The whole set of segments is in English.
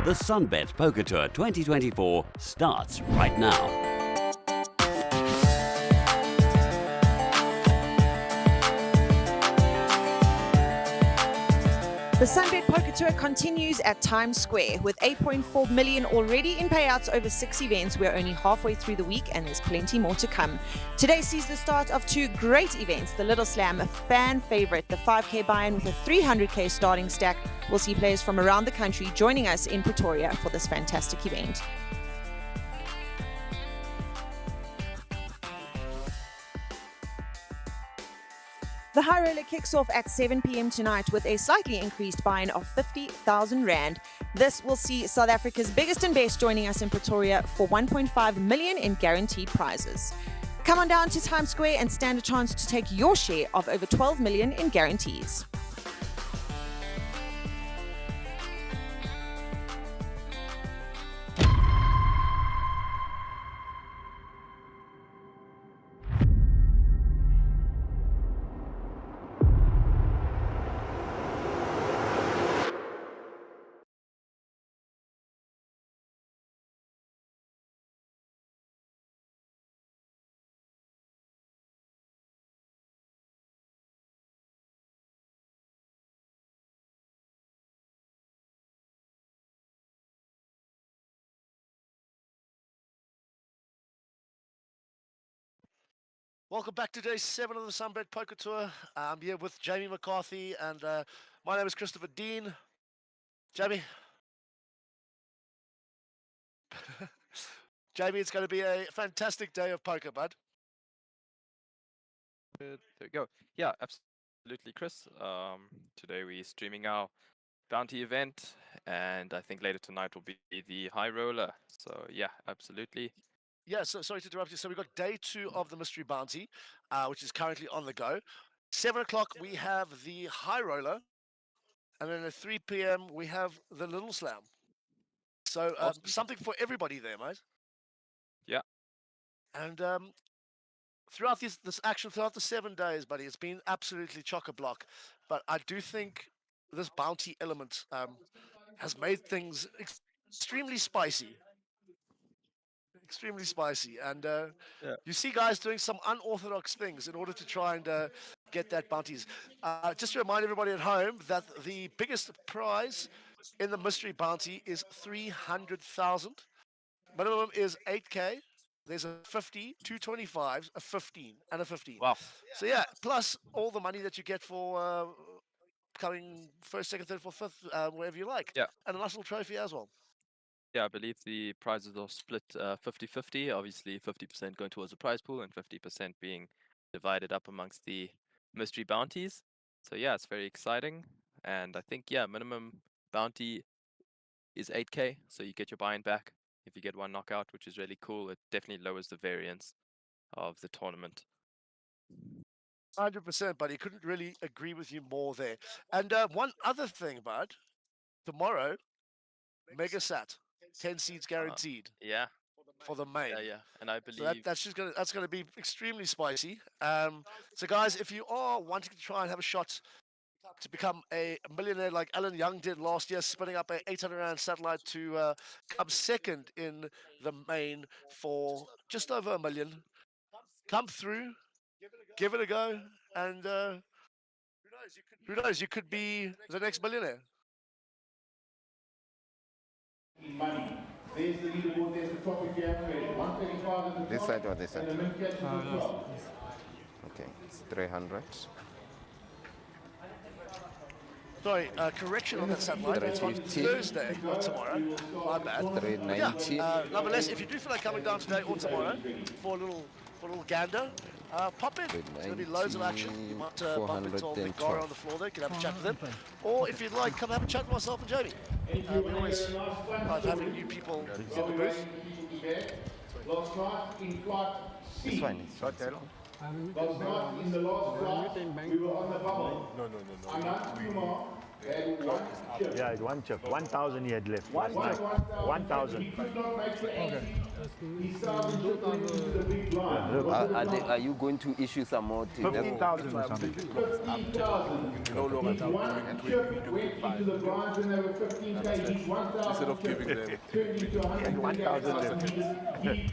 The SunBet Poker Tour 2024 starts right now. The SunBet Poker Tour continues at Times Square with 8.4 million already in payouts over 6 events. We're only halfway through the week and there's plenty more to come. Today sees the start of 2 great events. The Little Slam, a fan favorite, the 5K buy-in with a 300K starting stack. We'll see players from around the country joining us in Pretoria for this fantastic event. The High Roller kicks off at 7 p.m. tonight with a slightly increased buy-in of 50,000 Rand. This will see South Africa's biggest and best joining us in Pretoria for 1.5 million in guaranteed prizes. Come on down to Times Square and stand a chance to take your share of over 12 million in guarantees. Welcome back to day 7 of the SunBet Poker Tour. I'm here with Jamie McCarthy and my name is Christopher Dean. Jamie. Jamie, it's going to be a fantastic day of poker, bud. There we go. Yeah, absolutely, Chris. Today we're streaming our bounty event, and I think later tonight will be the high roller. So yeah, absolutely. Yeah, so sorry to interrupt you. So we've got day 2 of the mystery bounty, which is currently on the go. 7 o'clock we have the high roller, and then at 3 p.m. we have the little slam. So Awesome. something for everybody there, mate. Yeah. And throughout this action, throughout the 7 days, buddy, it's been absolutely chock-a-block. But I do think this bounty element has made things extremely spicy. Extremely spicy, and Yeah. you see guys doing some unorthodox things in order to try and get that bounties. Just to remind everybody at home that the biggest prize in the mystery bounty is 300,000. Minimum is 8K. There's a 50, 225s, a 15, and a 15. Wow. So yeah, plus all the money that you get for coming first, second, third, fourth, fifth, wherever you like. Yeah. And a nice little trophy as well. Yeah, I believe the prizes are split 50-50. Obviously, 50% going towards the prize pool and 50% being divided up amongst the mystery bounties. So yeah, it's very exciting. And I think, yeah, minimum bounty is 8K, so you get your buy-in back if you get one knockout, which is really cool. It definitely lowers the variance of the tournament. 100%, buddy. Couldn't really agree with you more there. And one other thing, bud. Tomorrow, Mega Sat, 10 seeds guaranteed. Yeah. For the main. Yeah. And I believe So that's gonna be extremely spicy. So guys, if you are wanting to try and have a shot to become a millionaire like Alan Young did last year, spinning up a 800 Rand satellite to come second in the main for just over $1 million, come through, give it a go, and who knows, you could be the next millionaire. Money. There's the leaderboard, there's the topic you have for 135. This side or this side? Yes. Okay, it's 300. Sorry, correction on that satellite. It's on 350. Thursday, not tomorrow. My bad. 390. Yeah, nonetheless, if you do feel like coming down today or tomorrow for a little gander, pop in. There's going to be loads of action. You might bump into old Nick Gara on the floor there. You can have a chat with him. Or if you'd like, come have a chat with myself and Jamie. We always love having new people in the booth. Last night in flight C. This one is okay. Last night in the last flight, we were on the bubble. No. Anand Kumar had one chip. Yeah, one chip. 1,000 he had left. One chip. 1,000. He could not make the 80. He started tripping into the big blind. Are you going to issue some more? 15,000 or something. 15,000. No longer He won, chip went into the blinds and they were 15K. He's 1,000 Instead of giving them turned into 100K. 1,000 left. He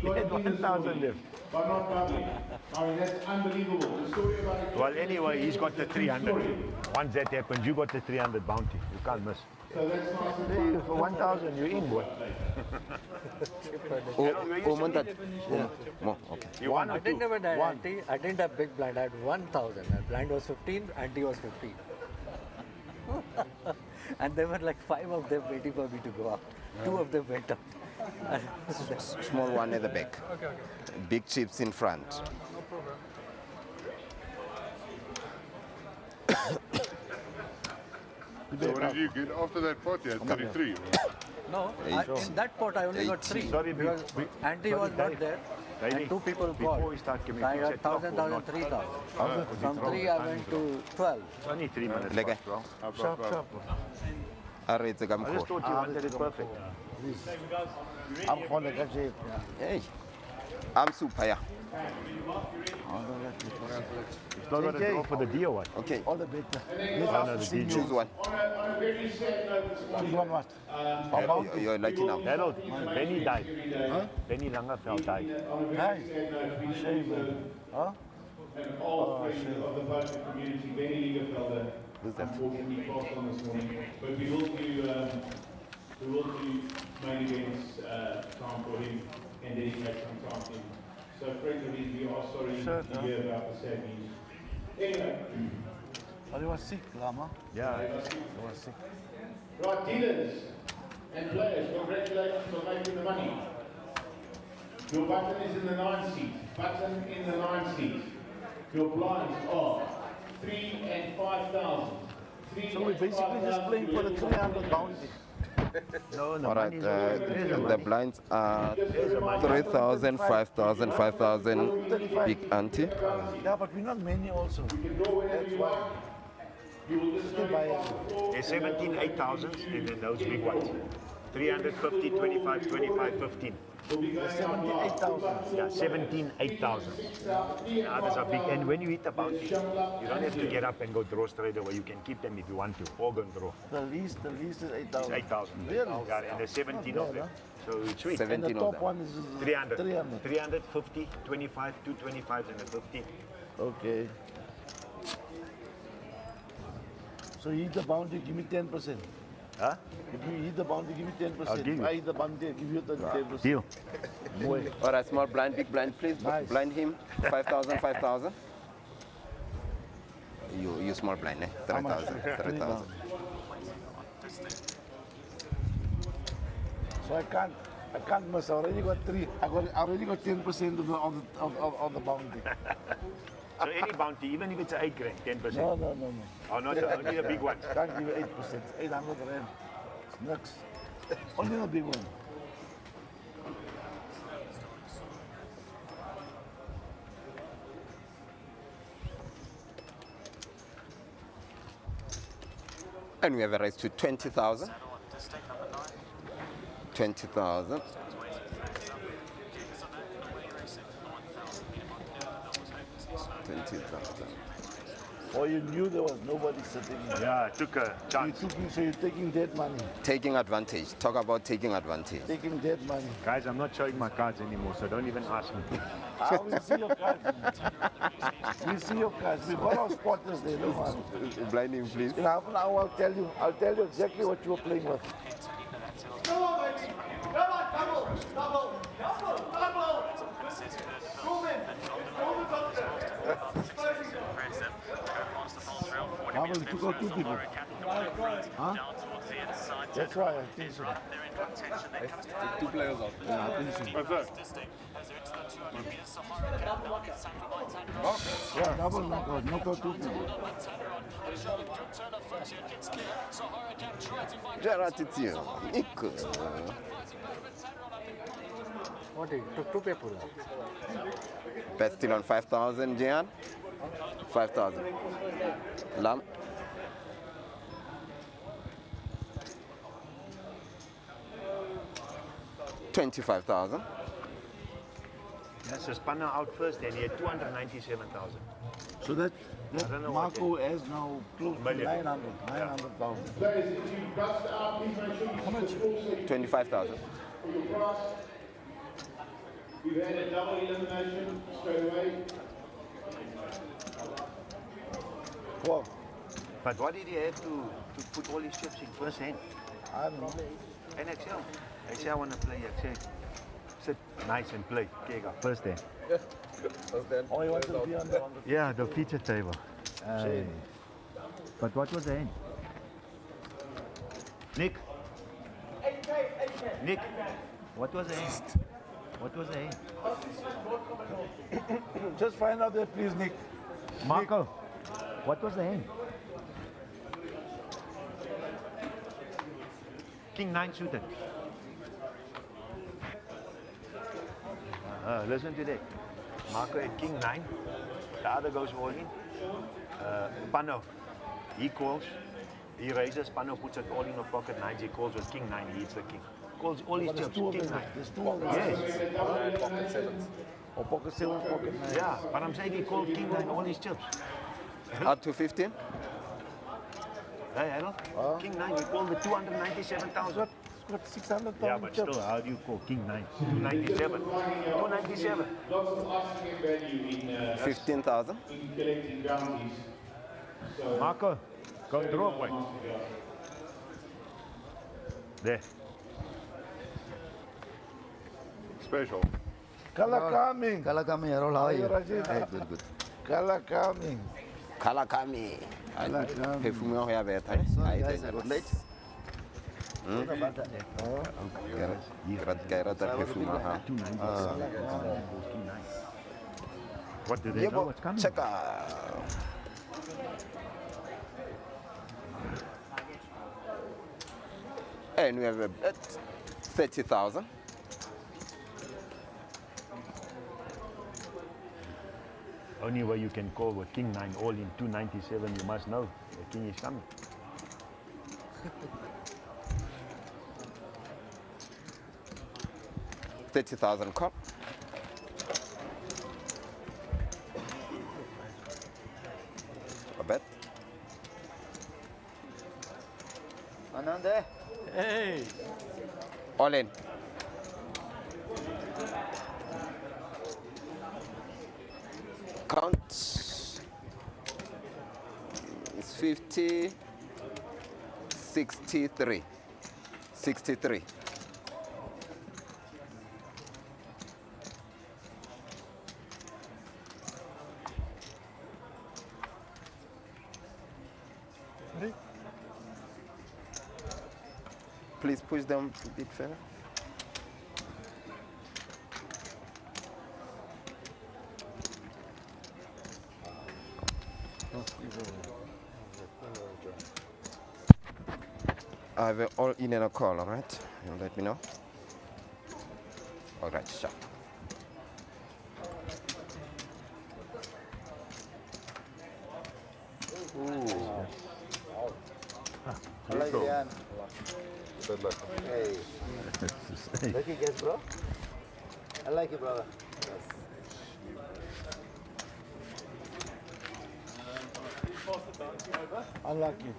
got it in his 1,000 left. by not doubling. I mean, that's unbelievable. The story about it. Well, anyway, he's got the 300. Once that happens, you got the 300 bounty. You can't miss. So that's nice and Hey, fun. for 1,000, you're in, boy. Okay. You won or I didn't two? have an ante. I didn't have big blind. I had 1,000. And blind was 15, ante was 15. And there were like 5 of them waiting for me to go up. 2 of them went up. Small one at the back. Big chips in front. So what did you get after that pot? You had 33. No, in that pot I only got 3. Sorry, because ante was not there. Daily, And 2 people before got. we start giving So I you got said top 1,000, or 1,000, not. 3,000. From 3 I went to 12. It's only 3 minutes Lega. past 12. Sharp. I just I just thought you wanted it perfect. I'm calling it. Hey. I'm super, yeah. It's not going to draw for the D or what? Okay. All the better. No, no, the D. Choose one. On a very sad note this morning, Choose one what? You're lucky now. Harold, Benny died. Benny Langerfeld died. Huh? an old friend of the Banter community, Benny Liegefelder, Who's that? unfortunately passed on this morning. But we will do main events time for him and dedicate some time to him. So friends of his, we are sorry to hear about the sad news. Anyway, Oh, he was sick, Lama. Yeah. He was sick. right, dealers and players, congratulations on making the money. Your button is in the 9 seat. Button in the 9 seat. Your blinds are 3 and 5,000. So we're basically just playing for the 300 bounty. No, no. All right, money is the money. blinds are There's the money. 3,000, 5,000, 5,000, big ante. Yeah, but we're not many also. That's why. You will just Still buy it. There's 17 8,000s and then those big ones. 350, 25, 25, 15. 78,000. Yeah, 17 8,000. The others are big. And when you hit the bounty, you don't have to get up and go draw straight away. You can keep them if you want to, or go and draw. The least is It's 8,000. 8,000. Really? Yeah, and there's 17 of them. So it's sweet. And the 17 of top them. one is 300. 300. 300, 50, 25, 225 and a 50. Okay. So you hit the bounty, give me 10%. Huh? If you hit the bounty, give me 10%. I'll give you. If I hit the bounty, I give you 10%. Deal. Boy. All right, small blind, big blind, please. Nice. Blind him. 5,000, 5,000. You small blind, eh? 3,000, 3,000. So I can't miss. I already got 3. I already got 10% of the bounty. So any bounty, even if it's 8 grand, 10%. No. Oh, not only the big ones. Can't give you 8%. 800 rand. Next. Only the big one. And we have a raise to 20,000. 20,000. 20,000. Or you knew there was nobody sitting here. Yeah, I took a chance. So you're taking dead money. Taking advantage. Talk about taking advantage. Taking dead money. Guys, I'm not showing my cards anymore, so don't even ask me. I will see your cards. We see your cards. We got our spotters there. Don't worry. Blind him, please. In half an hour, I'll tell you exactly what you were playing with. Come on, baby. Come on, double. Move in. Move doctor. How will you took out 2 people? Huh? That's right, I think so. 2 players out. Yeah, I think so. What's that? Yeah, double knockout. Knockout 2 people. Gratitude. Equal. What is it? Took 2 people. Bet still on 5,000, Jan. 5,000. Lam. $25,000. Yes, Spanner out first, and he had 297,000. So that don't know what Marco has now close to Million. 900,000. Players, if you bust out, please make sure you see the full seat 25,000. for your prize. We've had a double elimination straight away. Wow. But what did he have to put all his chips in first hand? I don't know. And Excel. I say I want to play Excel. Sit nice and play. Okay, go. First hand. Oh, you want to be on the Yeah, the feature table. But what was the hand? Nick? Nick, what was the hand? What was the hand? Just find out there, please, Nick. Marco, what was the hand? King 9 suited. Listen to that. Marco at King 9. The other goes all in. Pano, he calls. He raises. Pano puts it all in a pocket 9. He calls with King 9. He hits the king. Calls all his chips. King 9. There's two of them. Yes. Pocket sevens. Or pocket 7, pocket 9. Yeah, but I'm saying he called King 9 all his chips. Up to 15? Hey, Harold. King 9, he called the 297,000. Got 600,000 Yeah, but still, how do you call King 9? 297. 297. Lots of asking and value in 15,000. collecting bounties. So, Marco, go draw point. There. Special. Color coming. Kala kami, Harold, how are you? Rajit? Hey, good, good. Color coming. Kalakami. Kalakami. Perfume ho ya beta. Sorry guys, I was late. Kairata perfume ha. 290. What do they know what's coming? Check out. And we have a bet 30,000. Only way you can call with King 9 all in 297, you must know the king is coming. $30,000 call. A bet. Anand, Hey! All in. Count. It's 50, 63. 63. Please push them a bit further. I have all in and a call, all right? You let me know. All right, sure. I like Rian. Good luck. Hey, lucky guess, bro. I like it, brother. Yes. Unlucky.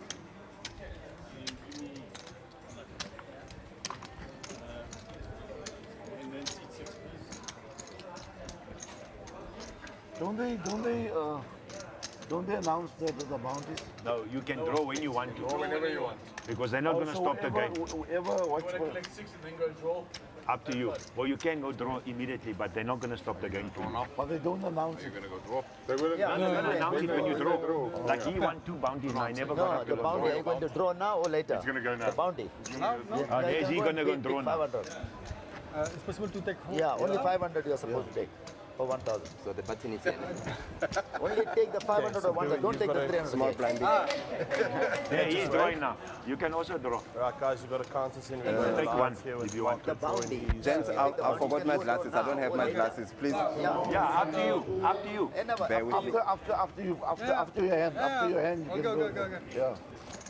Don't they announce the bounties? No, you can draw when you want to. Whenever you want. Because they're not going to stop the game. Whoever watch for Up to you. Well, you can go draw immediately, but they're not going to stop the game for you. but they don't announce You're it. going to go draw. They will Yeah, They're going to announce it when you draw. draw. Like he won 2 bounties, and I never got No, up to the bounty, are you going to draw now or later? It's gonna go now. The bounty. Oh, there's he going to go and draw now. 500. It's possible to take Yeah, only 500 you are supposed to take. For 1,000. So the button is in. Only take the 500 or 1,000. Don't take the 300. Small blind. Yeah, he's drawing now. You can also draw. Right, guys, you've got to count us in. Take one if you want. The bounty. Gents, I forgot my glasses. I don't have my glasses. Please. Yeah, up to you. Up to you. Bear with me. After your hand, you can go. Yeah.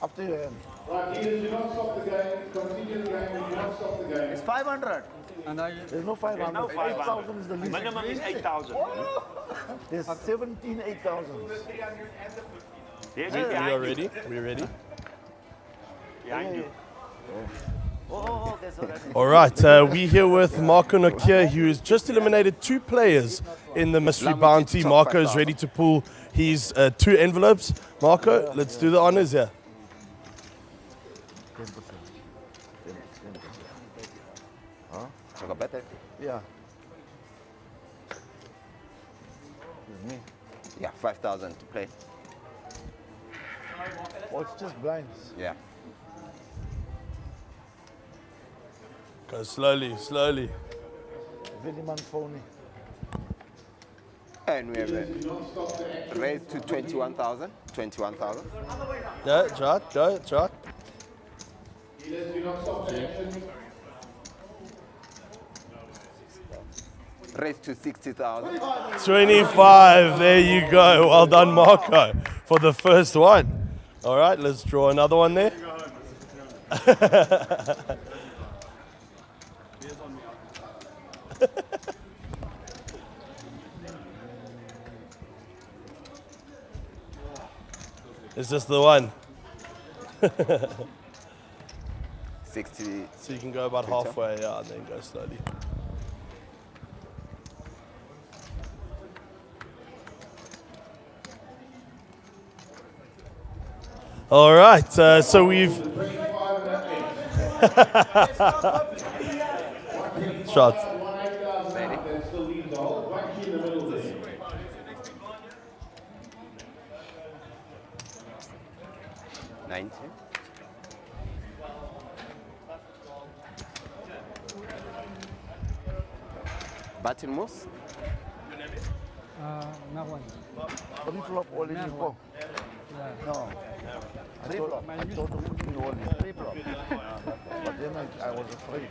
After your hand. Right, dealers, do not stop the game. Continue the game. Do not stop the game. It's 500. And There's no 500. No 500. 8,000 is the least. Minimum is 8,000. There's 17 8,000. Yes, We are ready. We ready? Behind you. All right, we're here with Marco Nokia, who has just eliminated 2 players in the mystery Limited bounty. top Marco is 5,000. ready to pull his 2 envelopes. Marco, let's do the honors here. 10%. 10%. Huh? Check out better. Yeah. With me. Yeah, 5,000 to play. Oh, it's just blinds. Yeah. Go slowly, slowly. Very man phony. And we have raised to 21,000. 21,000. Yeah, it's right, go, it's right. Dealers, do not stop the action. Raised to 60,000. 25, there you go. Well done, Marco, for the first one. All right, let's draw another one there. Is this the one? 60. So you can go about Picture. halfway, yeah, and then go slowly. All right, so we've shots. That still leaves a whole bunch in the middle there. Button moves. Only flop all in your phone. No. I thought of putting all in 3 flop. But then I was afraid.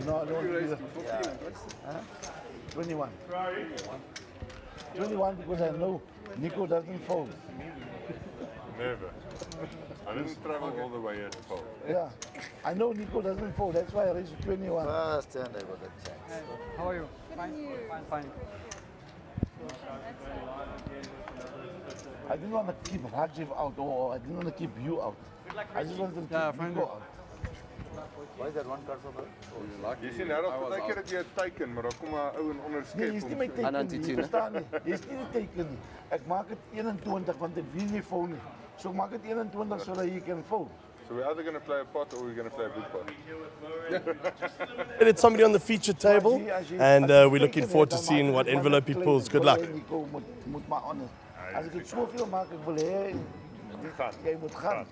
No, I don't want to do that. 21. 21 because I know Nico doesn't fold. Never. I didn't travel all the way here to fold. Yeah. I know Nico doesn't fold. That's why I raised to 21. First turn I got a chance. How are you? Fine, fine. I didn't want to keep Rajiv out or I didn't want to keep you out. I just wanted to keep Nico out. Why is that one card for her? Jy sien nou dat baie keer dat jy 'n teiken, maar dan kom 'n ou en Nee, onderskep jy is nie hom. my teken nie, jy verstaan nie. Jy is nie die teken nie. Ek maak dit 21 want ek wil nie fold nie. So ek maak dit 21 sodat jy kan fold. So we're either going to play a pot or we're going to play a big pot. It's somebody on the feature table, and we're looking forward to seeing what envelope he pulls. Good luck. Nico moet maar honor. As ek dit soveel maak, ek wil hê jy moet gaan.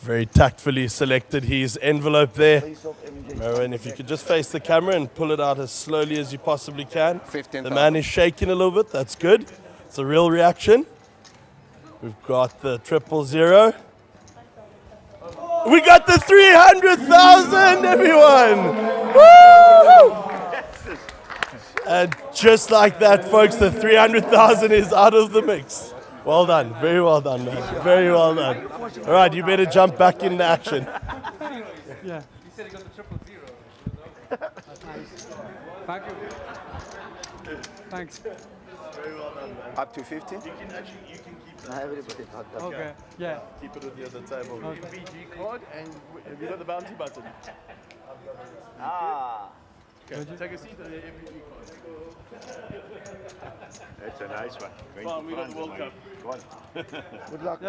Very tactfully selected his envelope there. Marwan, if you could just face the camera and pull it out as slowly as you possibly can. The man is shaking a little bit, that's good. It's a real reaction. We've got the 000. We got the 300,000, everyone! Woo! And just like that, folks, the 300,000 is out of the mix. Well done, very well done, man. Very well done. All right, you better jump back into action. Yeah. He said he got the 000. That's nice. Thank you. Thanks. Very well done, man. Up to 50? You can keep that. Everybody got that. Okay, yeah. Keep it at the other table. Okay. BG card, and have you got the bounty button? Ah. Okay, take a seat on the MJPT card. That's a nice one. Come on, we got the World Cup. Go on. Good luck.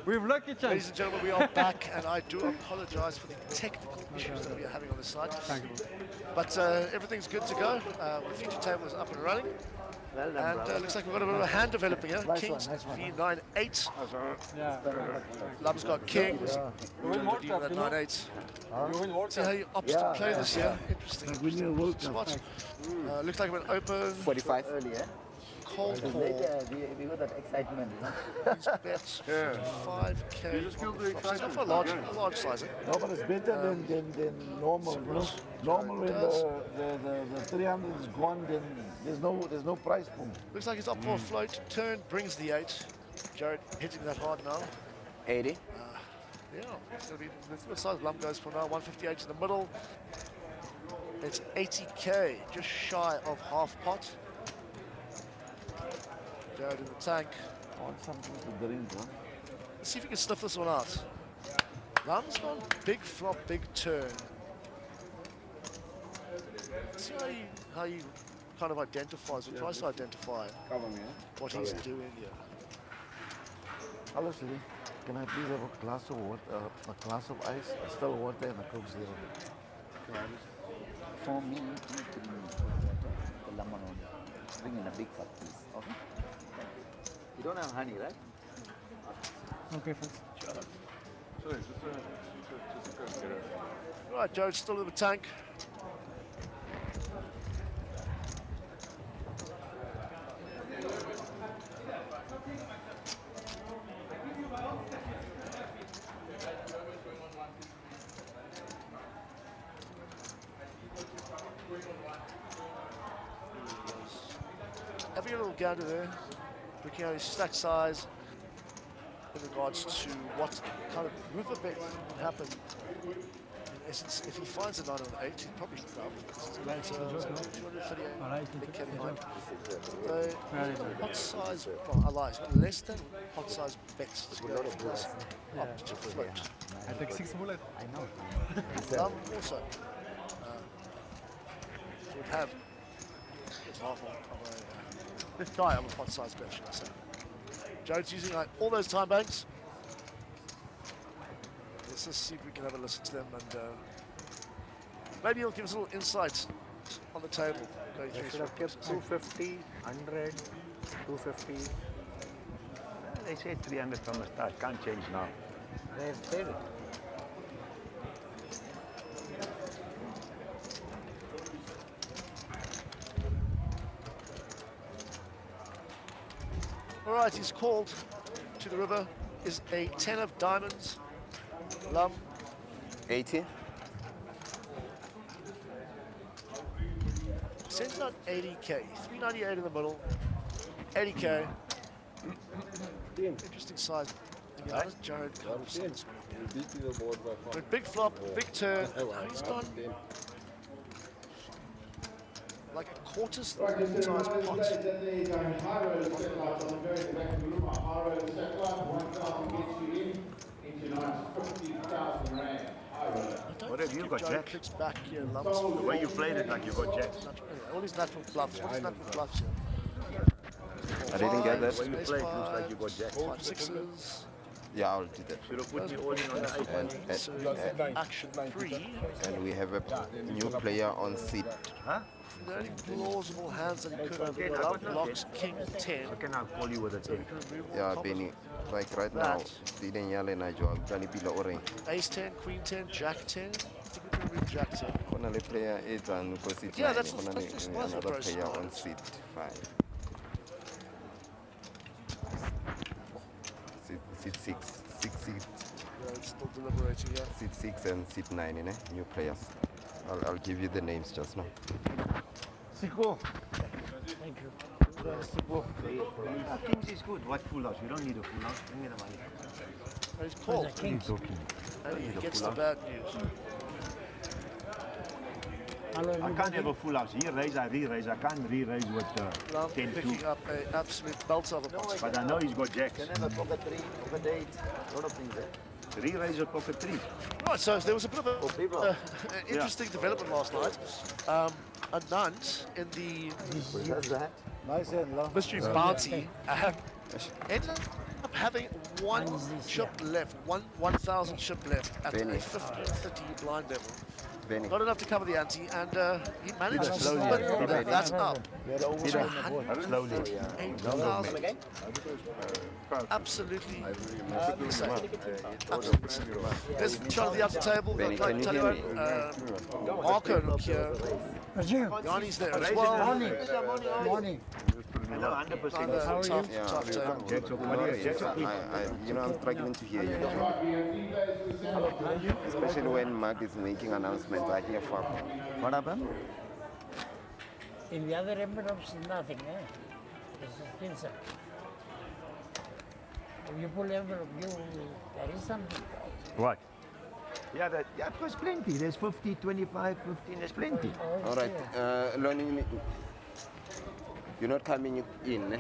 We've lucky chance. Ladies and gentlemen, we are back, and I do apologise for the technical issues that we are having on the side. Thank you. But everything's good to go. The feature table is up and running. Well done, And brother. looks like we've got a bit of a hand developing here. Nice Kings one, nice one. V9-8. Yeah. Lum's got Kings. You win World Cup, you know? 9-8. You win World See how Cup. you opt to play this year. Interesting. We need a World Cup. Spot. Looks like we're open. 45. Early, eh? cold call. We got that excitement, you know. He's bet 5K. You just killed the He's excitement. not for a large size. No, but it's better than normal. You know? Normal when the 300 is gone, then there's no price pool. Looks like he's up for a float. Turn brings the 8. Jared hitting that hard now. 80. Yeah, it's going to be the size lump goes for now. 158 in the middle. It's 80K, just shy of half pot. Jared in the tank. I want something to drink, huh? Let's see if we can sniff this one out. Lump's gone big flop, big turn. Let's see how he kind of identifies or tries to identify what he's doing here. Hello, Siri. Can I please have a glass of water, a glass of ice, still water, and a Coke Zero? For me, you can the lemon on. Bring in a big cup, please. Okay? You don't have honey, right? Okay, first. Sorry, just go get it. Right, Jared's still in the tank. Having a little gander there, looking at his stack size in regards to what kind of river bet would happen. In essence, if he finds a 9 or an 8, he'd probably love 238 big carry behind. So, pot size, well, I lie, he's got less than pot size bets to go for this up to float. I take 6 bullets. I know. Also would have just half of this guy on the pot size bet, should I say. Jared's using like all those time banks. Let's just see if we can have a listen to them, and maybe he'll give us a little insight on the table. Going through Should have kept 250, 100, 250. They say 300 from the start. Can't change now. They've paid it. All right, he's called to the river. Is a 10 of diamonds. Lum. 80. Sends out 80K. 398 in the middle. 80K. Interesting size. To be honest, Jared kind of sent this one up. But big flop, big turn. He's gone like a quarter size pot. What have you got, Jack? Clicks back here, The way you played it, like you got Jacks. All these natural bluffs. What is natural bluffs here? I didn't get that. The way you played looks like you got Jacks. 5 6s. Yeah, I'll do that. Should have put me all in on the 8. So action 3. And we have a new player on seat. Huh? The only plausible hands that he could have been blocks King 10. Okay, now I'll call you with a 10. Yeah, Benny. Like right now, didn't yell and I job. Can be orange. Ace 10, Queen 10, Jack 10. I think we can read Jack 10. Only player 8 and go seat Yeah, 9. that's Another approach. player on seat 5. Seat 6. 6 seat. Yeah, it's still deliberating, yeah. Seat 6 and seat 9, you know, new players. I'll give you the names just now. Siko. Thank you. Siko. Kings is good. What full house? You don't need a full house. Bring me the money. And he's called. And he gets the bad news. I can't have a full house. He raise, I re-raise. I can't re-raise with 10-2. Picking up an absolute belt of a pot. But I know he's got Jacks. Can have a pocket 3, pocket 8, a lot of things there. Re-raise or pocket 3. Right, so there was a bit of an interesting development last night. A nunt in the mystery bounty ended up having one chip left, 1,000 chip left at a 15-30 blind level. Not enough to cover the ante, and he managed to split that up. Slowly. 8,000. Absolutely insane. Absolutely insane. There's a shot of the upper table. Benny, Like can you hear me? Marco look here. Yanni's there as well. Morning. Hello, 100%. Another tough table. You know, I'm struggling to hear you. Especially when Mark is making announcements. I hear fuck. What happened? In the other envelopes, nothing, eh? It's just inside. If you pull envelope, there is something. What? Yeah, there's plenty. There's 50, 25, 15, there's plenty. All right, learning. You're not coming in, eh?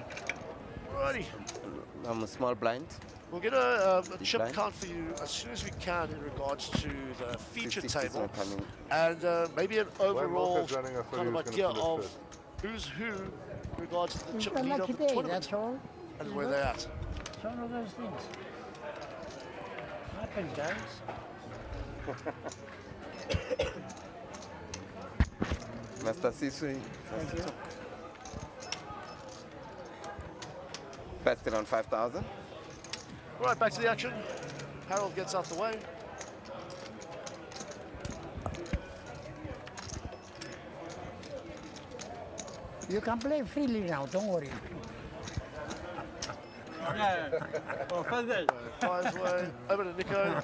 Alrighty. I'm a small blind. We'll get a chip blind? count for you as soon as we can in regards to the feature 50 is table. not coming. And maybe an overall Marco's running, I thought kind he of was idea gonna finish of first. who's who in regards to the It's chip a lead of lucky the day, tournament that's all. and where they're at. It's one of those things. Happens, guys. Master Sisui. Bet still on 5,000. Right, back to the action. Harold gets out the way. You can play freely now, don't worry. Fires away. Over to Nico.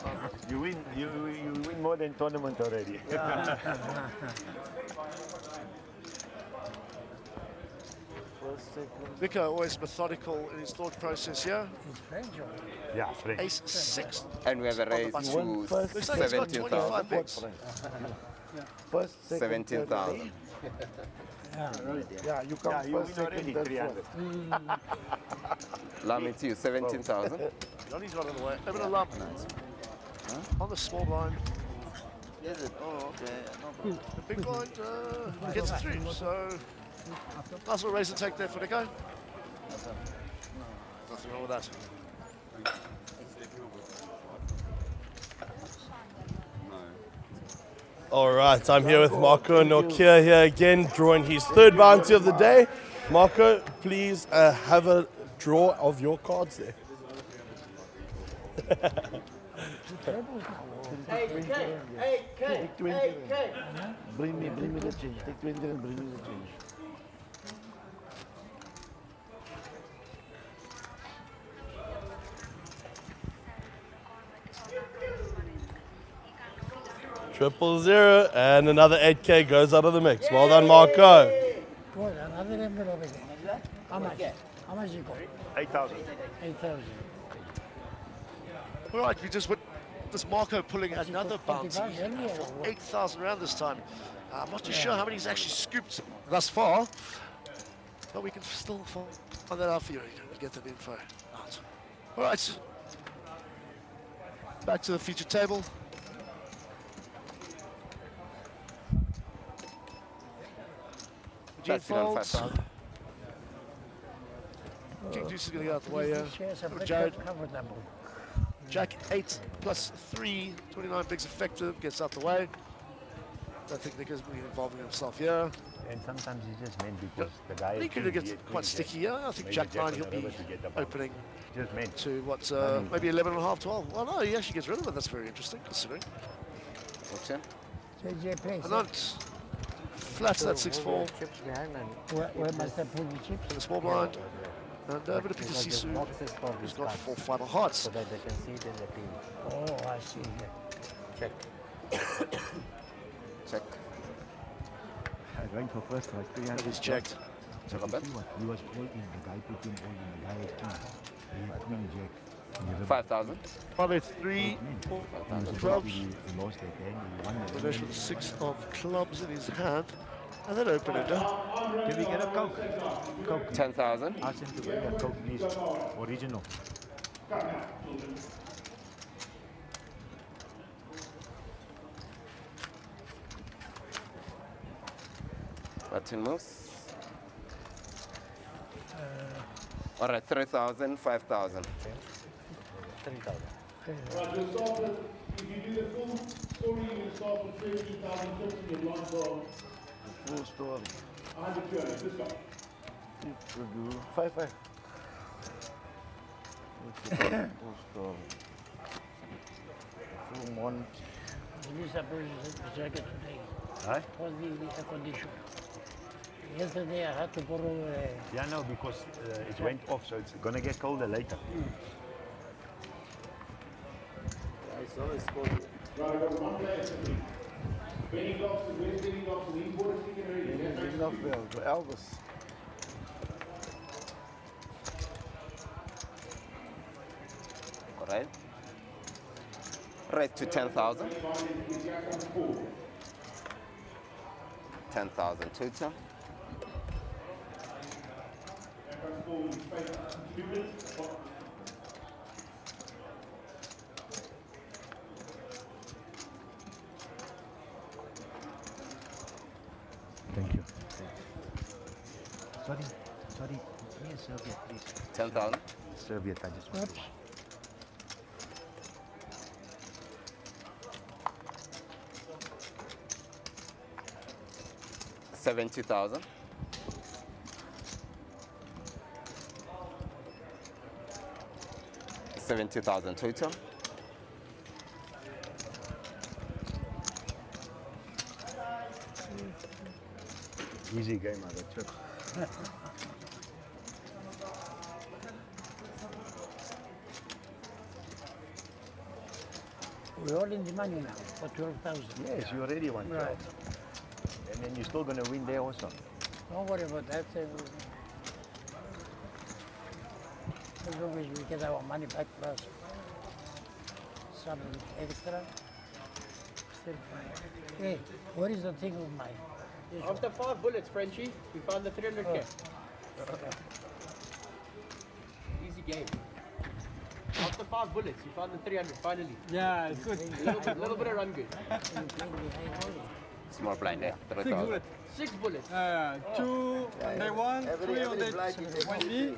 You win more than tournament already. Nico always methodical in his thought process here. Yeah, French. Ace 6. And we have a raise on the to button. Looks like he's got 25 bigs. First, second, 17,000. Yeah, you come Yeah, you first, win second, already, third, 300. fourth. Allow me to you, 17,000. Johnny's got on the way. Over to Lump. On the small blind. Is it? Oh, okay. No problem. The big blind gets it through. So nice little raise and take there for Nico. Nothing wrong with that. All right, I'm here with Marco Nokia here again, drawing his third bounty of the day. Marco, please have a draw of your cards there. Take 20. Bring me the change. Take 20 and bring me the change. Triple zero, and another 8K goes out of the mix. Well done, Marco. Good, another envelope again. How much? How much you got? 8,000. 8,000. All right, we just went this Marco pulling another bounty for 8,000 round this time. I'm not too sure how many he's actually scooped thus far, but we can still find that out for you. Get that info out. All right, back to the feature table. Eugene Bet still on folds. 5,000. King Deuce is going to get out the way here. Jared. Jared. Jack 8 plus 3, 29 bigs effective, gets out the way. I think Nico's really involving himself here. And sometimes it's just meant because the guy... He could get quite sticky here. I think maybe Jack 9 on he'll the be river to get the bounty. opening Just meant. to what, maybe 11 and a half, 12. Well, no, he actually gets rid of it. That's very interesting considering. Option. JJ plays. And not flats that 6-4. Where must I pull the chips? In the small blind. And over to Peter Sisu, who's got 4 final hearts. So that they can see it in the team. Oh, I see. Check. Check. I went for first, like 300. He's checked. Check a bet. He was all in, the guy put him all in, the guy had king. He had queen jack. 5,000. 5 8 3 clubs. He lost it, then he won it. Ramesh with 6 of clubs in his hand. And then open it up. Can we get a Coke? Coke. 10,000. Ask him to bring a Coke, please. Original. Button moves. All right, 3,000, 5,000. 3,000. Right, we'll start with, if you do the full story, you will start with 13,000 chips in your blind draw. Full story. 100 200, let's go. You do 5-5. Full story. Full month. Lisa purchased the jacket today. Huh? What's the air condition? Yesterday I had to borrow Yeah, no, because it went off, so it's gonna get colder later. It's always cold. Right, I've got one player to me. Benny Dobson, where's Benny Dobson? He's bought a ticket already. There's enough there for Elvis. All right. Raise to 10,000. 10,000 total. Thank you. Sorry, give me a serviette, please. 10,000. Serviette, I just want to. 70,000. 70,000 total. Easy game, I got chips. We're all in the money now for 12,000. Yes, you already won 12. Right. And then you're still going to win there also. Don't worry about that. As long as we get our money back plus some extra, still fine. Hey, what is the thing of mine? After 5 bullets, Frenchie, we found the 300k. Easy game. After 5 bullets, you found the 300 finally. Yeah, it's good. Little bit of run good. Small blind there. 6 3,000. bullets. 6 bullets. 2 on day 1, 3 on day 1B,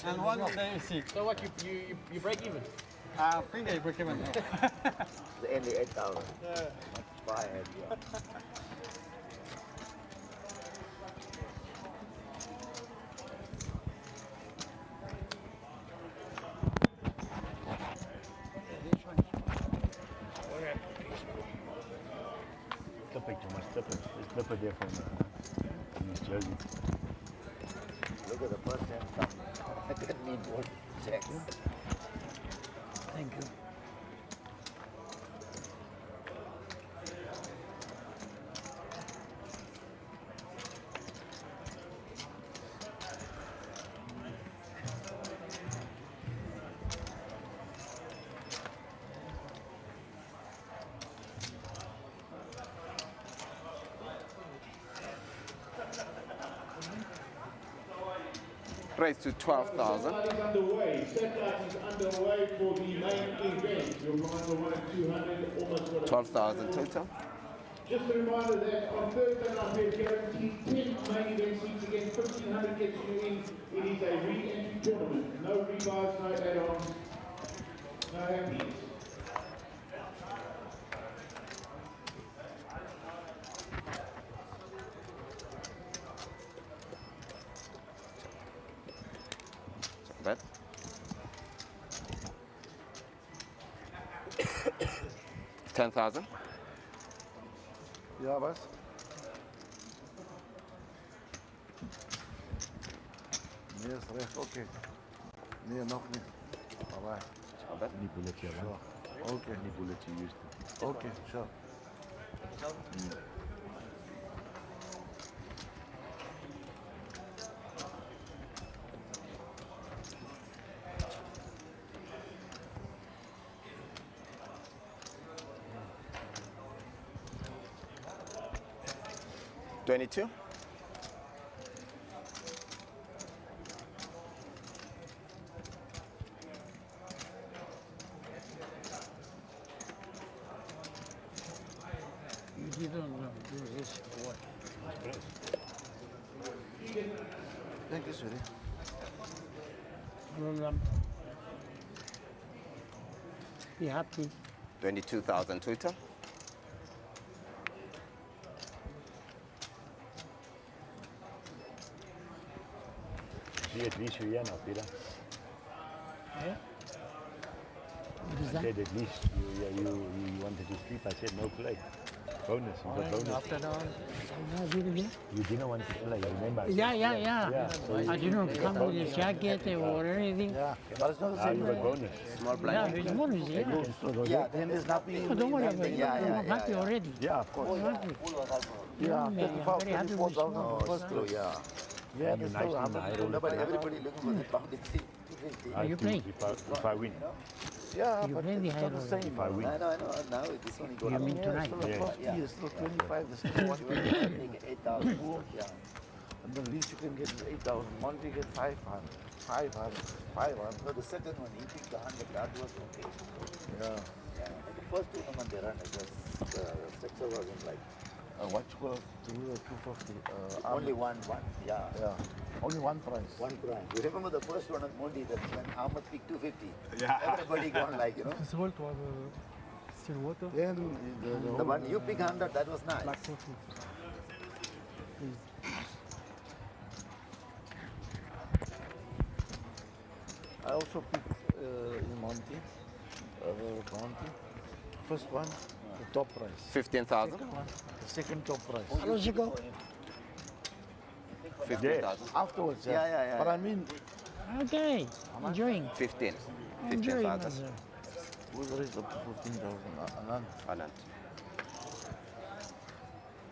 and 1 on day 6. So what, you break even? 3 day break even. Only 8,000. Yeah. Fired, yeah. Flip it, you must flip it. There's flip it there from his jersey. Look at the first hand. I didn't need more checks. Thank you. Raise to 12,000. Set is underway. Set is underway for the main event. Your reminder 1 at 200, almost got 12,000 total. Just a reminder that on Thursday night we have guaranteed 10 main event seats again. 1,500 gets you in. It is a re-entry tournament. No rebuys, no add-ons, no happies. Bet. $10,000. Ja, was? Nee, is recht, oké. Nee, nog niet. Bye-bye. Any bullet you want. Sure. Okay. Any bullet you used to. Okay, sure. $22. You didn't do this for what? Thank you, sweetie. Well, be happy. 22,000 total. See, at least you're here now, Peter. Yeah? What is I that? said at least you wanted to sleep. I said no play. Bonus, you got bonus. Afternoon. You didn't want to, like, remember? Yeah. So I didn't come with a jacket or anything. Yeah, but it's not the now same. you got bonus. Small blind. Yeah, it's bonus, yeah. Yeah, then there's nothing. Oh, don't worry about it. I'm happy already. Yeah, of course. I'm happy. Yeah, I'm very happy with 34,000 small. for first row, yeah. Yeah, there's no harm. No, but everybody looking for the bounty 250. Are you playing? If I win. Yeah, You but play the it's high not the roll. same. If I win. I know. Now this one got You mean tonight? Still Yeah. 50, it's still 25, there's still You 125. take 8,000. Yeah. And the least you can get is 8,000. One we get 500. 500. No, the second one, he picked the 100. That was okay. Yeah. Yeah. Like the first tournament they ran, it was the structure wasn't like What you call 250? only one. Yeah. Yeah. Only one price. One prize. You remember the first one at Mondi that when Ahmed picked 250? Yeah. Everybody gone like, you know. This whole was still water. Then The one you pick 100, that was nice. Black coffee. I also picked in Monty, Monty. First one, the top price. 15,000. Second one, the second top price. How does it go? 15,000. Afterwards, Yeah. But I mean, Okay, enjoying. 15. Enjoying 15,000. myself. who's raised up to 15,000? Anand. Anand.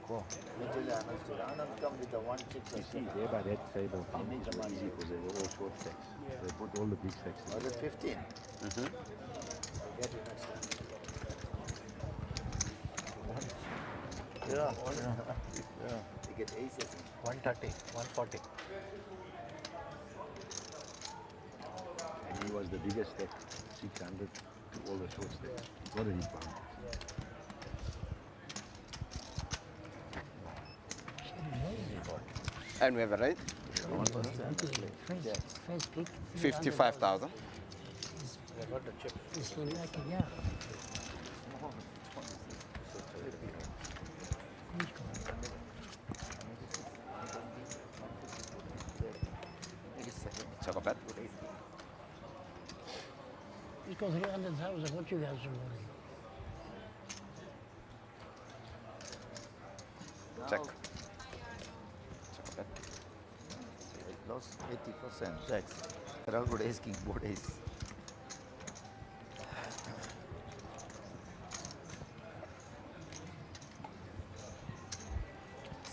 Cool. Literally, Anand come with the one chick. You see, there by that table, bounties were easy because they were all short stacks. They put all the big stacks in. Was it 15? Mm-hmm. Get it next time. Yeah. You get aces. 130, 140. And he was the biggest stack, 600 to all the short stacks. What a hit bounty. And we have a rate? First pick. 55,000. Is he lucky? Yeah. Chocopet. Because 300,000, what you guys are worried? Check. It lost 80%. Checks. Crowd would ace king, board ace.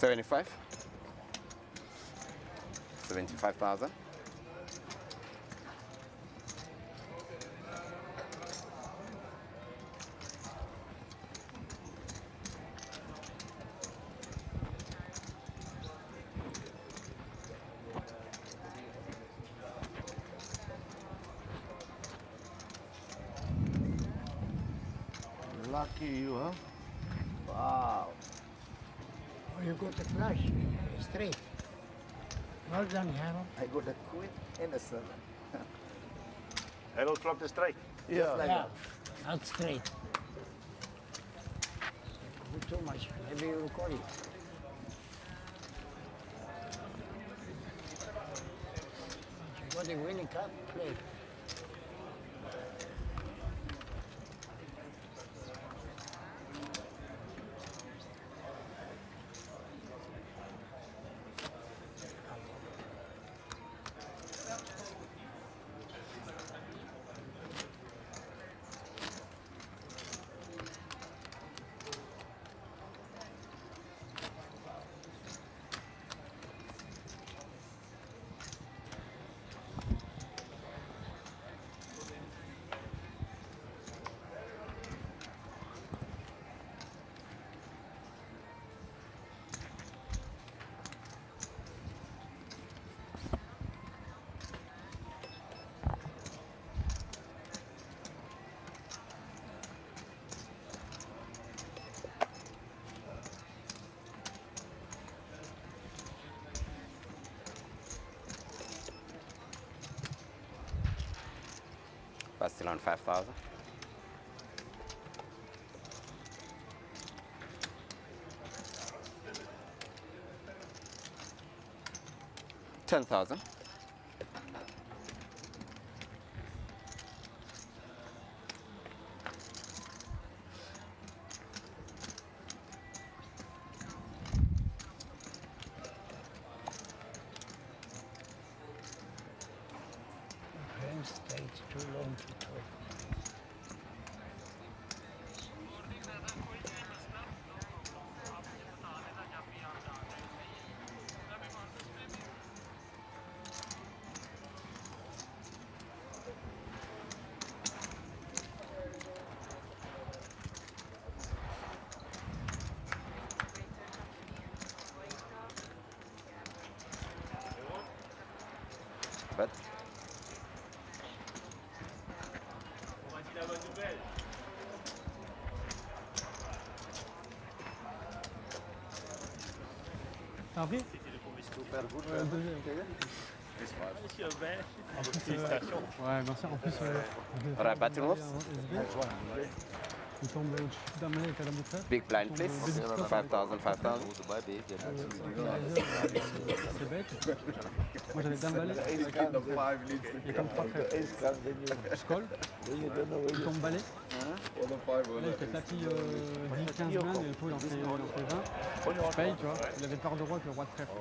$75,000. 75,000. Lucky you, huh? Wow. Oh, you got a flush, straight. Well done, Harold. I got a queen and a 7. Harold flopped the straight. Yeah. Yeah, not straight. Not too much. Maybe you record it. You got a winning cup, play. But still on 5,000. $10,000. SunBet. T'as pris Super good. Ouais, merci. En plus, Rampage moves. il tombe au-dessus d'un mêlée avec la boucle. Big blind, please. 5,000, 5,000. C'est bête. Moi j'avais d'un balai. Il tombe 3 crêpes. Je colle. Il tombe balai. Là il fait tapis 10-15 mains et le pot il en fait 20. Je paye, tu vois. Il avait peur de roi avec le roi de trèfle.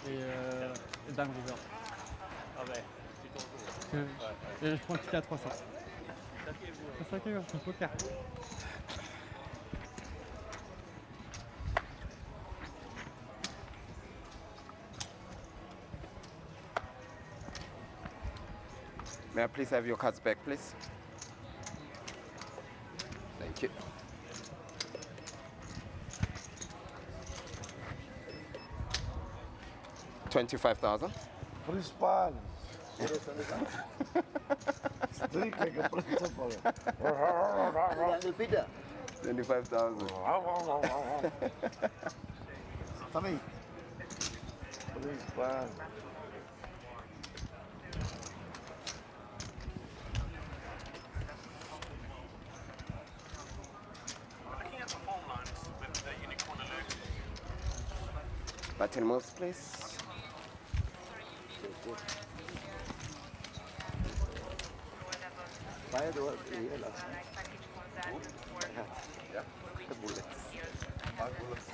Et dame river. Et je prends le ticket à 300. C'est ça qui est le poker. May I please have your cards back, please? Thank you. $25,000. Principal. Strict like a principal. Peter. 25,000. Tommy. Principal. Button moves, please. Fire the here last night. Yeah. The bullets. 5 bullets.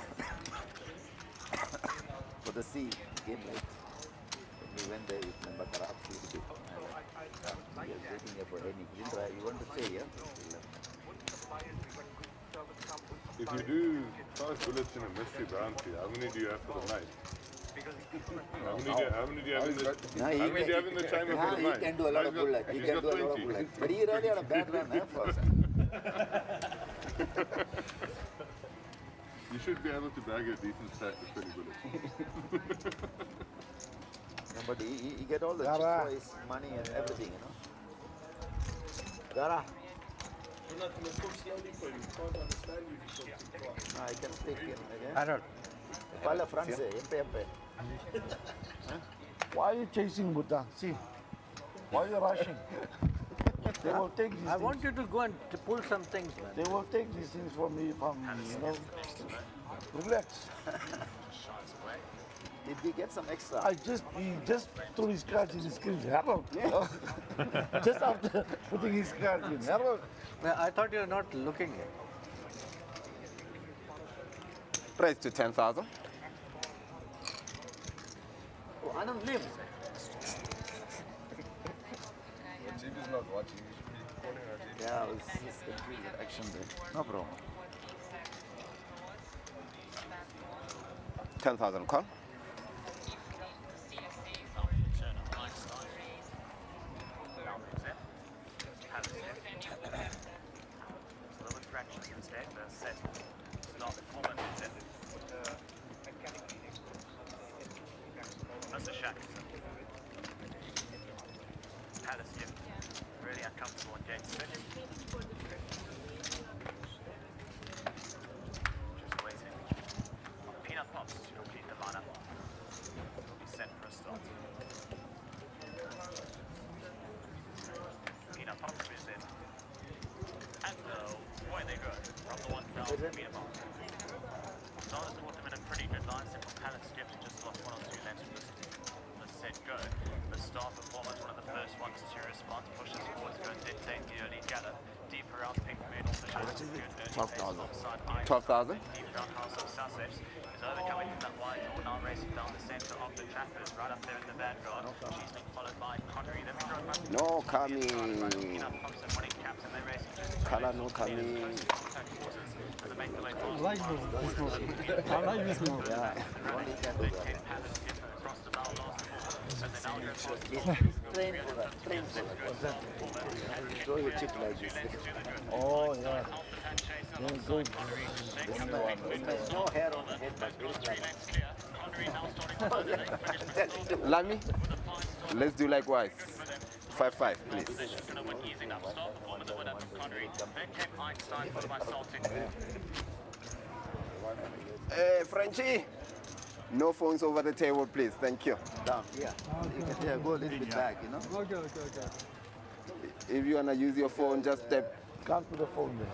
For the sea, game late. We went there with Banter up a little bit. We are waiting here for any. You want to stay, yeah? If you do 5 bullets in a mystery bounty, how many do you have for the night? How many do you have in the chamber for the night? He can do a lot of bullets. He can do a lot of bullets. But he really had a bad run, first. You should be able to bag a decent stack of 20 bullets. No, but he get all the chips for his money and everything, you know. Dara. You're not going to talk slowly for you. Can't understand you if you talk too fast. No, I can speak in again. Harold. Parla francese, MP. Why are you chasing Buddha? See, why are you rushing? They will take these I want you to go and pull some things, man. They will take these things from me, you know. Relax. Did he get some extra? He just threw his cards in his screen. Harold. Just after putting his cards in. Harold. I thought you were not looking yet. Price to 10,000. Oh, Anand, leave. Chief is not watching. You should be calling our chief. Yeah, I was just confused at action there. No problem. 10,000 call. That's a shack. Palace, yeah. Really uncomfortable on game 6. Just waiting. Peanut pops to complete the lineup. Will be set for a start. Peanut pops is in. And away they go. From the 1,000 peanut pops. Starters caught them in a pretty good line. Simple Palace skipped and just lost 1 or 2 lengths from the set go. The star performance, one of the first ones to respond, pushes forward to go and dictate the early gather. Deep around pink mid also shows some good early pace alongside 12,000. Deep around House of Sussex is overcoming from that wide draw, now racing down the centre of the trackers, right up there in the vanguard. She's been followed by Connery. Then we go back to No coming. Peanut Pops and running caps, and they're racing just Color no coming. as they make the way I like this move. I like this move. Yeah, only he can do that. Train for that. Train for that. What's that? Throw your chip like this. Oh, yeah. Then go. There's no hair on the head, but very flat. Lami, let's do likewise. 5-5, please. Hey, Frenchie, no phones over the table, please. Thank you. Down, yeah. You can go a little bit back, you know? Okay. If you wanna use your phone, just step. Can't put the phone there.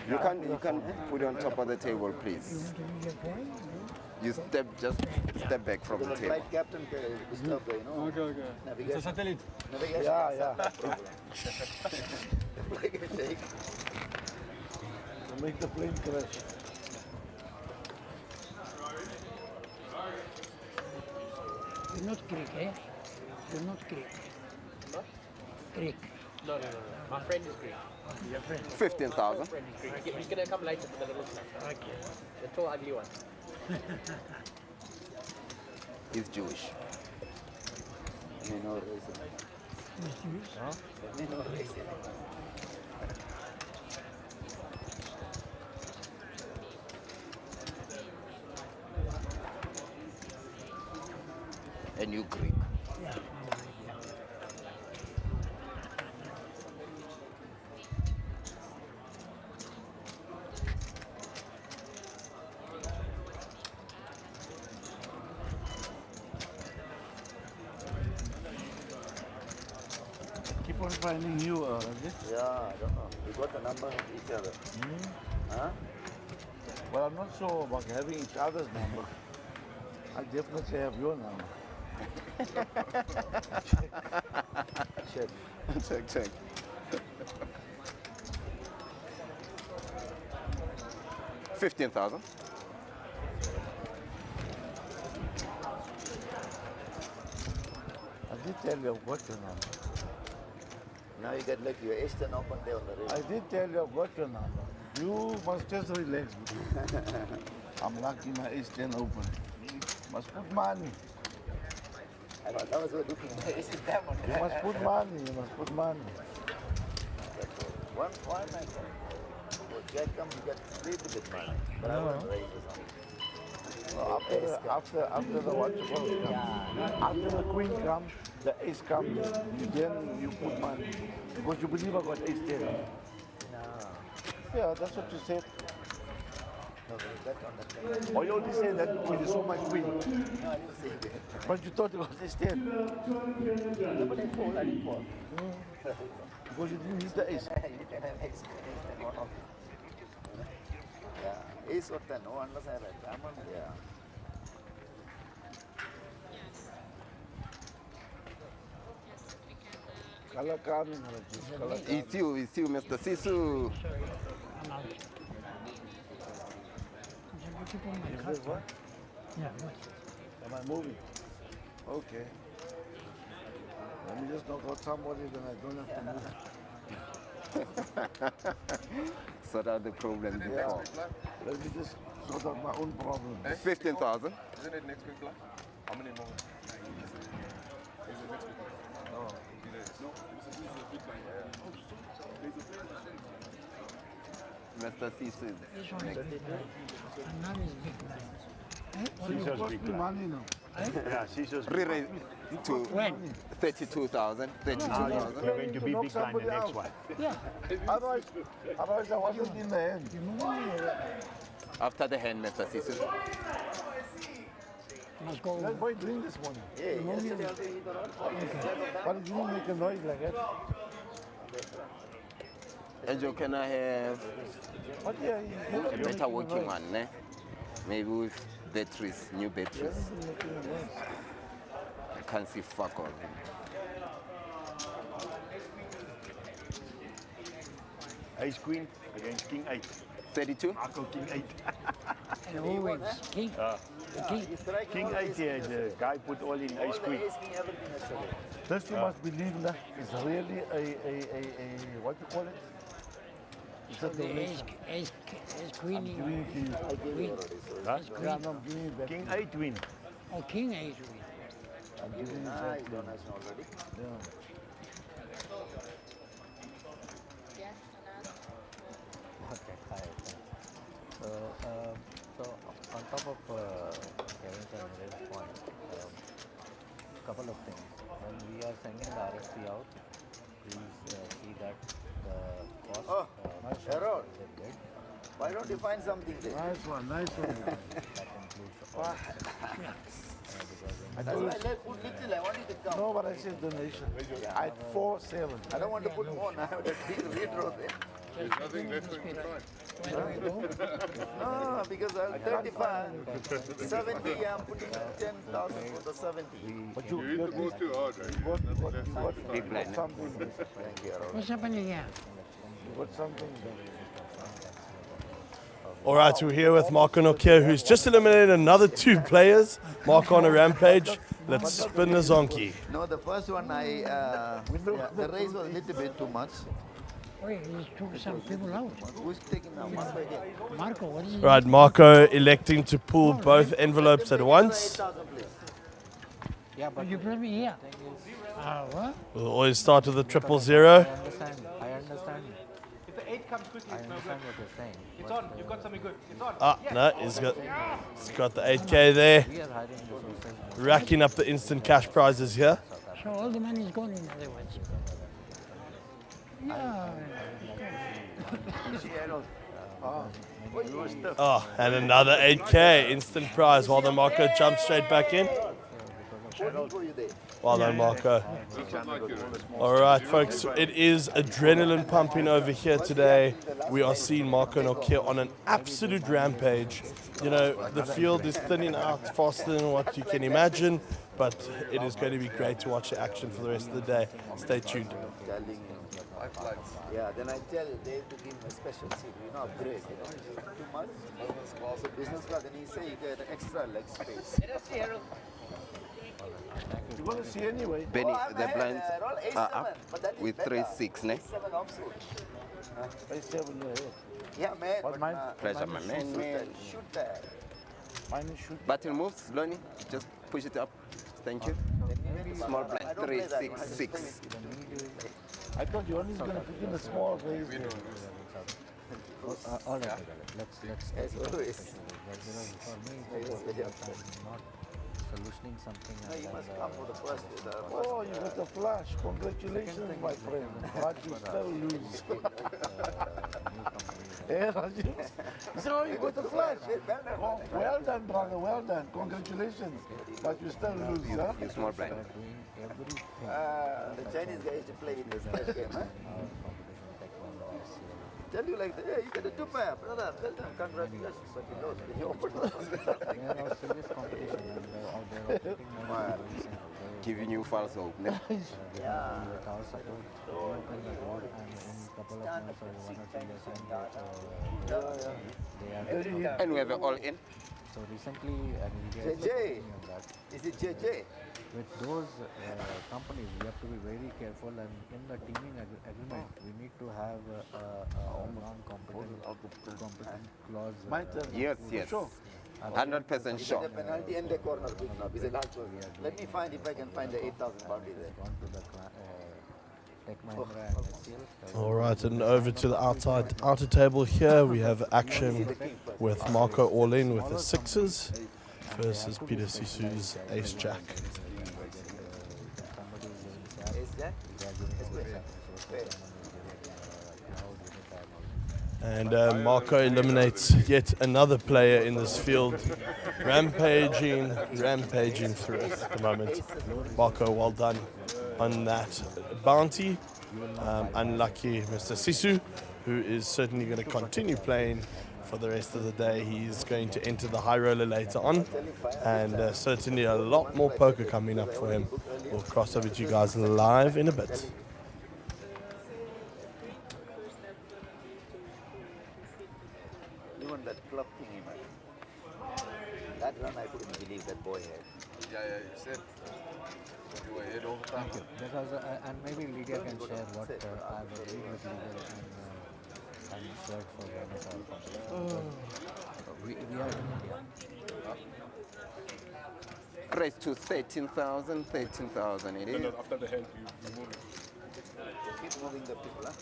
You can put it on top of the table, please. You just step back from the table. Flight captain is not there, you know? Okay. Navigation. It's a satellite. Navigation. Yeah. Flag and shake. To make the plane crash. You're not Greek, eh? You're not Greek. What? Greek. No. My friend is Greek. Your friend? 15,000. My friend is Greek. He's gonna come later for the little stuff. Okay. The tall, ugly one. He's Jewish. Me no racism. He's Jewish? Huh? Me no racism. And you Greek. Yeah. Keep on finding you, Rajat. Yeah, I don't know. We got the number of each other. Huh? Well, I'm not sure about having each other's number. I definitely have your number. Check. 15,000. I did tell you I've got your number. Now you get like your Eastern open there on the radio. I did tell you I've got your number. You must just relax. I'm lucky my Eastern open. Must put money. I know, that was what looking at Eastern Diamond. You must put money. You must put money. One night. Well, get come, you get a little bit money. But I won't raise or something. No, after the what you call it comes. After the queen comes, the ace comes. Then you put money. Because you believe I got ace 10. No. Yeah, that's what you said. No, that on the Or you only say that when you saw my queen. No, I didn't say that. But you thought it was ace 10. No, but I didn't fall. Because you didn't use the ace. You can have ace. Yeah, ace or 10. No, understand right. Diamond, yeah. Color coming, color It's you, Mr. Sisu. I'm out. Keep on my Is card. this what? Yeah, what? Am I moving? Okay. Let me just knock out somebody, then I don't have to move. Sort out the problem before. Let me just sort out my own problem. 15,000. Isn't it next week, Black? How many more? Is it next week? Oh. It is. No, this is a big line. Mr. Sisu. This one is big line. And none is big line. Caesar's big line. Money now. Yeah, Caesar's big Re-raise to 32,000. 32,000. We're going to be big line the next one. Yeah. Otherwise I wasn't in the end. After the hand, Mr. Sisu. Must go. That boy doing this morning. Yeah, yesterday also he got out. Why did you make a noise like that? Angel, can I have But yeah, a better working one, ne? Maybe with batteries, new batteries. I can't see fuck all. Ace Queen against King 8. 32? Marco King 8. And who wins? King? The king? King 8 here, the guy put all in Ace Queen. This you must believe that is really a what you call it? It's a The donation. ace queen. I'm giving it to you. Huh? Yeah, I'm giving it back. King 8 win. Oh, king ace win. I'm giving it Ah, back. you donation already. Yeah. So on top of Kevin's and Red's point, couple of things. When we are sending the RFP out, please see that the cost Oh, Harold, is a bid. why don't you find something there? Nice one, nice one. That includes all That's why I put little, I want you to come. No, but I said donation. I had 4-7. I don't want to put more now, that big retro there. There's nothing left for him to try. No, because I'm 35, 70, I'm putting 10,000 for the 70. But You hit the ball too hard, right? Big blind. Something. Thank you, Harold. What's happening here? You got something there. All right, we're here with Marco Nokia, who's just eliminated another 2 players. Marco on a rampage. Let's spin the zonkey. No, the first one the race was a little bit too much. Wait, he took some people out. Who's taking now? Marco again. Marco, what is it? Right, Marco electing to pull both envelopes at once. Yeah, but you brought me here. What? We'll always start with a 000. I understand. If the 8 comes quickly, I it's no understand good. what you're saying. It's on. You've got something good. It's on. Ah, no, he's got the 8K there. We are hiding resources. Racking up the instant cash prizes here. So all the money is gone in other words. Yeah. Oh, and another 8K instant prize while the Marco jumps straight back in. Well done, Marco. All right, folks, it is adrenaline pumping over here today. We are seeing Marco Nokia on an absolute rampage. You know, the field is thinning out faster than what you can imagine, but it is going to be great to watch the action for the rest of the day. Stay tuned. Yeah, then I tell they have to give him a special seat, upgrade, too much. Business class, then he say you get extra leg space. You want to see anyway? Benny, the blinds are up with 3-6 next. 7 offsuit. 7 ahead. Yeah, man. But mine, Pleasure, my man. Shoot that. Mine is shoot. Button moves, Lonnie. Just push it up. Thank you. Small blind, 3-6-6. I thought you only going to pick in the small raise. All right, let's As always. for me, not solutioning something. No, you must come for the first. Oh, you got the flash. Congratulations, my friend. But you still lose. Yeah, Raju. So you got the flash. Oh, well done, brother. Well done. Congratulations. But you still lose, huh? You small blind. The Chinese guys used to play in this type game, huh? Tell you like, hey, you got a 2-pair, brother. Tell them congratulations, but you lost. You opened serious competition and they're operating more Giving you false hope. with our support, we open the door and in a couple of months or 1 or 2 years they are And we have it all in. so recently and we get JJ. on that. Is it JJ? With those companies, we have to be very careful, and in the teaming agreement, we need to have a non-competent clause. My turn. Yes, yes. Sure. 100% sure. The penalty and the corner kick now. Is it last one? Let me find if I can find the 8,000 bounty there. Gone to the Tech Mahindra and SCL. All right, and over to the outer table here, we have action with Marco all in with the 6s versus Peter Sisu's ace jack. And Marco eliminates yet another player in this field, rampaging through it at the moment. Marco, well done on that bounty. Unlucky Mr. Sisu, who is certainly going to continue playing for the rest of the day. He's going to enter the high roller later on, and certainly a lot more poker coming up for him. We'll cross over to you guys live in a bit. Even that club thingy, man. That run I couldn't believe that boy had. Yeah, you said you were ahead all the time. Thank you. Because, and maybe Lydia can share what I've agreed with Lydia and shared for Buenos Aires. We are in India. Raise to 13,000 it is. No, after the hand, you move it. Keep moving the people, huh?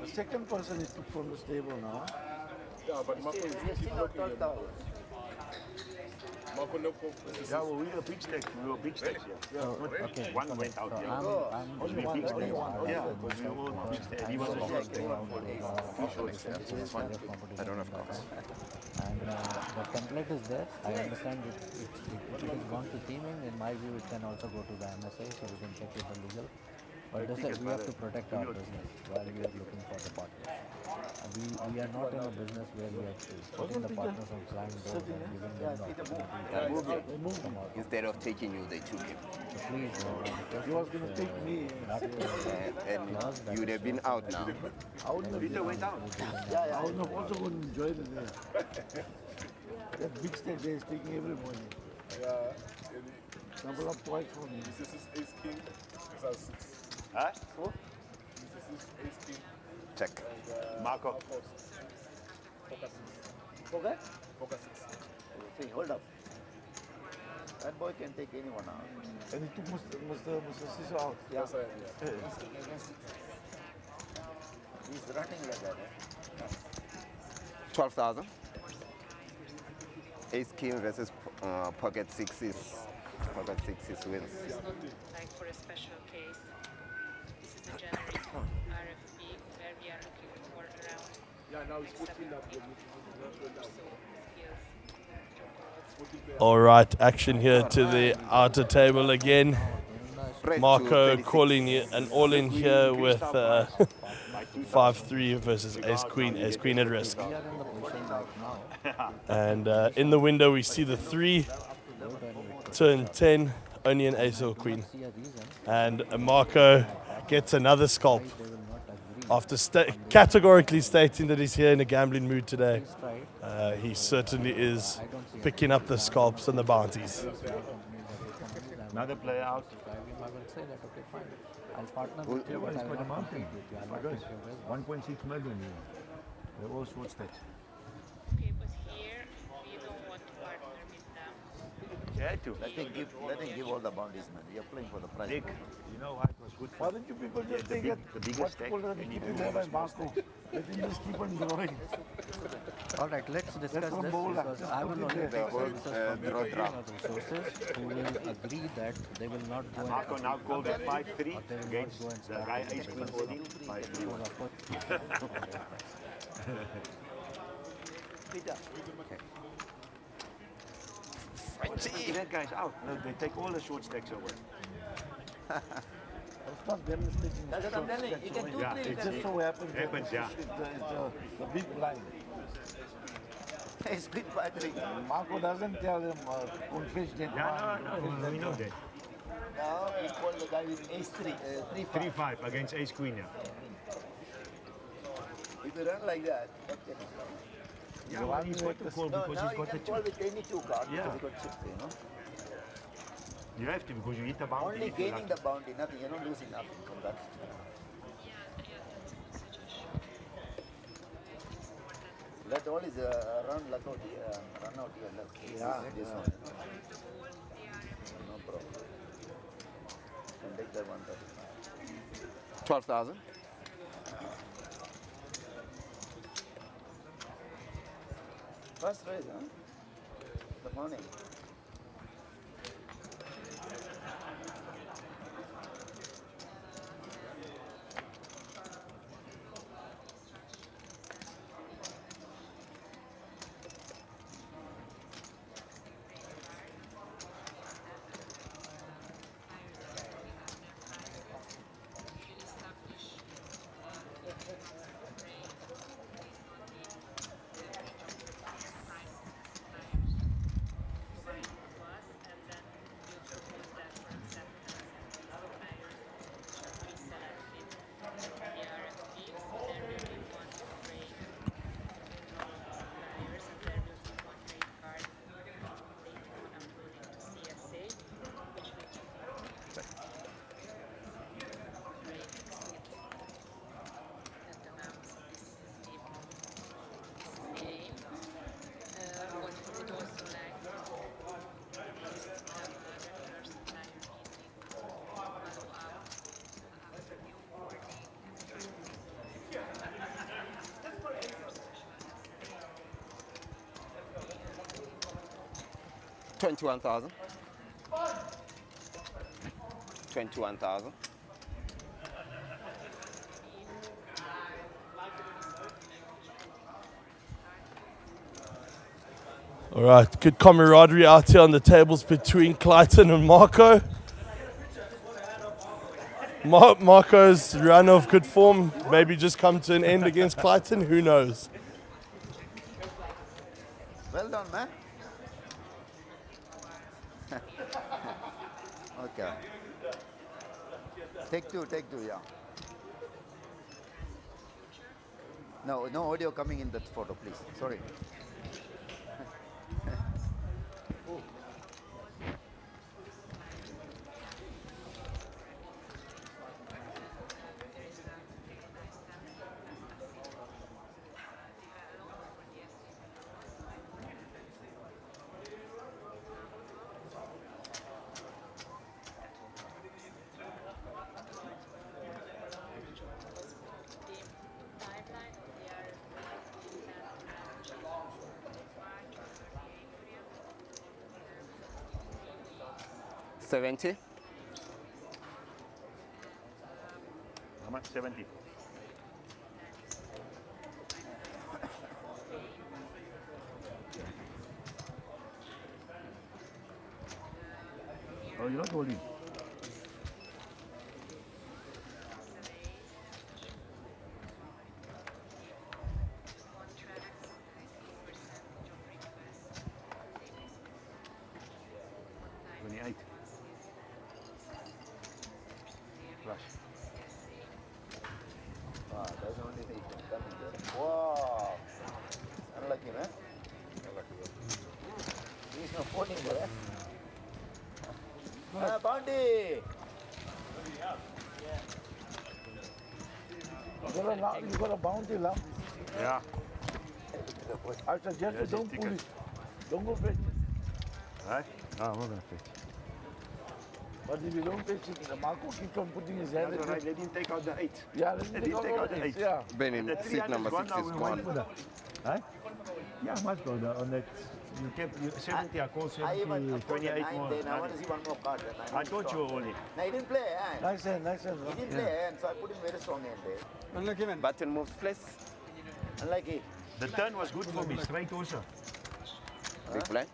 The second person is took from the stable now. Yeah, but Marco, keep looking at Marco, no confidence. Yeah, well, we were big stacks. We were big stacks, yeah. So, okay, One went out, yeah. I'm Only one, only one. Yeah, because we were all big stacks. He was the first one. I don't have cards. And the template is there. I understand if it is gone to teaming, in my view, it can also go to the MSA, so we can check with the legal. But we have to protect our business while we are looking for the partners. We are not in a business where we are putting the partners on client doors and giving them the opportunity to come out. Instead of taking you, they took him. So please, He was going to take me. And you would have been out now. I wouldn't have Peter went out. Yeah, I would have also going to enjoy it there. That big stage there is taking every morning. Yeah. Double up twice for me. This is ace king. This has 6. Huh? This is ace king. Check. And, Marco. Poker 6. Okay? Poker 6. Hey, hold up. That boy can take anyone out. And he took Mr. Siso out. Yeah. Yes, I am, yeah. He's running like that. 12,000. Ace king versus pocket sixes. Pocket sixes wins. Like for a special case, this is a generic RFP where we are looking for around now it's 14 up. All right, action here to the outer table again. Marco calling an all-in here with 5-3 versus Ace-Queen. Ace-Queen at risk. And in the window we see the 3, turn 10, only an Ace or Queen. And Marco gets another scalp after categorically stating that he's here in a gambling mood today. He certainly is picking up the scalps and the bounties. Another player out. I will say that, okay, fine. I'll partner with you, but I will not compete with you. I'll not take your risk. 1.6 million. They're all short stakes. Okay, but here we don't want to partner with them. Yeah, too. Let them give all the bounties, man. You're playing for the prize. Dick, you know what was good for Why don't you people just take it? the biggest What's stack? called and keep him there by Marco? Let him just keep on growing. All right, let's discuss from this Bola. because I will only take whole, answers from the draw. resources who will agree that they will not go Marco and now called at 5-3 or they will against not go and the start guy with Ace the Queen difference. holding 5-3. Because of course- Peter. That guy's out. No, they take all the short stacks away. It's not demonstrating. That's what I'm telling you. You can do Yeah, three. It just so happens. that Happens, yeah. It's the big blind. It's been 5-3. Marco doesn't tell him, confess that Yeah, no, we know that. Now he called the guy with ace 3, 3-5. 3-5 against Ace Queen, yeah. If you run like that, that can Yeah, well, he's got to call No, because now he's you got the can call chip. with any 2 cards Yeah. because you got chips, you know. You have to because you hit the bounty. Only if you're gaining lucky. the bounty, nothing. You're not losing nothing from that. Let all is run out here. Run out here. Look. Yeah, This yeah. one. No problem. Can take that one. 12,000. First raise, huh? The morning. 21,000. 21,000. All right, good camaraderie out here on the tables between Clayton and Marco. Marco's run of good form maybe just come to an end against Clayton, who knows? Well done, man. Okay. Take two, yeah. No audio coming in that photo, please. Sorry. $70. How much? 70. Oh, you're not holding. That's only the coming there. Wow. Unlucky, man. He's not phoning there. Bounty! You got a bounty, love? Yeah. I suggest you don't pull it. Don't go fetch it. Right? No, I'm not going to fetch it. But if you don't fetch it, the Marco keeps on putting his hand in it. Right, let him take out the 8. Yeah, let him take out the 8. Yeah. Benin, seat number 6 is gone. Huh? Yeah, much go on that. You kept 70, I called 70, 28 more. Then I want to see one more card. I thought you were only. No, he didn't play hand. Nice hand. He didn't play hand, so I put him very strong hand there. Unlucky man. Button moves, please. Unlucky. The turn was good for me, straight also. Big blind.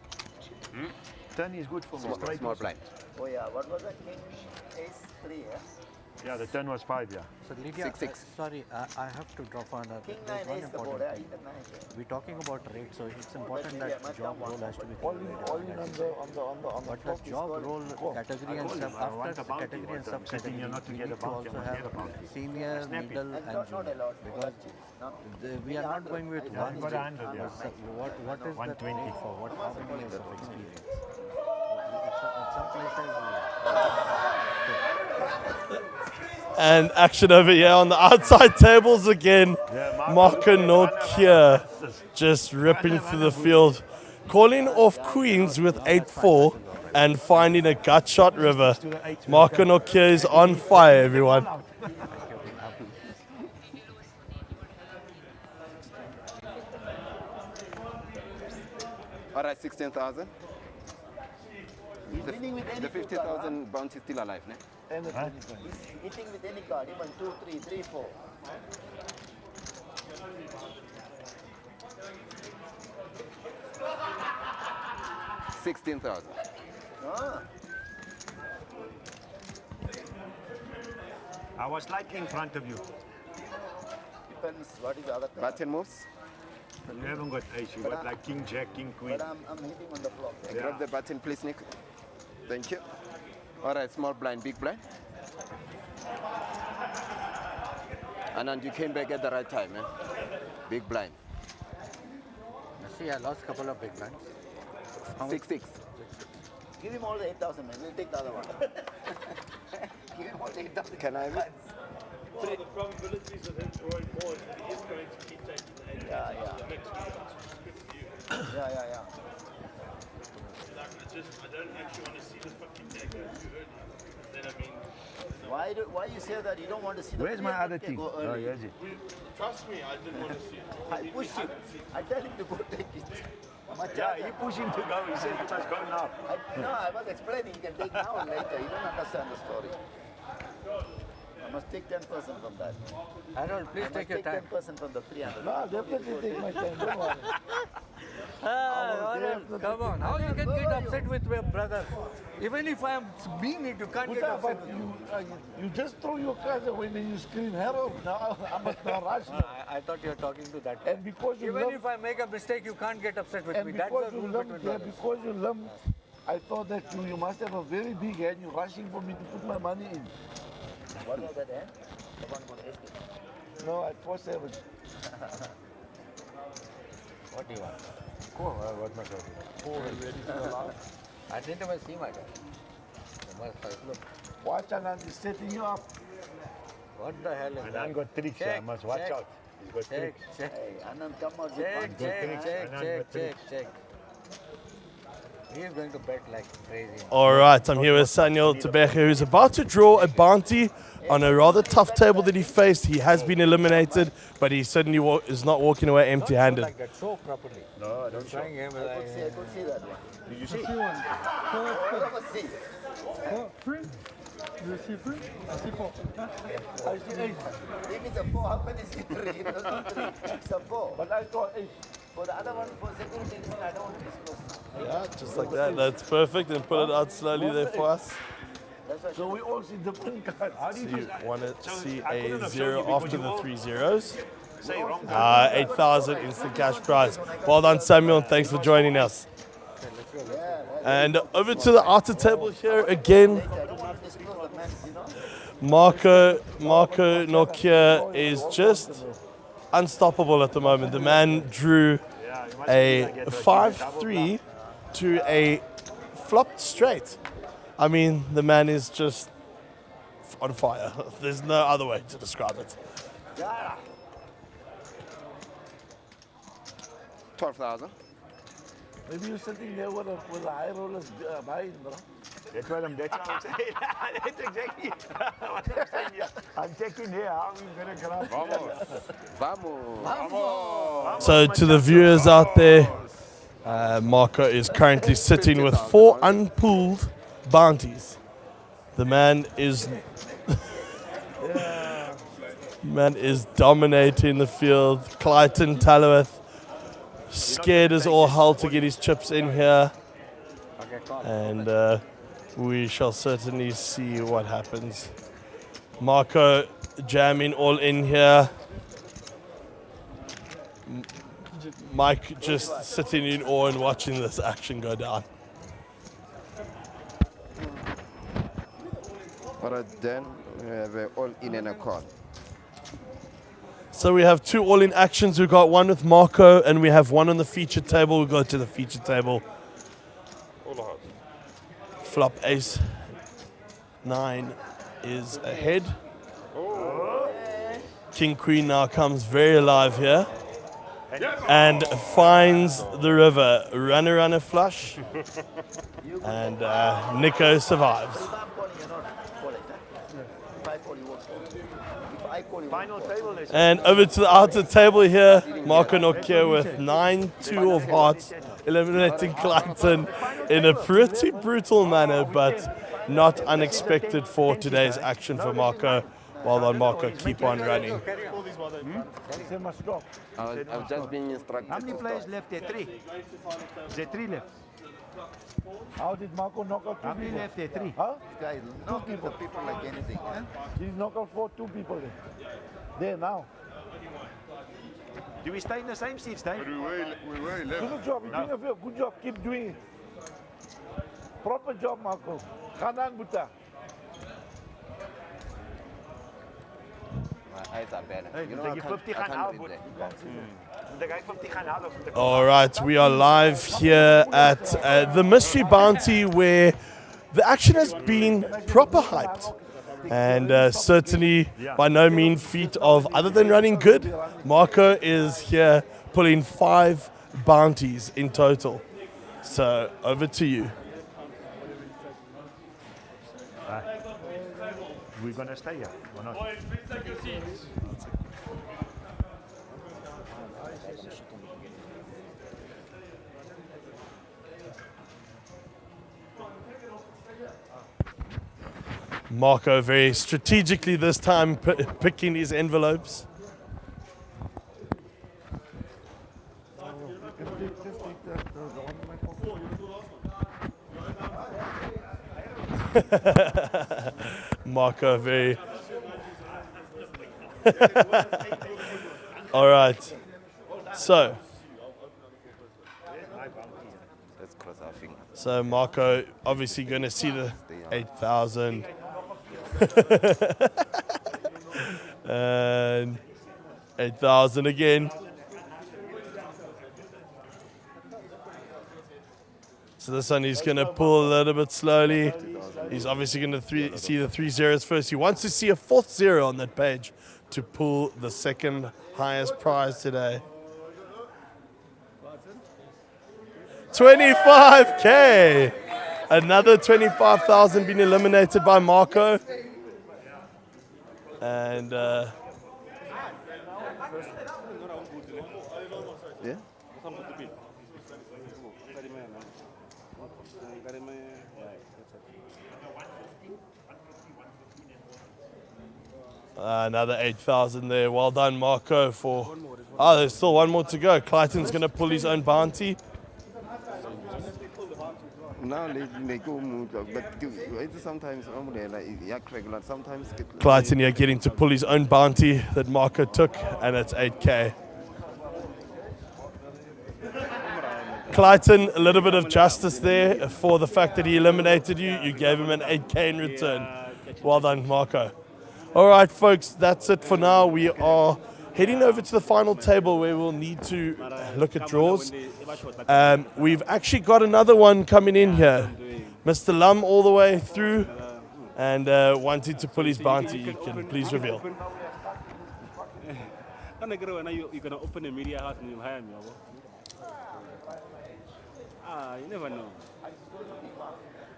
Turn is good for me, straight small also. blind. Oh yeah, what was that? King Ace 3, yeah? Yeah, the turn was 5, yeah. So Lydia, 6-6. Sorry, I have to drop on a King there's 9 one Ace the board, important yeah? thing. He had 9. We're talking about rate, so it's important yeah, that must job come one. role has to be All in calculated. on the But the job role category and sub after category and subcategory, here not to we get need a to bounty, also I must have get a bounty. senior, Snap it. middle, and not junior allowed. because we are not going with Yeah, one. you got a 100, yeah. So what is that 120. rate for? How many years of experience? In some places. And action over here on the outside tables again. Marco Nokia just ripping through the field. Calling off queens with 8-4 and finding a gut shot river. Marco Nokia is on fire, everyone. All right, 16,000. He's winning with any The 50,000 bounty is still alive, ne? He's hitting with any card, even 2, 3, 3, 4. $16,000. Ah. I was slightly in front of you. Depends what is the other card. Button moves. You haven't got ace, you got like king, jack, king, queen. But I'm hitting on the flop. Yeah. Grab the button, please, Nick. Thank you. All right, small blind, big blind. And you came back at the right time, man. Big blind. See, I lost a couple of big blinds. 6-6. Give him all the 8,000, man. We'll take the other one. Give him all the 8,000. Can I have it? What are the probabilities of him drawing more if he is going to keep taking the 8,000? Yeah. Like, I don't actually want to see the 50K go too early. Then I mean, Why you say that? You don't want to see the Where's my other 50K team? go Oh, early. here's it. trust me, I didn't want to see it. I push him. I tell him to go take it. Yeah, you push him to go. He said you must go now. No, I was explaining. You can take now and later. You don't understand the story. I must take 10% from that. Harold, please take your time. 10% from the 300. No, definitely take my time. Don't worry. Harold, come on. How you can get upset with your brother? Even if I am being it, you can't get Buddha, upset but with me. you just throw your cards away when you scream Harold. Now I must now rush. I thought you were talking to that. And because you Even love, if I make a mistake, you can't get upset with and me. That's because the you rule lump, between yeah, brothers. because you lump, I thought that you must have a very big hand. You're rushing for me to put my money in. What was that hand? The one for the No, at 4-7. What do you want? What must I do? I didn't even see my guy. Look. Watch Anand is setting you up. What the hell is Anand that? got tricks. I must watch out. He's got tricks. Check. Hey, Anand, come out with Check, one check, check, check. He is going to bet like crazy. All right, I'm here with Samuel Tebeke, who's about to draw a bounty on a rather tough table that he faced. He has been eliminated, but he certainly is not walking away empty-handed. Like that, show properly. No, I don't show. Trying him I could see that one. Did you see? All of us see. Free? You see free? I see 4. I see 8. If it's a 4, how can you see 3? It doesn't 3. It's a 4. But I thought 8. For the other one, for security reason, I don't want to disclose. Yeah, just like that. That's perfect. And pull it out slowly there for us. So we all see different cards. So you want to see a 0 after the 3 zeros. Say wrong. 8,000 instant cash prize. Well done, Samuel, and thanks for joining us. And over to the outer table here again. Marco Nokia is just unstoppable at the moment. The man drew a 5-3 to a flopped straight. I mean, the man is just on fire. There's no other way to describe it. 12,000. Maybe you're sitting there with a high rollers buying, bro. That's what I'm saying. That's exactly what I'm saying here. I'm checking here how we're going to grab. Vamos. So to the viewers out there, Marco is currently sitting with 4 unpooled bounties. The man is dominating the field. Clayton Talawith scared as all hell to get his chips in here, and we shall certainly see what happens. Marco jamming all in here. Mike just sitting in awe and watching this action go down. But then we have all in and a call. So we have 2 all-in actions. We've got one with Marco, and we have one on the featured table. We'll go to the featured table. Flop ace 9 is ahead. King Queen now comes very alive here and finds the river. Runner flush, and Nico survives. Final table is. And over to the outer table here, Marco Nokia with 9-2 of hearts, eliminating Clayton in a pretty brutal manner, but not unexpected for today's action for Marco. Well done, Marco. Keep on running. I've just been instructed. How many players left there? 3. Is there 3 left? How did Marco knock out 2 How many people? left there? 3. Huh? Guys, knock the people like anything. Huh? He knocked out 2 people there. There now. Do we stay in the same seats, Dave? We way left. Good job. You're doing a very good job. Keep doing it. Proper job, Marco. Khanan Buta. My eyes are better. Hey, You know, they I give can't 50 read out. that. The guy 50 out of the. All right, we are live here at the Mystery Bounty, where the action has been proper hyped. And certainly by no mean feat of, other than running good, Marco is here pulling 5 bounties in total. So over to you. We're going to stay here or not? Marco very strategically this time picking his envelopes. Marco very. All right. So. Let's cross our fingers. So Marco obviously going to see the 8,000. And 8,000 again. So this one he's going to pull a little bit slowly. He's obviously going to see the 3 zeros first. He wants to see a 4th zero on that page to pull the second highest prize today. 25K. Another 25,000 being eliminated by Marco. And Yeah? another 8,000 there. Well done, Marco. Oh, there's still one more to go. Clayton's going to pull his own bounty. Now they go move, but sometimes regular, sometimes Clayton here getting to pull his own bounty that Marco took, and it's 8K. Clayton, a little bit of justice there for the fact that he eliminated you. You gave him an 8K in return. Well done, Marco. All right, folks, that's it for now. We are heading over to the final table where we'll need to look at draws. We've actually got another one coming in here. Mr. Lum all the way through and wanting to pull his bounty. You can please reveal. You're going to open a media house and you hire me. You never know.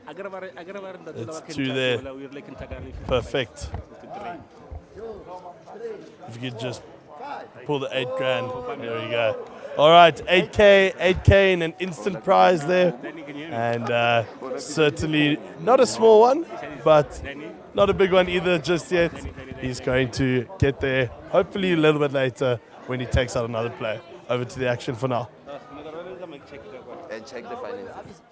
It's 2 there. Perfect. If you could just pull the 8 grand. There we go. All right, 8K in an instant prize there. And certainly not a small one, but not a big one either just yet. He's going to get there hopefully a little bit later when he takes out another player. Over to the action for now. And check the finances.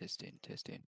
Testing.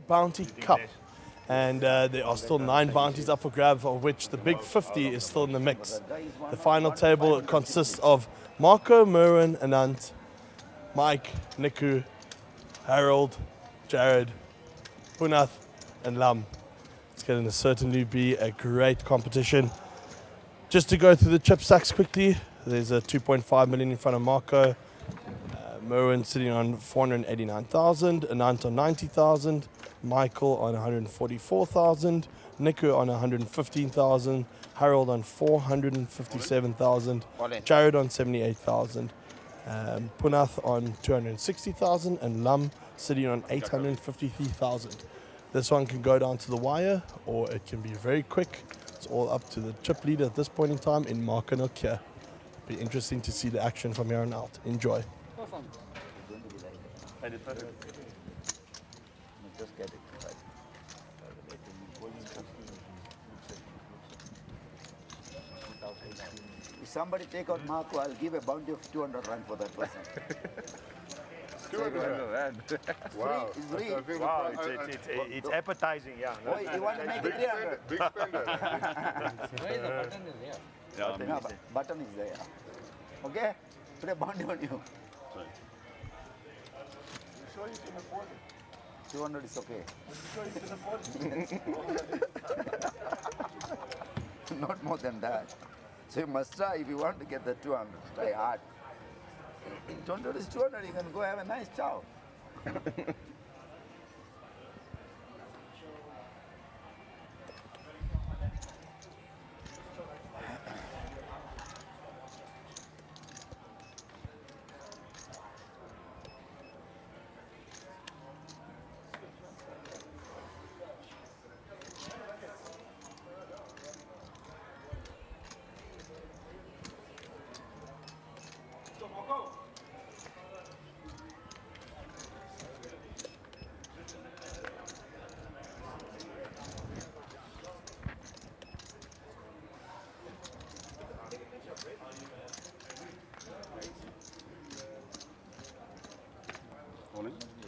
bounty cup. And there are still 9 bounties up for grabs, of which the big 50 is still in the mix. The final table consists of Marco, Merwin, Anant, Mike, Niku, Harold, Jared, Punath, and Lam. It's going to certainly be a great competition. Just to go through the chip stacks quickly, there's a 2.5 million in front of Marco, Merwin sitting on 489,000, Anant on 90,000, Michael on 144,000, Niku on 115,000, Harold on 457,000, Jared on 78,000, Punath on 260,000, and Lam sitting on 853,000. This one can go down to the wire, or it can be very quick. It's all up to the chip leader at this point in time in Marco Nokia. Be interesting to see the action from here on out. Enjoy. Just get it right. If somebody take out Marco, I'll give a bounty of 200 rand for that person. 200 rand. Wow. It's free. Wow, it's appetizing, yeah. Oh, you want to make it 300? Big spender. No, button is there. Okay? Put a bounty on you. You sure you can afford it? 200 is okay. You can afford it? Not more than that. So you must try if you want to get the 200. Try hard. 200 is 200. You can go have a nice chow.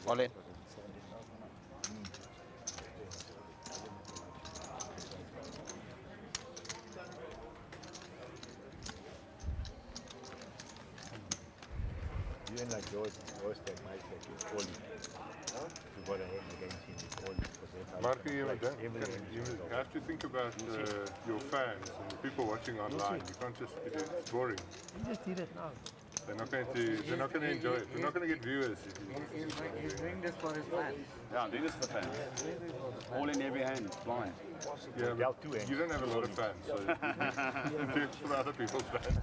All in. You and like yours that might take you all in. You got ahead against him with all in. Marco, you have to think about your fans and the people watching online. You can't just, it's boring. You just did it now. They're not going to enjoy it. They're not going to get viewers. He's doing this for his fans. Yeah, I'm doing this for fans. All in every hand, blind. Yeah, but you don't have a lot of fans, so you do it for other people's fans.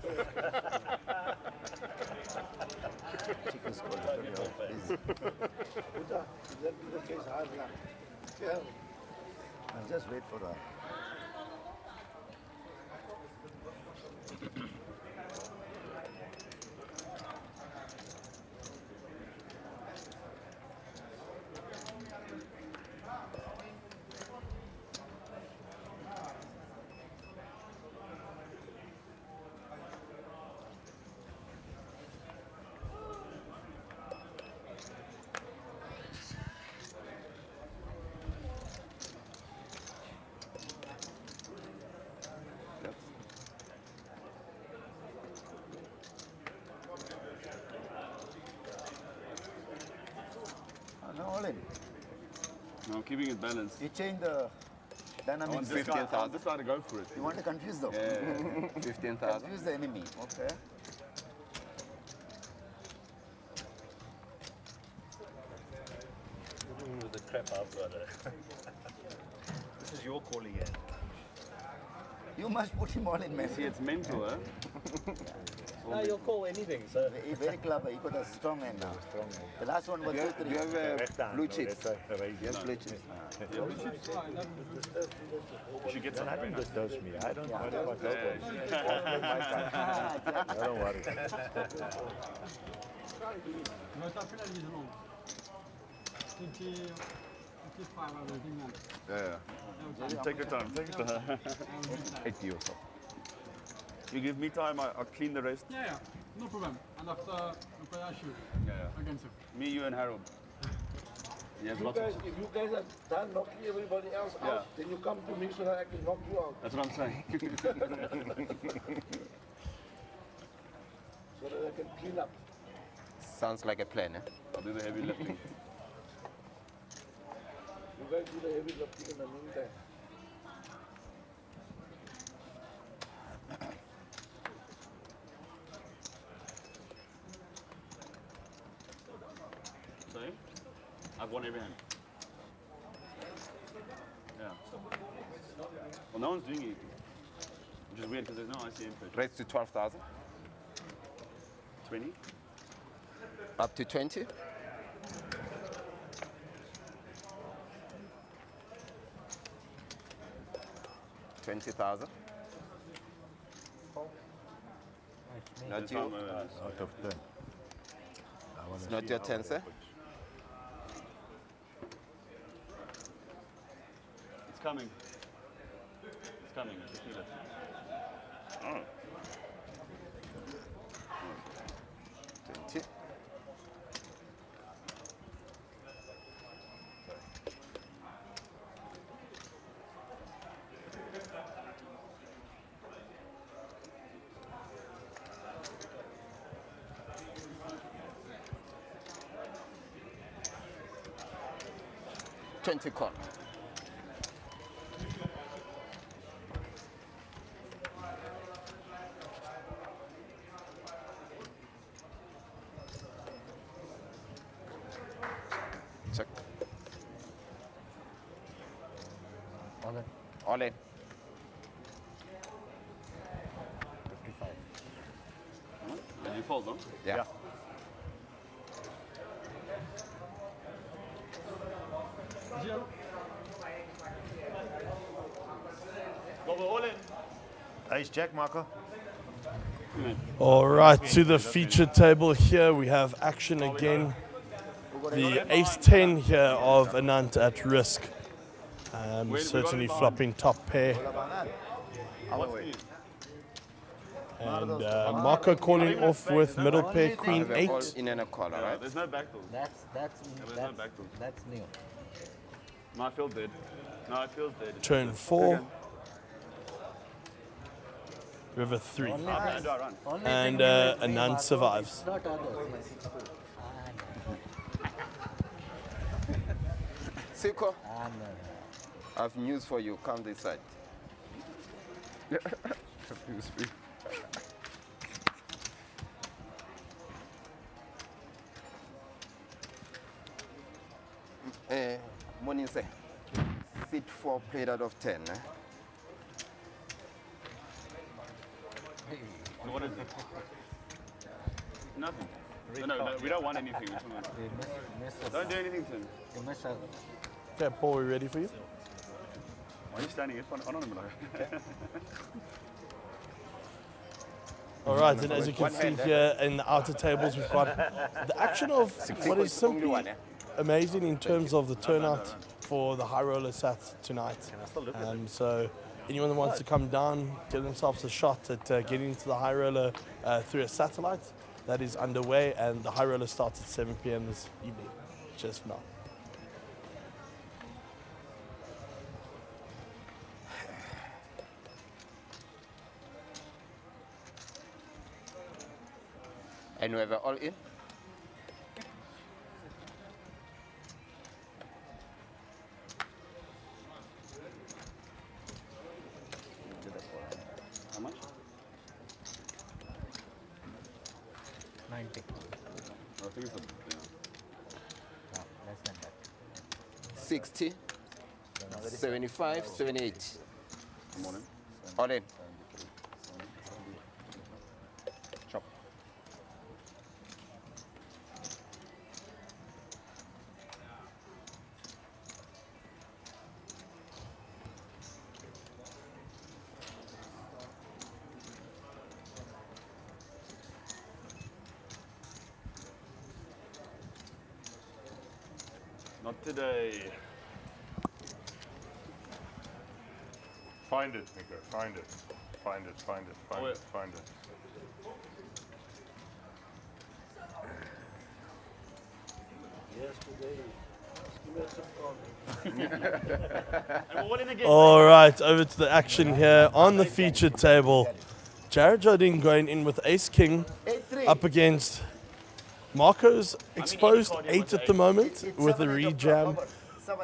Chicken squad, please. I'll just wait for that. No, all in. No, I'm keeping it balanced. You change the dynamics. I want 15,000. This side to go for it. You want to confuse them? Yeah, 15,000. Confuse the enemy. Okay. The crap out, brother. This is your call again. You must put him all in, man. See, it's mental, huh? No, you'll call anything, sir. He's very clever. He got a strong hand now. Strong hand. The last one was 2-3. Do you have blue chips? Yes, blue chips. She gets nothing that does me. I don't worry about that. I don't worry. Yeah. Take your time. Take your time. You give me time, I'll clean the rest. Yeah, no problem. And after I shoot Yeah. against him. Me, you, and Harold. Yes, You lots of guys, chips. if you guys are done knocking everybody else out, then you come to me so that I can knock you out. That's what I'm saying. So that I can clean up. Sounds like a plan, eh? I'll do the heavy lifting. You guys do the heavy lifting in the meantime. Sorry? I've won every hand. Yeah. Well, no one's doing it. Which is weird because there's no ICM pressure. Raise to 12,000. 20? Up to 20. $20,000. Not you. Out of 10. It's not your turn, sir. It's coming. It's coming. I just feel it. Oh. 20. $20 call. Check. All in. All in. 55. And you fold them? Yeah. Go for all in. Ace Jack, Marco. All right, to the feature table here, we have action again. The ace-10 here of Anant at risk. Certainly flopping top pair. And Marco calling off with middle pair, queen 8. In and a call, right? There's no backdoor. That's new. No, I feel dead. No, it feels dead. Turn 4. River 3. And Anand survives. Not others. Siko, I have news for you. Come this side. News for you. Morning, sir. Sit 4 played out of 10. What is it? Nothing. No, we don't want anything. Don't do anything to him. Okay, Paul, we ready for you? Why are you standing in front of him? All right, and as you can see here in the outer tables, we've got the action of what is simply amazing in terms of the turnout for the high roller sat tonight. So anyone that wants to come down, give themselves a shot at getting into the high roller through a satellite, that is underway, and the high roller starts at 7 p.m. this evening. Cheers for now. And we have an all in. How much? 90. I think it's No, less than that. 60, 75, 78. Morning. All in. Chop. Not today. Find it, Nico. Find it. Find it. Find it. Find it. Find it. Yesterday, All right, over to the action here on the featured table. Jared Jardine going in with Ace King up against Marco's exposed 8 at the moment with a rejam,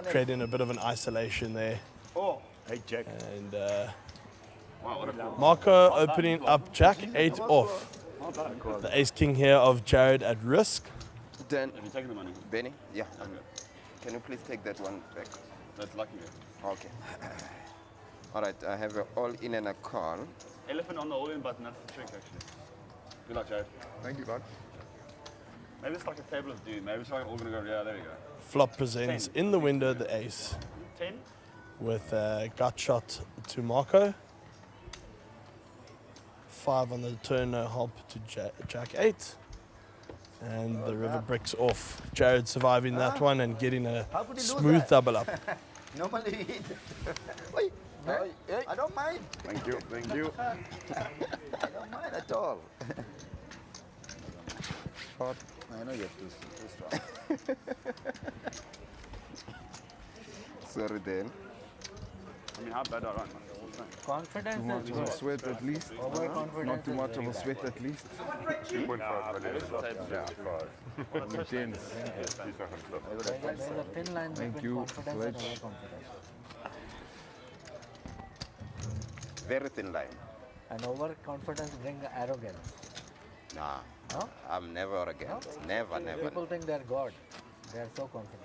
creating a bit of an isolation there. Oh, hey Jack. And Marco opening up Jack 8 off. The Ace King here of Jared at risk. Then, Have you taken the money? Benny? Yeah. Okay. Can you please take that one back? That's lucky. Okay. All right, I have an all in and a call. Elephant on the all-in button, that's the trick actually. Good luck, Jared. Thank you, bud. Maybe it's like a table of doom. Maybe it's like all gonna go, yeah, there you go. Flop presents 10. in the window the ace 10? with a gut shot to Marco. 5 on the turn, no help to Jack 8. And the river bricks off. Jared surviving that one and getting a smooth double up. Normally we hit. Wait, I don't mind. Thank you, thank you. I don't mind at all. Short. I know you have too strong. Sorry, Dan. I mean, how bad are I? Confidence Too much is of a good. sweat at least. Overconfidence Not too is much of very a bad. sweat at least. 2.5 million. Yeah. Intense. There's a thin line Thank between you, confidence Fletch. and overconfidence. Very thin line. And overconfidence brings arrogance. Nah. No? I'm never arrogant. Never, never. People think they're God. They are so confident.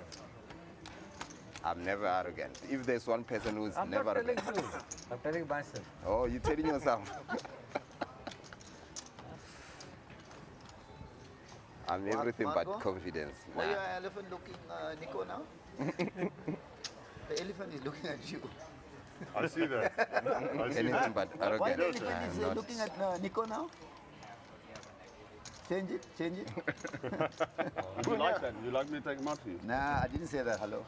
I'm never arrogant. If there's one person who's I'm never not telling arrogant. you. I'm telling myself. Oh, you're telling yourself. I'm everything but Marco? confidence. Why Nah. your elephant looking Nico now? The elephant is looking at you. I see that. I see Anything that. but Why arrogant. the elephant I'm is not. looking at Nico now? Change it, change it. Would you like that? Would you like me to take him out for you? Nah, I didn't say that. Hello.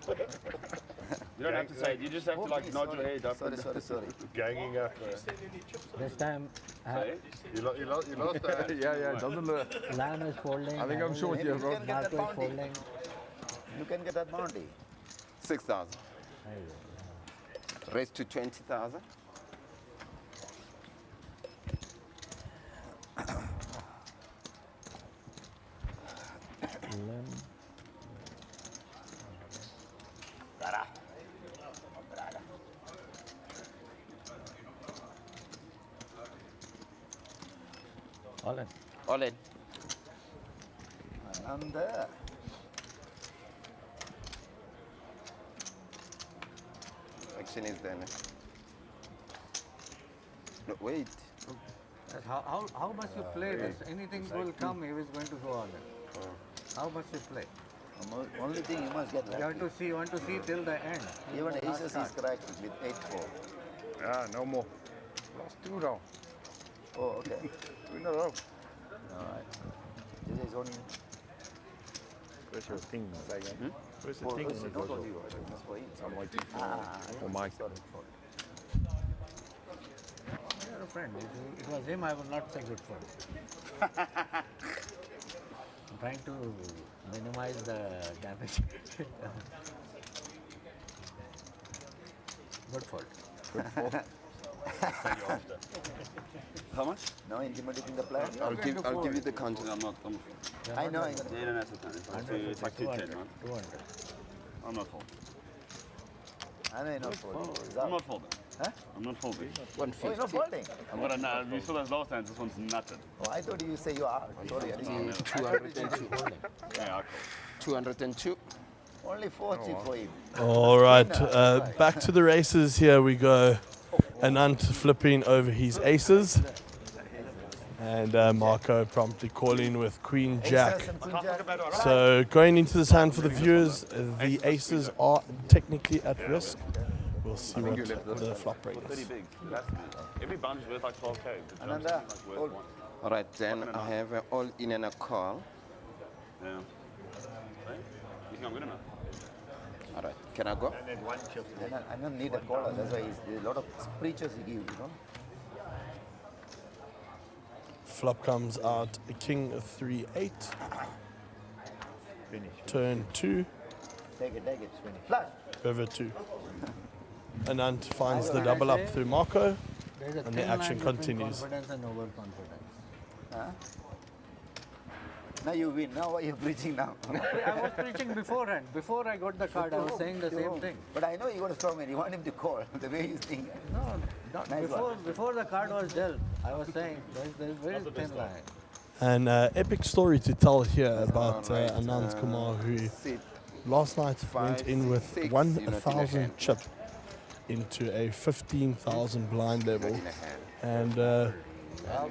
You don't have to say it. You just have to like nod your head up. Sorry, sorry, sorry. Ganging up. This time, You lost that. Yeah, it doesn't look. Lamb is folding. I think I'm short here, bro. Marco is folding. You can get that bounty. 6,000. Raise to 20,000. All in. All in. I'm there. Action is done. No, wait. How much you play this? Anything will come, he is going to go all in. How much you play? Only thing you must get You have to see, want to see till the end. Even aces is correct with 8-4. Yeah, no more. Lost 2 now. Oh, okay. 2 in a row. Alright. This is only Where's your thing? Where's the for thing? us, not for you. It's for him. I'm waiting for Mike. You're a friend. If it was him, I would not say good for him. I'm trying to minimize the damage. Good fault. Good fault. How much? No intimidating the player. I'll give you the counter. I'm not. I know. Yeah, no, that's okay. It's like 210, right? 200. I'm not folding. I know you're not folding. I'm not folding. Huh? I'm not folding. Oh, you're not folding? I'm gonna know. You saw those last hands. This one's nutted. Oh, I thought you say you are. Sorry, I didn't. 202. Yeah, I 202. Only 40 for him. All right, back to the races. Here we go. Anant flipping over his aces. And Marco promptly calling with Queen Jack. So going into this hand for the viewers, the aces are technically at risk. We'll see what the flop rate Pretty is. big. Every bounty is worth like 12k. The jumps Ananda, is like worth one. All right, then I have an all in and a call. Yeah. Right? You think I'm good enough? All right, can I go? I don't need a caller. That's why there's a lot of preachers he gives, you know. Flop comes out King 3-8. Turn 2. Take it, it's winning. Flush. Over 2. Anand finds the double up through Marco, There's a and the thin action line between continues. confidence and overconfidence. Huh? Now you win. Now why are you preaching now? I was preaching beforehand. Before I got the card, I was saying the same thing. But I know you got a strong man. You want him to call the way you think. No, Nice before the card was dealt, I was saying there's very thin line. An epic story to tell here about Anand Kumar, who last night went in with 1,000 chip into a 15,000 blind level, and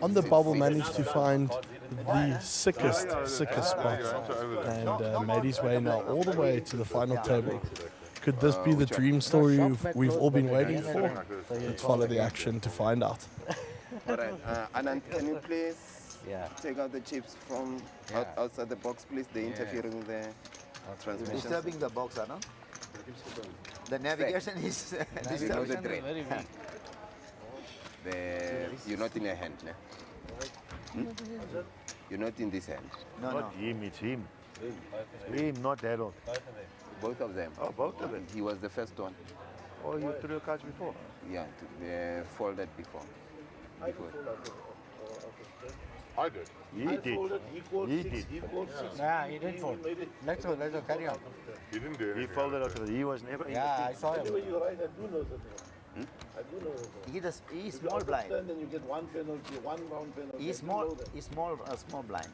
on the bubble managed to find the sickest spot, and made his way now all the way to the final table. Could this be the dream story we've all been waiting for? Let's follow the action to find out. All right, Anand, can you please take out the chips from outside the box, please? They're interfering with the transmission. Disturbing the box, no? The navigation is disturbing. Very weak. You're not in a hand, no? You're not in this hand. No, not him, it's him. Him, not Harold. Both of them. Oh, both of them. He was the first one. Oh, you threw your cards before? Yeah, they folded before. I did. He did. He did. Yeah, he did fold. Let's go, carry on. He didn't do He folded out of it. He was never. Yeah, I saw him. You're right, I do know that. I do know that. He's small blind. Then you get one penalty, one round penalty. He's small blind. Small blind.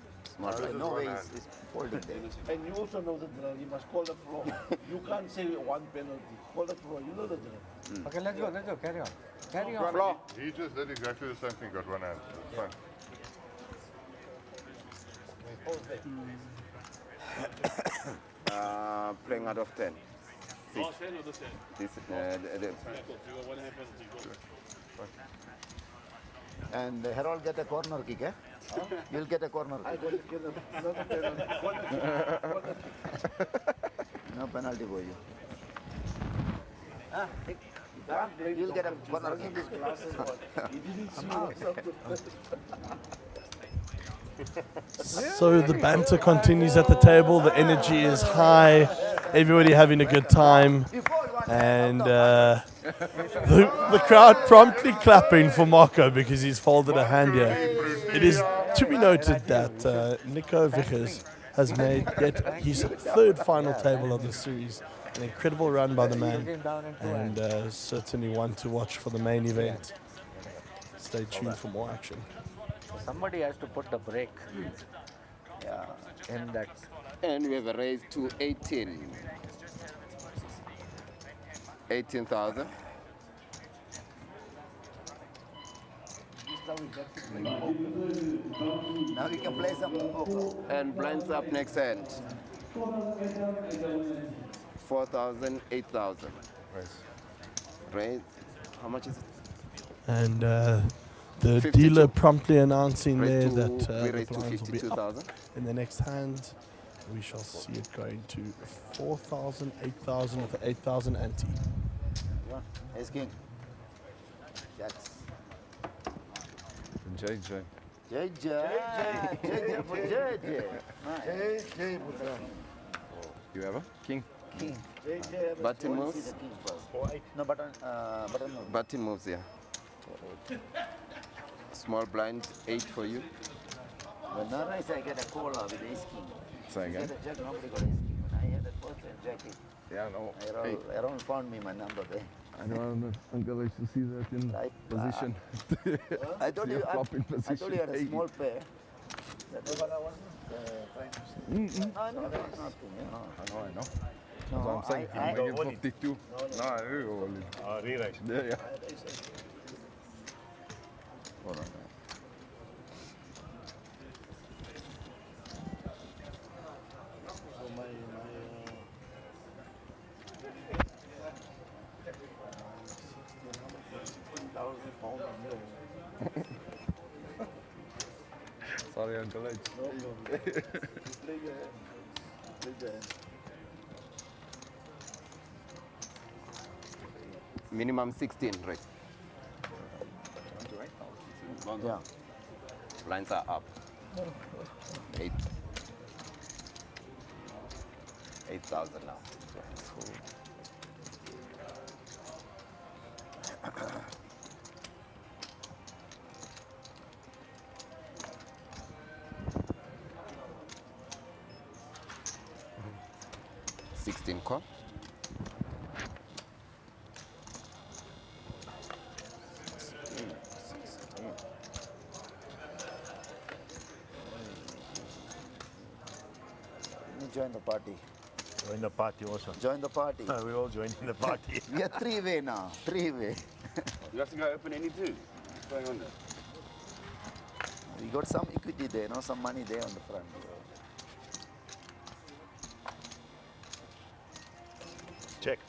No way he's folding there. And you also know the drill. You must call the floor. You can't say one penalty. Call the floor. You know the drill. Okay, let's go, carry on. Carry on. Floor. He just did exactly the same thing, got one hand. It's fine. Playing out of 10. Last 10 or this 10? This, And Harold get a corner kick, eh? You'll get a corner kick. I got to get another penalty. No penalty for you. You'll get a corner kick. So the banter continues at the table, the energy is high, everybody having a good time, and the crowd promptly clapping for Marco because he's folded a hand here. It is to be noted that Nico Vickers has made yet his third final table of the series. An incredible run by the man, and certainly one to watch for the main event. Stay tuned for more action. Somebody has to put the brake in that. And we have a raise to 18,000. Now we can play some poker. And blinds up next hand. 4,000, 8,000. Raise. How much is it? And the dealer promptly announcing there that the blinds will be up in the next hand. We shall see it going to 4,000, 8,000 with the 8,000 ante. Ace King. Jacks. JJ. JJ for JJ. JJ. You have a king? King. Button moves? No, button no. Button moves, yeah. Small blind, 8 for you. When not race, I get a cola with Ace King. Say again? Jack, nobody got Ace King. When I had a first and Jack it. Yeah, no. Aaron found me my number there. I know, Uncle, I should see that in position. I told you, Flop in position. I told you I had a small pair. But I wasn't trying to say. No, I know, it's nothing, you know. I know. No, So I'm saying, I'm making 52. No, I do all in. Rewrite. Yeah. Hold on. So my 16,000 pounds. Sorry, Uncle. No problem. Play your hand. Play your hand. Minimum 16, right? Yeah. Blinds are up. 8. 8,000 now. $16 call. Join the party. Join the party also. Join the party. We all join in the party. We are three-way now. Three-way. You have to go open any two. What's going on there? We got some equity there, no? Some money there on the front. Check.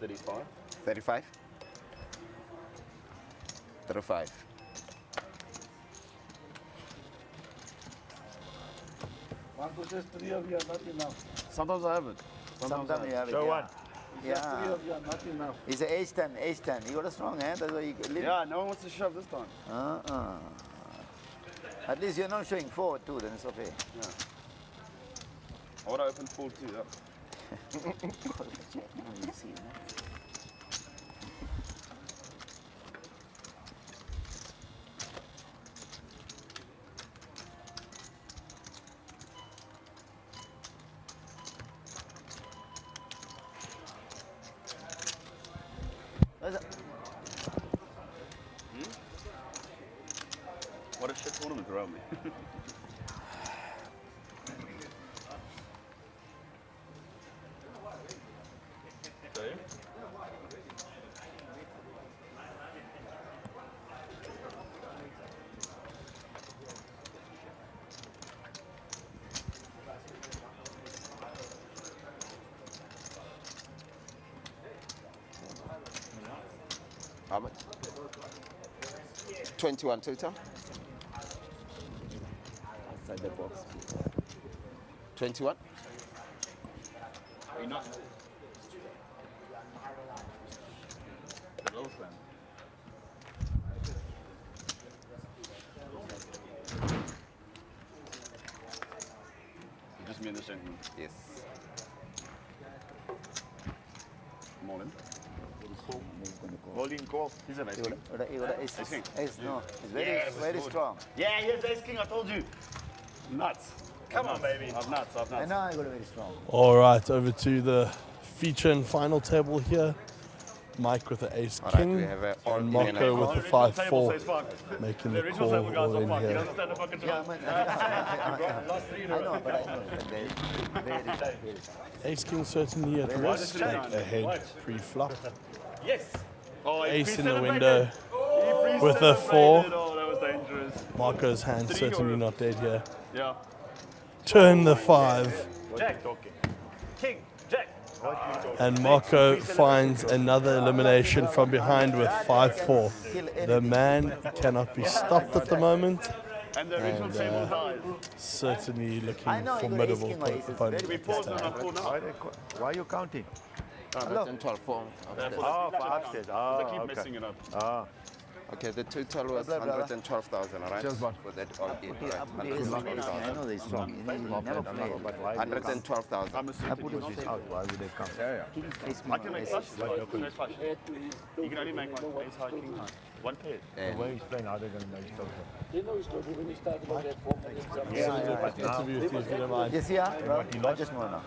35. 35. 35. Marco says 3 of you are not enough. Sometimes I have it. Sometimes you have it. Show yeah. one. Yeah. 3 of you are not enough. He's an H10, H10. He got a strong hand, that's why he live. Yeah, no one wants to shove this time. At least you're not showing 4 too, then it's okay. Yeah. I want to open 4 too, yeah. You see, man. What a shit tournament around me. Sorry? How much? 21 total. Outside the box, please. 21. Are you not? Just me and the gentleman. Yes. Morning. Holding call. He's an ace He king. got a ace king. Ace, no. He's very, very strong. Yeah, he has ace king, I told you. Nuts. Come on, baby. I've nuts, I've nuts. I know he got a very strong. All right, over to the feature and final table here. Mike with the ace All right, king we have a all and in Marco with the 5-4, fuck. making The the original call table guys all are in fuck. He here. doesn't stand the fucking Yeah, chance. I know, but I know. But very. Ace king certainly at risk, Why? like ahead pre-flop. Yes. Oh, he Ace in the pre-celebrated. window He with a 4. pre-celebrated. Oh, that was dangerous. Marco's hand Three certainly or- not dead here. Yeah. Turn the 5. Jack. King. Jack. And Marco finds another elimination from behind with 5-4. The man cannot be stopped at the moment. And the original And, table dies. certainly looking I know, he got formidable ace king or aces. opponent We at this pause and I time. pull now. Why are you counting? 112 for upstairs. Oh, for upstairs. Oh, I keep okay. messing it up. Ah. Okay, the total was Blah, blah, blah. 112,000, all right? Just one. For that all in, Okay, right? up the ace king. I know they're strong. You never play. But why? 112,000. I'm a I suited put user. it This out. Why would they come? king, ace king, I can make ace. flush. Ace flush. You can only make one. Ace high, king high. One pair. The way he's playing, how they going to know he's total? You know, when you started on that form. Interview with you if you don't mind. Yes, yeah. Well, I just know now.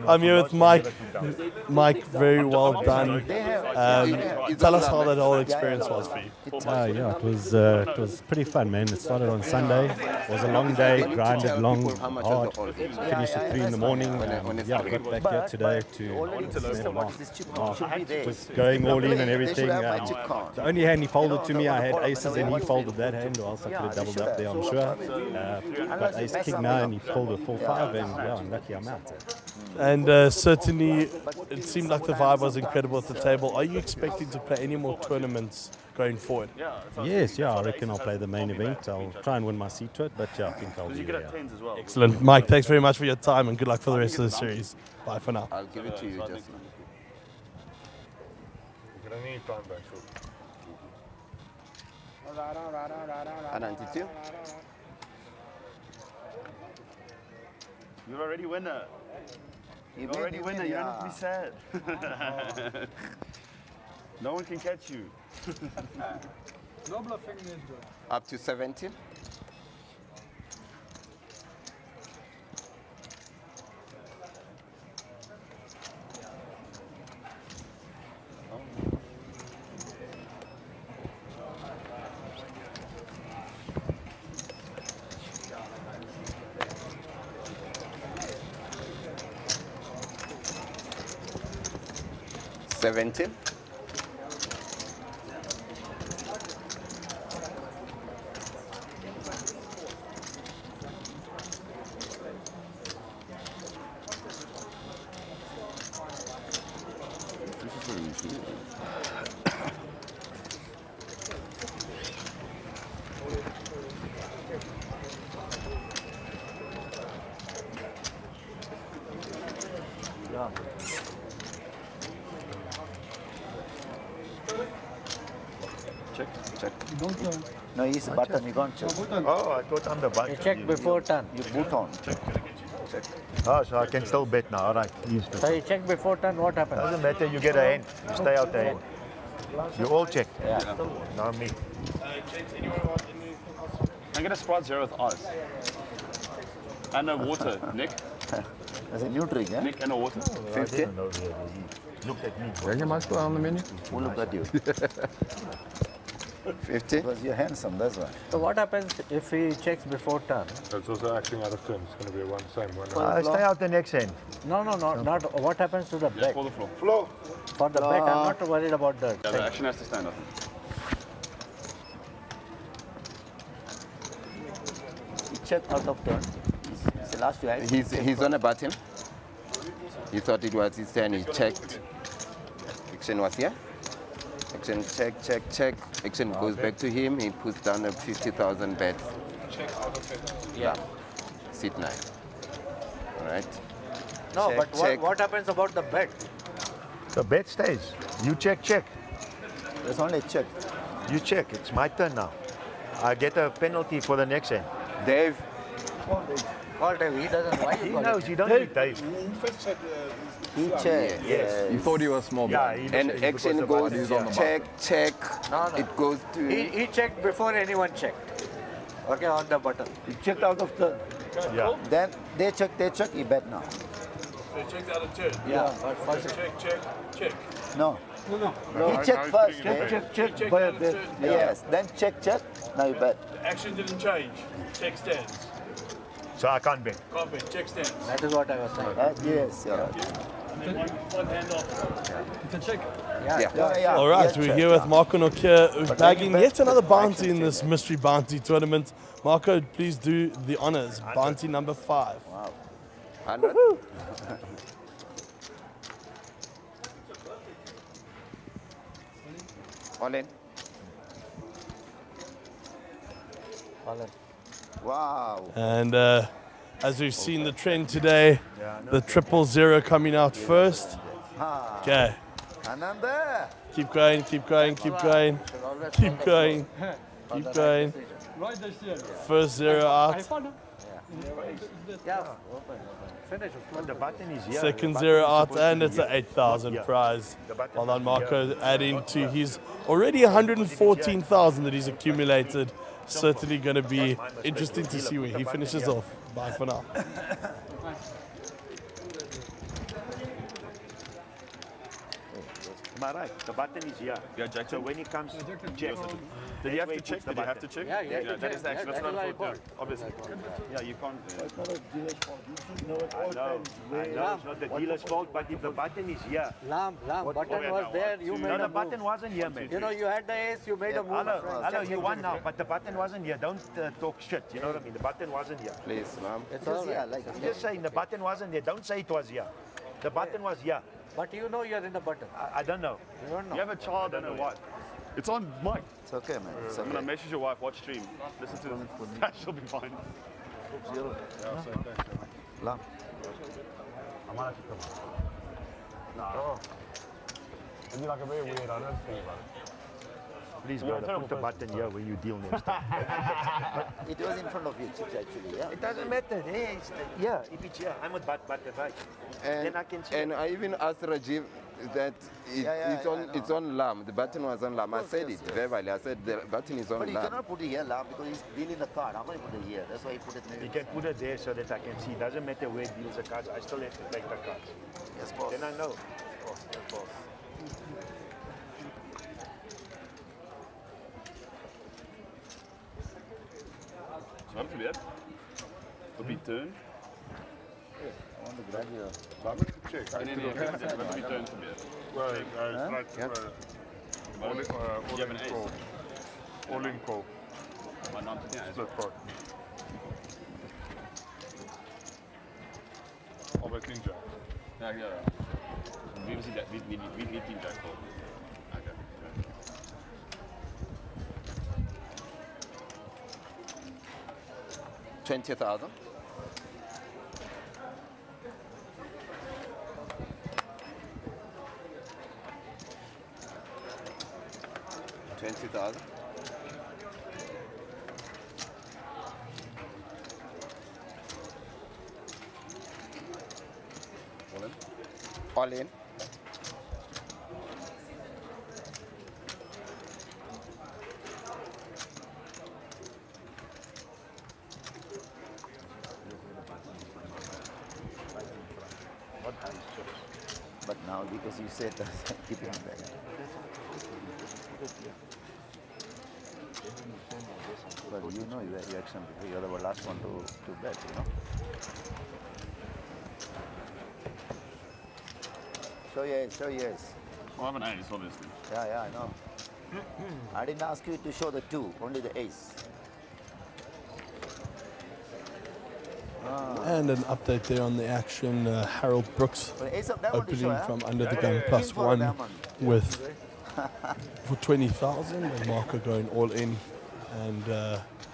I'm here with Mike. Mike, very well done. They have. Tell us how that whole experience was for you. Yeah, it was pretty fun, man. It started on Sunday. It was a long day, grinded long, hard. Finished at 3 in the morning. Yeah, got back here today to Mark. Going all in and everything. The only hand he folded to me, I had aces and he folded that hand, or else I could have doubled up there, I'm sure. But ace king now and he pulled a 4-5, and yeah, I'm lucky I'm out. And certainly, it seemed like the vibe was incredible at the table. Are you expecting to play any more tournaments going forward? Yes, yeah, I reckon I'll play the main event. I'll try and win my seat to it, but yeah, I think I'll be there. Excellent. Mike, thanks very much for your time and good luck for the rest of the series. Bye for now. I'll give it to you just now. You can only time back, so. 92. You're already winner. You're already winner. You don't have to be sad. No one can catch you. No bluffing needed. Up to 17. $17. Check. You don't know. No, he's a button. You can't check. Oh, I thought I'm the button. You check before turn. You boot on. Check. Oh, so I can still bet now. All right. So you check before turn, what happens? Doesn't matter. You get a hand. You stay out the hand. You all check. Yeah. Not me. I get a spot 0 with Oz. And a water, Nick. That's a new trick, yeah? Nick and a water. 50. Look at me. When you must go on the menu? Who look at you? 50. Because you're handsome, that's why. So what happens if he checks before turn? It's also acting out of turn. It's going to be a same one. Stay out the next hand. No, not what happens to the bet. For the floor. Floor. For the bet, I'm not worried about the Yeah, the action has to stand up. He checked out of turn. It's the last you had. He's on a button. He thought it was his turn. He checked. Action was here. Action check. Action goes back to him. He puts down a 50,000 bet. Check out of it. Yeah. Sit 9. All right. No, Check, but check. what happens about the bet? The bet stays. You check. There's only a check. You check. It's my turn now. I get a penalty for the next hand. Dave. Call Dave. He doesn't. Why He you call knows. him? You don't need Dave. He checked. Yes. You thought he was small. Yeah, And action goes check. No. It goes to. He checked before anyone checked. Okay, on the button. He checked out of turn. Yeah. Then they check, he bet now. They checked out of turn. Yeah, but first. Check. No. No. He checked first. Check. But yes. Then check. Now you bet. The action didn't change. Check stands. So I can't bet. Can't bet. Check stands. That is what I was saying. Yes. Yeah. And then one hand off. You can check. Yeah. All right, Yeah, we're check, here with yeah. Marco Nokia But bagging then you bet yet another the bounty action in this mystery bounty tournament. Marco, please do the honors. Bounty number 5. Wow. 100. All in. Wow. And as we've seen the trend today, the 000 coming out first. Okay. And then there. Keep going. Keep going. Right there. First 0 out. Yeah. Finish. But the button is here. Second The 0 button is out, supposed and to it's be an here. 8,000 Yeah. prize. The button Well done, is Marco, here. adding to his already 114,000 that he's accumulated. Certainly going to be interesting to see where he finishes off. Bye for now. Am I right? The button is here. Yeah, Jack. So when he comes, check. Did you have to check? Did you have to check? Yeah, yeah. That is the action. That's not a fault. Obviously. Yeah, you can't. I know it's not the dealer's fault, but if the button is here. Lamb, button was there, you made No, a the move. button wasn't here, man. You know, you had the ace, you made a move. Hello, you won now, but the button wasn't here. Don't talk shit, you know what I mean? The button wasn't here. Please, ma'am. It's all right. I'm just saying, the button wasn't here. Don't say it was here. The button was here. But you know you're in the button. I don't know. You don't know. You have a child and a wife. It's on mic. It's okay, man. It's I'm okay. gonna message your wife. Watch stream. Listen to this. That she'll be fine. Lamb. It'd be like a very weird, I don't think about it. Please, brother, put the button here when you deal next time. It was in front of your chips actually, yeah? It doesn't matter. Hey, yeah, if it's here, I'm a button, right? And, then I can see and I even asked Rajiv that it's on lamb. The button was on lamb. I said it verbally. I said the button is on But you lamb. cannot put it here, lab, because he's dealing the card. How can you put it here? That's why he put it there. You can put it there so that I can see. Doesn't matter where it deals the cards. I still have to take the cards. Yes, boss. Then I know. Yes, boss. Wat gebeurt? Op die turn? I want to grab your... Laat me te check. Nee, wat op die turn gebeurt? Well, it's Ja. all in call. All in call. Maar dan het niet uit. Split card. Albei 10 jack. Ja. Wie was die? Wie 10 jack call? Okay. 20,000. $20,000. All in? All in. But now, because you said that, keep it on there. But you know your reaction because you're the last one to bet, you know. Show yes. Well, I have an ace, obviously. Yeah, I know. I didn't ask you to show the 2, only the ace. And an update there on the action. Harold Brooks Well, ace of diamond to opening show, huh? from under the gun plus For a one diamond. with for 20,000 and Marco going all in, and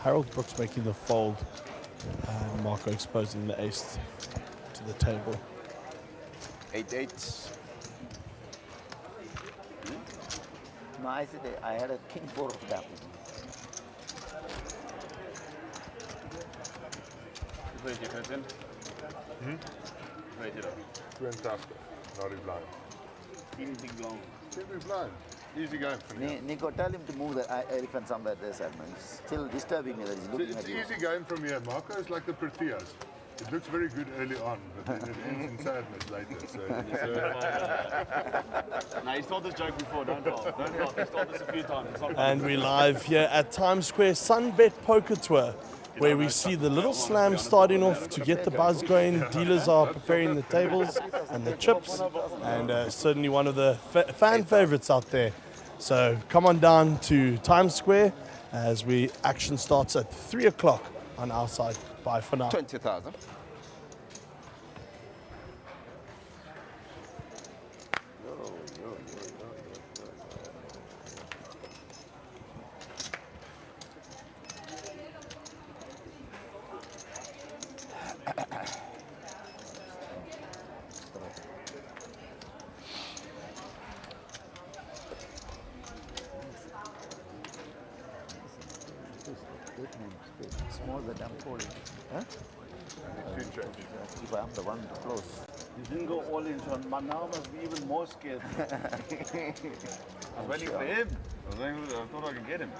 Harold Brooks making the fold and Marco exposing the ace to the table. 8-8. No, I said I had a king 4 of diamond. Weet je, Quentin? Weet je dat? 82. Not blind. Big blind. Can't be blind. Easy game for me. Nico, tell him to move the elephant somewhere there, side, man. It's still disturbing me that he's looking It's at an you. easy game from here. Marco is like the Proteas. It looks very good early on, but then it ends in sadness later. So, No, he's told this joke before, don't laugh. Don't laugh, he's told this a few times. It's not And funny. we're live here at Times Square SunBet Poker Tour, where we see the little slam starting off to get the buzz going. Dealers are preparing the tables and the chips, and certainly one of the fan favorites out there. So come on down to Times Square as action starts at 3 o'clock on our side. Bye for now. 20,000. Small that I'm calling. Huh? If I'm the one close. You didn't go all in, John, but now I must be even more scared. I was waiting for him. I thought I could get him.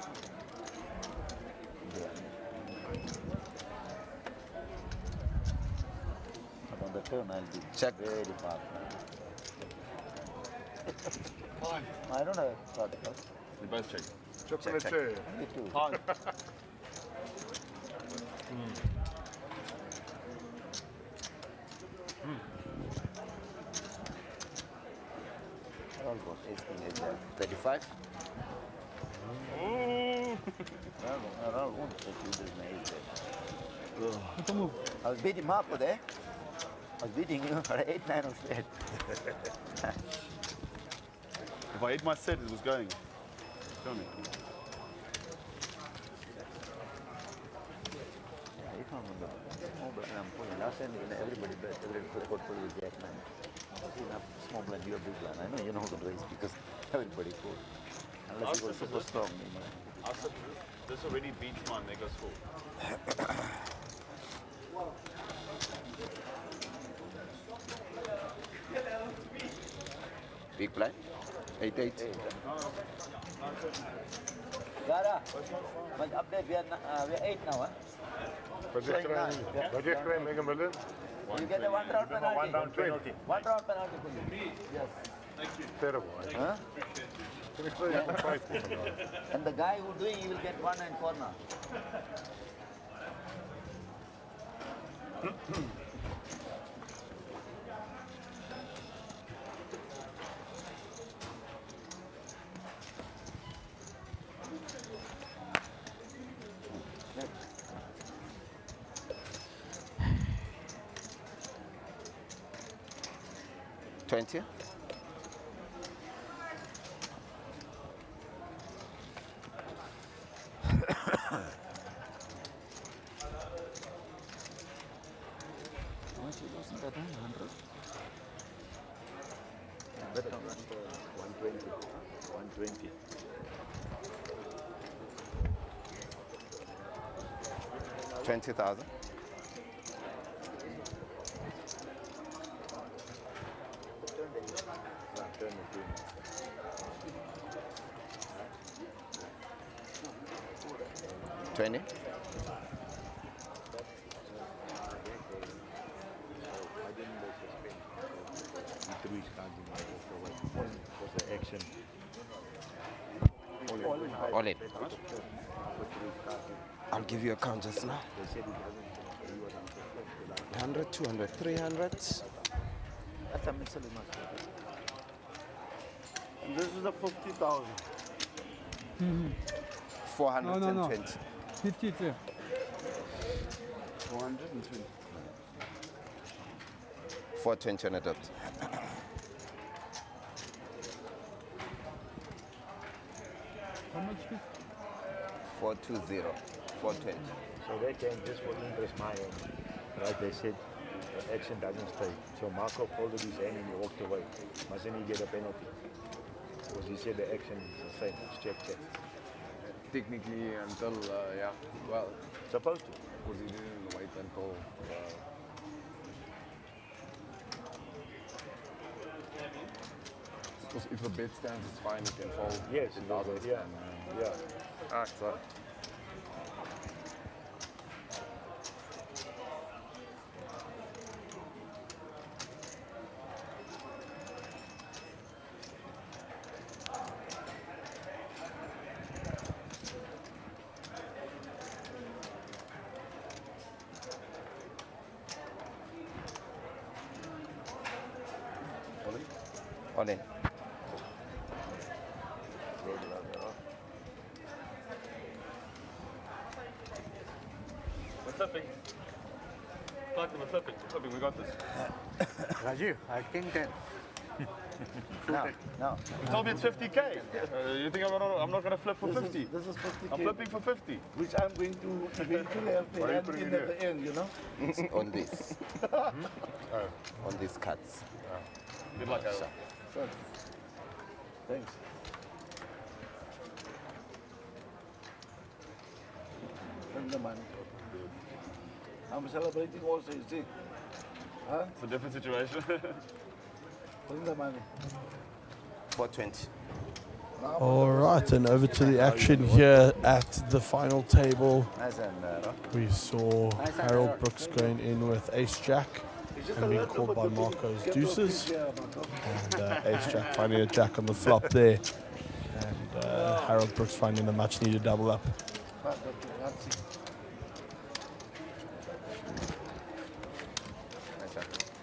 But on the turn, I'll be very far. Five. I don't have protocol. We both check. Chocolate Check. chair. Me too. Five. All good. Ace king is there. 35. Around won't take you this ace there. I was beating Marco there. I was beating you for 8-9 of straight. If I hit my set, it was going. Show me. If I'm on the small blind, I'm pulling. Last time everybody bet, everybody portfolio with Jack 9. I see enough small blind, you're big blind. I know you know how to raise because everybody pulled. Unless he was super strong. This already beats my mega score. Big blind? 8-8. Gara, but update, we are 8 now, huh? Wat je krijgt, make a million? You get a 1 round penalty. 1 round penalty. 1 round penalty for you. Yes. Terrible. Huh? And the guy who doing, he will get 1 and corner. $20. How much you losing that, 100? Bet on 120. 120. $20,000. $20. Action. All in. I'll give you a count just now. 100, 200, 300. That's a missile. And this is the 50,000. 420. 50 too. 420. 420 on a dot. How much? 420. 420. So they came just for interest my end. Right, they said the action doesn't stay. So Marco folded his hand and he walked away. Mustn't he get a penalty? Because he said the action is the same. It's check. Technically until, yeah, well. Supposed to. Because he didn't wait until... Because if a bet stands, it's fine, you can fold. Yes, it doesn't. yeah. So. All in. We're flipping. Clarkson, we're flipping. We're flipping. We got this. Raju, I think that. No. You told me it's 50K. You think I'm not going to flip for 50? This is 50K. I'm flipping for 50. Which I'm going to eventually have to Why are you hand putting in it at here? the end, you know? On this. On these cards. Good luck, Aaron. Sure. Thanks. Bring the money. I'm celebrating also, you see. Huh? It's a different situation. Bring the money. 420. All right, and over to the action here at the final table. Nice and We saw Harold Brooks going in with Ace Jack and being called by Marco's deuces. And Ace Jack finding a jack on the flop there. And Harold Brooks finding the much needed double up.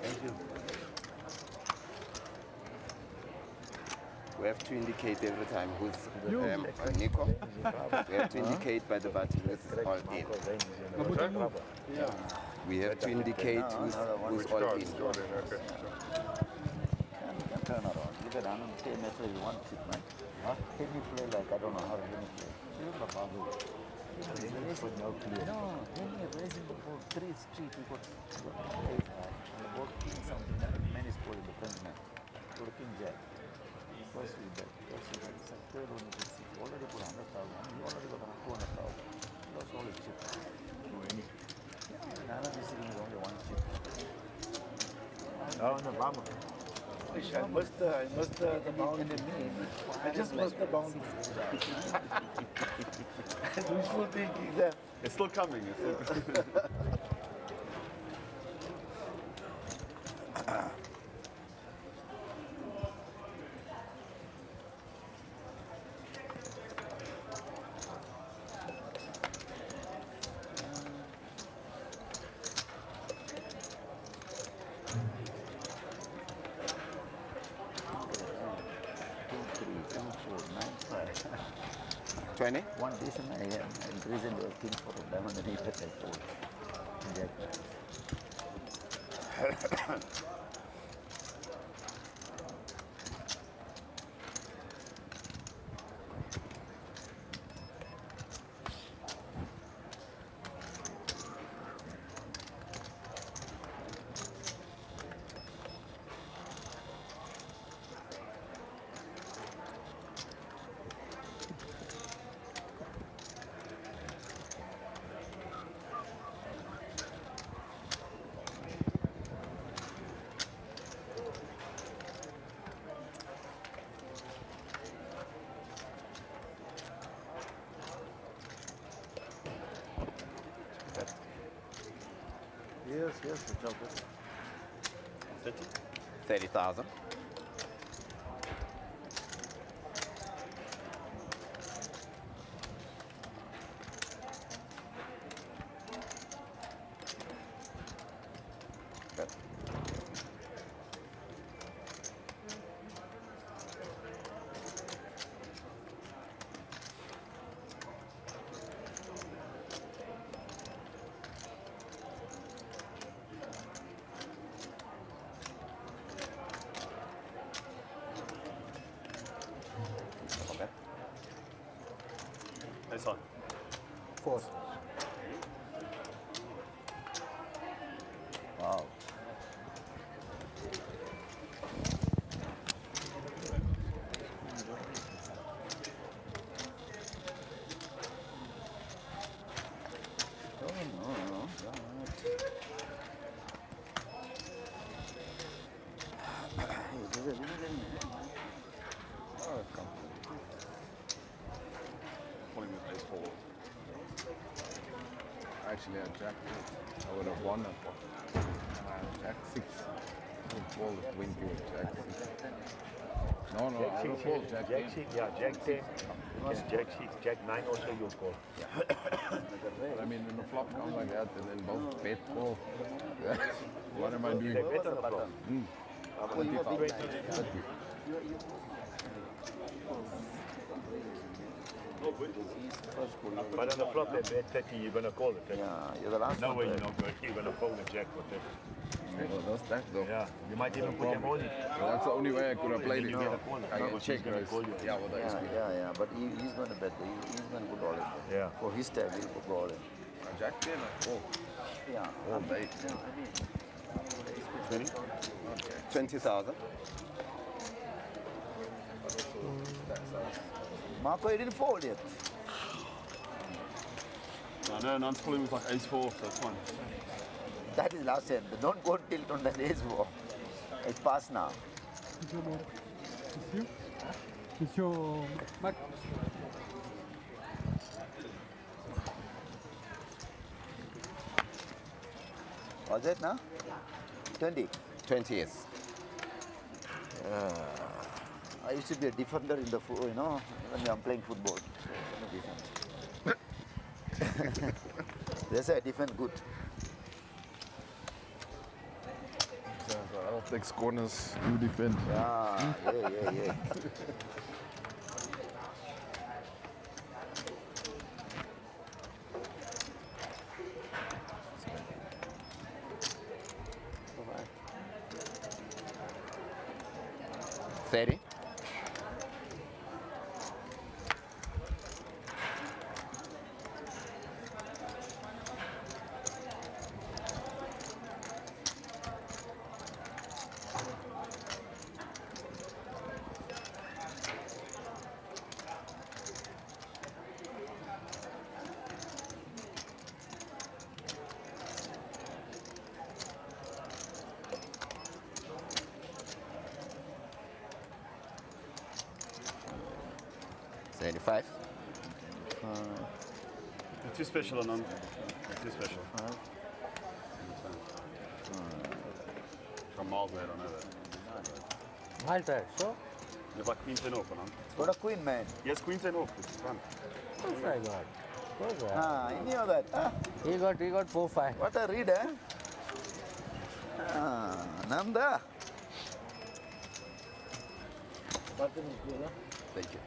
Thank you. We have to indicate every time who's Nico. We have to indicate by the button who's all in. We have to indicate who's all in. turn around. You can run and say method you want it, right? Can you play like I don't know how can you play? Remember Babu? No, when you're raising the board 3 street, you got the board king something, man is called the Frenchman. King Jack. First we bet. Third one is 6. Already put 100,000. He already got 200,000. Lost all his chip. Yeah, Nana is sitting with only one chip. Oh, no, Mama. I missed the bounty. I just missed the bounty. Wishful thinking that. It's still coming. It's still One reason I increased in the king for a diamond and he bet I fold. Yes, the job is 30,000. Nice one. Fourth. Wow. Actually, I jacked it. I would have won that one. Jack 6. Football is 20 with Jack 6. No, I would have called Jack 10. Yeah, Jack 10. Yes, Jack 6. Jack 9 also you'll call. I mean, when the flop comes like that and then both bet call. What am I doing? They bet on the flop. 30,000. But on the flop, they bet 30, you're going to call it. 30. Yeah, you're the last no one. way you're not going. You're going to fold the jack for 30. Well, that's that though. Yeah, you might even put them on it. Well, that's the only way I could have played it. You get a call. I get check raise. Yeah, well, that is good. Yeah, but he's going to bet. He's going to put all in. Yeah. For his tag, he'll put all in. Jack 10, oh. Yeah. Oh, bait. 20? 20,000. Marco, he didn't fold yet. I know, Nan's pulling with like ace 4, so that's fine. That is last hand. Don't go tilt on that ace 4. It's past now. It's you? It's your back. Was it now? 20? 20, yes. I used to be a defender in the, when I'm playing football. They say I defend good. I'll take corners, you defend. Yeah. Steady. 75. You're too special, Anand. Too special. From miles ahead, I know that. Miles ahead, so? You've got queen 10 off, Anand. Got a queen, man. Yes, queen 10 off. It's fun. Of course I got. Of course I Ah, I knew that. Ah. He got 4-5. What a read, eh? Ah, Nanda. Thank you.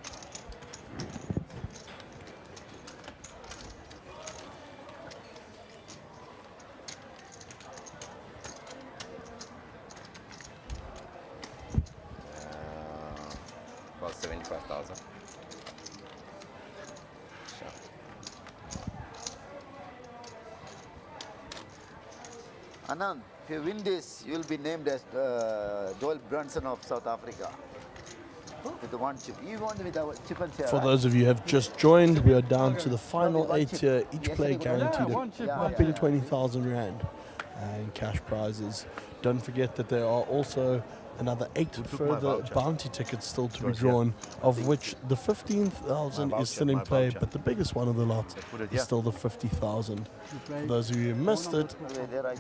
About 75,000. Sure. Anand, if you win this, you will be named as Joel Brunson of South Africa. With the one chip. You won with our chip and share. For right? those of you who have just joined, we are down to the final 8 here. Each player guaranteed a whopping 20,000 Rand in cash prizes. Don't forget that there are also another 8 further bounty tickets still to be drawn, of which the 15,000 is still in play, but the biggest one of the lot is still the 50,000. For those of you who missed it,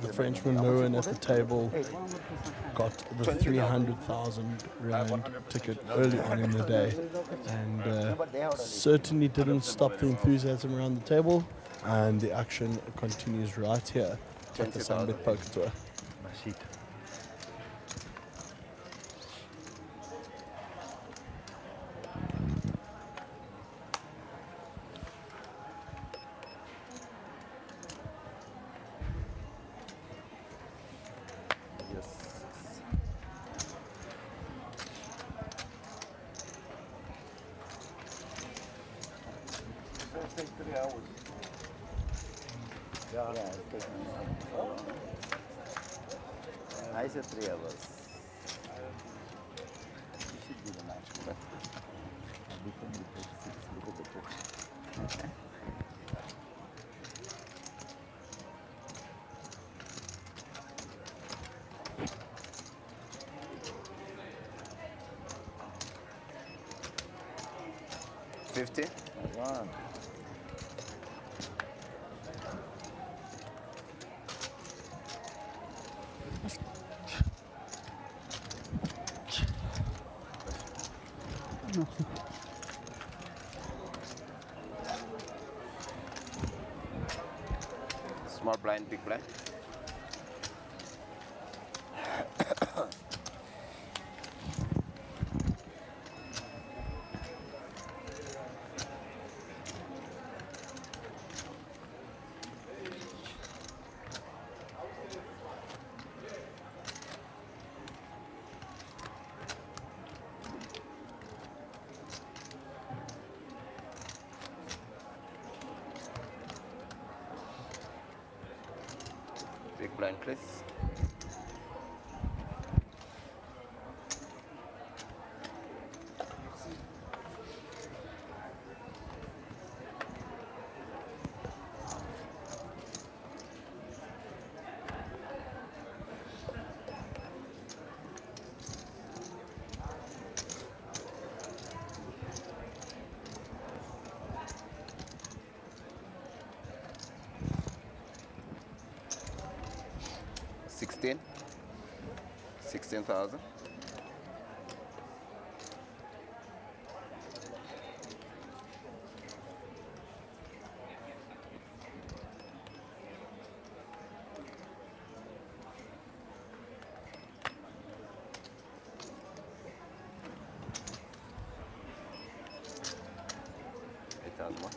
the Frenchman Lowen at the table got the 300,000 Rand ticket early on in the day, and certainly didn't stop the enthusiasm around the table, and the action continues right here at the SunBet Poker Tour. Take 3 hours. Yeah, it's taking me I said 3 hours. You should be the match, but we can be 36. Look at the pitch. 50. One. Small blind, big blind. Big blind, please. $16,000. $8,000 more.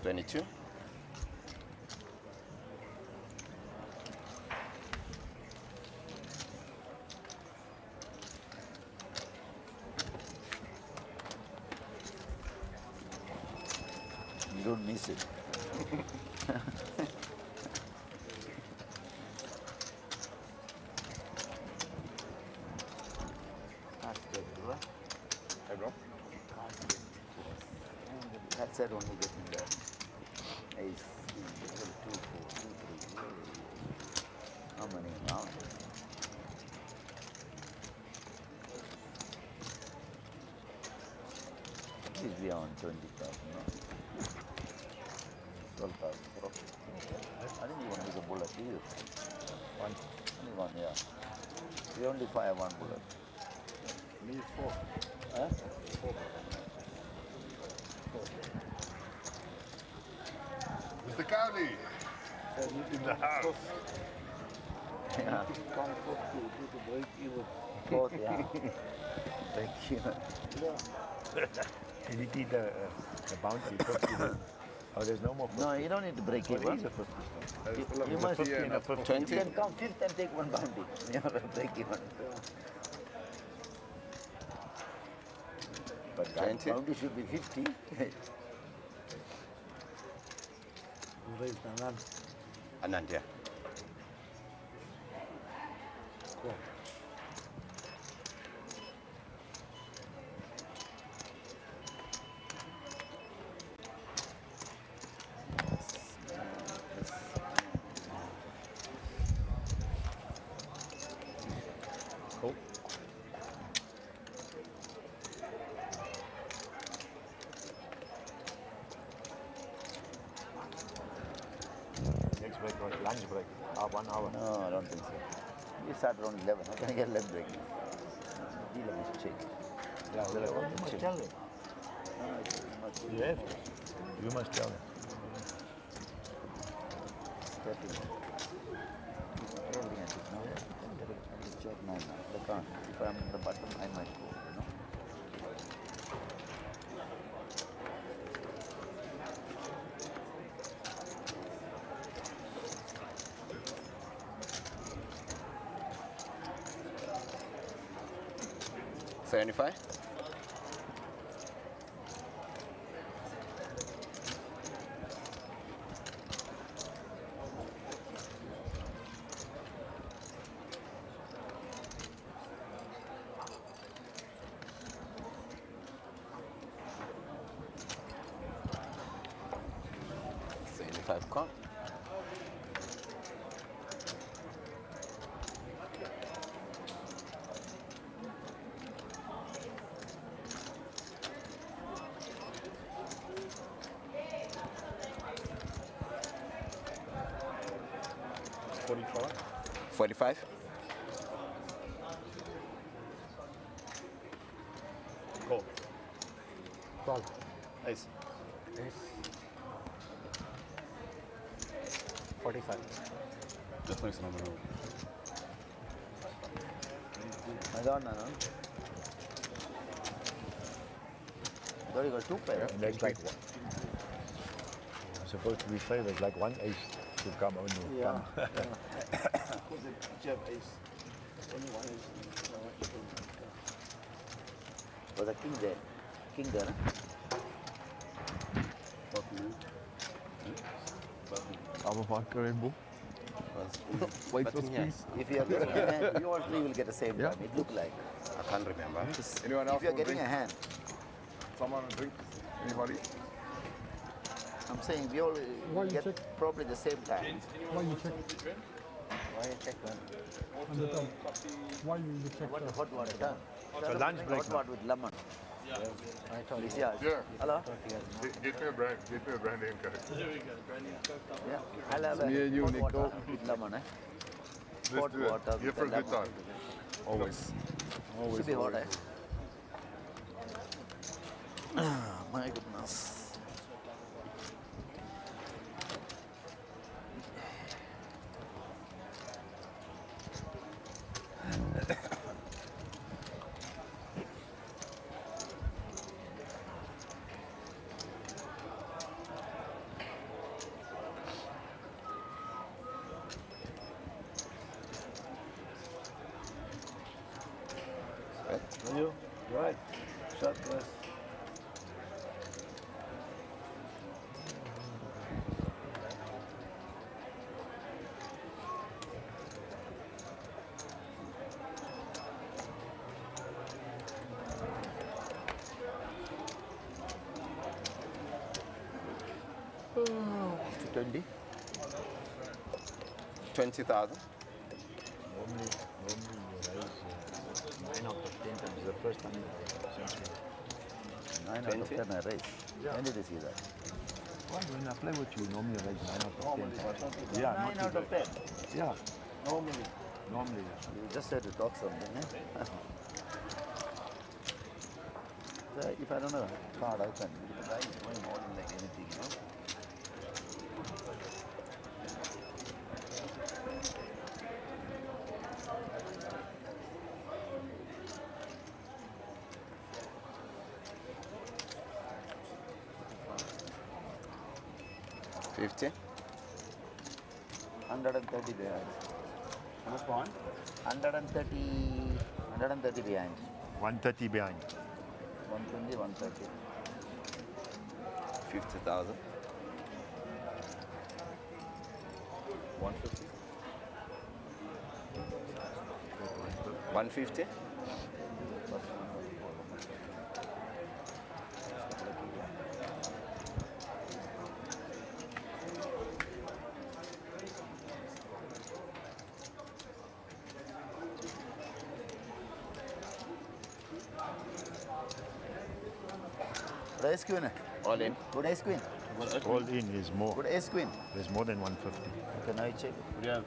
$22. miss it. Hey, bro. That's it, only getting the ace, 2, 4, 2, 3. How many now? He's beyond 20,000, no? 12,000. I think you want to use a bullet, do you? Only one, yeah. We only fire one bullet. Me 4. Huh? 4. Mr. Cowley. In the house. Yeah. Come for to break even. Both, yeah. Break even. You need the bounty. Oh, there's no more. No, you don't need to break even. You must you can come fifth and take one bounty. You have to break even. But that bounty should be 50. You raised Anand. Anand, yeah. Cool. Cool. Next break, lunch break. 1 hour. No, I don't think so. We start around 11. How can I get lunch break? Dealer must check. Yeah, You must tell them. You have to. You must tell them. Stepping. Everything I took now. I will check now. They can't. If I'm at the bottom, I might go, you know. $75? $75 con. $45? Call. 12. Ace. Ace. 45. Just nice number. Madonna, no? There you go, 2 pairs. Next like one. Supposed to be favored, like 1 ace to come only. Yeah. Because you have ace. Only one ace. Was a king there. King there, Our vodka Red Bull. Wait for me. If you are getting a hand, you all three will get the same Yeah. time. It look like. I can't remember. Anyone else If you are want getting a drink? hand, Someone want drink? Anybody? I'm saying we all Why you get check? probably the same time. Why you check? Why you check one? On the top. Why you check? What first? hot water done? So lunch break Hot water with lemon. I thought It's it yours. Yeah. Hello? Get me a brand. Get me a brand name, guys. Yeah. I'll have Me and you, hot Nico. water with lemon, eh? Let's Hot do it. water Here with for a good lemon. time. Always. Always. Should be hot, eh? always. My goodness. You? Right. Shot glass. 20? 20,000. Normally you raise 9 out of 10 times. The first time since 9 out of 10 I raise. When did you see that? Well, when I play with you, normally I raise 9 out of 10 times. Yeah, 9 out of 10? Yeah. Normally, yeah. You just had to talk something, eh? So if I don't have a card, I can. The guy is going all in like anything, you know? $50. 130 behind. How much behind? 130 behind. 130 behind. 120, 130. 50,000. 150. 150. Good ace queen. All in. Good ace queen. All in is more. Good ace queen. There's more than 150. Can I check? Yeah.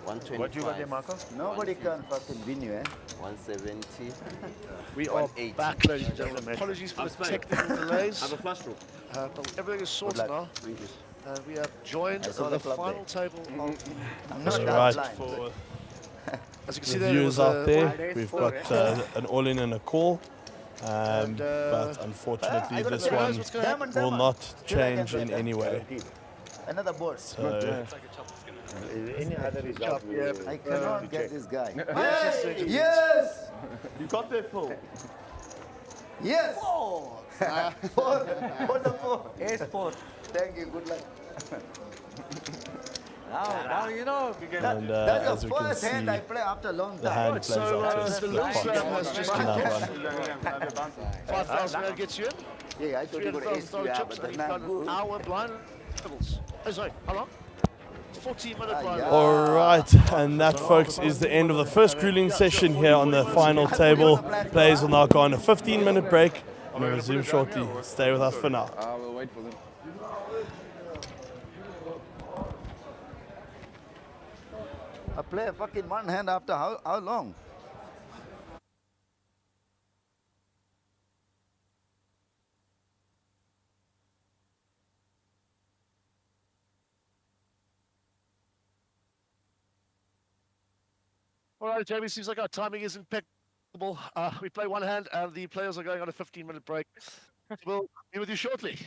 What you got there, Marco? Nobody can fucking win you, eh? 170. We are 180. back, ladies and gentlemen. Apologies for the technical delays. Have a flash draw. But everything is sorted now. We have joined the final table of Right. for. As you can see The there, viewers out there, we've four. got an all-in and a call. But unfortunately, this one will not change in any way. Another board. So, Any other result? I cannot get this guy. Hey! Yes! You got there full. Yes! Four! For the 4. Ace 4. Thank you, good luck. Now you know. and That's as the we can first hand I see, play after a long the time. hand plays out to the split Lil Slam has pot. just kicked Another off. one. 5,000 that gets you in. Yeah, I thought you got ace $300,000 yeah, chips, but and that's you've not got an good. hour blind levels. Oh, sorry, how long? 40-minute blind. yeah. All right, and that, folks, is the end of the first grueling session here on the final table. Players will now go on a 15-minute break and we'll resume shortly. Stay with us for now. We'll wait for them. I play fucking one hand after how long? All right, Jamie, seems like our timing is impeccable. We play one hand and the players are going on a 15-minute break. We'll be with you shortly.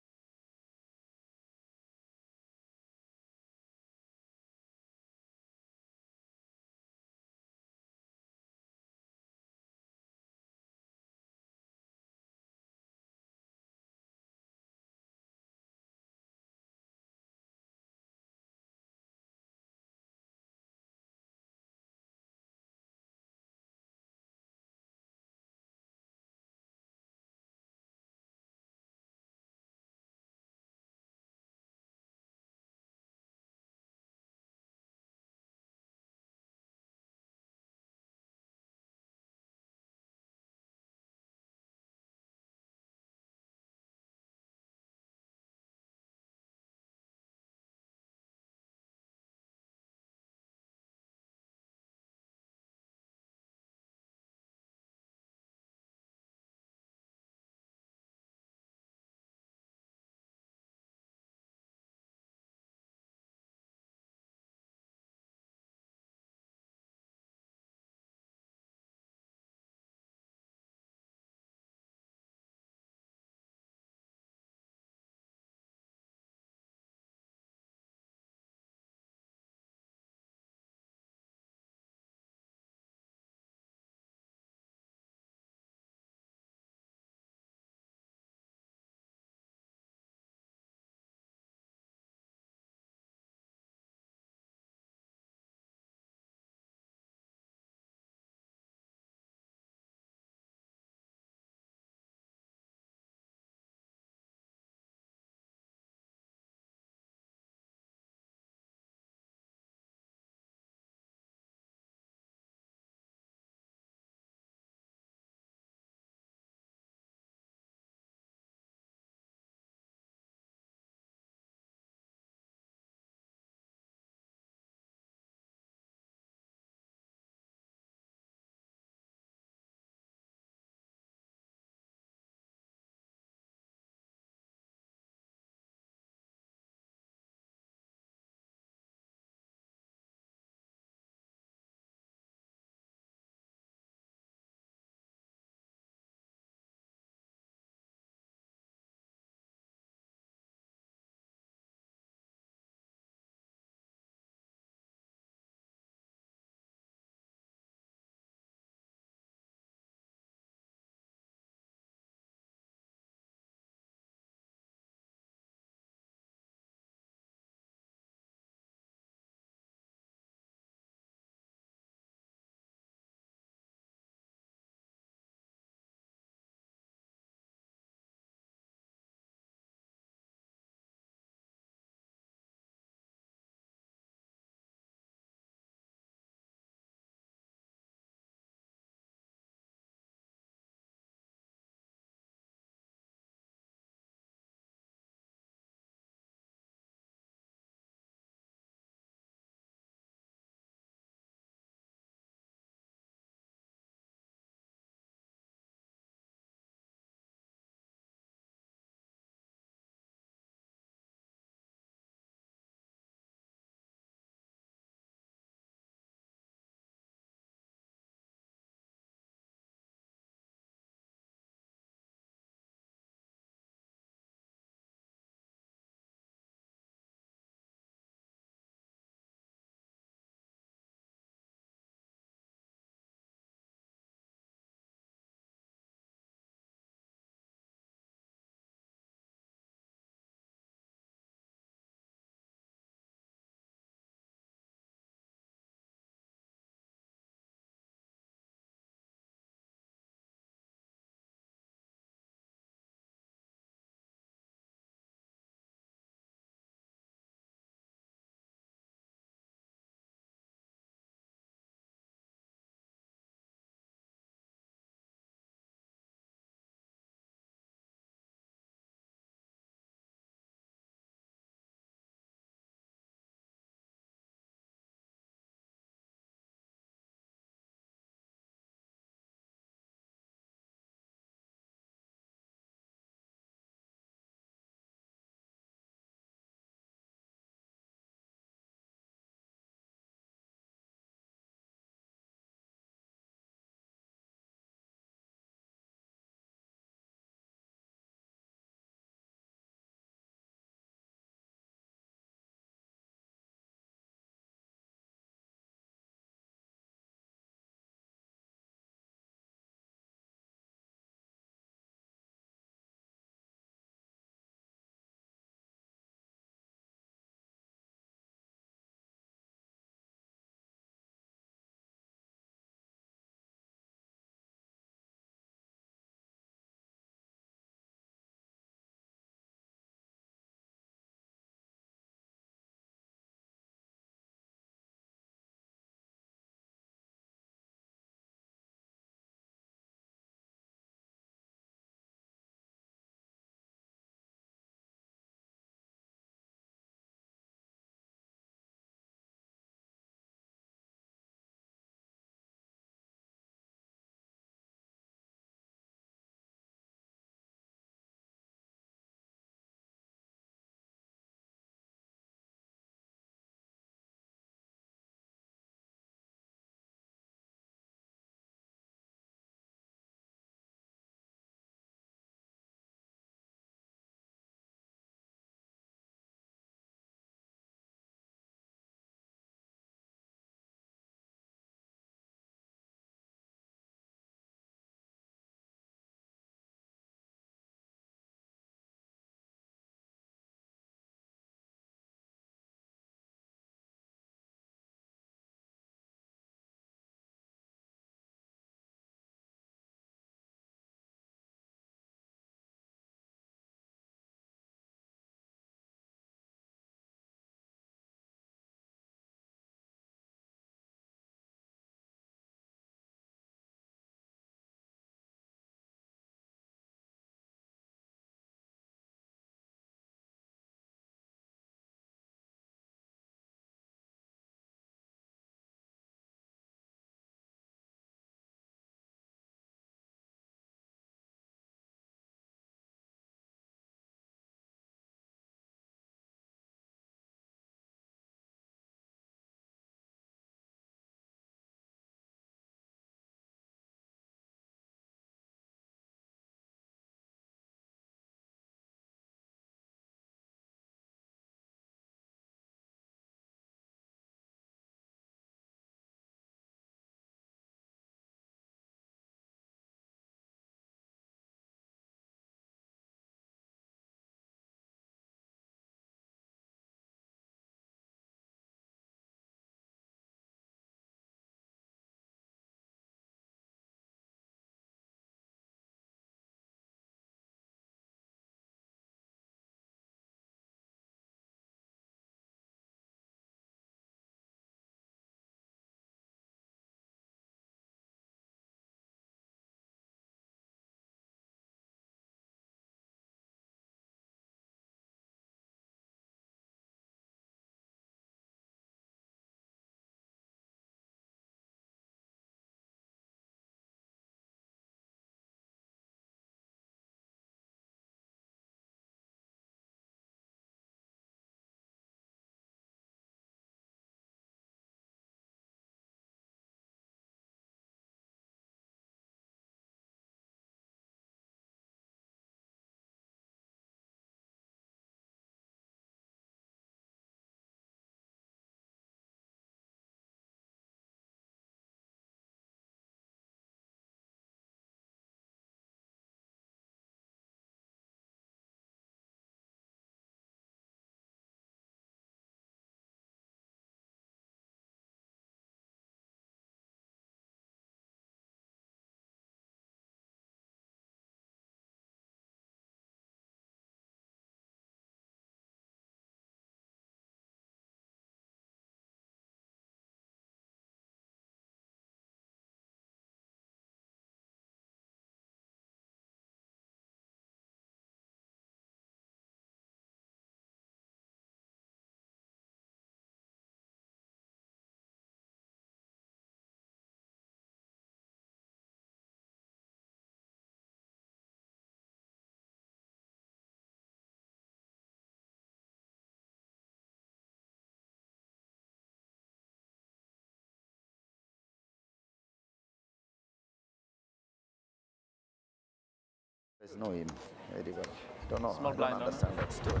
There's no him very well. Don't know. Small I blind, don't understand that story.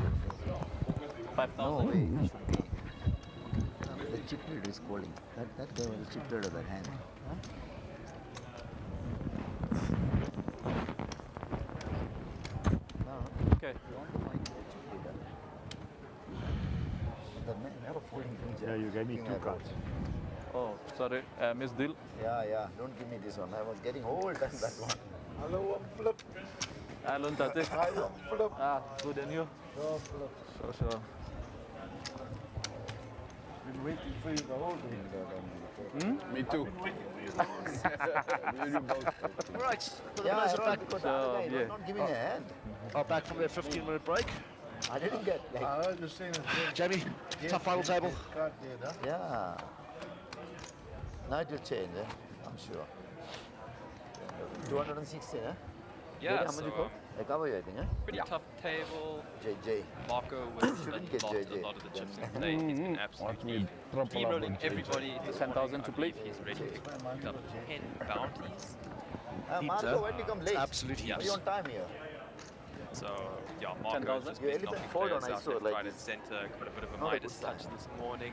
5,000. No way. It should be. The chip leader is calling. That guy was the chip leader of that hand. No. Okay. The man never folding things. Yeah, you gave me 2 cards. Oh, sorry. Miss Dil. Yeah. Don't give me this one. I was getting old and that one. Hello, flip. Alon Tate. Hello, flip. Good and you? No, flip. Sure. Been waiting for you the whole day. Me too. Right, the Yeah, players are I back. because the other guy was not giving a hand. Are back from their 15-minute break. I didn't get like. I heard you saying that. Jamie, tough final table. Yeah. Now it will change, I'm sure. 260, eh? Yeah, How much you call? I cover you, I think, eh? Pretty tough table. JJ. Marco with Shouldn't get a JJ. lot of the chips in play. He's been absolutely steamrolling everybody. This morning, I believe he's already picked up 10 bounties. Marco, when you come late? Absolutely. Are you on time here? So, yeah, Marco's just Your been elephant knocking fold on, players I out saw, left, like right and this. center. Got a bit of a Not a Midas good touch sign. this morning.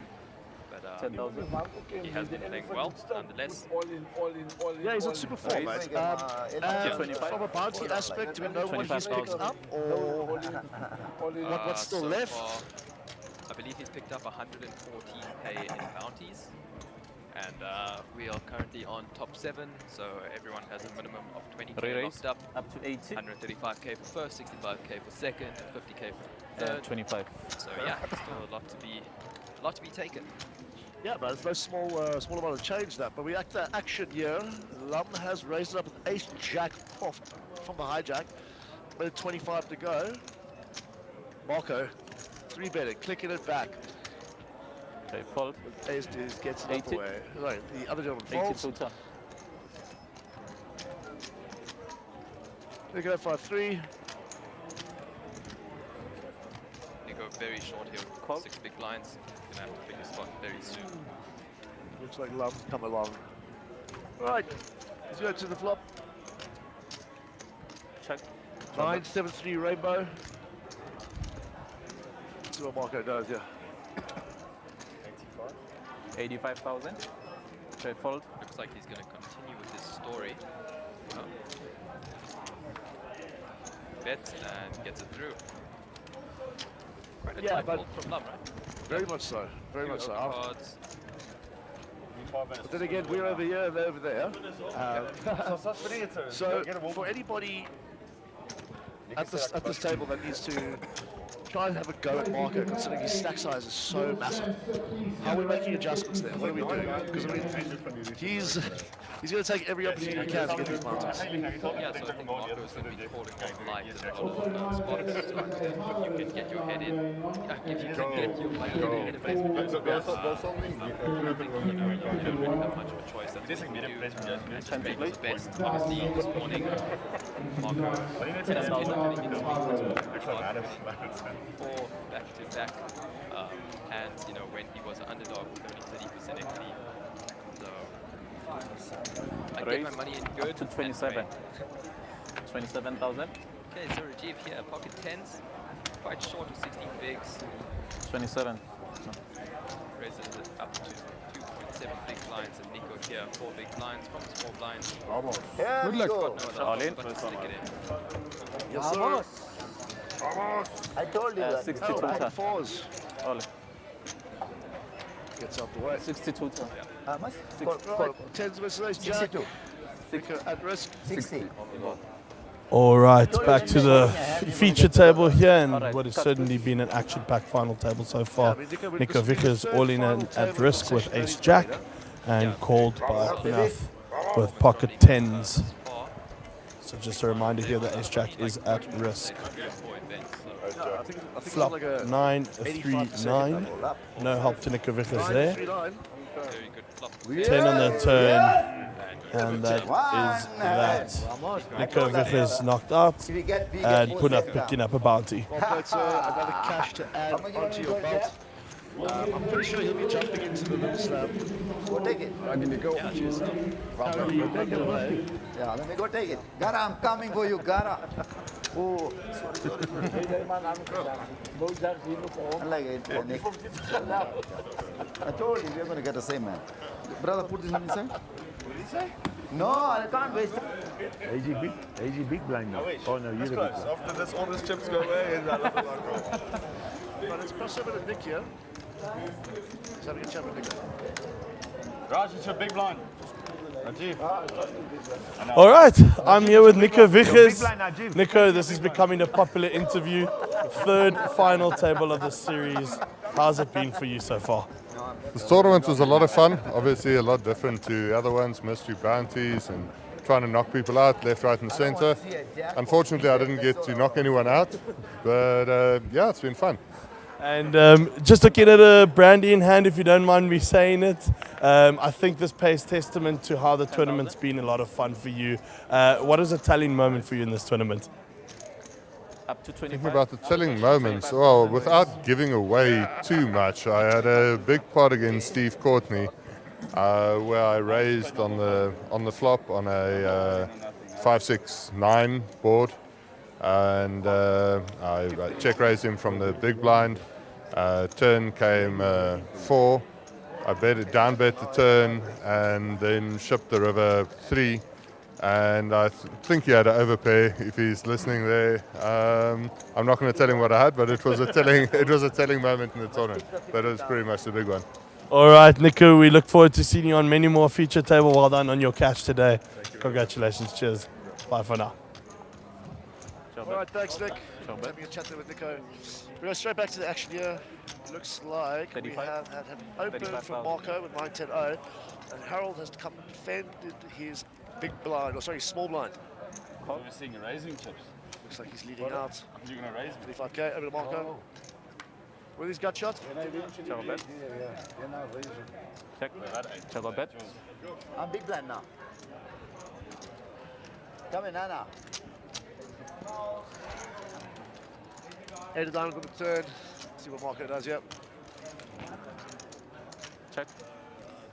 But 10,000. he has been playing well, nonetheless. All in. Yeah, he's on super form, mate. From a bounty aspect, do we know what he's picked up, or what's still So left? far, I believe he's picked up 114k in bounties. And we are currently on top 7, so everyone has a minimum of 20k locked up. Up to 80. 135k for first, 65k for second, 50k for third. 25. So yeah, still a lot to be taken. Yeah, but it's no small amount of change that. But we action here. Lum has raised it up with ace jack off from the hijack. With 25 to go. Marco, 3-betting, clicking it back. Okay, fold. Ace gets it up away. Right, the other gentleman folds. 82 turn. They go 5-3. They go very short here with 6 big blinds. Gonna have to pick a spot very soon. Looks like Lum's come along. Right, let's go to the flop. Check. 9-7-3 rainbow. See what Marco does, yeah. 85,000. Okay, fold. Looks like he's going to continue with this story. Bets and gets it through. Quite a Yeah, tight but fold from Lum, right? Very much so. Very much so. Cards. But then again, we're over here and they're over there. So for anybody at this table that needs to try and have a go at Marco, considering his stack size is so massive, how are we making adjustments there? What are we doing? Because I mean, he's going to take every opportunity he can to get these bounties. Yeah, so I think Marco is going to be calling on light in a lot of spots. So if you can get your head in, if you can get your money in the place, I don't think you really have much of a choice. That's what you do. And just make his best. Obviously, this morning, Marco has ended up getting his four back-to-back hands, you know, when he was an underdog with only 30% equity. So I get my money in good. Up to 27. 27,000. Okay, so Rajiv here, pocket 10s, quite short of 16 bigs. 27. Raises it up to 2.7 big blinds, and Nico here, 4 big blinds from his 4 blinds. Vamos. Good luck. Go. All in. But stick it in. Yes, sir. I told you that. 62 Oh, turn. fours. All in. Gets out the way. 62 turn. How much? Right, 10s versus ace jack. 62. Nico at risk. 60. All right, back to the feature table here, and what has certainly been an action-packed final table so far. Nico Vickers all in and at risk with ace jack, and called by Kunath with pocket 10s. So just a reminder here that ace jack is at risk. I think Flop like a 9-3-9. No help to Nico Vickers there. 9-3-9. 10 on the turn. And that is that. Nico Vickers knocked out, and Punath picking up a bounty. Well, that's another cash to add onto your belt. I'm pretty sure he'll be jumping into the little slab. Go take it. I need to go. Yeah, cheers. Take the first. Yeah, let me go take it. Gara, I'm coming for you, Gara. Oh, sorry. Like it, Nick. I told you, we're going to get the same man. Brother, put this one inside. What did he say? No, I can't waste it. AG big blind now. Oh no, you're the big blind. After this, all the chips go away. And that little But it's cross over to Nick here. He's having a chat with Nick. Raj, it's your big blind. Rajiv. All right, I'm here with Nico Vichers. Nico, this is becoming a popular interview. Third final table of the series. How's it been for you so far? This tournament was a lot of fun. Obviously, a lot different to the other ones, mystery bounties and trying to knock people out left, right, and center. Unfortunately, I didn't get to knock anyone out, but yeah, it's been fun. And just looking at a brandy in hand, if you don't mind me saying it, I think this pays testament to how the tournament's been a lot of fun for you. What is a telling moment for you in this tournament? Up to 25. Thinking about the telling moments, well, without giving away too much, I had a big pot against Steve Courtney, where I raised on the flop on a 5-6-9 board, and I check raised him from the big blind. Turn came 4. I down bet the turn and then shipped the river 3. And I think he had an overpay if he's listening there. I'm not going to tell him what I had, but it was a telling moment in the tournament. But it was pretty much the big one. All right, Nico, we look forward to seeing you on many more feature table. Well done on your catch today. Congratulations. Cheers. Bye for now. All right, thanks, Nick. Having a chat there with Nico. We go straight back to the action here. Looks like 35. We have had an open from Marco with 9-10-0, and Harold has come and defended his big blind, or sorry, small blind. We're seeing raising chips. Looks like he's leading out. You're going to raise 25k over to Marco. Were these gut shots? Check. Chalo bet. I'm big blind now. Come in, Nana. 8 of diamonds on the turn. See what Marco does, yep. Check.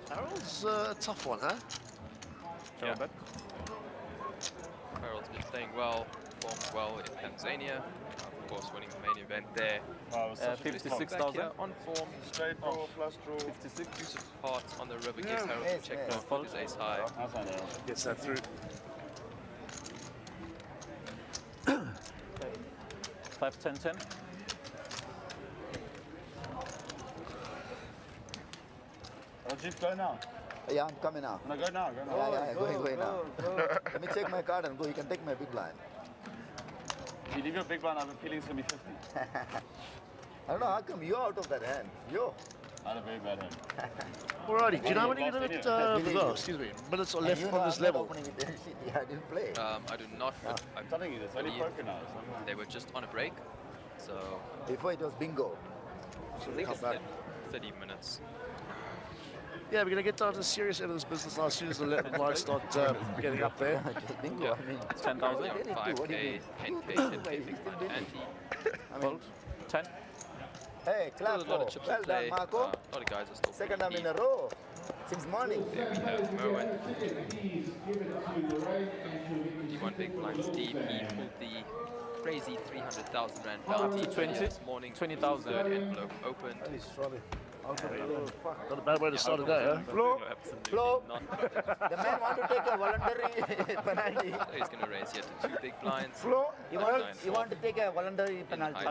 Harold's a tough one, huh? Yeah. Harold's been playing well, performed well in Tanzania. Of course, winning the main event there. 56,000 on form. Straight draw, flush draw. 56 use of hearts on the river gives Harold to check off with his ace high. Gets that through. 5-10-10. Rajiv, go now. Yeah, I'm coming now. No, go now. Yeah, going now. Let me check my card and go. You can take my big blind. If you leave your big blind, I have a feeling it's going to be 50. I don't know, how come you're out of that hand? Yo. I had a very bad hand. Alrighty, do you know how many minutes, minutes are left on this level? Yeah, I didn't play. I do not. I'm telling you, there's only poker now. They were just on a break, so. Before it was bingo. So I think it's 30 minutes. Yeah, we're going to get down to the serious end of this business now as soon as the lights start getting up there. Bingo, I mean. 10,000, 5k, 10k, 10k, big blind ante. 10. Hey, clap. Still a lot of chips Well to play. done, Marco. A lot of guys are still Second time pretty in a row. Since morning. There we have Merwin. 51 big blind Steve. He pulled the crazy 300,000 rand bounty 20. this morning. 20,000. Third envelope opened. Not a bad way to start a day, huh? Flo. The man want to take a voluntary penalty. So he's going to raise here to 2 big blinds. Flo. You want to take a voluntary penalty.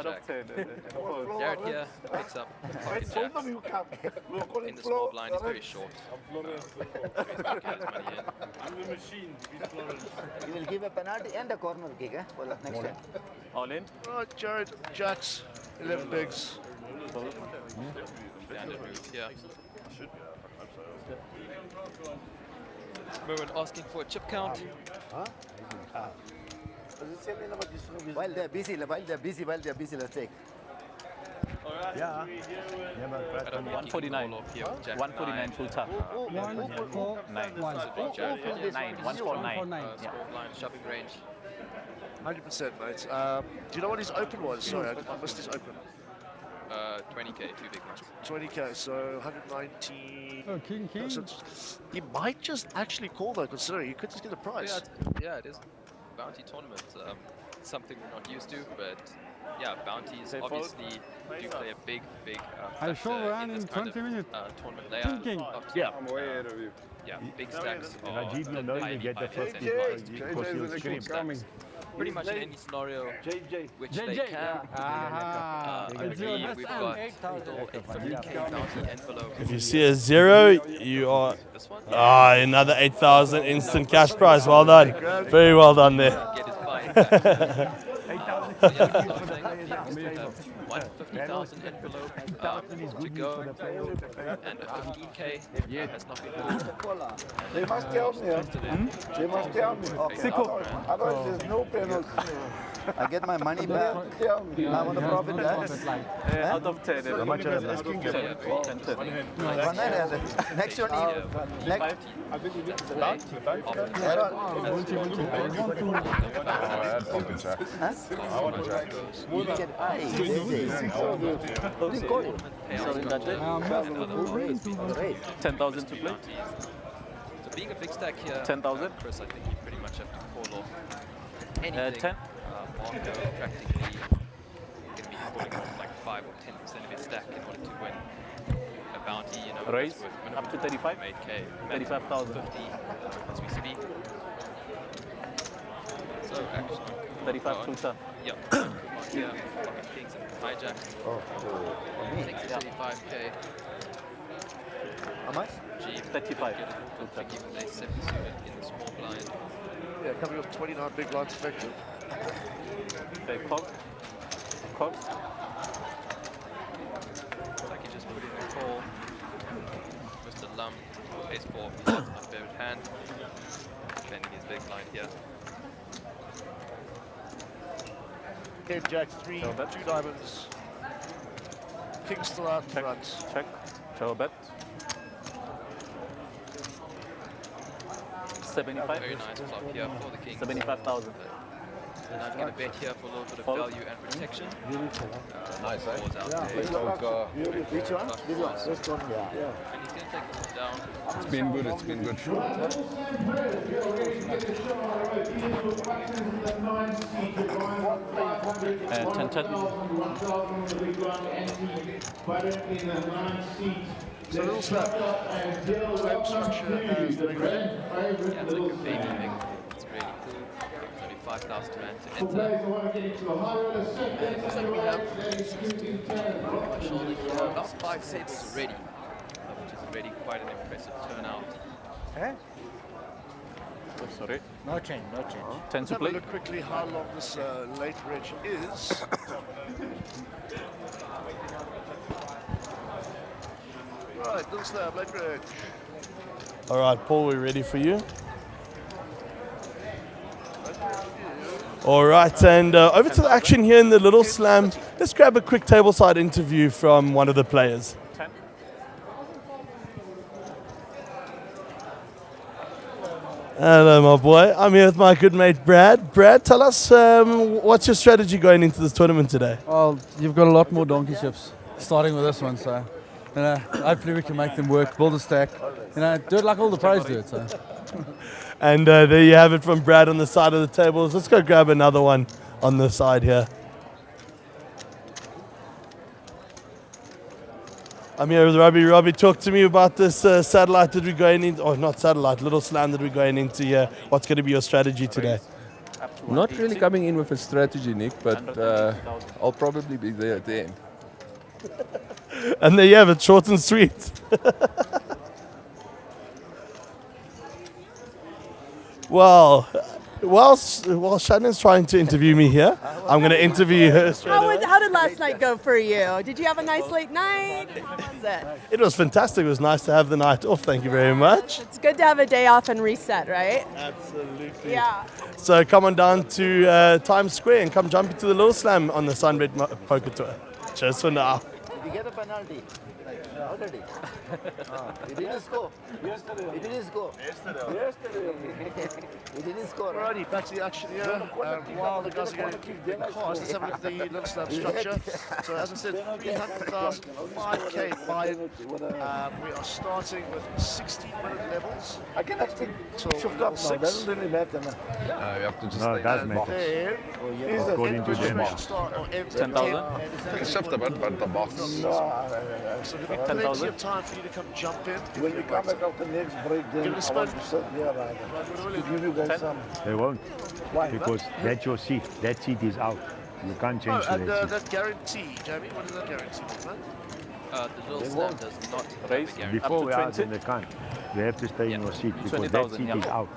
Jared here picks up pocket jacks. In the small blind, he's very short. I'm the machine. You will give a penalty and a corner kick, eh? For next time. All in? Right, Jared, jacks, 11 bigs. Standard move here. Merwin asking for a chip count. While they're busy, let's take. Yeah. At 149. 149 full tap. 9. 149. Small blind shoving range. 100%, mate. Do you know what his open was? Sorry, I missed his open. 20k, 2 big ones. 20k, so 190. Oh, king. So he might just actually call though, considering he could just get a prize. Yeah, it is bounty tournament. Something we're not used to, but yeah, bounties obviously do play a big I'll factor show around in this in kind 20 minutes. Tournament layout. King. Yeah. I'm way ahead of you. Yeah, big stacks And are Ajib, you know you get the first incentivized pick to because go you'll for scream. short stacks. Pretty much in any scenario which they can. Ah, I believe we've got a 50k bounty envelope. If you see a 0, you are... another 8,000 instant cash prize. Well done. Very well done there. Get his buy back. 150,000 envelope to go, and a 15k has not been moved. They must tell me. They must tell me. Otherwise, there's no penalty. I get my money back. Tell me. I want to profit that. Out of 10. How much are asking? 10. Next one is... Next. You get 10,000 to play. So being a big stack here, 10,000. Chris, I think you pretty much have to call off anything. 10. Marco practically going to be calling off like 5 or 10% of his stack in order to win a bounty. You know, Raise with up to 35. 8k, 35,000. 50 as we speak. So actually, 35 to turn. Yep. Here, pocket kings and hijack. Takes it 35k. How much? G 35. Get a tricky with a 7 suited in the small blind. Yeah, coming off 29 big blinds effective. Okay, cog. Cog. Looks like he just put in a call. Mr. Lum, ace 4, he's got my favorite hand. Defending his big blind here. King Jack 3, 2 diamonds. King still out in front. Check. Show bet. 75. Very nice flop here for the king. 75,000. And I'm going to bet here for a little bit of value and protection. Nice, eh? Falls out Yeah, there. which one? Which one? This one. This one, yeah. And he's going to take this one down. It's been good, it's been good. And 10. So little slap. Same structure as the regular. Yeah, it's like a baby thing. It's really cool. It's only 5,000 rand to enter. And it looks like we have 16 on my shoulder here. About 5 sets already, which is already quite an impressive turnout. Eh? Oh, sorry. No change, no change. 10 Let's to have a play. look quickly how long this late reg is. Right, little slab, late reg. All right, Paul, we're ready for you. All right, and over to the action here in the Little Slam. Let's grab a quick tableside interview from one of the players. 10. Hello, my boy. I'm here with my good mate, Brad. Brad, tell us what's your strategy going into this tournament today? Well, you've got a lot more donkey chips, starting with this one, so hopefully we can make them work, build a stack, do it like all the pros do it. So. And there you have it from Brad on the side of the tables. Let's go grab another one on the side here. I'm here with Robbie. Robbie, talk to me about this satellite that we're going in, or not satellite, Little Slam that we're going into here. What's going to be your strategy today? Not really coming in with a strategy, Nick, but I'll probably be there at the end. And there you have it, short and sweet. Well, while Shannon's trying to interview me here, I'm going to interview her straight away. How did last night go for you? Did you have a nice late night? How was it? It was fantastic. It was nice to have the night off. Thank you very much. It's good to have a day off and reset, right? Absolutely. Yeah. So come on down to Times Square and come jump into the Little Slam on the SunBet Poker Tour. Cheers for now. Did you get a penalty? Already? He didn't score. Yesterday. He didn't score. Yesterday. He didn't score. Alrighty, back to the action here. While the guys are getting cars, let's have a look at the little slab structure. So as I said, 300,000, 5k buy-in. We are starting with 16-minute levels. I can actually till shift level up now. 6. Doesn't really matter now. You have to just No, it does And matter. then, According to them. should start on 10,000? It's shift a bit, but the box. No, So there'll be plenty of time for you to come jump in. when you come back after next break, then Give it a I want spin. to sit here, right? To give you guys some. They won't. Why? Because that's your seat. That seat is out. You can't Oh, change to and that seat. that guarantee, Jamie, what does that guarantee mean, man? The little slab does not have a guarantee. Before we out in the can, you have to stay in your seat because that 20,000, seat yeah. is out.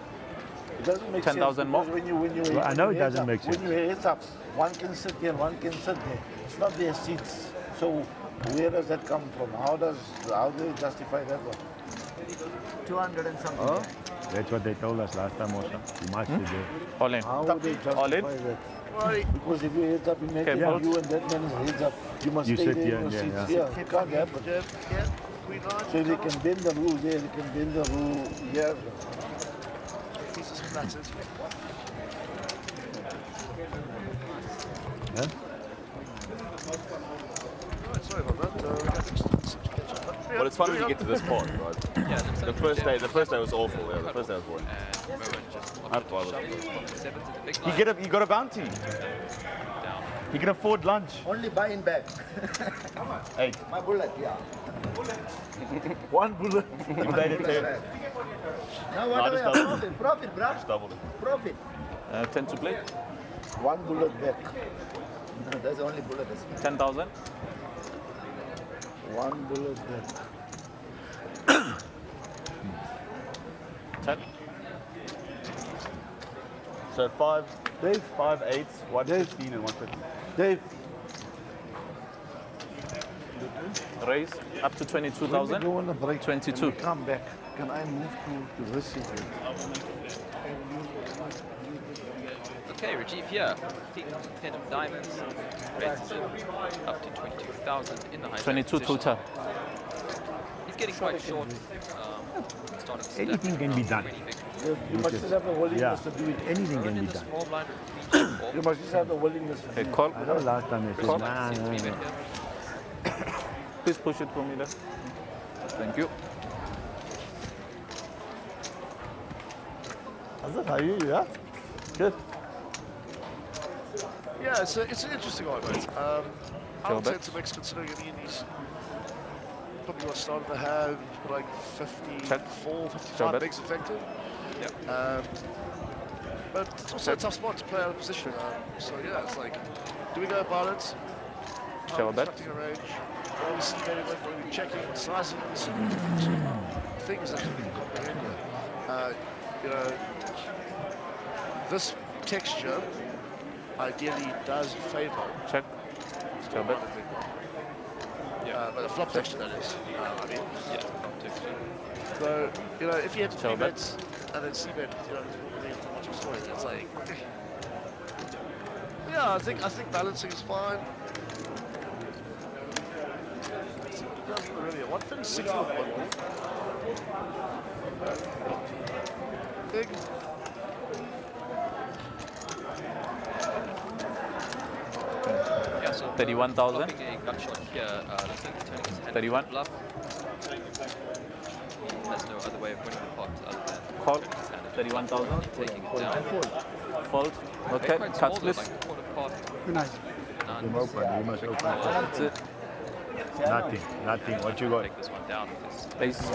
It doesn't make 10,000 sense more? because when you Well, I know it heads doesn't up, make sense. When you heads up, one can sit here, one can sit there. It's not their seats. So where does that come from? How do they justify that one? 200 and something. That's what they told us last time also. You must sit there. All in. How would they justify that? Because if you heads up, imagine Careful. you and that man is heads up. You must You stay sit there here in and your there, seats. yeah. Yeah, it can't happen. Yeah, green line. So they can bend the rule there, they can bend the rule here. Pieces flattened. Huh? Right, sorry about that. Well, it's fun when you get to this part, right? Yeah, The first day was awful. Yeah, the first day was boring. You got a bounty. You can afford lunch. Only buy in back. Hey, My bullet, yeah. One bullet. you played it there. Now No, what I do we just have? doubled Profit, bro. Just doubled it. Profit. 10 to play. One bullet back. No, that's the only bullet. 10,000. One bullet back. 10. So 5, 5 8s, 115 and 150. Dave. Raise up to 22,000. When we go on a break, 22. when we come back, can I move to this seat? Okay, Rajiv here. 10 of diamonds. Raises it up to 22,000 in the high. 22 total. He's getting quite short. Starting to stack Anything can be done. pretty big. You must just have the willingness to do it. Anything can In be the done. small blind, You must just have the willingness to do it. Call. I know last time they said, nah, seems to be nah, nah. better. Please push it for me there. Thank you. Azad, how are you? Yeah? Good. Yeah, it's an interesting one, mate. I would tend to mix considering, I mean, he's probably what started the hand, like 54, 55 bigs effective. Yeah. But it's also a tough spot to play out of position. So yeah, it's like, do we go balance? Shall I bet? Constructing a range. What we see very well, what we checking, sizing, so many different things that we can comprehend here. You know, this texture ideally does favor. Check. Shall I bet? But the flop texture, that is. I mean, Yeah, flop texture. so, you know, if you had to Shall I 3 bet? bets and then C bet, you know, it's really too much of a story. It's like, yeah, I think balancing is fine. It doesn't really. 136 with 1 big. Yeah, so 31,000. popping a gut shot here, looks like he's turning his hand 31. into a bluff. He has no other way of winning the pot other than Call. turning his hand into a 31,000. bluff and taking it down. Fold. Okay. Quite small Cuts though, list. like a quarter pot. Nice. You must open. You must open. That's it. Nothing. Nothing. What you got? Take this one down because Ace.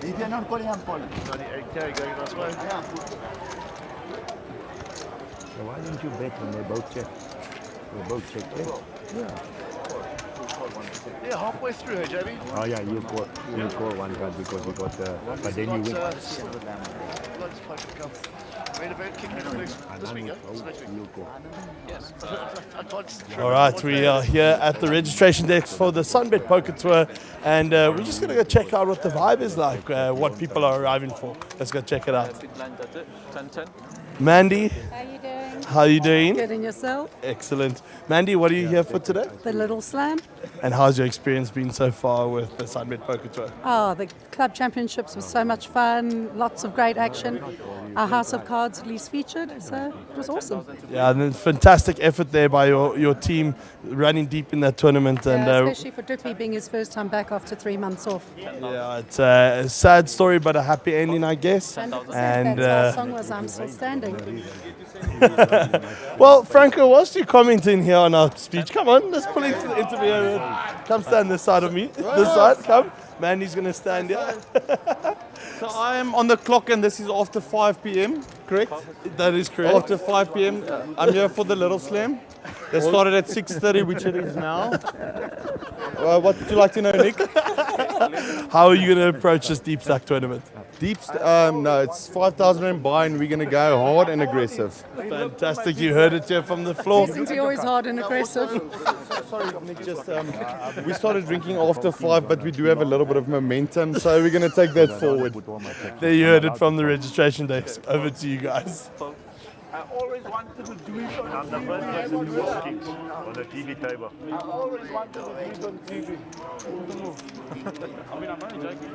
If you're not calling, I'm calling. 98k going nice way. So why didn't you bet when they both check? They both check. Yeah. Yeah, halfway through, hey, Jamie. Oh yeah, you call one card because you got the, but then you win. Let's play for the cup. Main event kicking in this week, yeah? It's next week. You call. yes, I can't. All right, we are here at the registration desk for the SunBet Poker Tour, and we're just going to go check out what the vibe is like, what people are arriving for. Let's go check it out. Big blind, that's it. 10-10. Mandy, How you doing? How are you doing? Good, and yourself? Excellent. Mandy, what are you here for today? The Little Slam. And how's your experience been so far with the SunBet Poker Tour? Oh, the club championships was so much fun. Lots of great action. Our House of Cards at least featured, so it was awesome. Yeah, and fantastic effort there by your team running deep in that tournament. And especially for Duppy being his first time back after 3 months off. yeah, it's a sad story, but a happy ending, I guess. 100%. And That's our song was I'm Still Standing. well, Franco, whilst you're commenting here on our speech, come on, let's pull into the interview. Come stand this side of me. This side, come. Mandy's going to stand here. So I am on the clock and this is after 5 p.m., correct? That is correct. After 5 p.m. I'm here for the Little Slam. They started at 6:30, which it is now. What would you like to know, Nick? How are you going to approach this deep stack tournament? No, it's 5,000 Rand buy and we're going to go hard and aggressive. Fantastic, you heard it here from the floor. Isn't he always hard and aggressive? Sorry, Nick, just we started drinking after 5, but we do have a little bit of momentum, so we're going to take that forward. There you heard it from the registration desk. Over to you guys. I always wanted to do it on the first person to do kings on the TV table. I always wanted to do it on TV. I mean, I'm only joking.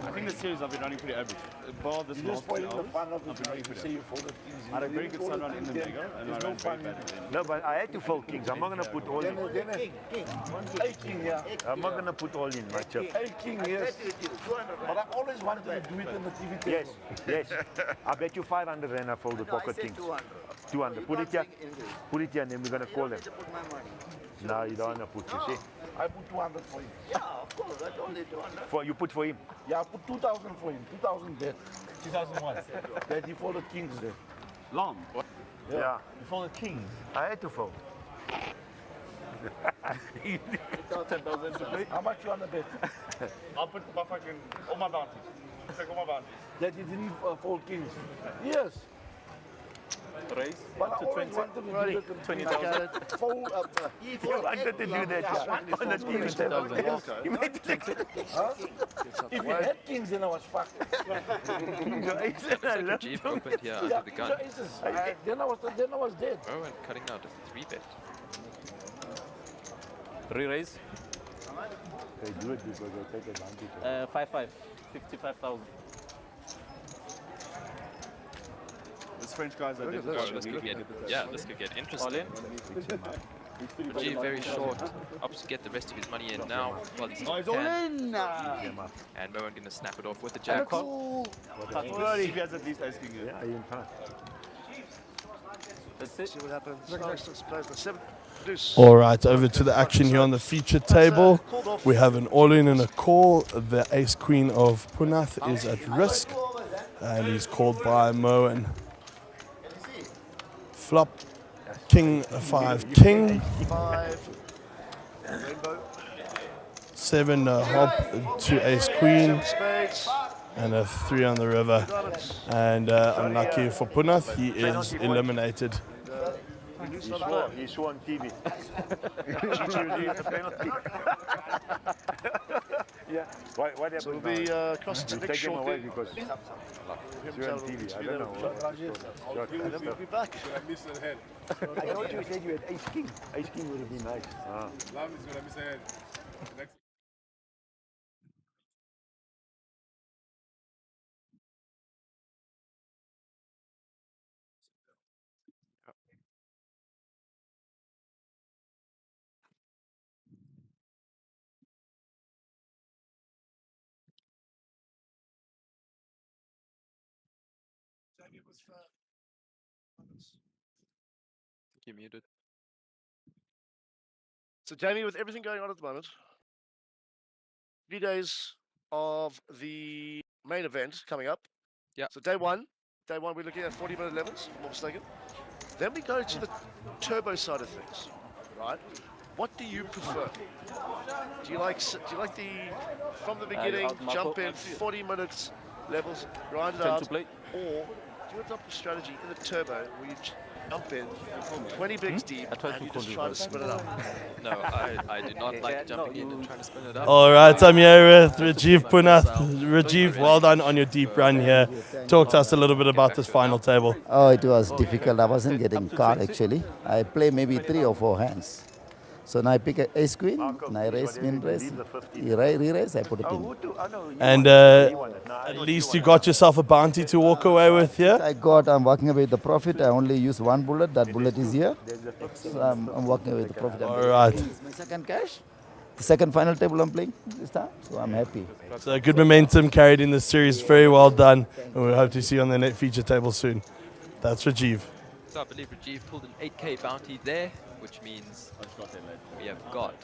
I think the series I've been running pretty average. Bar this last 2 hours, I've been running pretty average. I had a very good sun run in the mega, and I ran very bad at the end. No, but I had to fold kings. I'm not going to put all in. King, yeah. I'm not going to put all in, my chip. King, yes. But I always wanted to do it on the TV table. Yes. I bet you 500 Rand I fold the pocket kings. 200. Put it here. Put it here and then we're going to call them. No, you don't want to put, you see. I put 200 for him. Yeah, of course. I don't need 200. You put for him? Yeah, I put 2,000 for him. 2,000 bet. 2001. That he folded kings there. Long? Yeah. You folded kings? I had to fold. 10,000 to play? How much you want to bet? I'll put my fucking, all my bounties. Take all my bounties. That you didn't fold kings? Yes. Raise But up to I always 20. wanted to do that on 20,000. Fold up. If you wanted to do that, on the TV table. You made it like Huh? If you had kings, then I was fucked. Second G opened here under the gun. Then I was dead. Oh, and cutting out a 3-bet. Re-raise? They do it because they take advantage. 5-5. 55,000. This French guy's are This could get interesting. G very short, opts to get the rest of his money in now while he's all And in! Moen gonna snap it off with the jack. If he has at least ice king here. Yeah, you can't. That's it. See what happens. Next plays the 7 deuce. All right, over to the action here on the feature table. We have an all-in and a call. The ace-queen of Punath is at risk, and he's called by Moen. Flop, king, 5, king. 5. Rainbow. 7, hop, 2, ace-queen. Spades. And a 3 on the river. And unlucky for Punath, he is eliminated. He saw on TV. Yeah. What happened? So we'll be crossing to Nick shortly. Because he's on TV. I don't know. We'll be back. I thought you said you had ace king. Ace king would have been nice. You muted. So Jamie, with everything going on at the moment, 3 days of the main event coming up. Yeah. So day one, we're looking at 40-minute levels, if I'm not mistaken. Then we go to the turbo side of things, right? What do you prefer? Do you like the from the beginning, jump in, 40 minutes levels, grind it out, or do you adopt a strategy in the turbo where you jump in, 20 bigs deep, and you just try to spin it up. No, I do not like jumping in and trying to spin it up. All right, I'm here with Rajiv Punath. Rajiv, well done on your deep run here. Talk to us a little bit about this final table. Oh, it was difficult. I wasn't getting card actually. I play maybe 3 or 4 hands. So now I pick an ace queen, and I raise, min raise, re-raise, I put it in. And at least you got yourself a bounty to walk away with here. I'm walking away with the profit. I only use 1 bullet. That bullet is here. So I'm walking away with the profit. All right. It's my second cash. The second final table I'm playing this time. So I'm happy. So good momentum carried in the series. Very well done. And we hope to see you on the net feature table soon. That's Rajiv. So I believe Rajiv pulled an 8k bounty there, which means we have got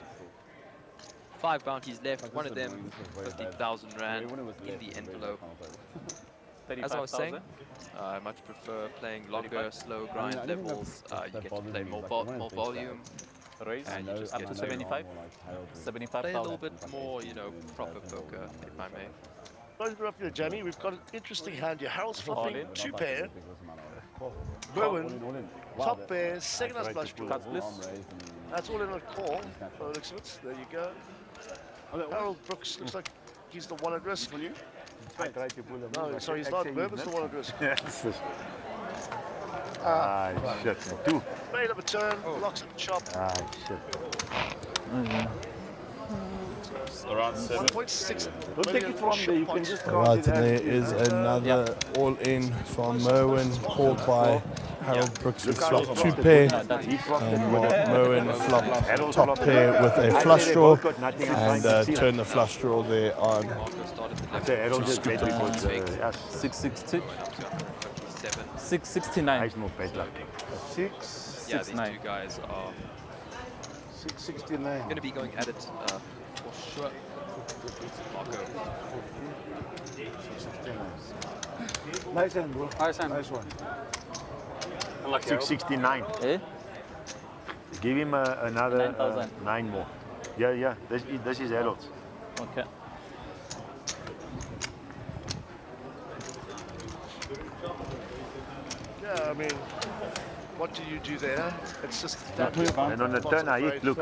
5 bounties left. One of them 50,000 rand in the envelope. As I was saying, I much prefer playing longer, slow grind levels. You get to play more volume. And you just get to 75? Play a little bit more, you know, proper poker, if I may. Sorry to interrupt you, Jamie. We've got an interesting hand here. Harold's flipping 2 pair. Bowen, top pair, second as flush draw. That's all in a call. By the looks of it. There you go. Harold Brooks looks like he's the one at risk. Will you? No, sorry, he's not. Bowen's the one at risk. Shit. 2. Made up a turn, locks and chop. Around 7. 1.6. Don't take it from there. You can just All right, and there is another all-in from Merwin, called by Harold Brooks with flop 2 pair, and Merwin flop top pair with a flush draw, and turn the flush draw there on. Harold just bet because 662. 669. 669. Yeah, these 2 guys are 669. going to be going at it for sure. Marco. Nice hand, bro. Nice one. 669. Give him another 9 more. Yeah. This is Harold's. Okay. Yeah, I mean, what do you do there? It's just that. And on the turn I hit, look.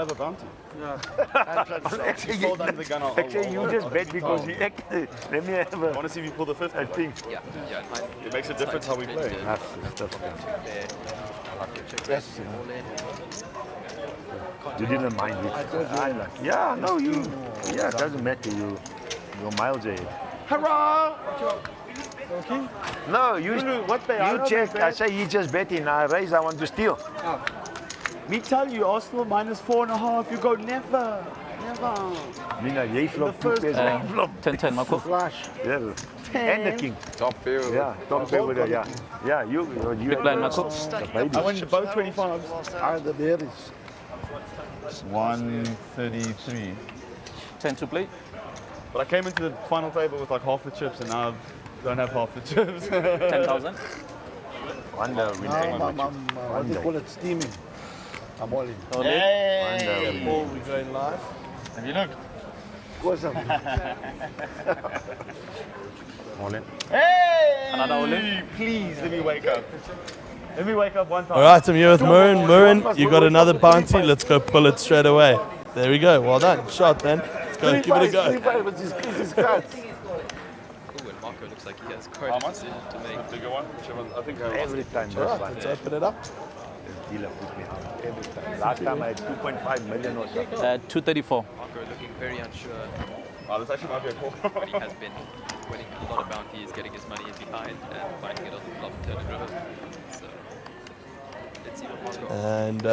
Actually, you just bet because he acted. Let me have a... I want to see if you pull the 5th. I think. Yeah. It makes a difference how we play. You didn't mind it. Yeah, no, you. Yeah, it doesn't matter. You're miles ahead. Hurrah! Okay. No, you check. I say he just betting. I raise. I want to steal. Me tell you, Arsenal minus 4.5. You go never. Mina, jy flop 2 pairs. Hy flop 10, Marco. Flash. Yeah. And the king. Top pair. Yeah, top pair with it. Yeah. You. Big blind, Marco. I went both 25s. Are the berries. 133. 10 to play. But I came into the final table with like half the chips, and now I don't have half the chips. 10,000. Wonder What do you call it? Steaming. I'm all in. Hey, Paul, we're going live. Have you looked? What's up? All in. Hey! Another all in? Please, let me wake up. Let me wake up one time. All right, I'm here with Murren. Murren, you got another bounty. Let's go pull it straight away. There we go. Well done. Shot, man. Let's go. Give it a go. 3-5 with his cards. Cool, and Marco looks like he has quite a decision to make. The bigger one? I think Every time. All right, let's open it up. Dealer put me out every time. Last time I had 2.5 million or something. 234. Marco looking very unsure. Oh, this actually might be a call. But he has been winning a lot of bounties, getting his money in behind, and finding it on the flop turn and river. So, let's see what Marco. And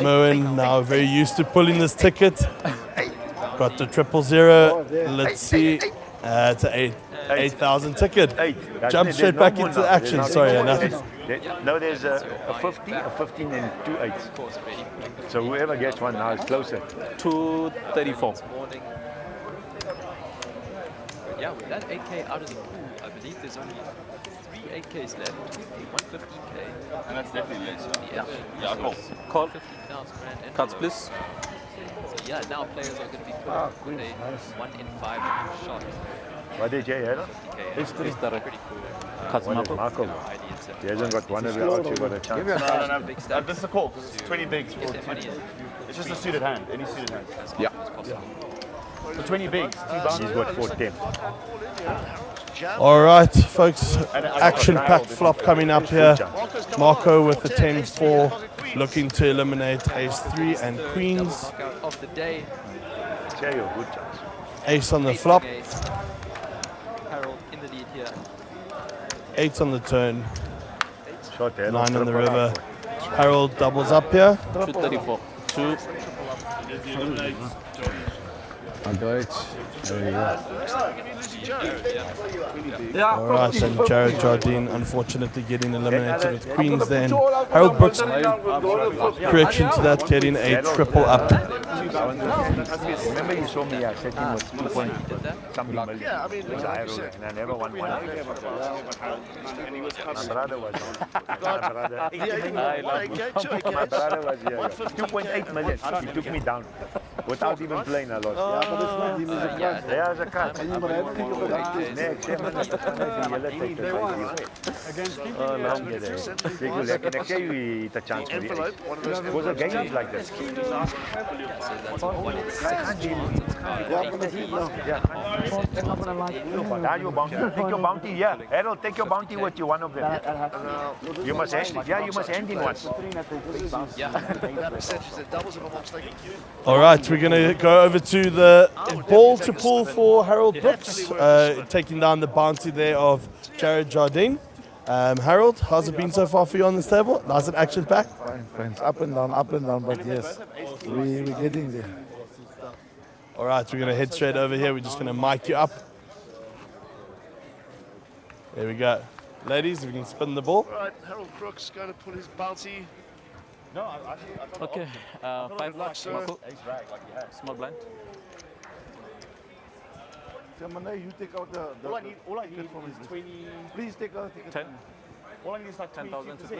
Merwin now very used to pulling this ticket. Got the 000. Let's see. It's an 8,000 ticket. Jump straight back into action. Sorry, nothing. No, there's a 50, a 15, and 2 8s. So whoever gets one now is closer. 234. Yeah, with that 8k out of the pool, I believe there's only 3 8ks left. 1 15k. And that's definitely less. Yeah, cool. Call. 50,000 rand. Cards, please. So yeah, now players are going to be put with a 1 in 5 shot. What did you hear? It's pretty cool. Cards, Marco. Marco. ID He hasn't got one of the odds, you got a chance. No, this is a call because it's 20 bigs. It's just a suited hand, any suited hand. Yeah. So 20 bigs, 2 bounties. He's got 410. All right, folks. Action-packed flop coming up here. Marco with the 10-4, looking to eliminate Ace-3 and Queens. Of the day. Good chance. Ace on the flop. Harold in the lead here. 8 on the turn. Short 9 on the river. Harold doubles up here. 234. 2. On Deutsch. There you go. Alright, and Jared Jardine unfortunately getting eliminated with Queens then. Harold Brooks, correction to that, getting a triple up. Remember you saw me, I said he was 2 point something million. Yeah, I mean, And I never won one. My brother was on. My brother. My brother was here. 2.8 million. He took me down. Without even playing, I lost. Yeah, but it's not even a cut. Yeah, it's a cut. And you might have to think about this. Next, 7 minutes. Oh, long get it. Because I can actually get a chance for the ace. Because the game is like this. Now you bounty. Take your bounty, yeah. Harold, take your bounty with you, one of them. You must end it. Yeah, you must end in one. All right, we're going to go over to the ball to pull for Harold Brooks, taking down the bounty there of Jared Jardine. Harold, how's it been so far for you on this table? Nice and action-packed? Fine. Up and down, but yes, we're getting there. All right, we're going to head straight over here. We're just going to mic you up. There we go. Ladies, if you can spin the ball. All right, Harold Brooks going to pull his bounty. No, I thought Okay, 5 bucks, Marco. Small blind. You take out the All I need is 20. Please take out the 10. All I need is like 10,000 to play.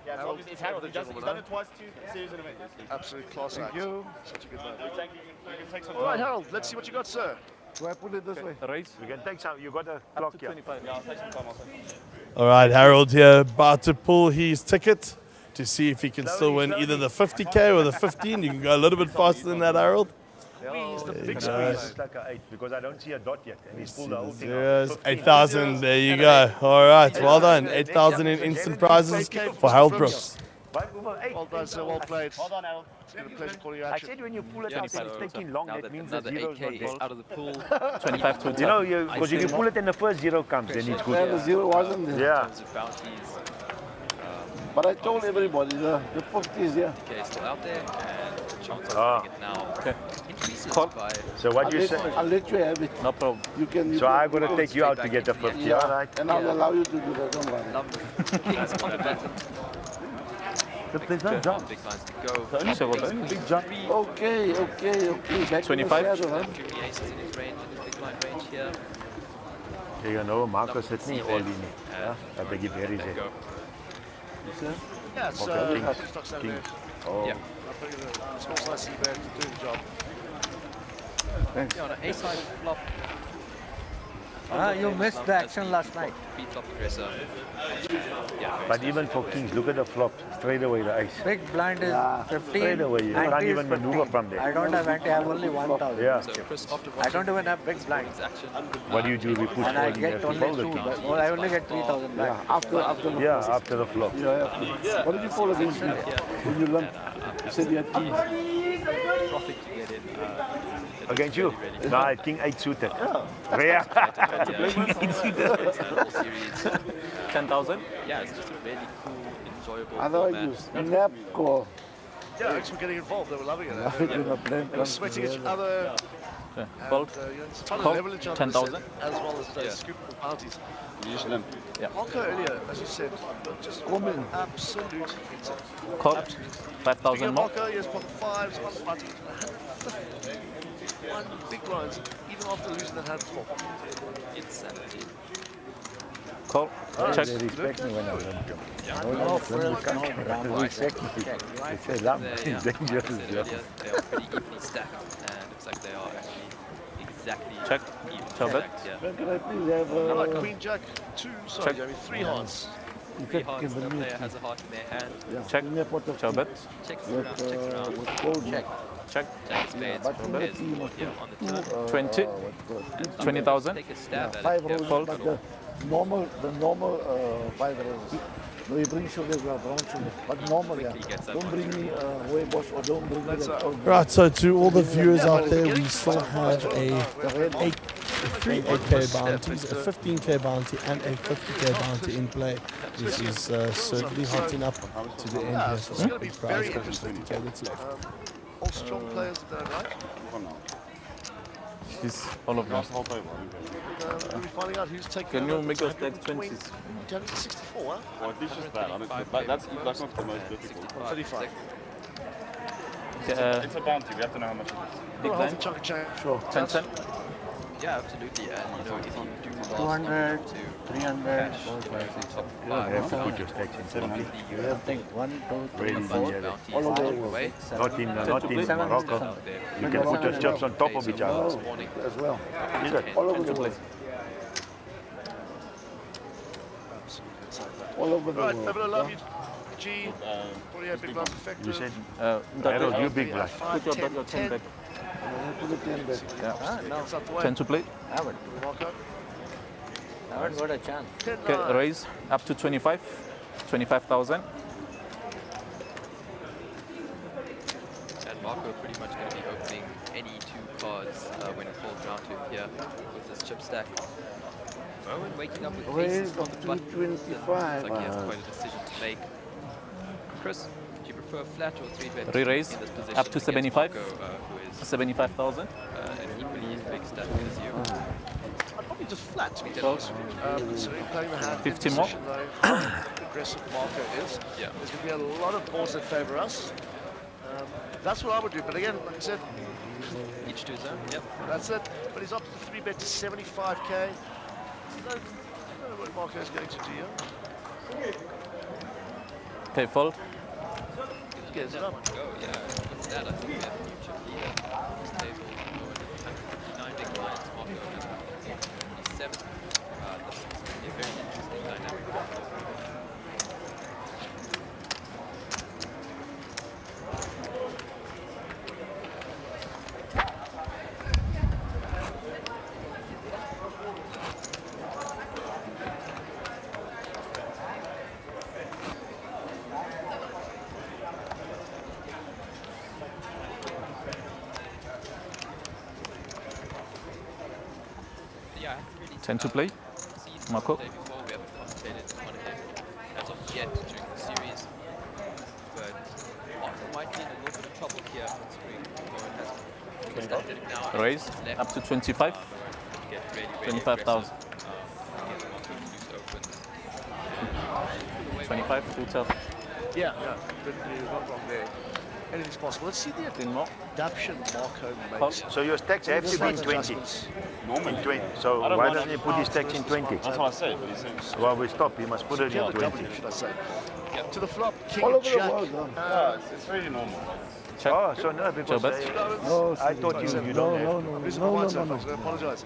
Yeah, so it's Harold. He's done it twice, 2 series in a minute. Absolute class Thank act. you. Such a good man. Thank you. You can take some. All right, Harold, let's see what you got, sir. Do I put it this way? Raise. You can take some. You got a clock here. 25. Yeah, I'll take some time also. All right, Harold here about to pull his ticket to see if he can still win either the 50K or the 15. You can go a little bit faster than that, Harold. Squeeze, the big It's squeeze. like an 8 because I don't see a dot yet. And he's pulled the whole thing Yes, out. 8,000. There you go. All right, well done. 8,000 in instant prizes for Harold Brooks. Well done, sir. Well played. Well done, Harold. It's been a pleasure calling you I action. said when you pull it out and it's taking long, that means the Another zero is 8K not is there. out of the pool. 25 to You know, because if you pull it and the first zero comes, then it's Yeah, the good. zero wasn't there. Yeah. Bounties. But I told everybody the 50 is here. Okay, still out there, and the chance of Ah. winning it now increases by. So what you say? I'll let you have it. No problem. You can. So I'm going to take you out to get the 50. Yeah, All right. and I'll allow you to do that. Don't worry. Kings on the button. There's no jump. Big lines to go. Only several. Big jump. Okay. Back 25. To the saddle, huh? Keeping the aces in his range, in his big line range here. You know, Marcus hit me all in. I beg you very much. Yeah, it's Okay, stock Kings. Saturday. Oh. Yeah. I'm putting the small size C-bet to do the job. Yeah, on an A-side flop. You missed the action last night. B-flop aggressor. Yeah, But even for Kings, look at the flop. Straight away the ace. Big blind is 15. Straight away. You 90 can't is even 15. maneuver from there. I don't have ante, I have only 1,000. Yeah. So Chris, after I don't even have big blind. action. What do? We push And I all in there get to only fold the 2. King. Well, I only get 3,000 back. After the Yeah, after the flop. What did you fall against me? When you lumped? You said you had King. Profit to get in. Against you? No, I King 8 suited. Yeah. King 8 suited. 10,000. Yeah, it's just a really cool, enjoyable Otherwise, format. you snap call. Yeah, thanks for getting involved. They were loving it. When a plan They were comes sweating each together. other. Fold. It's fun to Call. level each other 10,000. as well as scoop the bounties. Yeah. Marco earlier, as you said, just absolute pizza. Call. Absolute. 5,000 more. Marco, he has pocket 5s, on the button, 151 big blinds, even after losing that hand before. Insanity. Call. They Check. respect me when I run. Yeah. No, they respect me. They say, Lam, They're, he's yeah, like I dangerous. said earlier, they are pretty evenly stacked, and it looks like they are actually exactly Check. even. Showdown. Correct, yeah. Can I please have I like Queen Jack 2, sorry, Check. Jamie, 3 hearts. Three hearts, the player has a heart in their hand. Check. Showdown. Checks around. Check. Check. Jack spades, players board here on the turn. 20. 20,000. Take a stab at 5 it. Yeah, rolls, fold. but the normal 5 rolls. No, you bring sugar, brown sugar. But normal, yeah. Don't bring me whey boss or don't bring me that. Right, so to all the viewers out there, we still have a 3 8K bounties, a 15K bounty, and a 50K bounty in play. This is certainly hotting up to the end here. It's going to be very interesting. All strong players in their own right. She's all of them. We'll be finding out who's taking Can you over. make us take 20s? 64, huh? Well, this is bad. I don't, that's not the most difficult. 35. It's a bounty. We have to know how much it is. Big Half a blind. chunk of change. Sure. 10 cent. Yeah, absolutely. And you know, if you do last 200, to 300, cash, 4, 5, 6. top You 5, have to down put your to stacks in 750, 70. you You have to think 1, 2, 3, Really 4, easy. bounties all all over the way. Not in Seven Morocco. out there. You can put your chips on top of each other. As well. Is it? All over the world. All over the Right, world. Evelyn, love you. G, 48 big glass effective. You said, That Harold, you big black. Put your 10 back. Put the 10 back. Ah, no. Gets out the way. 10 to play. Haven't. Marco. Haven't got a chance. 10 Okay, raise up to 25. 25,000. And Marco pretty much going to be opening any 2 cards when it falls down to him here with this chip stack. Owen waking up with aces on the button. 225. Looks like he has quite a decision to make. Chris, do you prefer flat or 3-bet Re-raise in this position up to against 75. Marco, who is 75,000. an equally big stack as you? I'd probably just flat to be dead honest with you. Considering playing the hand 50 in more. position, though, how aggressive Marco is. Yeah. There's going to be a lot of boards that favour us. That's what I would do. But again, like I said, Each to his own, yep. that's it. But he's up to the 3-bet to 75k. I don't know what Marco's going to do here. Okay, fold. Gives it up. Go, yeah. What's that? I think we have a new chip leader. Stable, Owen, 159 big blinds, Marco, 157. This is going to be a very interesting dynamic. Yeah, I haven't really 10 to play. seen Marco. the day before. We haven't commentated on him as of yet during the series. But Marco might be in a little bit of trouble here considering Owen has started now. Raise left. up to 25. Get really, really 25,000. aggressive, get Marco to lose opens. 25, too tough. Yeah, you're not wrong there. Anything's possible. Let's see the adaptation Marco makes. So your stacks have to be in 20. Normally. In 20. So I don't why mind doesn't he put his stacks in 20? That's what I say, but he says. Well, we stop. He must put it in Kill the 20. W, should I say. To the flop, King All over the Jack. world, Yeah, it's really normal. Check. Oh, so no, because Showdown. I thought you don't have. Losing my mind so much, I apologise.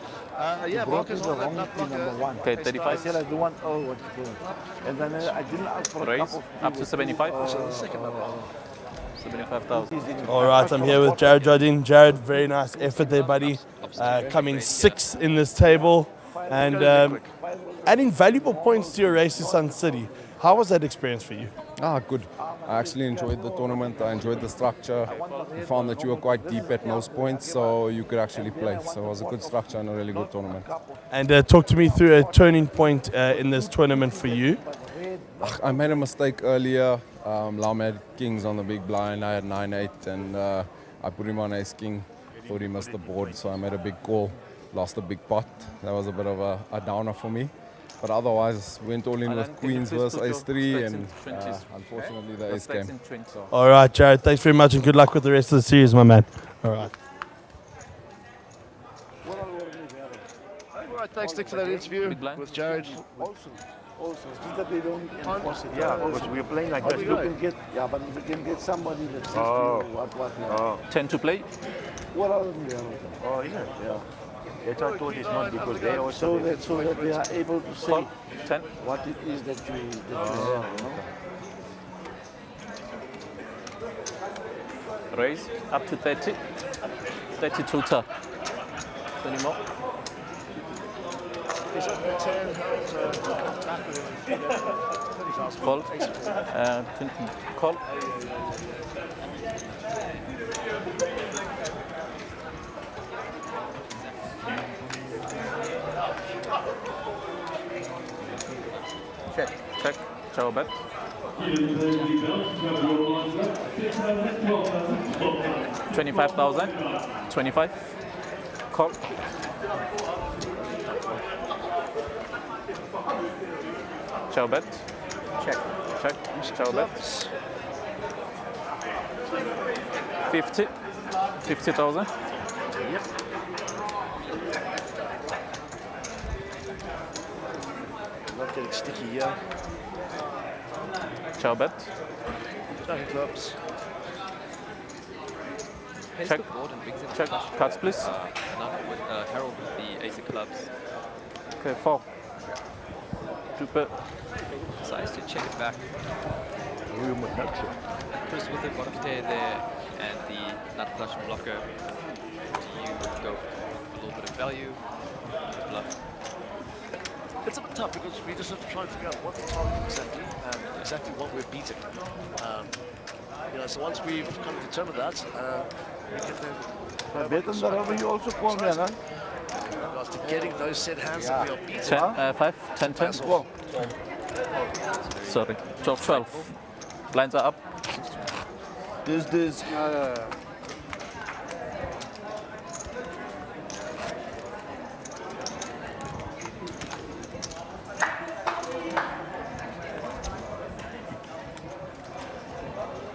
Yeah, Marco's on that nut blocker. Number 1. Okay, I 35. said I don't want, oh, what you doing? And then I didn't ask for a Raise cup of up to 75. The second number. 75,000. All right, I'm here with Jared Jardine. Jared, very nice effort there, buddy. Coming 6th in this table and adding valuable points to your race to Sun City. How was that experience for you? Good. I actually enjoyed the tournament. I enjoyed the structure. I found that you were quite deep at most points, so you could actually play. So it was a good structure and a really good tournament. And talk to me through a turning point in this tournament for you. I made a mistake earlier. Lam had kings on the big blind. I had 9-8, and I put him on ace-king. Thought he missed the board, so I made a big call. Lost a big pot. That was a bit of a downer for me. But otherwise, went all in with queens versus ace-3, and unfortunately the ace came. All right, Jared, thanks very much and good luck with the rest of the series, my man. All right. All right, thanks, Nick, for that interview with Jared. Also, it's that they don't enforce it. Yeah, because we're playing like this. You can get, yeah, but if you can get somebody that says to you what, yeah. 10 to play. What else do you have? Oh, is it? Yeah. That's what I thought it's not because they So also. that they are able to say 10. what it is that you have, you know? Raise up to 30. 32 turn. 20 more. He's up to 10. Harold's back with him. 30,000. Call. 20. Call. Check. Ciao, bet. 25,000. 25. Call. Ciao, bet. Check. Ciao, bet. 50. 50,000. Yep. Not getting sticky here. Ciao, bet. Jacking clubs. Pays Check. the board and brings in a Check. flush. Cards, please. None with Harold with the ace of clubs. Okay, 4. Super. Decides to check it back. Chris with the bottom pair there and the nut flush blocker. Do you go for a little bit of value? Bluff. It's a bit tough because we just have to try and figure out what the target exactly and exactly what we're beating. So once we've kind of determined that, we can then. Better than rubber, you also call me, huh? In regards to getting those set hands that we are beating. 10, 5, 10, 10. Sorry, 12, 12. Blinds are up. This.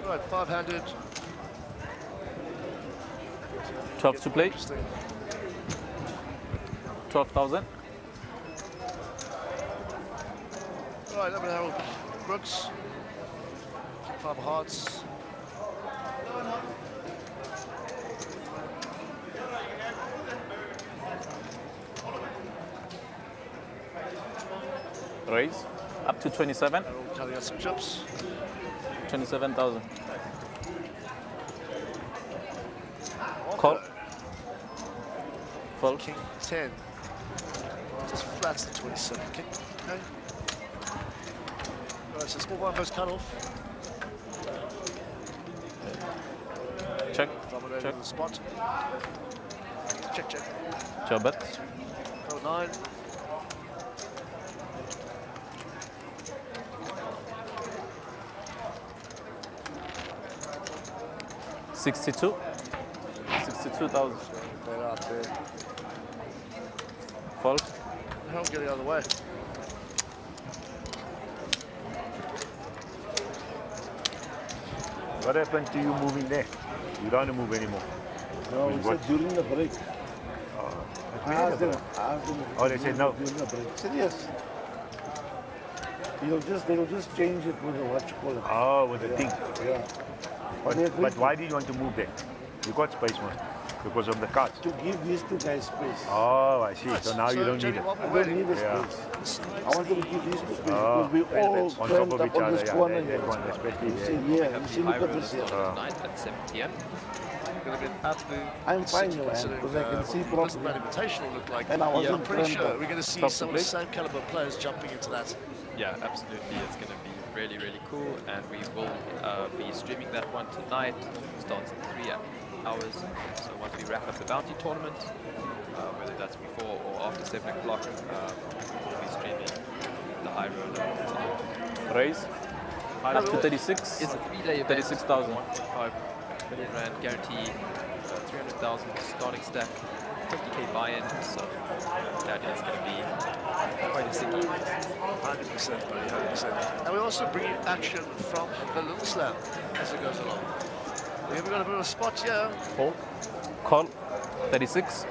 Right, 500. 12 to play. 12,000. Right, Evan Harold Brooks. 5 hearts. Raise up to 27. Harold telling us some chips. 27,000. Call. Fold. King 10. Just flats the 27. King. Okay. Right, so small blind post cut off. Check. Dominated Check. the spot. Check. Ciao, bet. Roll 9. $62,000. They're out there. Fold. Harold getting out of the way. What happened to you moving there? You don't want to move anymore. No, we said during the break. I asked them. Oh, they said no. During the break. I said yes. They'll just change it with the what you call it. Oh, with the thing. Yeah. But why did you want to move there? You got space, man. Because of the cards. To give these two guys space. Oh, I see. So now you don't need Jenny, it. while I we're don't need the waiting, space. I want them to give these two space Oh, because we all on top cramped of up each on other, this yeah, corner that here. one, especially You see, there. yeah, you see, look at this here. Tonight at 7 p.m. Going to be an absolute I'm fine, city man, considering, because I can see what properly. that invitational looked like. And I wasn't I'm pretty cramped sure up. we're going to see Top some of to the play. same caliber players jumping into that. Yeah, absolutely. It's going to be really, really cool. And we will be streaming that one tonight. Starts in 3 hours. So once we wrap up the bounty tournament, whether that's before or after 7 o'clock, we'll be streaming the high road. Raise up to 36. It's a 3-day event. 36,000. 1.5 million rand guarantee, 300,000 starting stack, 50k buy-in. So that is going to be quite a sticky. 100%, buddy, 100%. And we also bring you action from the Little Slam as it goes along. We've got a bit of a spot here. Hold. Call. 36.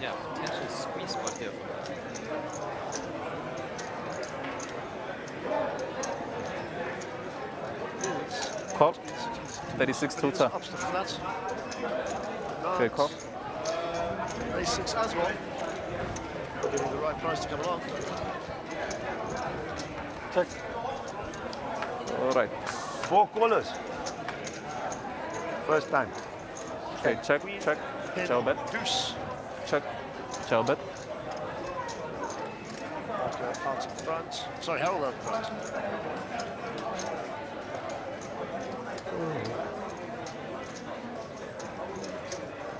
Yeah, potential squeeze spot here. Call. 36 tutor. Ups to flat. Okay, call. Ace 6 as well. Giving the right price to come along. Check. All right. 4 callers. First time. Okay, check, check. Chow bet. Deuce. Check. Chow bet. Okay, out in front. Sorry, Harold out in front.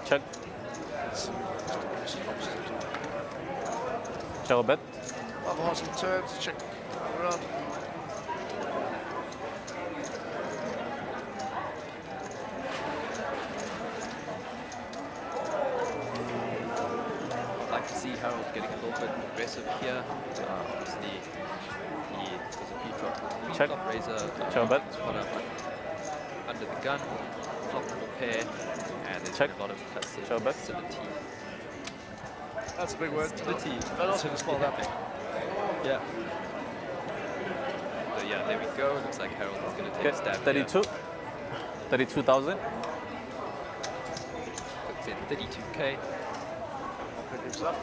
Check. Chow bet. Other hearts and turns. Check. Around. I'd like to see Harold getting a little bit aggressive here. Obviously, he was a pre-flop Check. raiser. Chow bet. Followed by under the gun, flop or pair, and there's Check. been a lot of Chow bet. facility. That's a big word. Facility. That also can spell that. Yeah. So yeah, there we go. Looks like Harold is going to take Okay, a stab 32. 32,000. Puts in 32k. Up.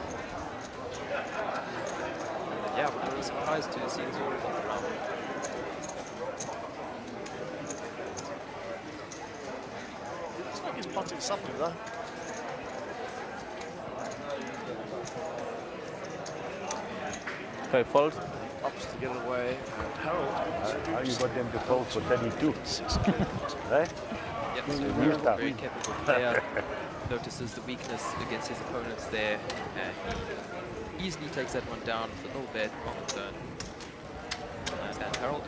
Yeah, we're really surprised to see this all flop around. Looks like he's punting something though. Okay, fold. Ups to get it away, and Harold. How you got them to fold for 32? Right? Yep, so New Harold, stuff. very capable player, notices the weakness against his opponents there, and he easily takes that one down with a little bet on the turn. And Harold.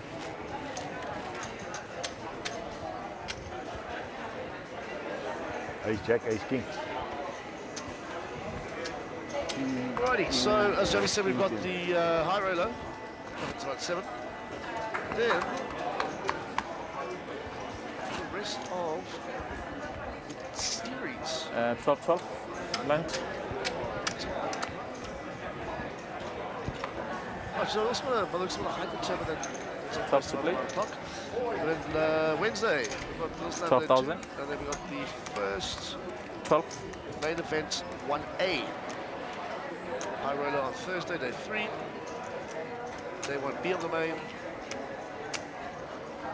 Ace jack, ace king. Righty, so as Johnny said, we've got the high roller. It's about 7. Then the rest of the series. 12-12. Blind. So also got a hybrid server that 12 to play. o'clock. And then Wednesday, we've got Little Slam 12,000. there too. And then we've got the first 12. main event 1A. High roller on Thursday, day 3. Day 1B on the main.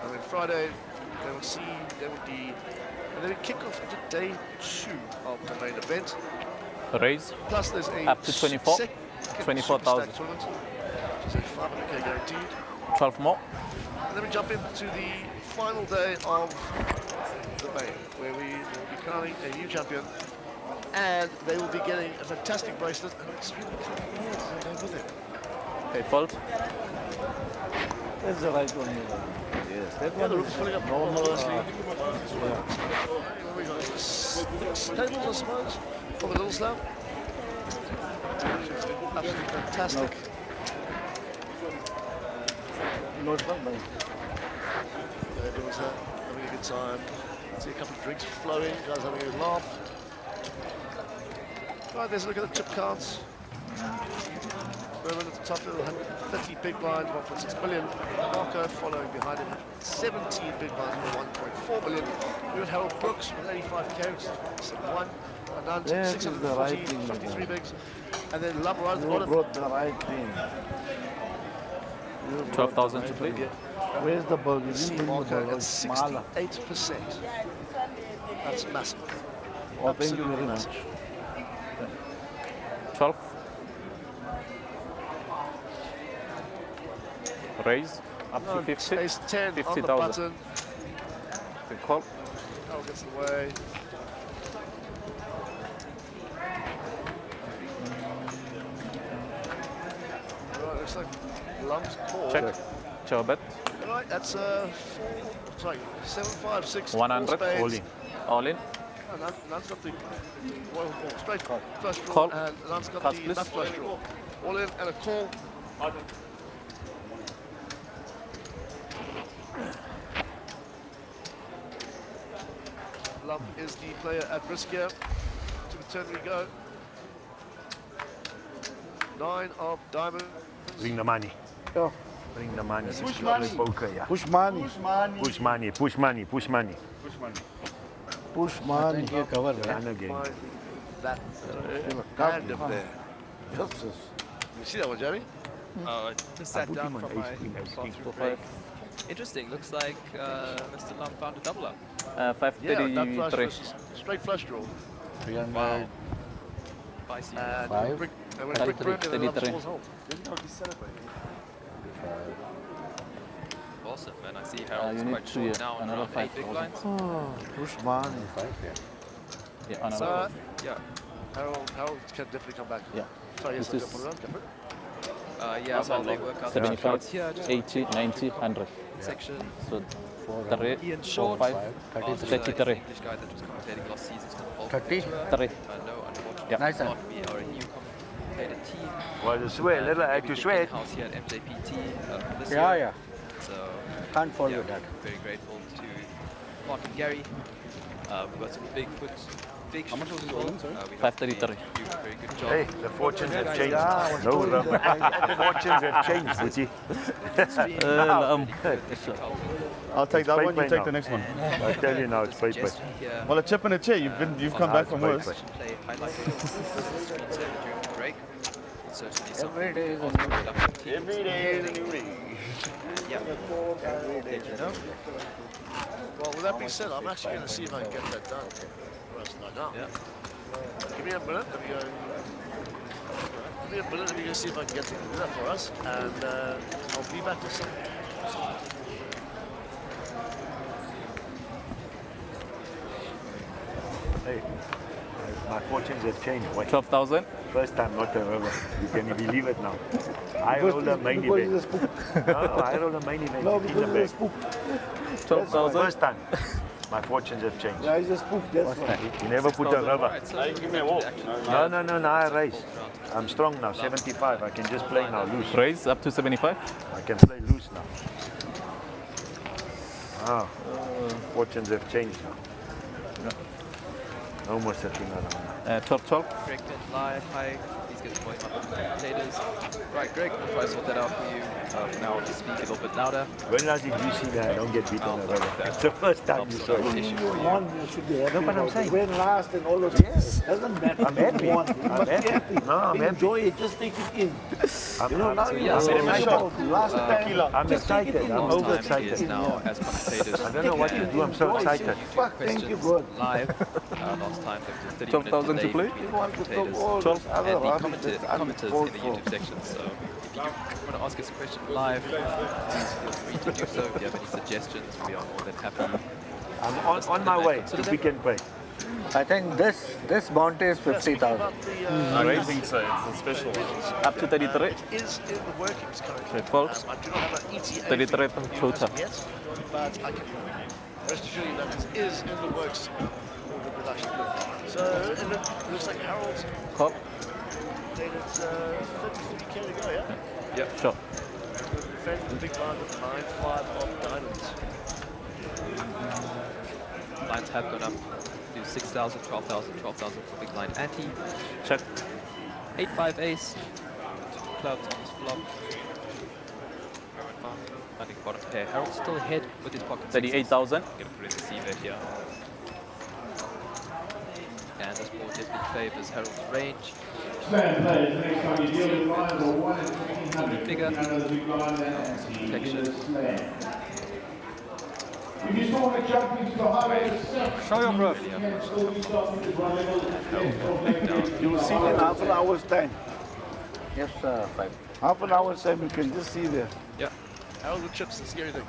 And then Friday, day 1C, day 1D. And then we kick off into day 2 of the main event. Raise. Plus there's a up to 24. 24,000. tournament, which is a 500k guaranteed. 12 more. And then we jump into the final day of the main, where we will be crowning a new champion. And they will be getting a fantastic bracelet and an extremely comfortable board to go with it. Okay, fold. That's the right one. Yes, that Yeah, one the room's filling up nicely. We got 6 tables, I suppose, for the Little Slam. Absolutely fantastic. Everyone's having a good time. See a couple of drinks flowing, guys having a good laugh. Right, there's a look at the chip cards. Berman at the top of 150 big blinds, 1.6 billion. Marco following behind it, 17 big blinds for 1.4 billion. We got Harold Brooks with 85k, which is 1. Anand, Yes, 640, the right thing, 53 bigs. And then Love right at the You bottom. brought the right thing. 12,000 to play. Where's the bug? You See didn't bring the Marco bug. at Smaller. 68%. That's massive. Oh, thank you Absolutely very much. massive. 12. Raise. Up to 50. Ace 10 on the 50,000. button. Okay, call. Harold gets in the way. Right, looks like Lum's call. Check. Chow bet. Right, that's 7, 5, 6. 100. All in. All in. Nun's got the royal ball. Straight flush draw. Call. And Nun's got Pass, the please. nut flush draw. All in and a call. Lum is the player at risk here. To the turn we go. 9 of diamonds. Bring the money. Oh. Bring the money. Push money. Poker, yeah. Push money. Push money. Push money. Push money. Push money. Push money. Push money. I think you cover that. Run again. That hand up there. You see that one, Jeremy? Oh, I just sat down from my bathroom break. Interesting. Looks like Mr. Lam found a double up. Yeah, that flush 533. was straight flush draw. 300. Wow. Spicy. And Brick, and when Brick broke it, the love falls home. Awesome, and I see Harold's you need quite to short now, another around 8 big 5,000. blinds. Oh, push money. Yeah, another So, 5. yeah, Harold can definitely come back. Yeah. Sorry, yes, This I'll put it on. Go for it. Yeah, so they work out the 75, cards here. Just 80, 90, 100. section. So, Ian Short, 5, English 33. guy that was commentating last season. 30. No, unfortunately, Yeah. nice not be our new commentator team. Well, the sweat, little act to sweat. House here at MJPT for this Yeah, year. yeah. So Can't follow yeah, that. Very grateful to Mark and Gary. We've got some big foot. How much was it all in, sorry? 533. Very good job. Hey, the fortunes have changed. No, the fortunes have changed, Gucci. I'll take that one, you Play take now. the next one. I tell you now, it's play. Well, a chip and a chair, you've come back from worse. Play highlights during the break. Certainly something Every day is a also new good up teams. Every day is a new day. Yeah. Let you know. Well, with that being said, I'm actually going to see if I can get that done for us right now. Yeah. Give me a minute. Let me go. Give me a minute. Let me go see if I can get to do that for us, and I'll be back with some. Hey, my fortunes have changed. Wait. 12,000. First time, not ever. You can believe it now. I roll a main event. No, I roll a main event. No, in the because back. it's spook. 12,000. First time. My fortunes have changed. Yeah, it's a spook. That's why. You never put a rubber. Give me a walk. No, I raise. I'm strong now, 75. I can just play now loose. Raise up to 75. I can play loose now. Ah, fortunes have changed now. No more sitting around. 12. Greg Pitt live. Hi. Please get the point up with the commentators. Right, Greg, we'll try to sort that out for you. For now, I'll just speak a little bit louder. When last did you see that I don't get beaten on the rubber? It's the first time you saw it. One, you should be happy. No, but I'm about saying- it. Win last and all those. Yes. Doesn't matter. I'm happy. You won. You I'm must be happy. happy. No, I'm happy. Enjoy it. Just take it in. You know, now so you yeah, know so what I'm about last time. I'm Just take it excited. in. I'm Time overexcited. is now as commentators. I don't know what to do. I'm so excited. Fuck, thank you, Questions God. live. Last time there was a 30 12,000 to minute play? delay You between want the to talk commentators all Twelve. those other and the rubbish that's commenters in the uncalled for. YouTube section. So if you want to ask us a question live, please feel free to do so. If you have any suggestions, we are more than happy. I'm on my way to Pick and Pay. I think this bounty is 50,000. I don't think so. It's a special one. Up to 33. It is in the workings currently. Okay, folks. I do not have an ETA 33 for you total. as of yet, but I can rest assured you that it is in the works for the production. So it looks like Harold's Cop. dated 50k to go, yeah? Yeah, sure. Defend the big blind with 9-5 of diamonds. Lines have gone up to 6,000, 12,000, 12,000 for big line ante. Check. 8-5 ace. Clubs on this flop. Finding bottom pair. Harold's still ahead with his pocket 38,000. Gonna put in the receiver here. And this board definitely favors Harold's range. Bigger. Protection. If you want to jump into the highway, show your bro. You will see in half an hour's time. Yes, 5. Half an hour's time, you can just see there. Yeah. Harold with chips is the scary thing.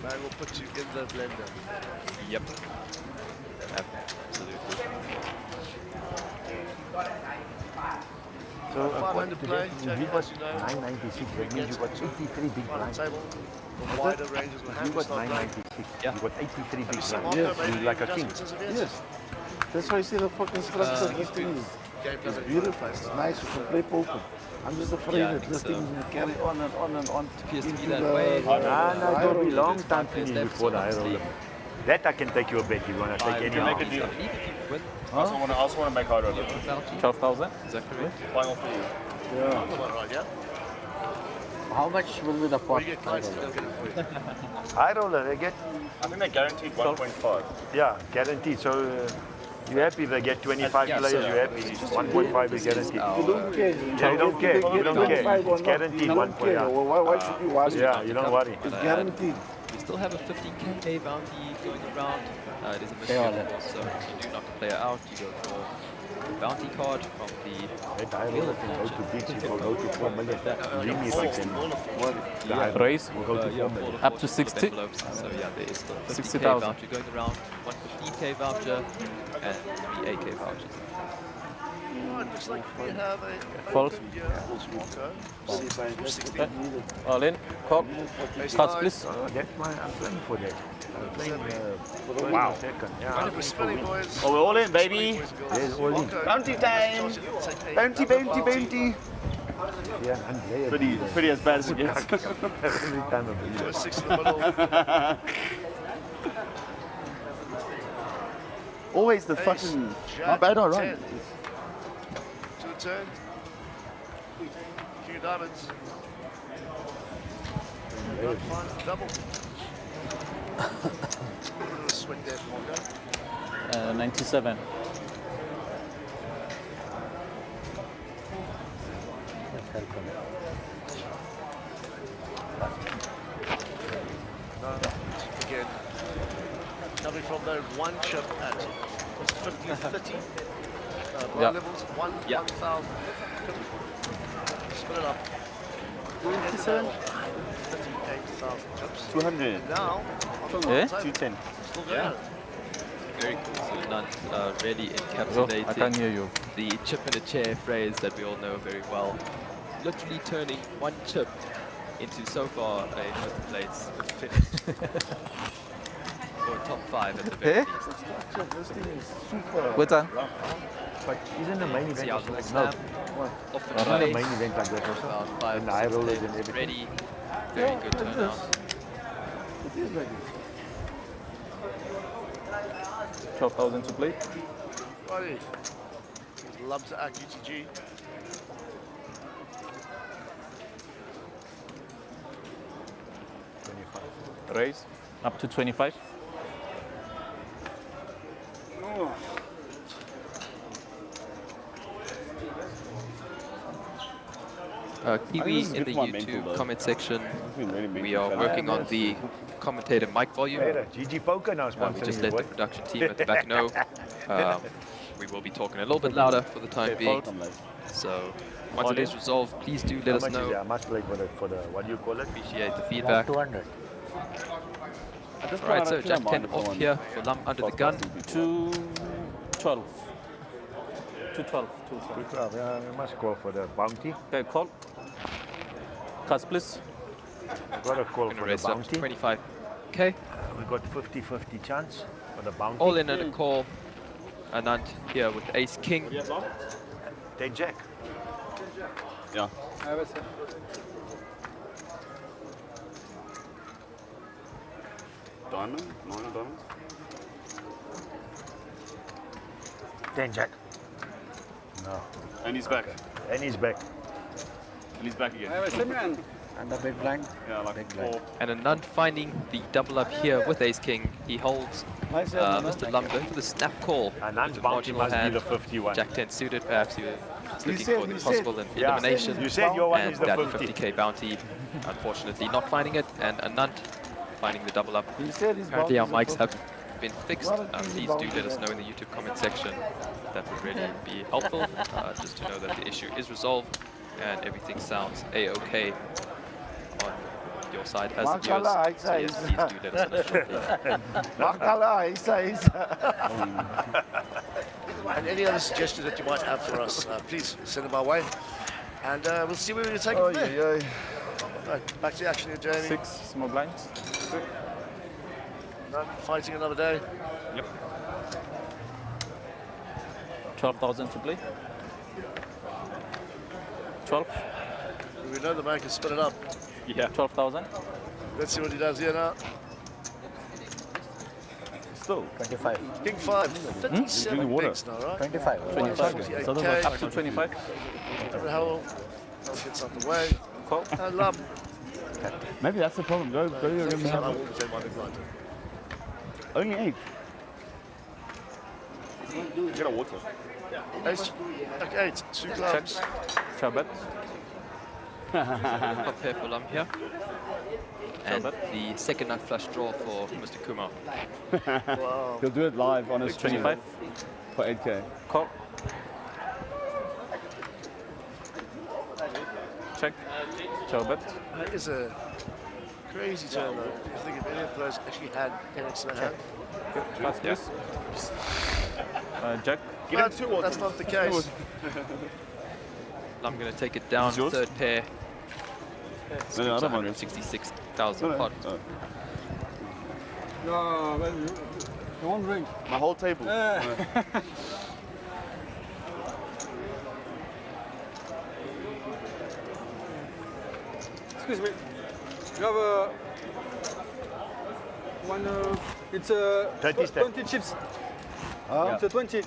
Man will put you in the blender. Yep. Absolutely. So, 500 play, you got 996. That means you got 83 big Final blinds. table. The wider ranges will have You to got start playing. 996. You got 83 big Some blinds. marker, maybe You're like a king. adjustments as of yet. Yes. That's why I see the fucking structure of this thing is it's beautiful. It's nice. You can play poker. I'm just afraid Yeah, I that think this so. thing is going to carry on and on and on. Appears to be into that the- way. No, it will be long time Five players finish left, before the so high roller. obviously- That I can take you a bet. You want to take any Make a now? deal. I believe if you win, I also want to make hard over. 12,000. is that correct? Final for you. Yeah. Right, yeah? How much will be the pot? High roller, they get. I think they're guaranteed 1.5. Yeah, guaranteed. So you're happy if they get 25 players, you're happy. 1.5 is guaranteed. You don't care. Yeah, you don't care. You don't care. It's guaranteed 1.5. Why should you worry? Yeah, you don't worry. It's guaranteed. We still have a 15k bounty going around. It is a mystery, of course, so if you do knock the player out, you go for a bounty card from the Hill of Go to beach, you will go to 4 million. Raise up to 60. So yeah, there is still 50k voucher going around, 115k voucher, and 3 8k vouchers. Looks like we have a Fold. All in. Call. Cards, please. That's why I'm playing for that. I'm playing for the Wow. second. We're spinning, boys. Oh, we're all in, baby. Yes, all in. Bounty time. Bounty, bounty, bounty. Yeah, I'm there. Pretty as bad as it gets. Every time of the year. 6 in the middle. Always the fucking. Not bad or right? 2 turn. Few diamonds. God finds the double. A little swing there for Mongo. 97. Again, coming from the 1 chip at 50-30. Blind levels, 1,000. Split it up. 97? 58,000 chips. 200. Now, Yeah? 210. still Yeah. going. Very cool. So Nant really I encapsulating can't hear you. the chip in a chair phrase that we all know very well. Literally turning 1 chip into so far a first place finish. Or a top 5 at the very least. This thing is super. What's that? But isn't the main event See how also the like snap no? off the Isn't the plate. main event like that also? About 5 And the high 6 rollers and tables everything. ready. Very good turnout. It is like this. 12,000 to play. Buddy. Love to act UTG. Raise up to 25. Kiwi in the YouTube comment section. We are working on the commentator mic volume. GG Poker now We sponsoring just you, let the boy. production team at the back know. We will be talking a little bit louder for the time being. So once it is resolved, please do let us How much is know. it? I must play for the what do you call it? Appreciate the feedback. 200. Alright, so Jack 10 off here for Lump under the gun. 212. 212. 212. Yeah, we must call for the bounty. Okay, call. Cards, please. We got a call Gonna for the raise it up to bounty. 25k. We got 50-50 chance for the bounty. All in at a call. Anand here with Ace King. Take Jack. Yeah. Diamond? 9 of diamonds? 10 Jack. No. And he's back. And he's back. And he's back again. And the big blind. Yeah, like 4. And Anand finding the double up here with Ace King. He holds Mr. Lum going for the snap call. Anand's with a bounty marginal must be hand. the 51. Jack 10 suited, perhaps he was looking said- for the he possible said- elimination. You said your one and is the that 50. 50k bounty. Unfortunately, not finding it. And Anand finding the double up. He said his Apparently, our bounties mics are have been fixed. Not an easy Please do bounty let us then. know in the YouTube comment section. That would really be helpful, just to know that the issue is resolved and everything sounds a-okay on your side as it yours. Makala, So yes, please do let us know shortly. Makala, Isa. And any other suggestions that you might have for us, please send them our way. And we'll see where we take it from there. Right, back to the action here, Jamie. 6 small blinds. Fighting another day. Yep. 12,000 to play. 12. We know the man can spin it up. Yeah. 12,000. Let's see what he does here now. Still. 25. King 5, 57 bigs now, right? 25. 25. 48K. Up to 25. How gets out the way. And Lum. Maybe that's the problem. Go to your room and have only 8. Get a water. Ace, Jack 8, 2 clubs. Chabet. Top pair for Lum here. And the second nut flush draw for Mr. Kumar. Wow. He'll do it live on his 25 for 8k. Call. Check. Chabet. That is a crazy turn though. I think if any of the players actually had 10x in their hand. Pass, yes. Jack. But that's not the case. I'm going to take it down, third pair. No, I don't want it. 166,000 pot. No, well, you won't drink. My whole table. Excuse me. You have a one. It's a 20 chips. It's a 20.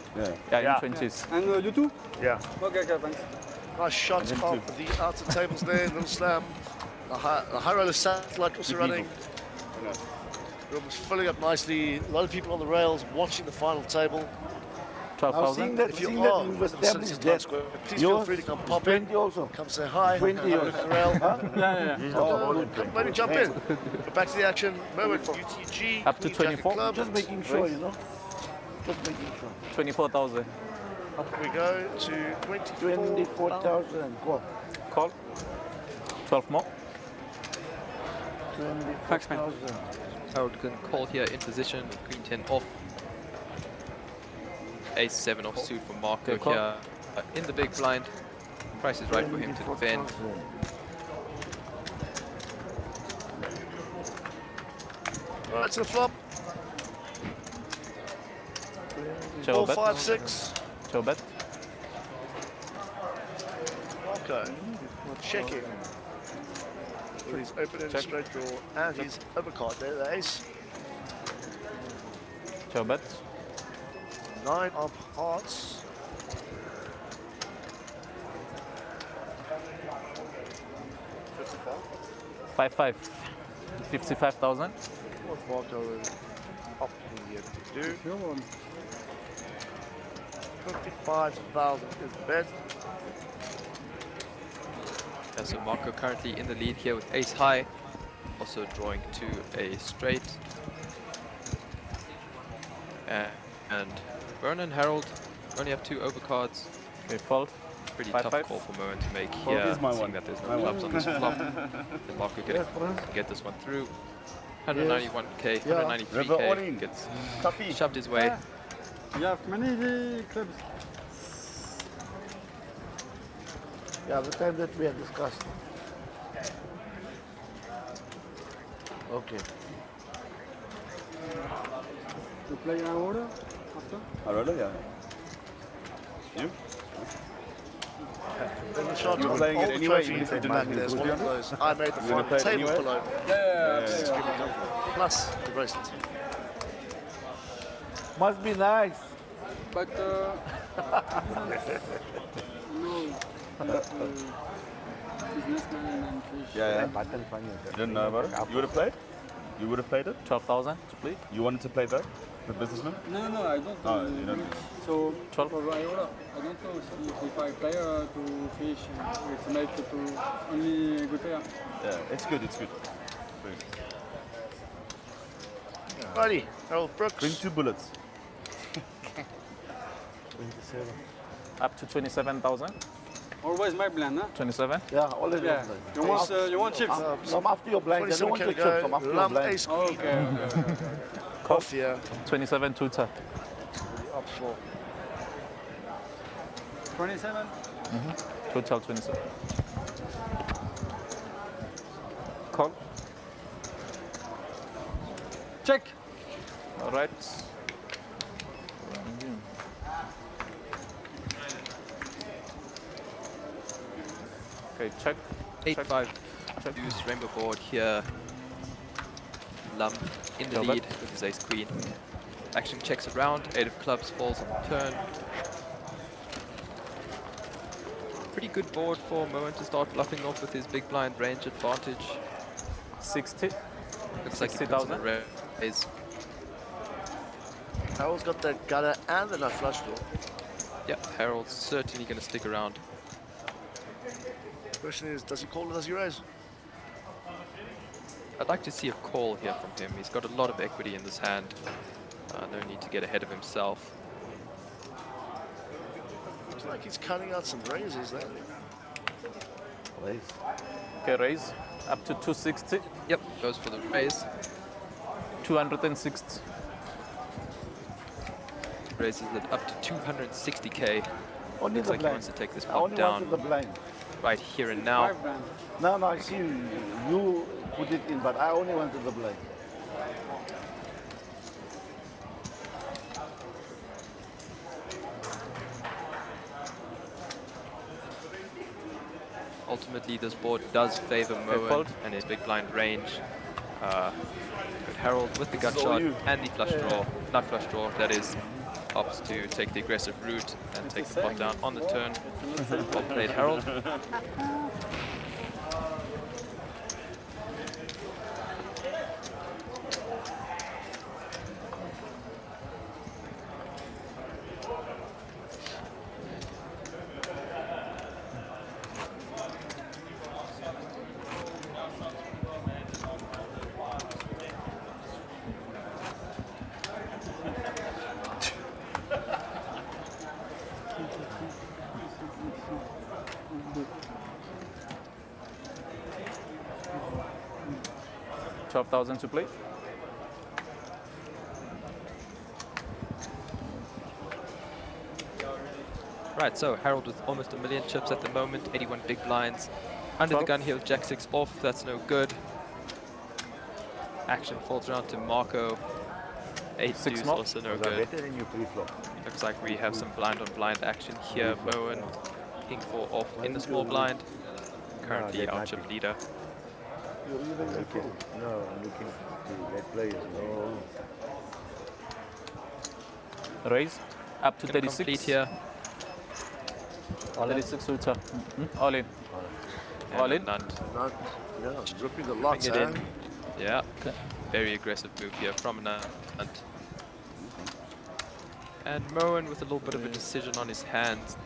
Yeah, 20s. And you too? Yeah. Okay, thanks. Nice shot of the outer tables there, little slam. The high roller satellite also running. Room was filling up nicely. A lot of people on the rails watching the final table. 12,000. If you are on the Sentinel Town Square, please feel free to come pop in. Come say hi. 20 look at the rail. Maybe jump in. But back to the action. Moment for UTG. Up to Queen Jacket 24. Club. Just making sure, you know. Just making sure. 24,000. Up we go to 24,000. Call. 12 more. 24,000. Harold can call here in position with Queen 10 off. Ace 7 off suit for Marco here in the big blind. Price is right for him to defend. Right to the flop. 4, 5, 6. Chobet. Okay. Checking. With his open and straight draw and his overcard there, the ace. Chobet. 9 of hearts. Five. 55,000. What Marco is opting here to do. 55,000 is the bet. Yeah, so Marco currently in the lead here with ace high. Also drawing to a straight. And Vernon and Harold only have 2 overcards. Okay, fold. Pretty 5, tough 5. call for Moen to make Fold here, is my seeing one. that there's My no clubs one. on this flop. Then Marco can get this one through. 191k, 193k gets shoved his way. You have many clubs. Yeah, the time that we had discussed. Okay. You play in order after? Already, yeah. You? Then the shot You're with playing all it the anyway, trophies even if you they didn't have back. any There's one booty of on it? those. I made the You're gonna final play it table anyway? below. Plus the bracelet. Must be nice. But no. Businessman and fish. Yeah. You didn't know about it? You would have played? You would have played it? 12,000 to play. You wanted to play that? The businessman? No, I don't. Oh, you don't. So 12. for Viola, I don't know if I play to fish, it's made to only good pair. Yeah, it's good. Good. Righty, Harold Brooks. Bring 2 bullets. 27. Up to 27,000. Always my blind, huh? 27. Yeah, always Yeah. You want chips? Some after your blind. I don't want the chips. Some after your Lump blind. ace queen. Okay. Off here. 27 tutor. Up floor. 27. Total 27. Call. Check. All right. Okay, check. 8-5. Use rainbow board here. Lum in the lead with his ace queen. Action checks around. 8 of clubs falls on the turn. pretty good board for Moen to start bluffing off with his big blind range advantage. 60. Looks like he puts on a raise. Harold's got the gutter and the nut flush draw. Yeah, Harold's certainly going to stick around. Question is, does he call or does he raise? I'd like to see a call here from him. He's got a lot of equity in this hand. No need to get ahead of himself. Looks like he's cutting out some raises there. Raise. Okay, raise up to 260. Yep, goes for the raise. 260. Raises it up to 260k. Only Looks the like he blind. wants to take this I pot only down wanted the blind. right here and now. No, I see you put it in, but I only wanted the blind. Ultimately, this board does favor Moen and his big blind range. But Harold with the gut shot and the flush draw, nut flush draw, that is, opts to take the aggressive route and take the pot down on the turn. Well played, Harold. $12,000 to play. Right, so Harold with almost 1 million chips at the moment, 81 big blinds. Under the gun here with Jack 6 off, that's no good. Action falls around to Marco. 8 deuce also no good. Looks like we have some blind on blind action here. Moen, King 4 off in the small blind. Currently our chip leader. No, I'm looking to get players. No. Raise up to Gonna 36 complete here. 36 ultra. All in. And All in. None. Yeah, ripping the lots, Bring it eh? in. Yeah, very aggressive move here from Nant. And Moen with a little bit of a decision on his hands.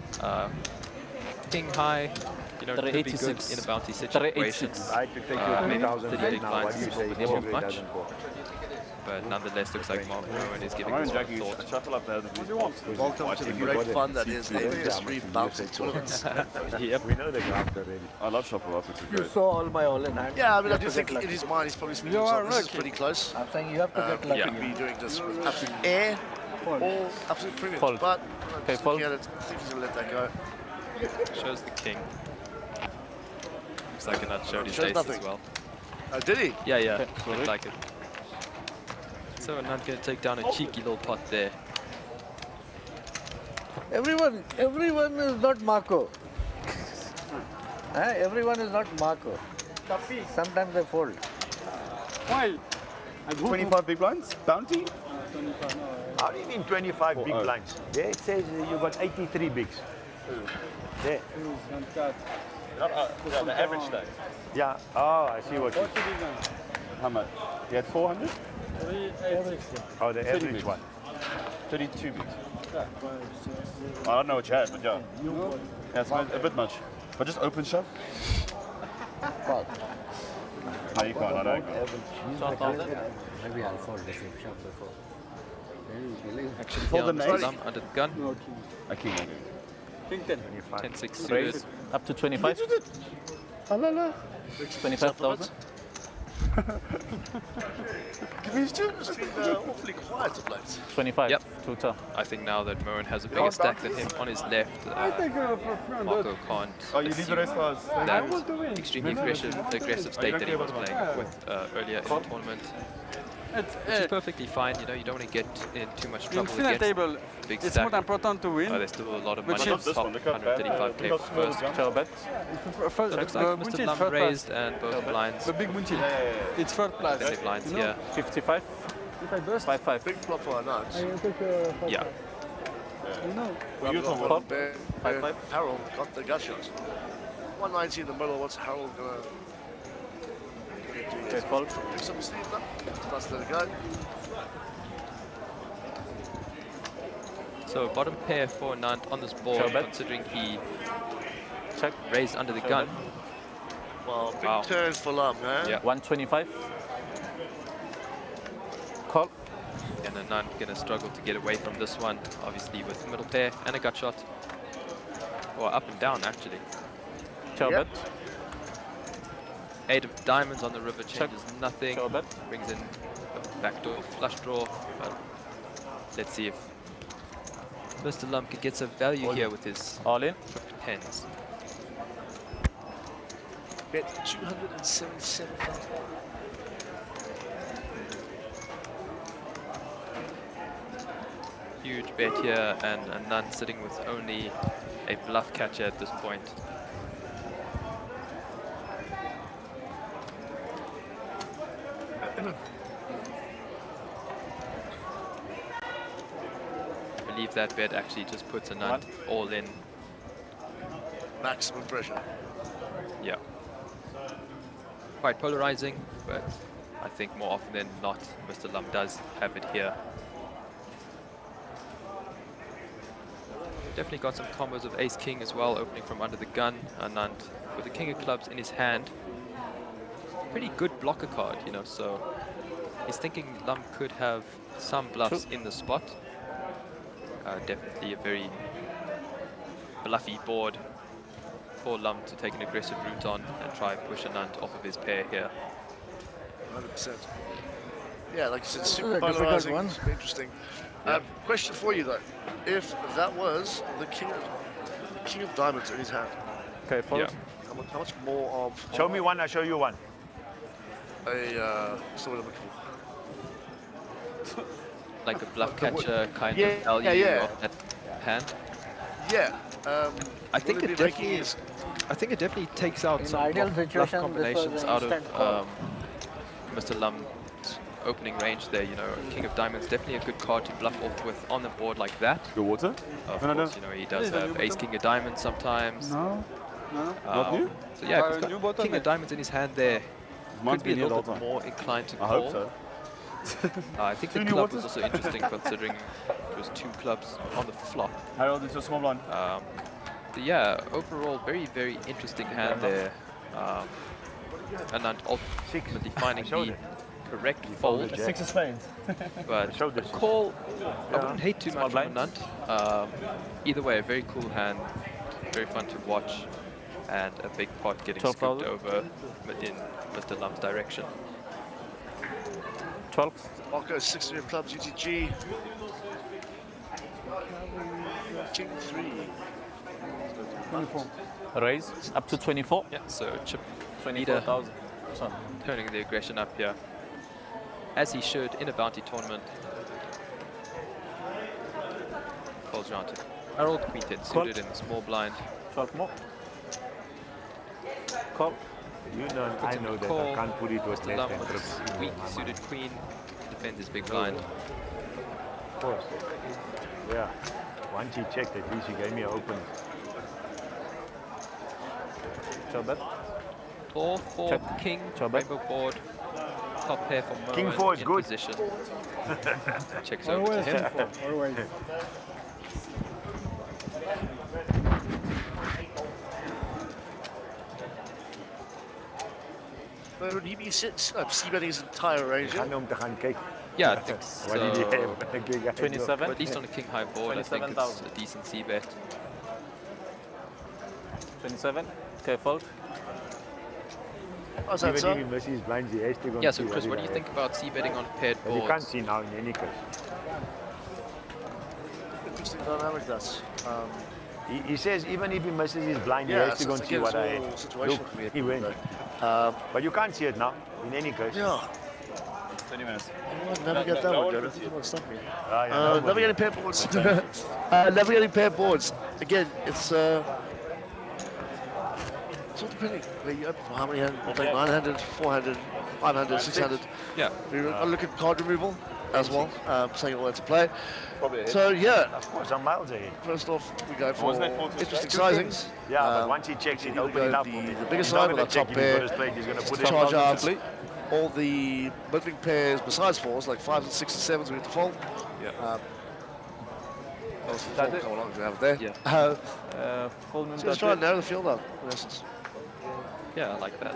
King high, you know, could be good in a bounty situation. I could take you Maybe 2,000 the right big now. blinds What do you is say? a little bit much. Doesn't go. But nonetheless, looks like Moen is giving this one a thought. Shuffle up there. Welcome to the great fun that is ABS3 bounty tournaments. Yep. We know the craft already. I love shuffle up. It's You great. saw all my all-in hand. Yeah, I mean, I do think in his mind he's probably speaking himself, this is pretty close. I'm saying you have to get lucky. He could be doing this with absolute air or absolute premium. Fold. But Okay, just fold. looking at it, I think he's going to let that go. Shows the king. Looks like a nut showed his Shows ace nothing. as well. Oh, did he? Yeah, yeah, Okay, looked like it. So Nant going to take down a cheeky little pot there. Everyone is not Marco. Everyone is not Marco. Sometimes they fold. Why? 25 big blinds? Bounty? How do you mean 25 big blinds? There it says you got 83 bigs. There. The average stack. Yeah. Oh, I see what you. How much? You had 400? Oh, the 30 average bigs. one. 32 bigs. I don't know what you had, but yeah. That's a bit much. But just open shove? No, you can't. I don't. Maybe I'll fold if you shove before. Action For here the on the name? slum under the gun. A king. King 10. 10-6 Raise suited. up to 25. 25,000. It's been awfully quiet of late. 25. Yep. Tutor. I think now that Moen has a bigger stack than him on his left, Marco can't Oh, you leave the rest for us. that extremely aggressive state that he was playing with earlier in the tournament. Which is perfectly fine, you know, you don't want to get in too much trouble against table, big it's stack. more important to win. There's still a lot of But money on chips. top, 135k for first. Charbet. So it looks like Mr. Lum raised and both blinds. The big Munchi. It's third place. Big blinds here. 55. If I burst, 5-5. Big flop for a nut. Yeah. Harold got the gut shot. 190 in the middle. What's Harold gonna do? Pick some sleeve up. That's the go. So bottom pair for Nant on this board, considering he raised under the gun. Well, big turn for Lum, man. Yeah. 125. Call. And then Nant gonna struggle to get away from this one, obviously with the middle pair and a gut shot. Or up and down actually. Yep. 8 of diamonds on the river changes nothing. Brings in a backdoor flush draw. But let's see if Mr. Lum could get some value here with his all in tens. Bet 277,000. Huge bet here, and Nant sitting with only a bluff catcher at this point. I believe that bet actually just puts a Nant all in. Maximum pressure. Yeah. Quite polarizing, but I think more often than not, Mr. Lum does have it here. Definitely got some combos of ace-king as well, opening from under the gun. Anand with the king of clubs in his hand. Pretty good blocker card, you know, so he's thinking Lum could have some bluffs in the spot. Definitely a very bluffy board for Lum to take an aggressive route on and try and push Anand off of his pair here. 100%. Yeah, like you said, This is super a difficult polarizing, one. super interesting. Question for you though, if that was the king of diamonds in his hand, okay, yeah. How much more of? Show me one, I'll show you one. What's the word I'm looking for? Like a bluff catcher kind Yeah, of value yeah. of that hand. Yeah. I think it definitely is. I think it definitely takes out In some ideal bluff situation, combinations this was out an of instant call. Mr. Lum's opening range there. You know, King of Diamonds definitely a good card to bluff off with on the board like that. Your water? Of course, you know he does have Ace King of Diamonds sometimes. No, not you? So yeah, if he's got King of Diamonds in his hand there, could be a little bit more inclined to call. I hope so. I think the club was also interesting considering it was 2 clubs on the flop. Harold, it's a small blind. But yeah, overall, very, very interesting hand there. And then ultimately finding the correct fold. 6 of spades. But a call, I wouldn't hate too much from Anand. Either way, a very cool hand, very fun to watch, and a big pot getting scooped over in Mr. Lum's direction. 12. Marco 6 of clubs, UTG. King 3. 24. Raise up to 24. Yeah, so chip 24,000. Turning the aggression up here, as he should in a bounty tournament. Calls around to Harold, Queen 10 suited in the small blind. 12 more. Call. You know, I know that call. I can't put it with Mr. less Lum than with his triple. weak suited queen defends his big blind. Of course. Yeah. Once he checked, at least he gave me an open. Chobet. 4 for king, rainbow board. Top pair for Moen King 4 is in good. position. Checks over to him. But would he be c-betting his entire range? Yeah, I think so. What did he have? 27. Or at least on a king high board, I think it's a decent c-bet. 27. Okay, fold. How's that, sir? Even if he misses blinds, he has to go Yeah, and so see Chris, he what do you has. think about c-betting on paired But you can't boards? see now in any case. Interesting dynamic, that's. He says even if he misses his blind, Yeah, he has to go and see what I whole had. situation. Look, he went. But you can't see it now, in any case. Yeah. 20 minutes. Navigate that one, Jonathan. You want to stop me. Yeah, Navigating pair boards. Navigating pair boards. Again, it's all depending where you open. How many hands? I'll take 900, 400, 500, 600. Yeah. If you look at card removal, as well, saying all that to play. Probably ahead. So yeah, Of course, I'm miles ahead. first off, we go for Wasn't that 4 to interesting straight? sizings. Yeah, but once he checks it, He'll open go it up. the bigger He's side not with gonna our top check if he's got pair. his plate, he's gonna put it Charge on. out all the middling pairs besides 4s, like 5s and 6s and 7s we have to fold. Yeah. Fold, come along, we have it there. Yeah. Full moon. So let's try and narrow the field out, in essence. Yeah, I like that.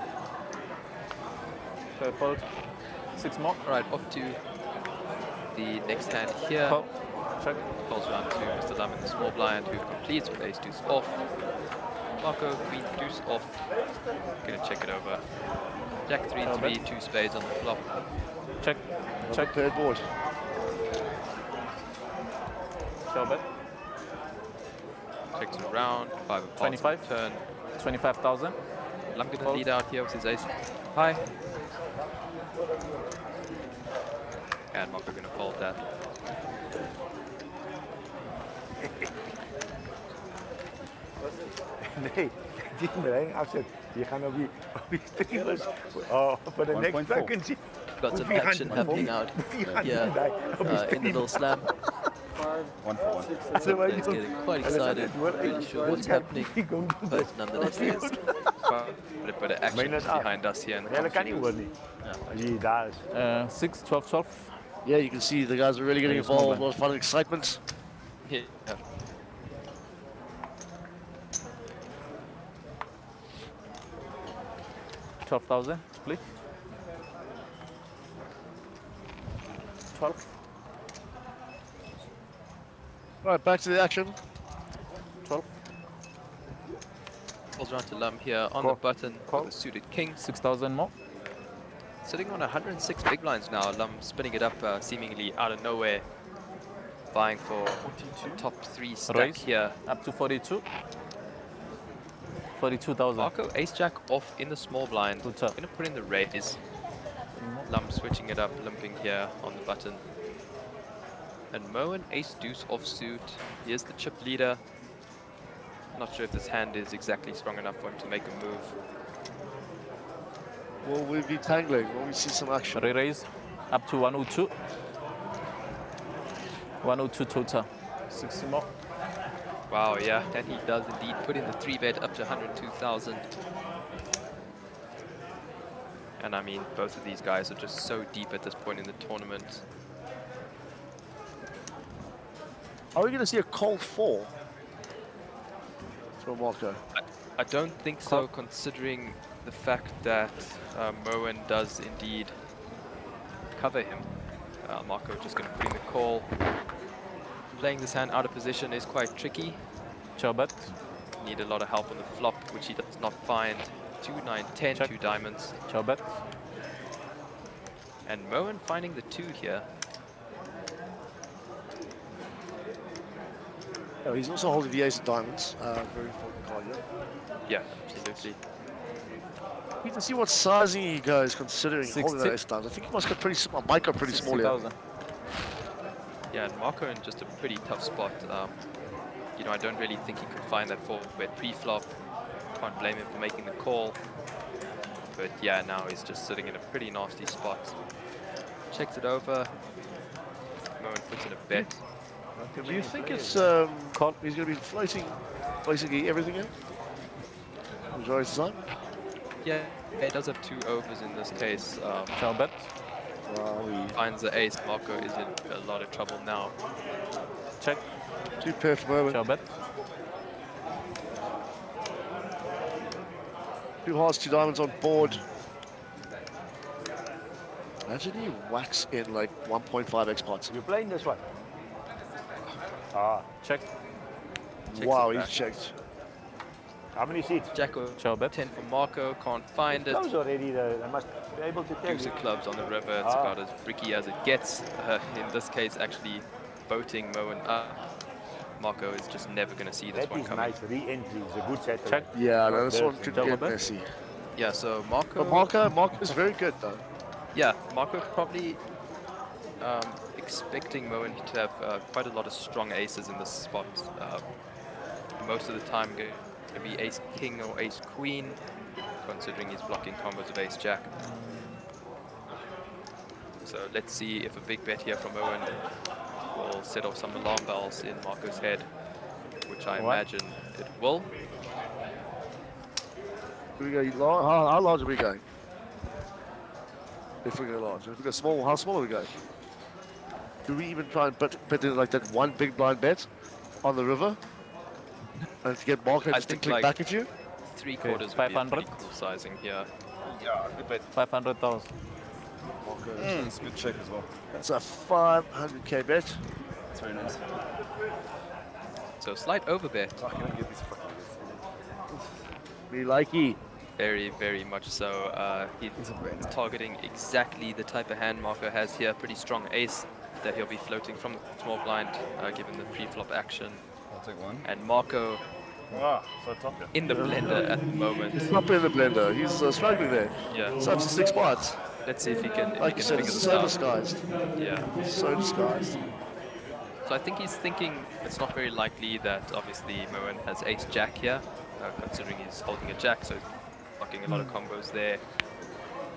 So fold. 6 more. Right, off to the next hand here. Call. Check. Calls around to Mr. Lam in the small blind, who completes with ace deuce off. Marco, queen deuce off. Gonna check it over. Jack 3-3, 2 spades on the flop. Check. Check. Paired board. Show bet. Checks around. 5 of 25. Turn. 25,000. Lam gonna lead out here with his ace high. And Marco gonna fold that. Nee, die Marijn afzet. Je gaat op die streamers voor de next vacancy. Got some action happening out here in the little slam. 1 for 1. So it's getting quite excited, really sure what's happening, but nonetheless there's a bit of action behind us here in the dat kan niet worden. Als je daar is. 6, 12, 12. Yeah, you can see the guys are really getting involved, a lot of fun and excitement. Yeah. 12,000, split. 12. Right, back to the action. 12. Calls around to Lam here on the button with a suited king. 6,000 more. Sitting on 106 big blinds now. Lam spinning it up seemingly out of nowhere. Vying for top 3 stack Raise here. up to 42. 42,000. Marco ace jack off in the small blind. Gonna put in the raise. Lam switching it up, limping here on the button. And Moen ace deuce offsuit. Here's the chip leader. Not sure if this hand is exactly strong enough for him to make a move. Will we be tangling? Will we see some action? Re-raise up to 102. 102 total. 60 more. Wow, yeah, and he does indeed put in the 3-bet up to 102,000. And I mean, both of these guys are just so deep at this point in the tournament. Are we going to see a cold 4 from Marco? I don't think so, considering the fact that Moen does indeed cover him. Marco just going to put in the call. Playing this hand out of position is quite tricky. Chobet. Need a lot of help on the flop, which he does not find. 2, 9, 10, Check. 2 diamonds. Chobet. And Moen finding the 2 here. Oh, he's also holding the ace of diamonds. Very important card, yeah. Yeah, absolutely. You can see what sizing he goes considering 60. holding that ace of diamonds. I think he must get pretty small. Might go pretty small here. 60,000. Yeah, and Marco in just a pretty tough spot. You know, I don't really think he could find that 4-bet pre-flop. Can't blame him for making the call. But yeah, now he's just sitting in a pretty nasty spot. Checks it over. Moen puts in a bet. Do you think it's he's going to be floating basically everything in? Majority of the time? Yeah, he does have 2 overs in this case. Chobet. He finds the ace. Marco is in a lot of trouble now. Check. 2 pair for moment. Chobet. 2 hearts, 2 diamonds on board. Imagine he whacks in like 1.5x pots. You're playing this one? Check. Wow, he's checked. How many seats? Jack of 10 for Marco, can't find it. Those already, I must be able to tell Deuce you. of clubs on the river, it's about as bricky as it gets. In this case, actually boating Moen up. Marco is just never going to see this That one is coming. nice, re-entry, it's a good set. Check. Yeah, no, this one could get messy. Yeah, so Marco... But Marco is very good though. Yeah, Marco probably expecting Moen to have quite a lot of strong aces in this spot. Most of the time going to be ace king or ace queen, considering he's blocking combos of ace jack. So let's see if a big bet here from Owen will set off some alarm bells in Marco's head, which I imagine it will. Do we go how large are we going? If we go large, if we go small, how small are we going? Do we even try and bet in like that one big blind bet on the river and to get Marco just to click like back at you? 3/4 would be a 500 pretty cool sizing here. Yeah, good bet. 500,000. It's a good check as well. That's a 500k bet. That's very nice. So slight overbet. I can get these fucking Me likey. Very, very much so. He's targeting exactly the type of hand Marco has here. Pretty strong ace that he'll be floating from the small blind, given the pre-flop action. I'll take one. And Marco Wow, so top here. in the blender at the moment. He's not in the blender. He's struggling there. Yeah. Such a 6 spots. Let's see if he can, Like you said, figure it's this so out. disguised. Yeah. So disguised. So I think he's thinking it's not very likely that obviously Moen has ace jack here, considering he's holding a jack, so he's blocking a lot of combos there.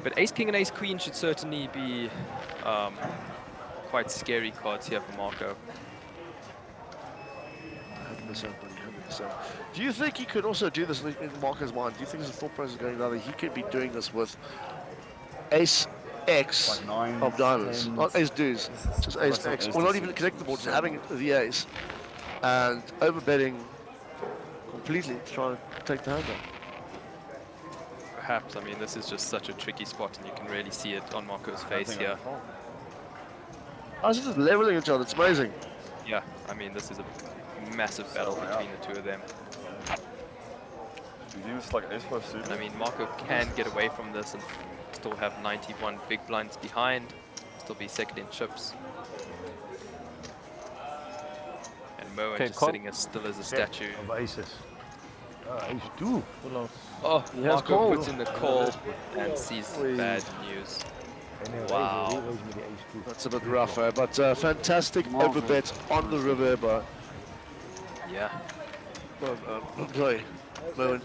But ace king and ace queen should certainly be quite scary cards here for Marco. 100%, buddy, 100%. Do you think he could also do this in Marco's mind? Do you think there's a thought process going on that he could be doing this with ace X Like nines, of diamonds, tens. not ace deuce, just ace That's not X, ace or not deuce. even connecting the board, just having the ace and overbetting completely to try and take the hand down? Perhaps, I mean, this is just such a tricky spot and you can really see it on Marco's face here. I was just leveling each other, it's amazing. Yeah, I mean, this is a massive battle between the two of them. You use like ace 5 suited. I mean, Marco can get away from this and still have 91 big blinds behind, still be second in chips. And Moen just sitting as still as a statue. Of aces. Ace 2. Oh, He has Marco called. puts in the call and sees the bad news. Wow. That's a bit rough, but fantastic overbet on the river, but Yeah. sorry, Moen.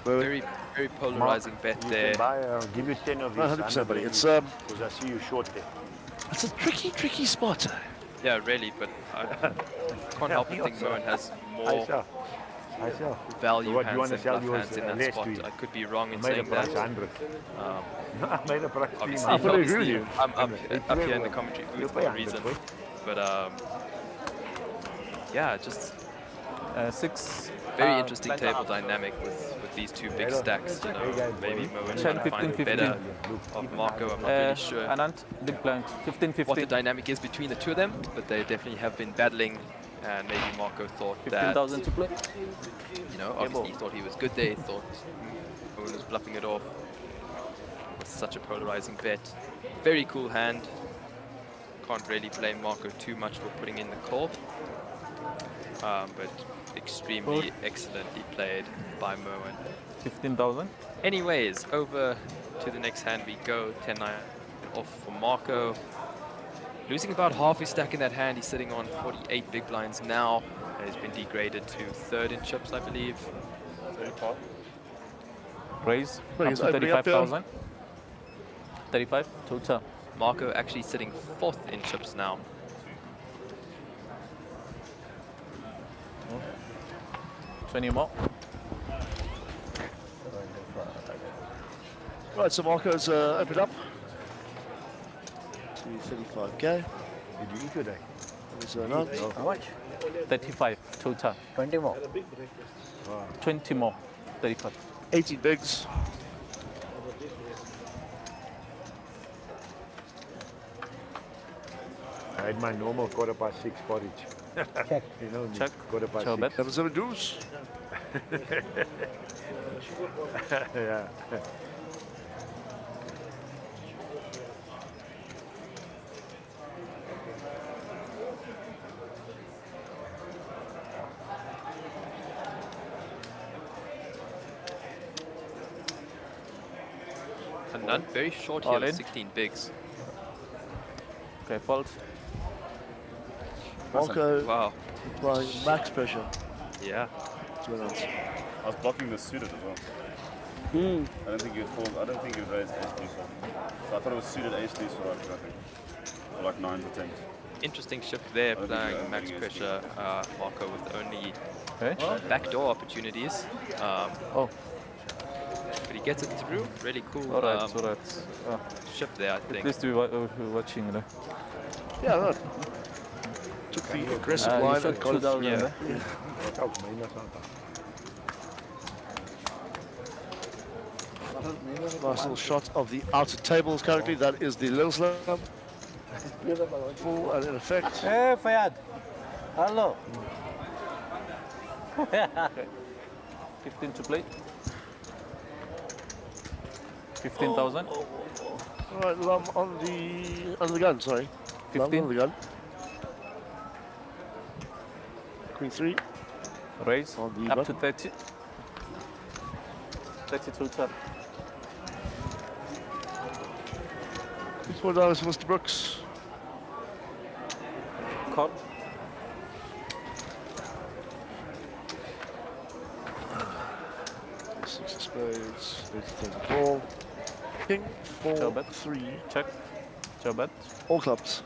Very, very polarizing bet there. I'll give you 10 of these. 100%, buddy. It's because I see you short there. it's a tricky spot. Yeah, really, but I can't help but think Moen has more I sell. value What you hands want to than sell bluff yours hands in that less spot. to you. I could be wrong in I made a saying that. price 100. I made a price Obviously, 300. obviously I'm up here in the commentary booth for a reason. But yeah, just very interesting table dynamic with these two big stacks. You know, maybe Moen 10, can 15, find 15. better of Marco. I'm not really sure Anand, big blind, 15, 15. what the dynamic is between the two of them, but they definitely have been battling. And maybe Marco thought that 15,000 to play. you know, obviously he thought he was good there. He thought Moen was bluffing it off. It's such a polarizing bet. Very cool hand. Can't really blame Marco too much for putting in the call. But extremely excellently played by Moen. 15,000. Anyways, over to the next hand we go. 10-9 off for Marco. Losing about half his stack in that hand. He's sitting on 48 big blinds now. He's been degraded to third in chips, I believe. 35. Raise But up he's to opening up there. 35,000. 35 total. Marco actually sitting fourth in chips now. Oh. 20 more. Right, so Marco's opened up to 35k. Did you eat today? How much? 35 total. 20 more. 20 more. 35. 18 bigs. I had my normal 6:15 porridge. Check. You know, Check. 6:15. 7 deuce. Yeah. And none very short All here, in. 16 bigs. Okay, false. Marco Wow. applying max pressure. Yeah. I was blocking the suited as well. I don't think you'd fold. I don't think you'd raise ace-3 fold. So I thought it was suited ace-3 so I think. For like 9s or 10s. Interesting shift there, playing max pressure Marco with only backdoor opportunities. But he gets it through. Really cool Alright. shift there, I think. At least we're watching, you know. Yeah, right. Took the aggressive line and got it through. Yeah. Nice little shot of the outer tables currently. That is the little slam. Full and in effect. Hey, Fayad. Hello. 15 to play. 15,000. All right, Lum on the under the gun. Sorry, 15 on the gun. Queen 3. Raise on the up button. to 30. 32 turn. $4 for Mr. Brooks. Call. Six of spades. 34. King 4 bet. 3. Check. Bet. All clubs.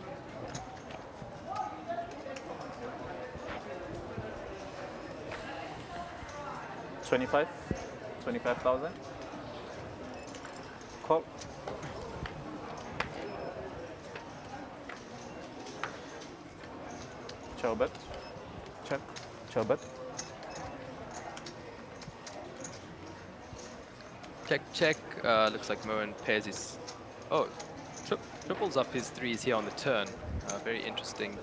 $25,000. Call. Bet. Check. Bet. Check. Looks like Moen pairs his... Oh, triples up his 3s here on the turn. Very interesting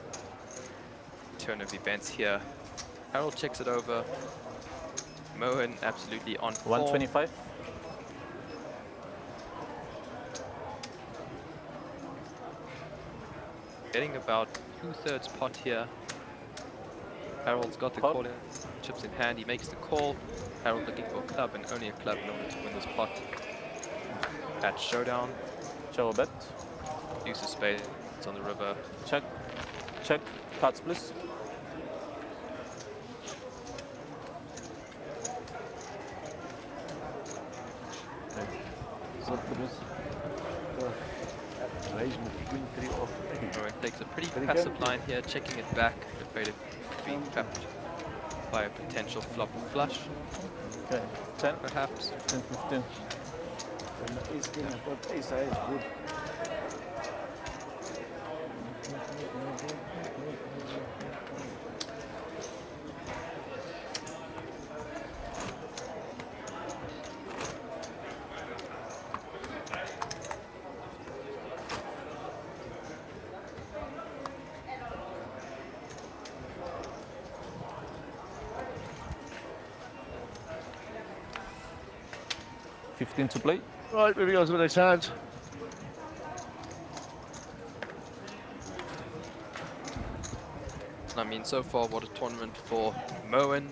turn of events here. Harold checks it over. Moen absolutely on form. 125. Getting about 2/3 pot here. Harold's got the call in, chips in hand, he makes the call. Harold looking for a club and only a club in order to win this pot. At showdown. Bet. Use of spades on the river. Check. Cards, please. Alright, takes a pretty passive line here, checking it back, afraid of being trapped by a potential flop or flush. Okay, 10 perhaps. 10, 15. Ace king, I thought ace high is good. To play. Right, moving on to the next hand. I mean, so far, what a tournament for Moen.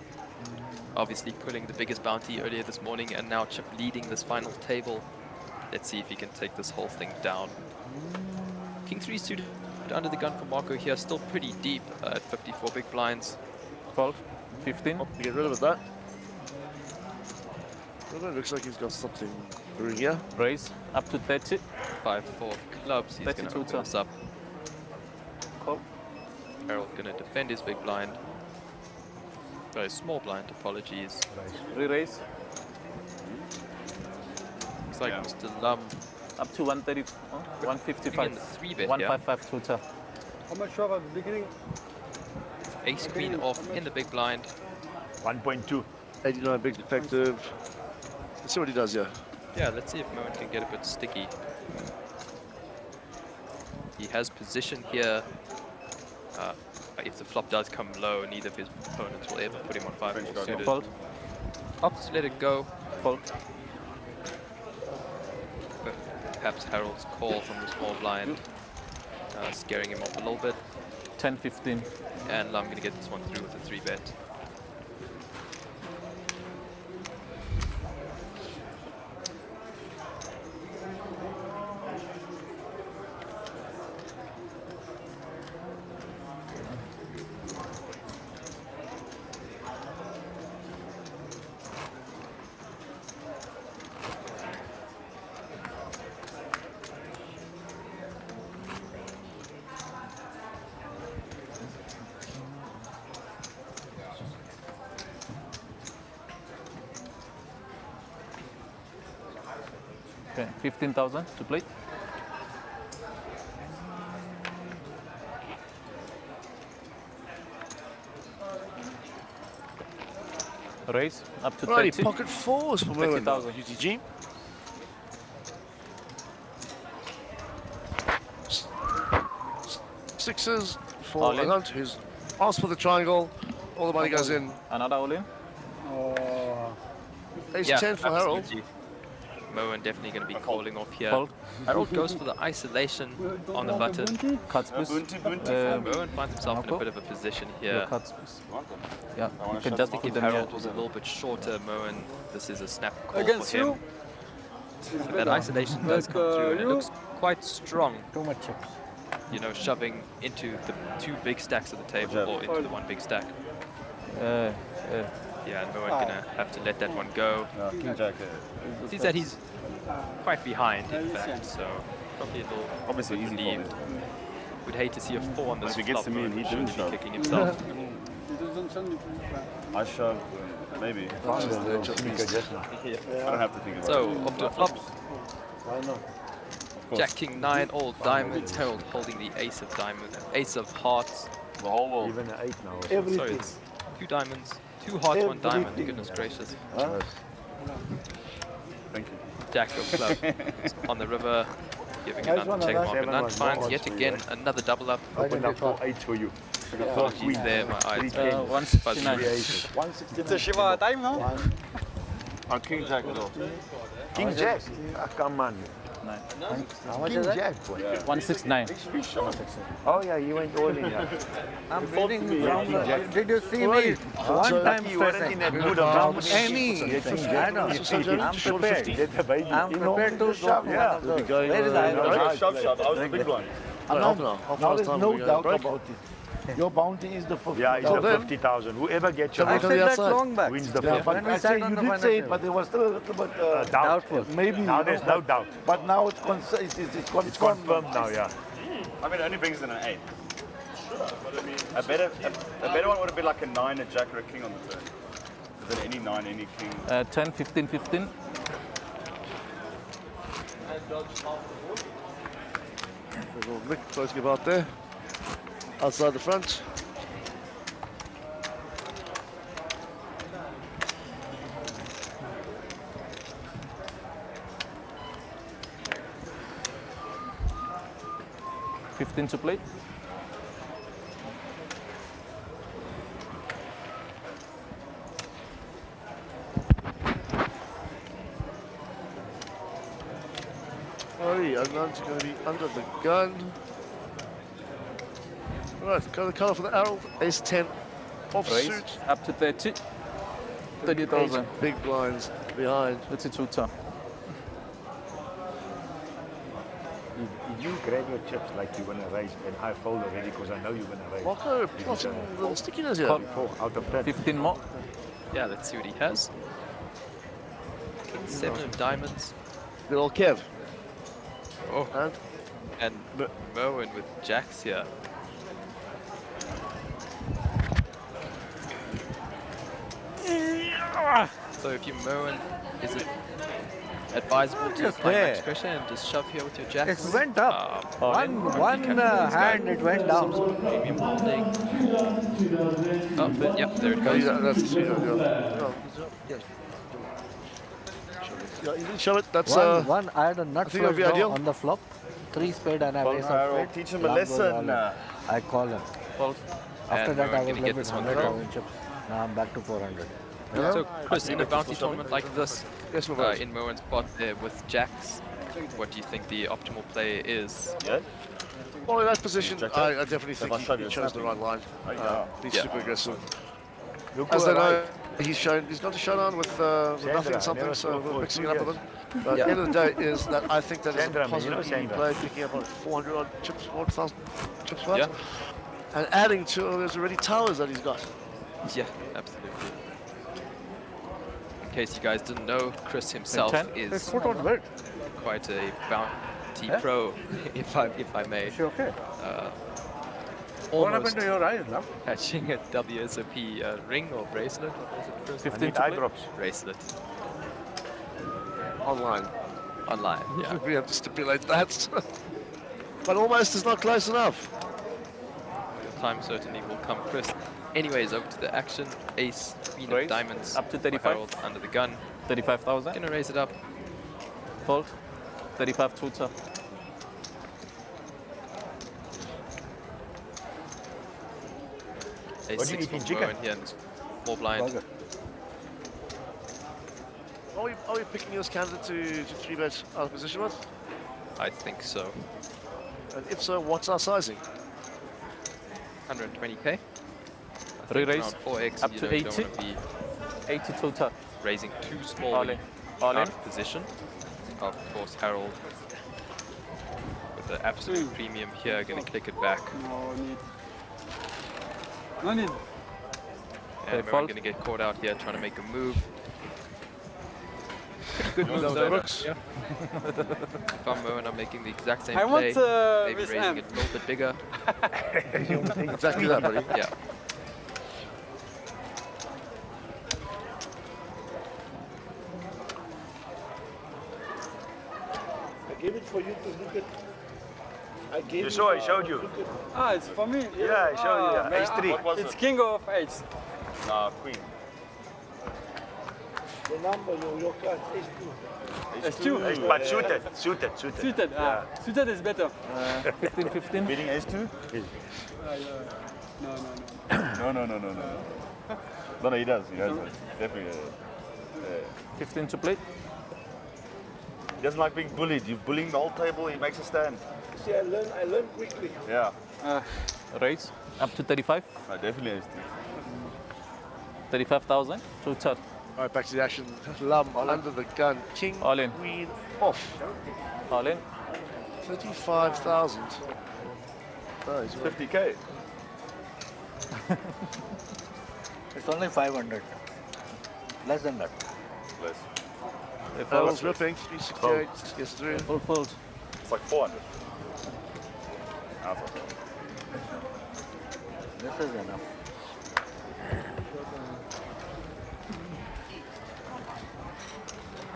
Obviously pulling the biggest bounty earlier this morning and now Chip leading this final table. Let's see if he can take this whole thing down. King 3 suited under the gun for Marco here, still pretty deep at 54 big blinds. Fold. 15. Oh, get rid of that. Well, looks like he's got something brewing here. Raise up to 30. 5-4 clubs. He's going to open this up. Call. Harold going to defend his big blind. Very small blind, apologies. Re-raise. Looks like Mr. Lum. Up to 130, 155. 3-bet 155 total. How much shove at the beginning? Ace queen off in the big blind. 1.2. 89 big effective. Let's see what he does here. Yeah, let's see if Moen can get a bit sticky. He has position here. If the flop does come low, neither of his opponents will ever put him on 5-4 suited. Fold. Opts to let it go. Fold. Perhaps Harold's call from the small blind, scaring him off a little bit. 10-15. And I'm going to get this one through with a 3-bet. Okay, 15,000 to play. Raise up to Righty, 30. pocket fours for Merwin. 30,000. UTG. Sixes for All in. Hunt, who's asked for the triangle. All the money goes in. Another all in. Ace 10 for Harold. absolutely. Merwin definitely going to be calling off here. Fold. Harold goes for the isolation on the button. Cuts this. Merwin finds himself in a bit of a position here. Cuts this. Yeah, you can I just think put if them Harold here. was a little bit shorter, Merwin, this is a snap call Against for him. you. But that isolation does come through, and it looks quite strong. Too much chips. You know, shoving into the two big stacks of the table, or into the one big stack. Yeah, and Merwin gonna have to let that one go. King Jack. Seems that he's quite behind, in fact, so probably a little Obviously easy relieved. Would hate to see a 4 on this If he gets flop, to me and he Merwin didn't should be shove. kicking himself. I shove, maybe. I don't have to think about So, it. off to a flop. Why not? Jack, King, 9, all diamonds. Harold holding the ace of diamonds, ace of hearts. The whole world. Even an 8 now. Sorry, it's 2 diamonds, 2 hearts, 1 diamond. Goodness gracious. Thank you. Jack of club on the river, giving an check mark. And Nant finds yet again another double up. Open up 4 8 for you. Apologies there, my eyes. 169. 169. It's a Shiva time now. I'm King Jack as well. King Jack. Come on. How much King is that? Jack, boy. 169. Oh yeah, you went all in here. I'm reading from the, did you see me one time You weren't in that mood of Any, I know. I'm prepared. I'm prepared to drop one of those. Where is the Shove. I was the big one. Now there's no doubt about it. Your bounty is the 50,000. Yeah, it's the 50,000. Whoever gets your I said that long back. wins the Yeah, 50,000. but I say you did say it, but there was still a little bit Doubtful. maybe. Now you there's know, no doubt. But now it's confirmed. It's confirmed now, yeah. I mean, it only brings in an 8. A better one would have been like a 9, a Jack, or a King on the turn. Is there any 9, any King? 10, 15, 15. There's old Mick closely about there. Outside the front. $15 to play. Alrighty, Adnan's going to be under the gun. Alright, go to the colour for the arrow. Ace 10 off Raise suit. up to 30. 30,000. 8 big blinds behind. That's a tutor. If you grab your chips like you're going to raise, and I fold already because I know you're going to raise. Marco, plus a little stickiness here. 4 out of 10. 15 more. Yeah, let's see what he has. King 7 of diamonds. Good old Kev. Oh, and Merwin with jacks here. So if you Merwin, is it advisable to Just apply there. max pressure and just shove here with your jacks? It went up. One hand, it went Some down. sort of premium holding. Oh, but yep, there it goes. Yeah, that's yeah, you can show it. That's One, I had a nut I think that'd flush be draw ideal. on the flop. 3 spade and I have ace of spade. Teach him a Lamb goes lesson. all in. I call him. Fold. After And that, I Merwin was gonna left get with this one 100,000 chips. Now I'm back to 400. So, Chris, in a bounty tournament like this, Yes, my boys. in Merwin's spot there with jacks, what do you think the optimal play is? Yeah? Well, in that position, I definitely think he chose the right line. He's Yeah. super aggressive. Look As who they know, arrived. he's gone to showdown with nothing and something, never so saw we're for mixing it 2 up with years. him. But at the end of the day, is that I think that is Sandra, a man, you know positive EV Sandra. play, picking up like 400 odd chips, 4,000 chips worth. Yeah. And adding to there's already towers that he's got. Yeah, absolutely. In case you guys didn't know, Chris himself is quite a bounty pro, if I may. Okay. What happened Almost to your eyes now? catching a WSOP ring or bracelet. What was it, Chris? 15 to eye play. drops. Bracelet. Online. Online, yeah. We have to stipulate that. But almost is not close enough. Time certainly will come, Chris. Anyways, over to the action. Ace, queen Raise. of diamonds. Up to for 35. Harold under the gun. 35,000. Gonna raise it up. Fold. 35 tutor. Ace What do you 6 eat in for chicken? Moen here. More blind. Are we picking this candidate to 3-bet out of position with? I think so. And if so, what's our sizing? 120k. Re-raise. Around 4x. Up you to know, you 80. don't want to be 80 tutor. raising too small All when in. you're All out in. of position. Of course, Harold with the absolute premium here, going to click it back. No need. No need. And we're fold. going to get caught out here trying to make a move. Good move That was though. Brooks. Yeah. If I'm Moen, I'm making the exact same I play. want Maybe this raising amp. it a little bit bigger. Exactly that, buddy. Yeah. I gave it for you to look at. I gave You it saw, I for- showed you. look at- Ah, it's for me. Yeah, I showed you, yeah. man, Ace 3. It's king of eights. Nah, queen. The number, your card is 2. It's two. But suited. Suited. Ah, suited is better. 15, 15. Beating ace 2? No. No. No, he does. He has definitely. 15 to play. He doesn't like being bullied. You bullying the whole table, he makes a stand. See, I learn quickly. Yeah. Raise. Up to 35. No, definitely ace 2. 35,000. Tutor. All right, back to the action. Lum under the gun. King, All in. queen, off. All in. 35,000. Oh, he's 50k. It's only 500. Less than that. Less. Harold's ripping. 368. Gets through. Full fold. It's like 400. This is enough.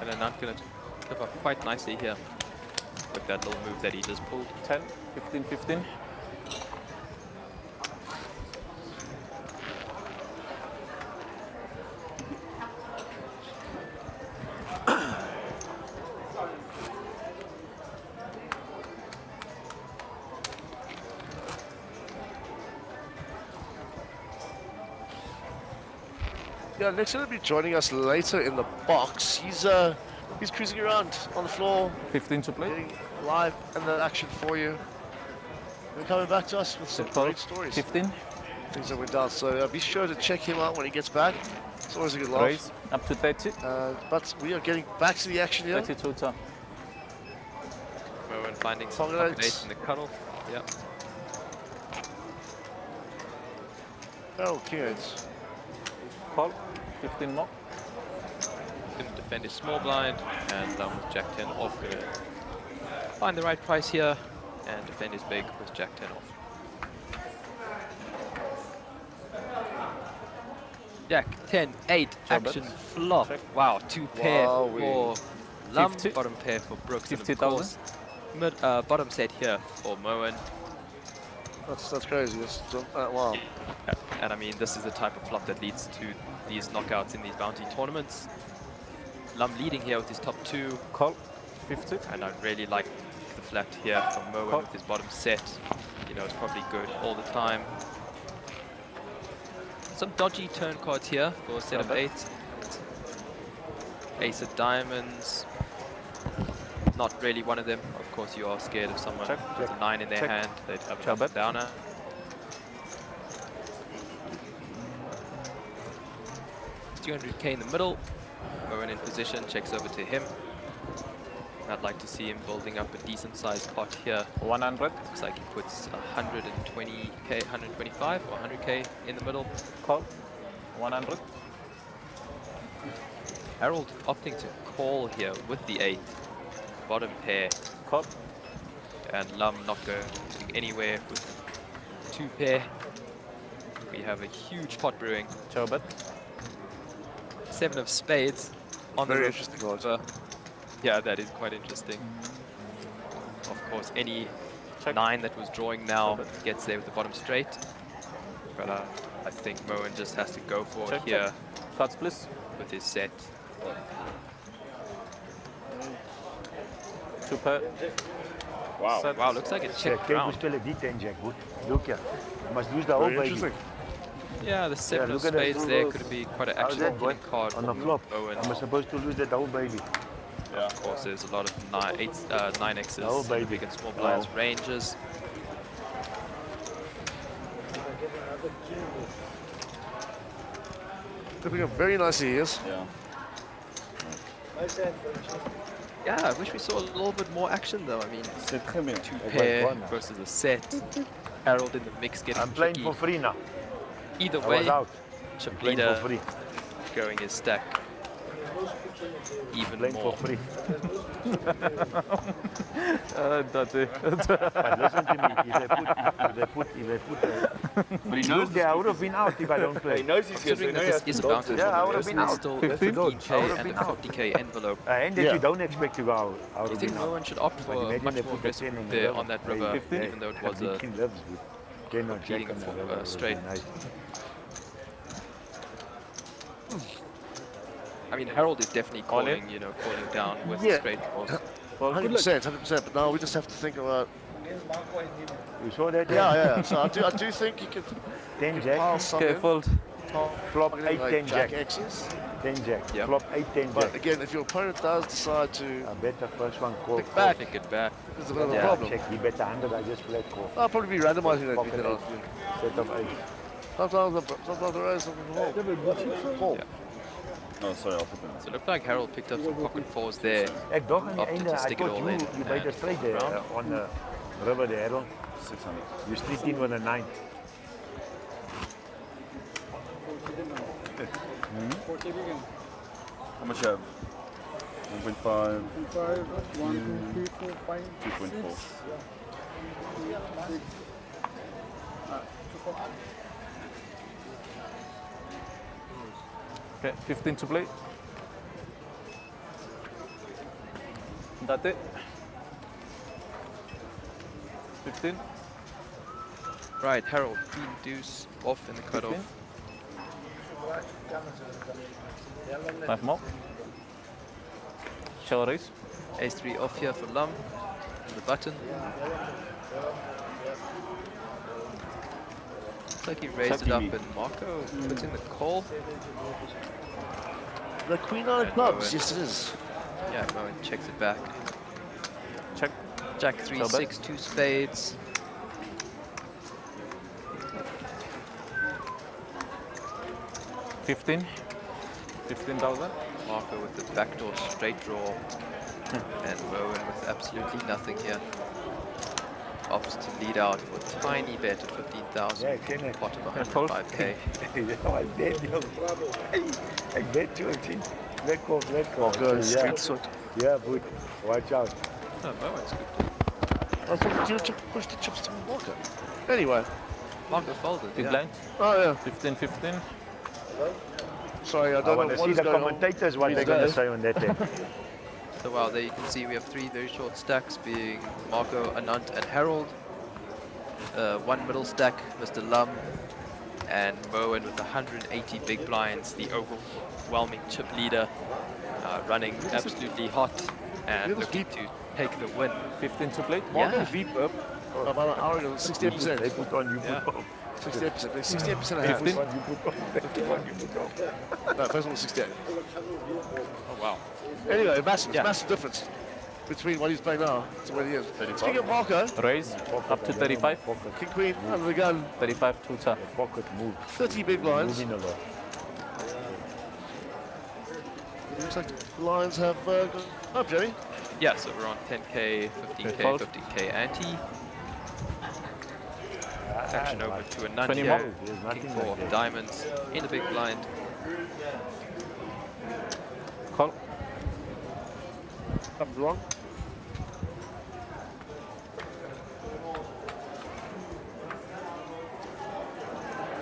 And then I'm going to clip up quite nicely here with that little move that he just pulled. 10, 15, 15. Yeah, Nick's going to be joining us later in the box. He's cruising around on the floor, 15 to play. getting live and the action for you. And coming back to us with some great stories. 15. Things that went down. So be sure to check him out when he gets back. It's always a good laugh. Raise. Up to 30. But we are getting back to the action here. 30 tutor. Moen finding some Pocket pocket eights. ace in the cutoff. Yeah. Oh, king eights. Call. 15 more. Didn't defend his small blind, and with Jack 10 off. Gonna find the right price here and defend his big with Jack 10 off. Jack 10 8 action flop. Check. Wow, 2 pair Wow, for Lum, 50. bottom pair for Brooks, and of 50,000. course bottom set here for Moen. That's crazy. Wow. Yeah, and I mean, this is the type of flop that leads to these knockouts in these bounty tournaments. Lum leading here with his top 2. Call. 50. And I really like the flat here from Moen with his bottom set. You know, it's probably good all the time. Some dodgy turn cards here for a set of 8. Ace of diamonds. Not really one of them. Of course, you are scared of someone with a 9 in their hand. They'd have a downer. $200k in the middle. Moen in position, checks over to him. I'd like to see him building up a decent sized pot here. 100. Looks like he puts 120k, 125 or 100k in the middle. Call. 100. Harold opting to call here with the 8. Bottom pair. Call. And Lum not going anywhere with 2 pair. We have a huge pot brewing. Chobet. 7 of spades on Very the interesting river. Yeah, that is quite interesting. Of course, any 9 that was drawing now gets there with the bottom straight. But I think Moen just has to go for it here. Cards, please. With his set. 2 pair. Wow. Set. Wow, looks like a check Kijk hoe round. spelen die 10 jack, goed. Look here. You must lose the whole baby. Yeah, the 7 of spades there could be quite an How's that, boy? action-killing card On the for flop. Moen. I'm supposed to lose that whole baby. Yeah. Of course, there's a lot of 9x's, Oh, baby. big and small blinds, Oh. ranges. Clipping up very nicely, yes. Yeah. Yeah, I wish we saw a little bit more action though. I mean, C'est très bien. 2 pair versus a set. Harold in the mix getting I'm playing tricky. for free now. Either I way, was out. chip Playing leader for free. going his stack even Playing more. for free. That's it. But listen to me, if they put But he knows look there, I would have been out if I don't play. He knows he's Considering that this is a bounty, Yeah, I would have been there's out. still a 15? 15k I would have and been a out. 50k envelope. And that you don't expect to go out. I Do would you have think been out. Moen should opt But for imagine much they more put the aggressive 10 on the there level. on that river, 15? even though it was a 15 levels, good. Cannot competing check on the level, straight? would be nice. I mean, Harold is definitely calling, you know, calling down with Yeah. straight draws. Well, 100%, 100%. But now we just have to think about. You saw that? Yeah. So I do think you could 10 jack. Careful. Flop 8, like 10 jack. X's. 10 jack. Yeah. Flop 8, 10 But jack. again, if your opponent does decide to I bet the first one call. pick back, Pick it back. there's a bit of a Yeah, problem. check. He bet 100, I just flat call. I'll probably be randomizing that Pocket weekend, eight. honestly. Set of 8. Sometimes the raise, sometimes the call. Yeah. Oh, sorry, I'll put them. So it looked like Harold picked up some pocket fours there. Ek dog aan die Opted einde, to I stick it thought all in. you made a and straight there round. on the river there, Harold. 600. You street in with a 9. How much you have? 1.5. 5, 1, 2, 3, 4, 5, 2.4. 6. Okay, 15 to play. That's it. 15. Right, Harold, queen deuce off in the cutoff. 5 more. Shall I raise? Ace-3 off here for Lum. The button. Looks like he raised it up and Marco puts in the call. The queen nine of clubs, yes it is. Yeah, Moen checks it back. Check. Jack 3, 6, 2 spades. $15,000. Marco with the backdoor straight draw. And Moen with absolutely nothing here. Opts to lead out for a tiny bet of 15,000. Yeah, ken ek. Pot of 105k. Ja, wat deed jy? Ek weet jy ek sien. Lekker. Marco, street sort. Yeah, but watch out. Oh, Moen's good. I thought you push the chips to Marco. Anyway. Marco folded, Big yeah. blind. Oh yeah. 15. Sorry, I I don't want know to what see is the going on. commentators what they're going to say on that day. So wow, there you can see we have 3 very short stacks being Marco, Anant and Harold. 1 middle stack, Mr. Lum, and Moen with 180 big blinds, the overwhelming chip leader, running absolutely hot and looking to take the win. 15 to play? Marco Yeah. V-Pub about an hour ago, 68%. They put on, you Yeah. put on. 68%. 68% of half. 15? You put on. 51, you put on. No, first one was 68. Oh wow. Anyway, massive difference between what he's playing now to where he is. Speaking of Marco, Raise up to 35. King Queen under the gun, 35 tuta. Pocket move. 30 big blinds. Moving a lot. Looks like the lines have gone up, Jerry. Yeah, so we're on 10k, 15k, fold. 15k ante. Action over to a 20 90 more. There's nothing King like 4 that. diamonds in the big blind. Call. Something's wrong.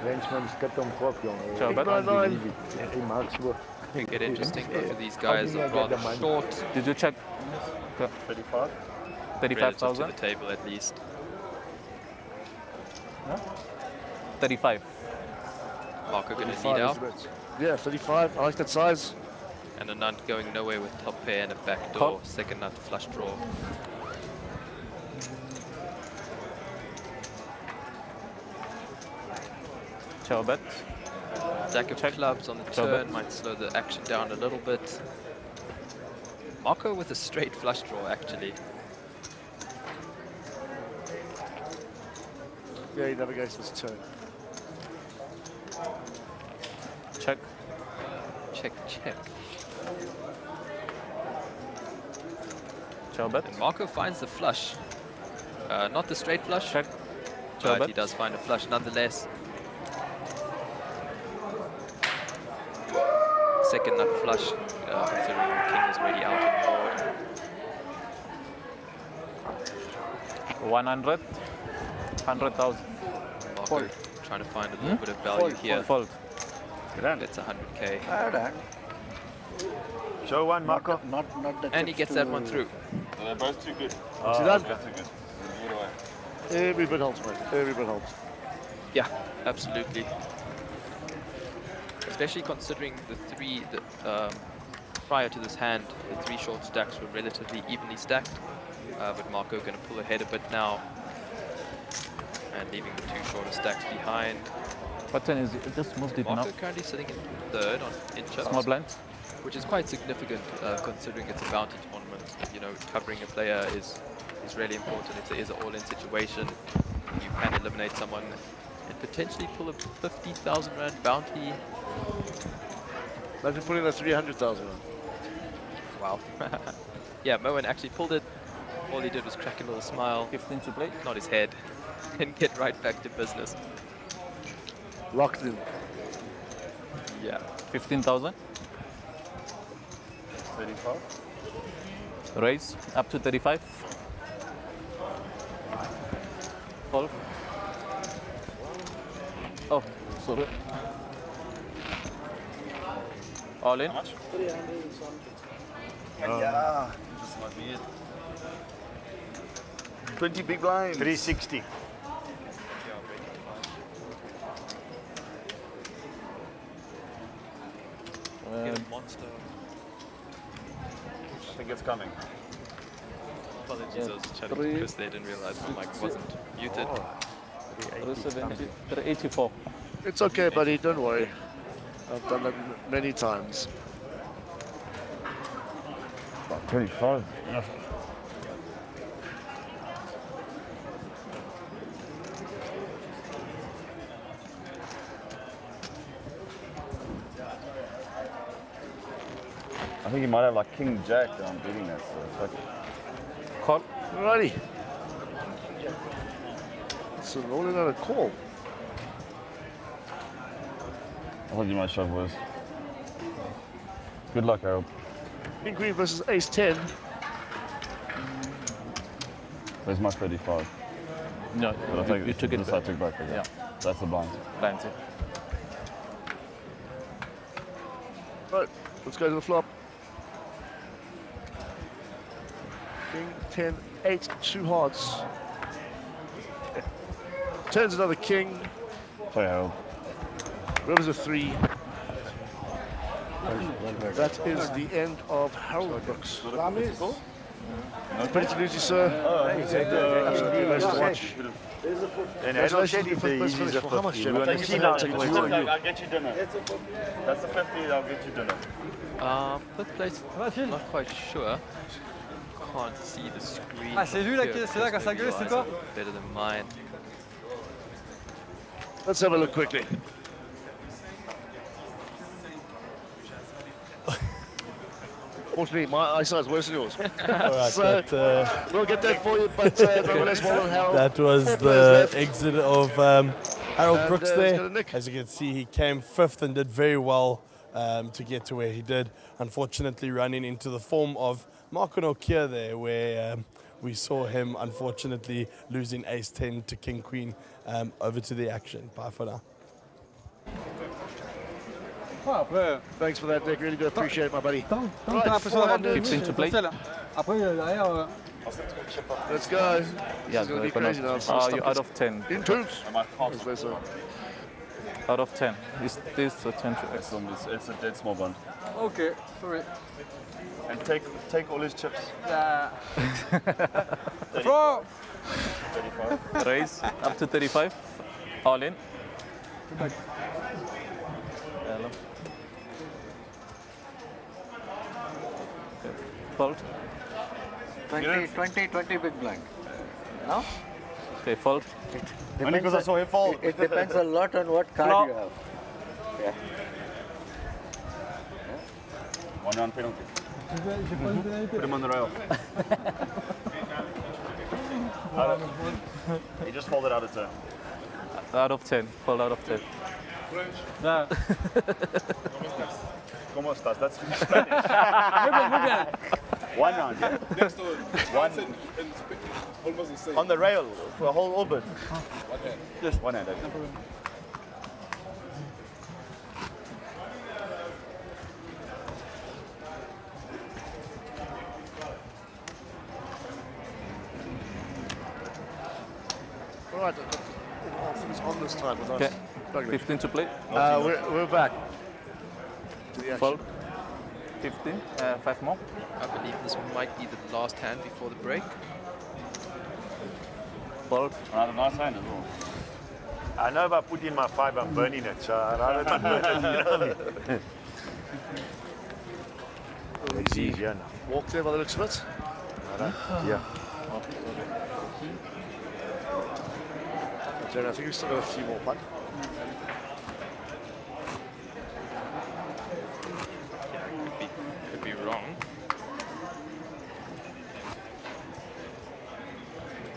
Frenchman skit hom kop, jongen. Ciao, Big blind nine. Hy maak so. Could get interesting. Both of these guys are rather short. Did you check? 35? 35,000? To the table at least. 35. Marco going to 35 lead is out. the bet. Yeah, 35. I like that size. And a nut going nowhere with top pair and a back door. Call. Second nut flush draw. Ciao bet. Jack of clubs on the turn might slow the action down a little bit. Marco with a straight flush draw actually. Yeah, he navigates this turn. Check. Check, check. Ciao bet. And Marco finds the flush. Not the straight flush, Check. but he does find a flush nonetheless. Second nut flush, considering the king is already out on the board. 100. 100,000. Marco trying to find a little bit of value here. Fold. That's 100k. Show one, Marco. Not the And he gets that one through. They're both too good. See that? That's too good. Give it away. Every bit helps, mate. Every bit helps. Yeah, absolutely. Especially considering the three, prior to this hand, the three short stacks were relatively evenly stacked. But Marco going to pull ahead a bit now. And leaving the two shorter stacks behind. What turn is it? It just moved it now. Marco currently sitting in third on in-chips. Small blinds. Which is quite significant considering it's a bounty tournament. You know, covering a player is really important. If there is an all-in situation, you can eliminate someone and potentially pull a 50,000 rand bounty. Imagine putting a 300,000 on. Wow. Yeah, Moen actually pulled it. All he did was crack a little smile. 15 to play. Not his head. And get right back to business. Locked in. Yeah. 15,000. 35? Raise up to 35. Fold. Oh, sorry. All in. How much? 300 and something. Yeah. This might be it. 20 big blinds. 360. Get a monster. I think it's coming. Apologies, I was chatting to Chris there, didn't realize my mic wasn't muted. 384. It's okay, buddy. Don't worry. I've done that many times. About 25. I think he might have like King Jack on beating that, so fuck it. Call. Alrighty. So rolling out a call. I thought you might shove worse. Good luck, Harold. King Queen versus Ace 10. There's my 35. No, But I think you took it this back. I took back. Okay. Yeah. That's the blind. Blinds, yeah. Right, let's go to the flop. King 10, 8, 2 hearts. Turns another king. Play Harold. River's a 3. That is the end of Harold Brooks. Pretty to lose you, sir. Absolutely nice to watch. Congratulations on your fifth best finish. For how much, Jim? I'll get you dinner. That's the 50, I'll get you dinner. Fifth place, not quite sure. Can't see the screen. Ah, c'est lui là, c'est là quand ça gueule, c'est toi? Better than mine. Let's have a look quickly. Fortunately, my eyesight is worse than yours. Alright, So, we'll get that for you, but nonetheless, well done, Harold. that was 4 players the left. exit of Harold And, Brooks he's there. got a nick. As you can see, he came 5th and did very well to get to where he did. Unfortunately, running into the form of Marco Nokia there, where we saw him unfortunately losing Ace 10 to King Queen. Over to the action. Bye for now. fois, après. Thanks for that, Nick. Really do appreciate it, my buddy. Tant que Right, t'as l'impression d'avoir de 15 to play. Après, derrière. Let's go. Yeah, This is going to be but crazy now. So you're out of 10. In troops. As they say. Out of 10. Is this a 10 to X? It's a dead small bond. Okay, sorry. And take all his chips. Yeah. 35. Raise up to 35. All in. Hello. Okay. Fold. 20 big blind. No? Okay, fold. Only because I saw him fall. It depends a lot on what card Flop. you have. Yeah. 1 round penalty. J'ai pas une pénalité. Put him on the rail. He just folded out of turn. Out of 10. Fold out of 10. Yeah. ¿Cómo estás? That's Spanish. Muy bien. 1 round. One. Almost the same. On the rail for a whole orbit. Okay. Just one hand. Okay. All right. It's on this time with us. Okay. Douglas. 15 to play. We're back. To the action. Fold. 15. 5 more. I believe this might be the last hand before the break. Fold. Another nice hand as well. I know if I put in my 5, I'm burning it, so I'd rather not burn it, you know. It's easier now. Walk there by the looks of it. Yeah. Jerry, I think we've still got a few more, bud. Could be wrong.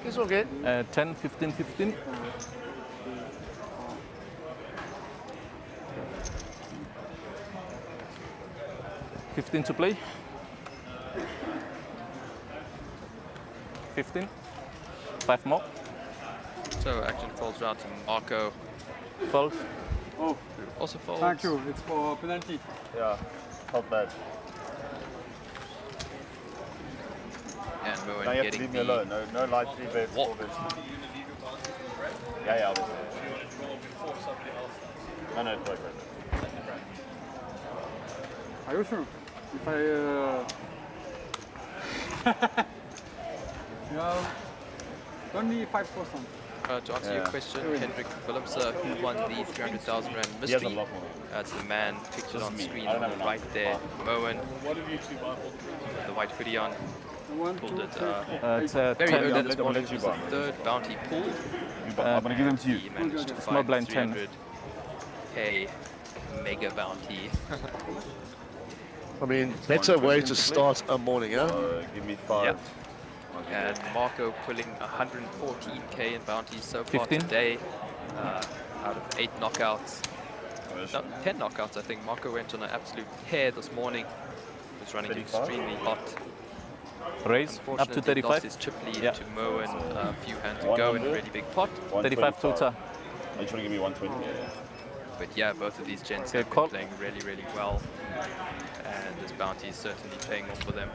It's okay. 10, 15, 15. $15 to play. 15. 5 more. So action falls round to Marco. Fold. Oh, Also folds. thank you. It's for penalty. Yeah, felt bad. And Moen Now you have to getting leave me the alone. No light 3 bets, 4 bets. Yeah, obviously. No, it's like that. Are you sure? If I you have only 5%. to answer your question, Hendrik Willems, who won the 300,000 Rand He has a mystery. lot more. That's the man pictured This on is me. screen I don't have enough. right there. Moen, What have you two buy? with the white hoodie on, One, pulled two, it three, It's very 10. early I'll this let morning. you It was the buy. third bounty pull. I'm going to give them to you. He managed to Small find blind 10. 300k mega bounty. I mean, better way to start a morning, huh? Give me 5. Yep. And Marco pulling 114k in bounties so far 15. today, out of 8 knockouts. No, 10 knockouts, I think. Marco went on an absolute tear this morning. He was running 35? extremely hot. Raise up to Unfortunately, 35. lost his chip lead Yeah. to Moen a few hands to go in a really big pot. 35 total. Are you trying to give me 120? But yeah, both of these gents Okay, have been call. playing really, really well. And this bounty is certainly paying off for them.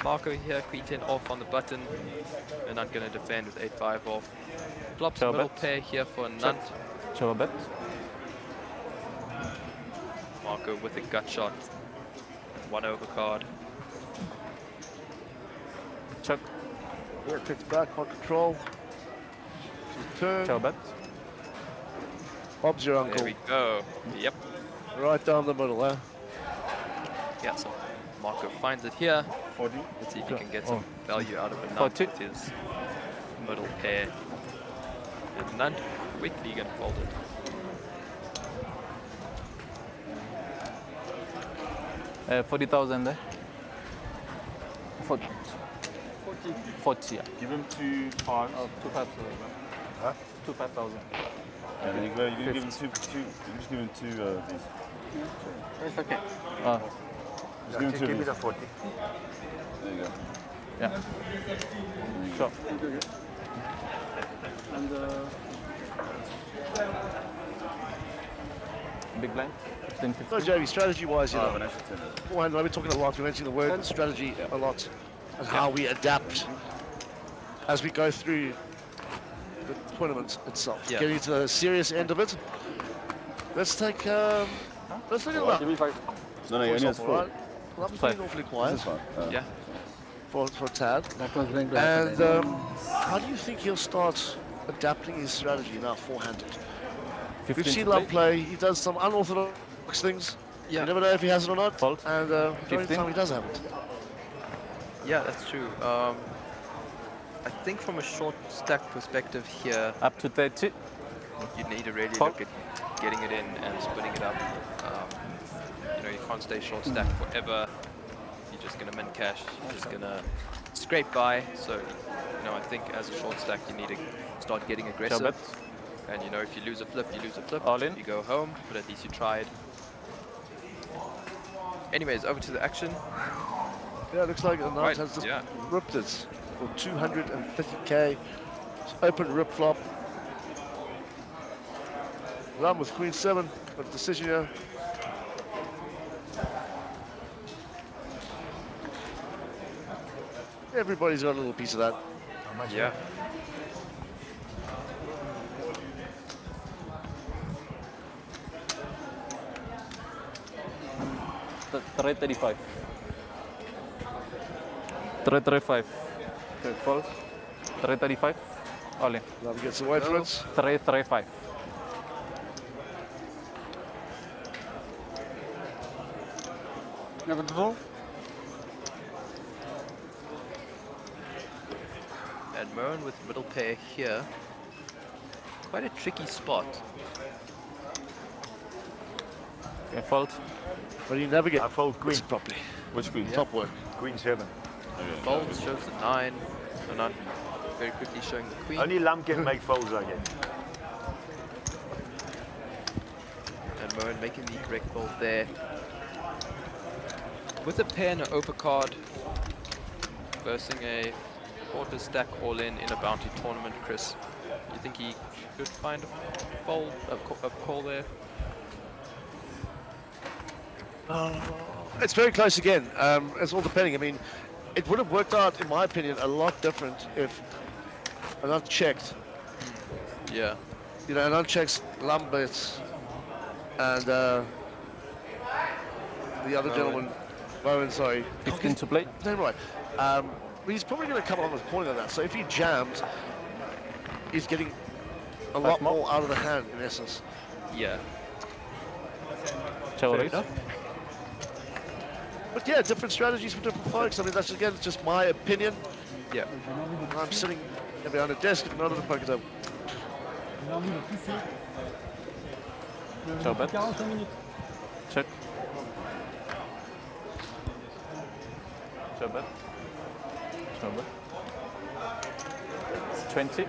Marco here, Queen 10 off on the button. And I'm going to defend with 8-5 off. Flops Chow middle bet. pair here for Nunt. Chow bet. Marco with a gut shot. 1 overcard. Check. Work kicks back, pot control. Turn. Chow bet. Bob's your There uncle. we go. Yep. Right down the middle, huh? Yeah, so Marco finds it here. 40. Let's see if he can get some value out of a Nunt 40. with his middle pair. And Nunt quickly getting folded. Uh, 40,000 there. 40. 40, yeah. Give him 2 5s. Oh, 25,000. Huh? 25,000. And then you give him two. You just give him 2 these. It's okay. Just give him 2 Give me these. the 40. There you go. Yeah. Sure. And big blind. 15, 15. No, Jamie, strategy-wise, you know, beforehand, we're talking a lot. We're mentioning the word strategy a lot, and how we adapt as we go through the tournament itself. Yeah. Getting to the serious end of it. Let's take. Let's look at that. No, you only has 4. That's been awfully quiet. Yeah. For a tad. That was going to And happen. how do you think he'll start adapting his strategy now, four-handed? We've 15 seen to Lum play. play. He does some unorthodox things. Yeah. You never know if he has it or not. Fault. And the 15. time he does have it. Yeah, that's true. I think from a short stack perspective here, Up to 30. you need to really Fault. look at getting it in and spinning it up. You know, you can't stay short stack forever. You're just going to min cash. You're just going to scrape by. So, you know, I think as a short stack, you need to start getting aggressive. And, you know, if you lose a flip, you lose a flip. All in. You go home, but at least you tried. Anyways, over to the action. Yeah, it looks like the knight Right, has just yeah. ripped it for 250k. It's open rip flop. Lum with queen 7. Got a decision here. Everybody's got a little piece of that. Yeah. Try 35. Try 35. Okay, fall. Try 35. All in. Lum gets away from it. Try 35. Never draw. And Moen with middle pair here. Quite a tricky spot. Okay, fault. But you never get I fold queen. properly. Which queen? Top work. Queen 7. Fold shows the 9. So not very quickly showing the queen. Only Lum can make folds like it. And Moen making the correct fold there. With a pair and an overcard, versing a quarter stack all in a bounty tournament, Chris, you think he could find a fold, a call there? It's very close again. It's all depending. I mean, it would have worked out, in my opinion, a lot different if an unchecked, Yeah. you know, an unchecked Lumbert and the other Moen. gentleman, Moen, sorry. 15 to play. Name right. He's probably going to come on with calling on that. So if he jams, he's getting a lot more out of the hand, in essence. Yeah. Fair enough. But yeah, different strategies for different folks. I mean, that's again just my opinion. Yeah. I'm sitting behind a desk at another poker table. J'ai envie de pousser. Ciao, bet. 45 minutes. Check. Ciao, bet. Ciao, bet. 20.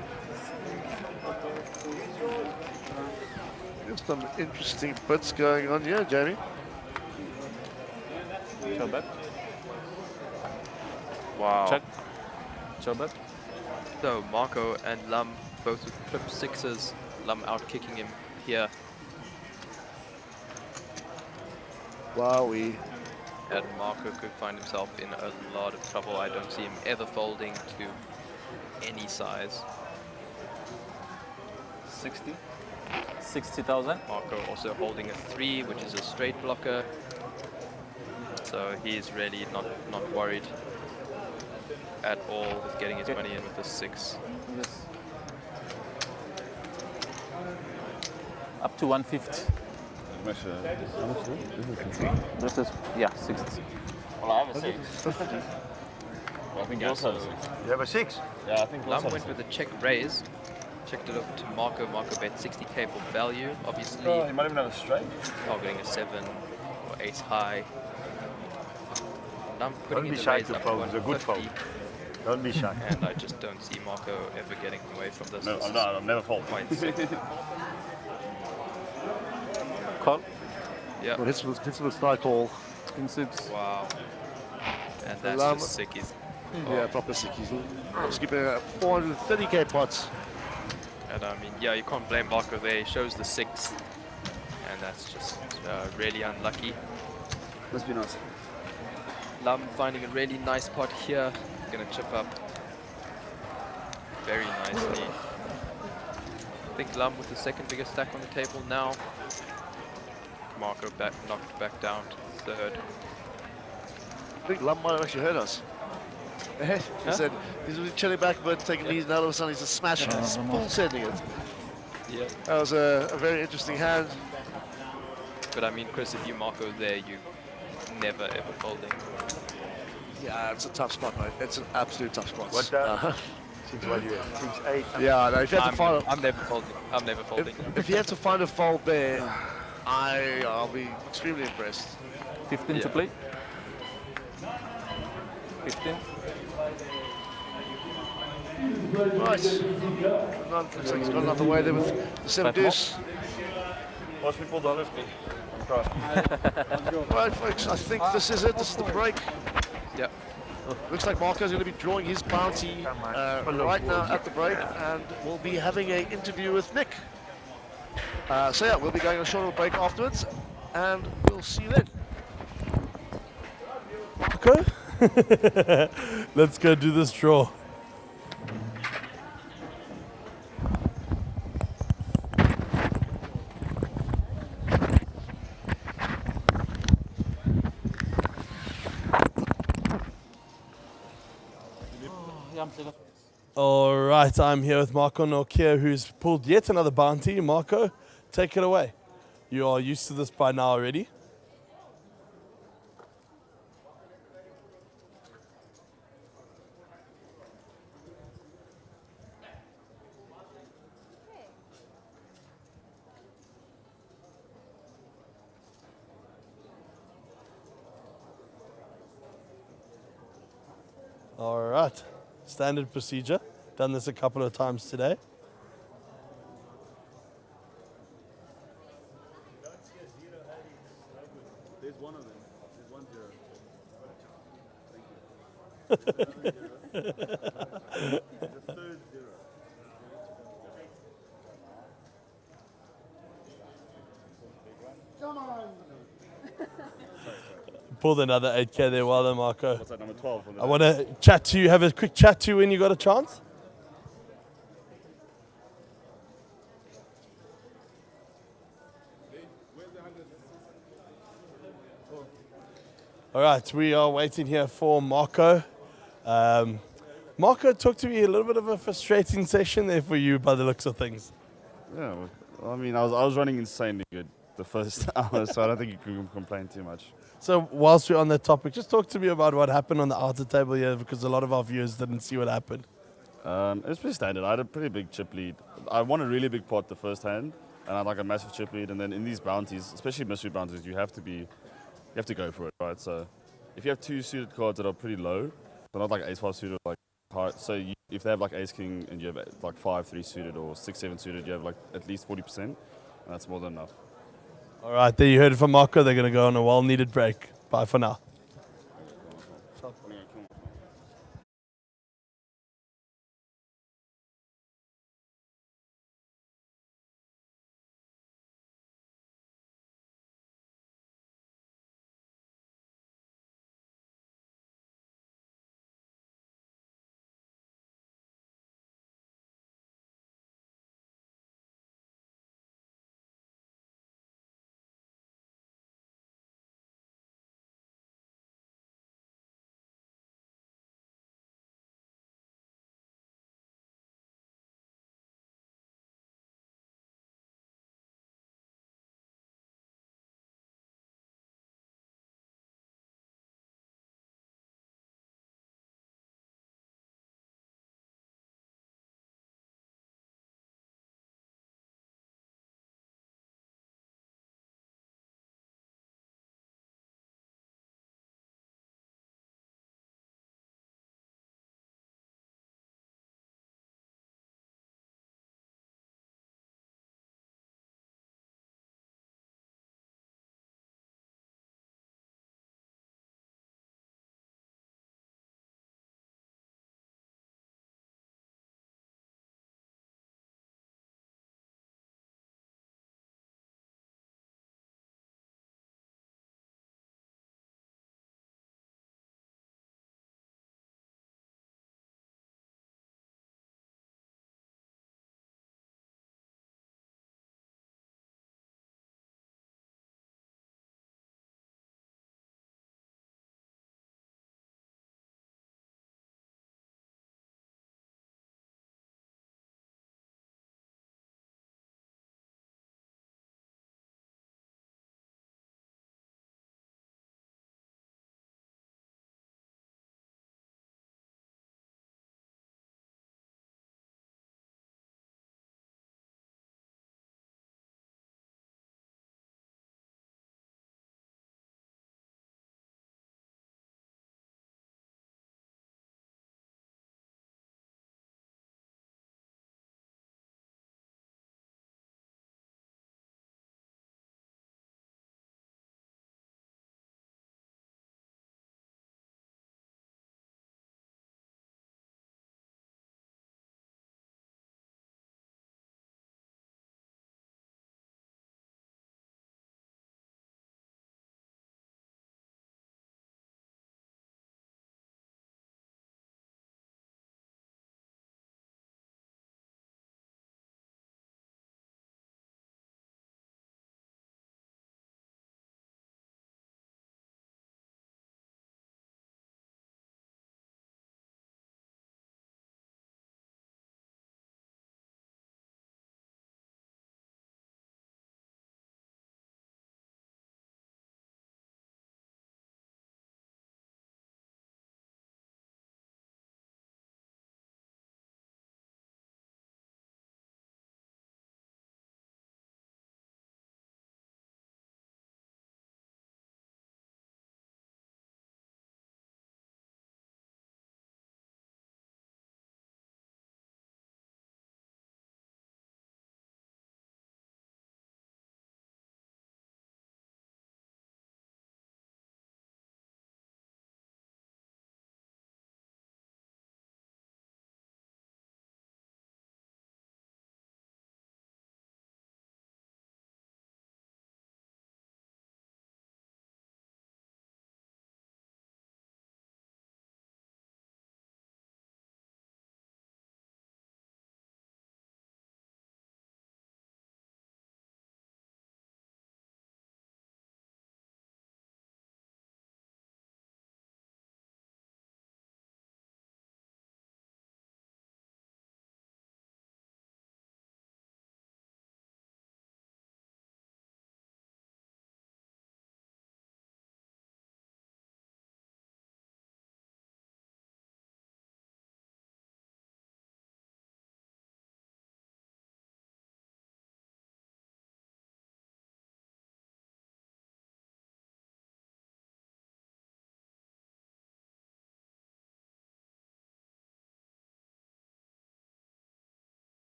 There's some interesting bits going on here, Jamie. Ciao, bet. Wow. Check. Ciao, bet. So Marco and Lum both with flip 6s. Lum out kicking him here. Wowee. And Marco could find himself in a lot of trouble. I don't see him ever folding to any size. 60. 60,000. Marco also holding a 3, which is a straight blocker. So he's really not worried at all with getting his money in with a 6. Yes. Up to 150. This is, yeah, 60. Well, I have a 6. I think you also have a 6. You have a 6? Yeah, I think Lum went with a check raise. Checked it over to Marco. Marco bet 60k for value. Obviously, Oh, he might even have a straight. targeting a 7 or ace high. Lum Don't putting be in the shy raise to up fold. It's a good 150. fold. Don't be shy. And I just don't see Marco ever getting away from this. No, This is I'll never fold. quite sick. Call. Yeah. Well, this was my call. In 6. Wow. And that's Lum. just sick. He's, Yeah, proper sickies. Skipping 430k pots. And I mean, yeah, you can't blame Marco there. He shows the 6. And that's just really unlucky. Must be nice. Lum finding a really nice pot here. Gonna chip up very nicely. I think Lum with the second biggest stack on the table now. Marco knocked back down to third. I think Lum might have actually heard us. He said he's really chilling back a bit, taking it easy, and all of a sudden he's just smashing it, full sending it. Yeah. That was a very interesting hand. But I mean, Chris, if you Marco there, you never ever folding. Yeah, it's a tough spot, mate. It's an absolute tough spot. What, since what you 6-8? Yeah, no, if you have to find I'm never folding. I'm never folding. If you have to find a fold there, I'll be extremely impressed. 15 to play. 15. Right. Looks like he's got another way there with the 7 deuce. Watch me pull down this bit. Right, folks, I think this is it. This is the break. Yep. Looks like Marco's going to be drawing his bounty right now at the break, and we'll be having an interview with Nick. So yeah, we'll be going on a short little break afterwards, and we'll see you then. Okay. Let's go do this draw. All right, I'm here with Marco Nokia, who's pulled yet another bounty. Marco, take it away. You are used to this by now already. All right, standard procedure. Done this a couple of times today. There's one of them. There's 1 0. The third 0. Come on. Pulled another 8K there, well done, Marco. What's that, number 12? I want to chat to you, have a quick chat to you when you got a chance. All right, we are waiting here for Marco. Marco, talk to me, a little bit of a frustrating session there for you by the looks of things. Yeah, well, I mean, I was running insanely good the first hour, so I don't think you can complain too much. So whilst we're on that topic, just talk to me about what happened on the outer table here, because a lot of our viewers didn't see what happened. It was pretty standard. I had a pretty big chip lead. I won a really big pot the first hand, and I had like a massive chip lead. And then in these bounties, especially mystery bounties, you have to go for it, right? So if you have 2 suited cards that are pretty low, they're not like ace-5 suited, like high. So if they have like ace-king and you have like 5-3 suited or 6-7 suited, you have like at least 40%, and that's more than enough. All right, there you heard it from Marco. They're going to go on a well-needed break. Bye for now.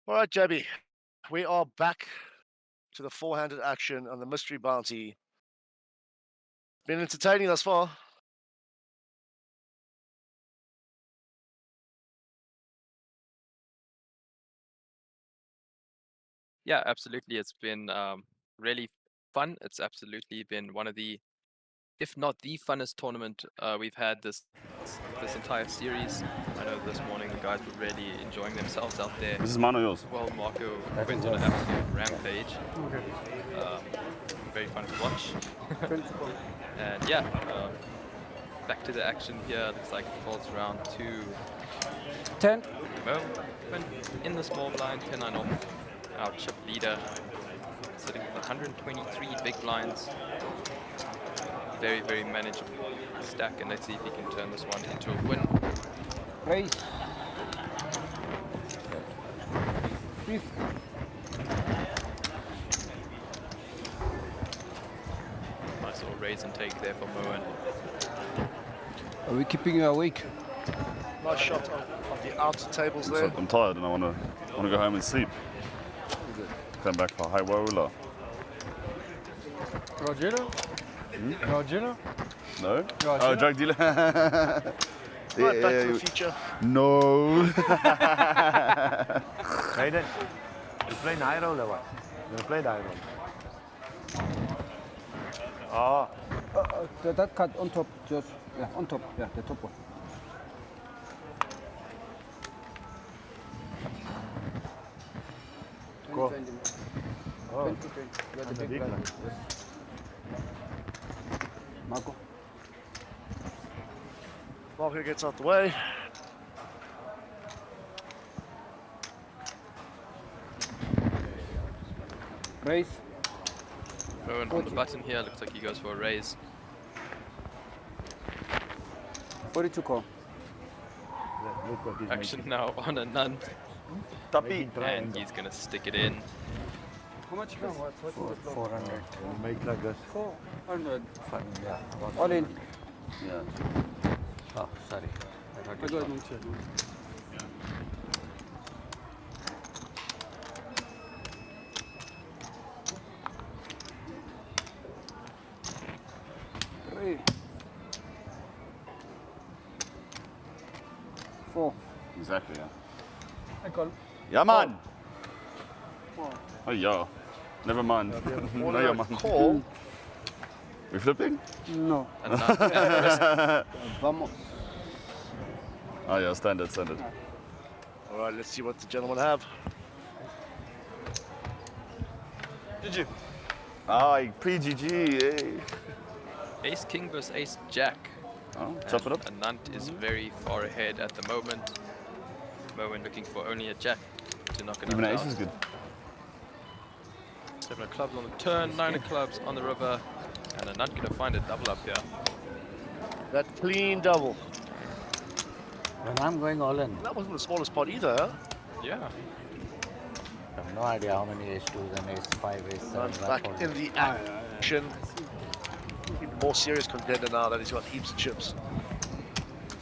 All right, Jabby. We are back to the four-handed action on the mystery bounty. Been entertaining thus far. Yeah, absolutely. It's been really fun. It's absolutely been one of the, if not the funnest tournament we've had this entire series. I know this morning the guys were really enjoying themselves out there. This is mine or yours? Well, Marco went on an absolute rampage. Very fun to watch. And yeah, back to the action here. Looks like it falls round 2. 10. Moment in the small blind, 10-9 off. Our chip leader sitting with 123 big blinds. Very, very manageable stack, and let's see if he can turn this one into a win. Raise. Nice little raise and take there for Moen. Are we keeping you awake? Nice shot of the outer tables there. I'm tired and I want to go home and sleep. Come back for high roller. Rogero? Rogero? No? Roger. Oh, drug dealer. Right, back to the future. No. Hayden, you playing high roll or what? You play high roll. Oh. That card on top, just yeah, on top, yeah, the top one. Go. 20. Oh. 20. You are the big blind. Yes. Marco. Marco gets out the way. Raise. Moen on the button here. Looks like he goes for a raise. 42 call. Action now on a none. And he's going to stick it in. How much? 400. Make like this. 400. Fun, yeah. All in. Yeah. Oh, sorry. I thought I you got called. one check. Three. 4. Exactly, yeah. I call. Yeah, man. Four. Oh, yeah. Never mind. No, yeah, man. Call. We flipping? No. Vamos. Oh, yeah, standard. All right, let's see what the gentlemen have. Did you? Ah, pre-GG. Hey. Ace King versus Ace Jack. Oh, chop it up. Anant is very far ahead at the moment. Moen looking for only a jack to knock it Even out. ace is good. 7 of clubs on the turn, 9 of clubs on the river, and Anant going to find a double up here. That clean double. When I'm going all in. That wasn't the smallest pot either, huh? Yeah. I have no idea how many ace 2s and ace 5, ace 7. Back in the action. Even more serious contender now that he's got heaps of chips.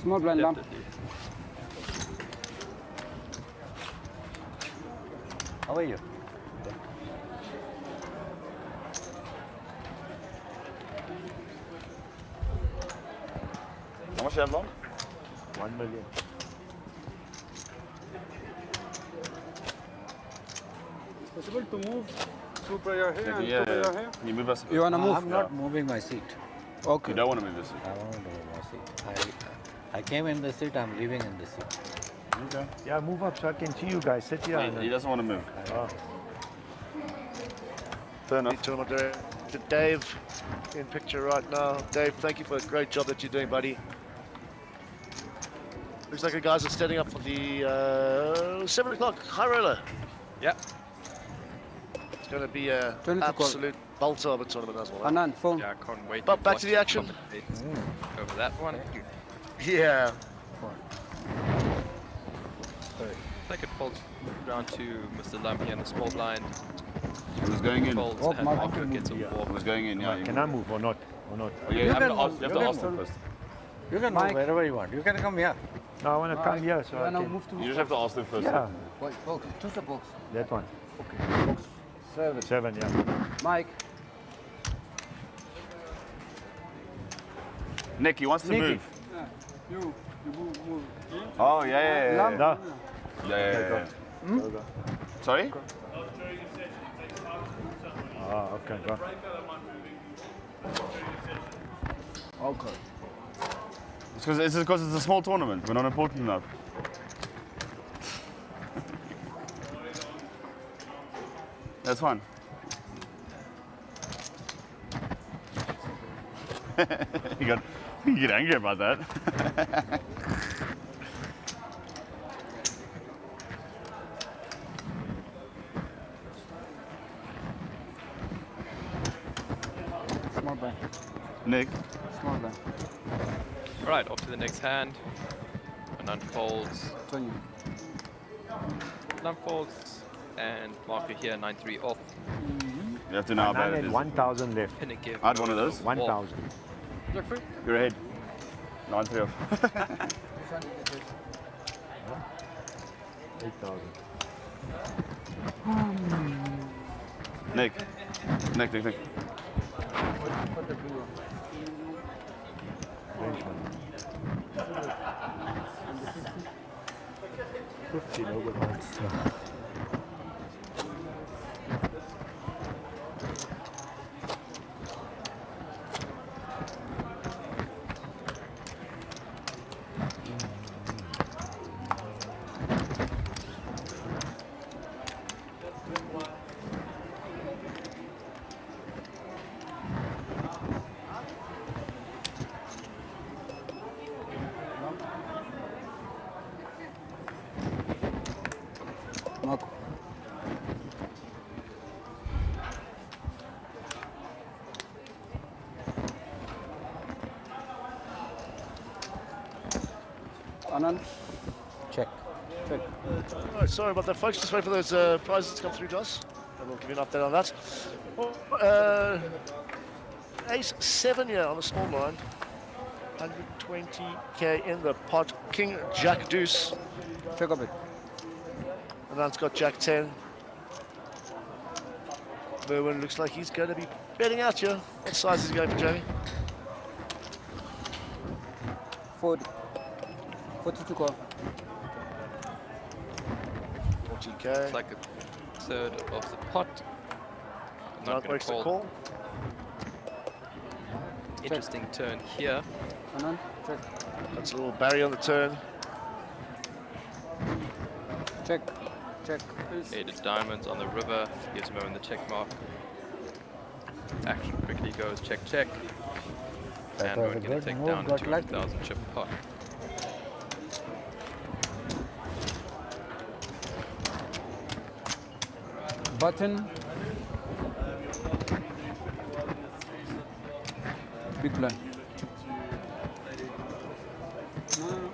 Small blind lamp. How are you? How much you have long? 1 million. Possible to move 2 player here and 2 Yeah. player here? Can you move us? You wanna move? I'm not moving my seat. Okay. You don't want to move this? I want to move my seat. I came in the seat, I'm leaving in the seat. Okay. Yeah, move up so I can see you guys. Sit here. He doesn't want to move. Oh. Fair enough. Tournament director Dave in picture right now. Dave, thank you for the great job that you're doing, buddy. Looks like the guys are standing up for the 7 o'clock high roller. Yep. It's going to be an absolute bolter of a tournament as well. Anand, phone. Yeah, I can't wait. But to back watch to the action. Over that one. Yeah. I think it falls down to Mr. Lam here in the small blind. It was going in. Folds and Marco gets a walk. It was going in, yeah. Can I move or not? Oh, yeah, you have to ask them first. You can move wherever you want. You can come here. No, I want to come here. So I can... You just have to ask them first. Yeah. Box. Choose the box. That one. Okay. Box 7. 7, yeah. Mike. Nick, he wants to Nicky. move. You move. Oh, yeah. No. Yeah. Sorry? Ah, okay, go. Okay. It's because it's a small tournament. We're not important enough. That's fine. you get angry about that. Small blind. Nick. Small blind. Right, off to the next hand. And unfolds. Unfolds. And marker here, 9-3 off. You have to know how bad it is. 1,000 left. Pin and give. I had one of those. 1,000. You're ahead. 9-3 off. 8,000. Nick. 50 overnights. Marco. Anand. Check. Alright, sorry about that, folks. Just wait for those prizes to come through to us, and we'll give you an update on that. Ace 7 here on the small blind. 120k in the pot. King Jack Deuce. Check up it. And then it's got Jack 10. Merwin looks like he's going to be betting out here. What size is he going for, Jamie? 42 call. 40k. It's like a third of the pot. I'm not going to call. Interesting turn here. Anand, check. That's a little barrier on the turn. Check. 8 of diamonds on the river. Gives Moen the check mark. Action quickly goes check. And Moen going to take down a 200,000 chip pot. Button. Big blind. No.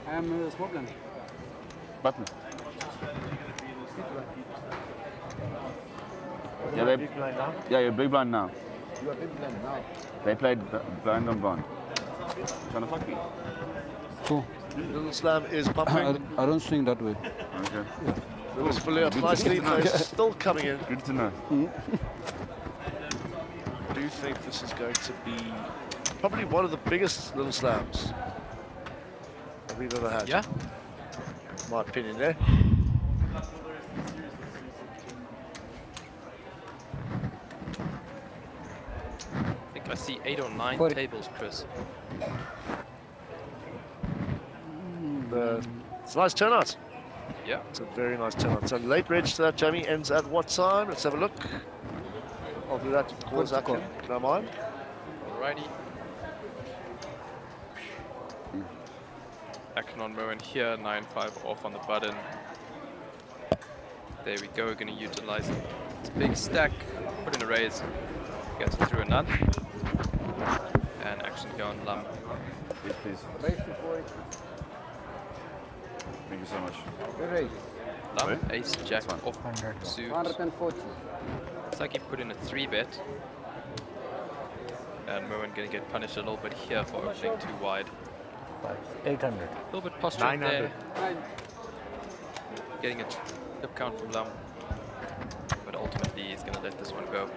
I am small blind. Button. Yeah, you're big blind now. You are big blind now. They played blind on blind. Trying to fuck me. Cool. Little Slam is pumping. I don't swing that way. Okay. Yeah. Looks fully up nicely, but it's still coming in. Good to know. I do think this is going to be probably one of the biggest Little Slams that we've ever had. Yeah. My opinion there. I think I see 8 or 9 40. tables, Chris. It's a nice turnout. Yeah. It's a very nice turnout. So late register, Jamie, ends at what time? Let's have a look. I'll do that to cause action. Don't mind. Alrighty. Action on Moen here, 9-5 off on the button. There we go, we're going to utilize it. It's a big stack, put in a raise, gets it through a nut. And action here on Lum. Yes, please. Thank you so much. Raise. Lum, ace, jack, off, suit. 140. Looks like he put in a 3-bet. And Moen going to get punished a little bit here for opening too wide. 800. A little bit posturing there. getting a chip count from Lum, but ultimately he's going to let this one go.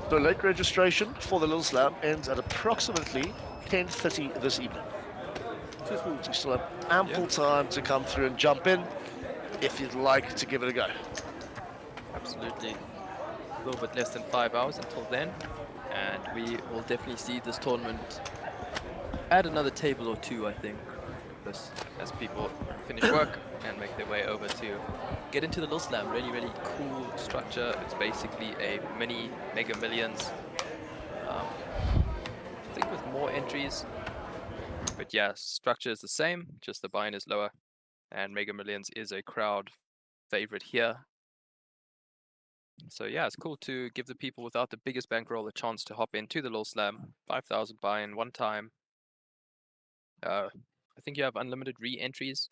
So late registration for the Little Slam ends at approximately 10:30 this evening. So you still have ample time to come through and jump in if you'd like to give it a go. Absolutely. A little bit less than 5 hours until then, and we will definitely see this tournament add another table or two, I think, as people finish work and make their way over to get into the Little Slam. Really, really cool structure. It's basically a mini Mega Millions. I think with more entries. But yeah, structure is the same, just the buy-in is lower. And Mega Millions is a crowd favorite here. So yeah, it's cool to give the people without the biggest bankroll a chance to hop into the Little Slam. 5,000 buy-in one time. I think you have unlimited re-entries.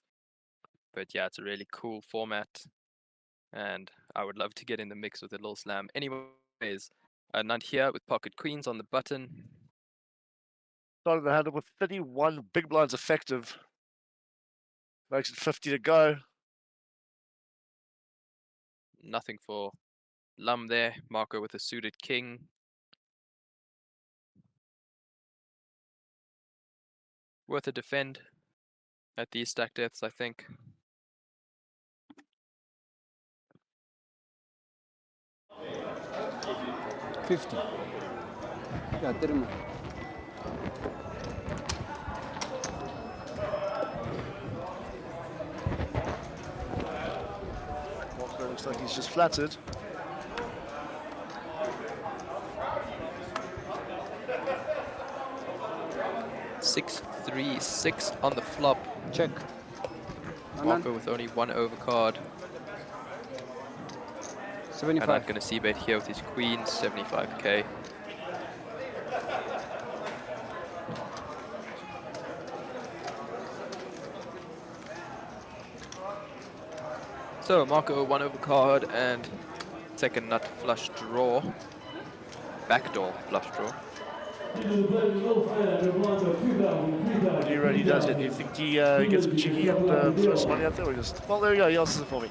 But yeah, it's a really cool format. And I would love to get in the mix with the Little Slam. Anyways, Nant here with pocket queens on the button. Starting the handle with 31 big blinds effective. Makes it 50 to go. Nothing for Lum there. Marco with a suited king. Worth a defend at these stack depths, I think. $50. Yeah, terima. Looks like he's just flattered. Six, 3, 6 on the flop. Check. Marco with only one overcard. 75. And I'm going to see bet here with his queen, 75k. So Marco one overcard and second nut flush draw. Backdoor flush draw. When he really does it, do you think he gets a bit cheeky and throws some money out there? Or just, well, there we go, he answers it for me.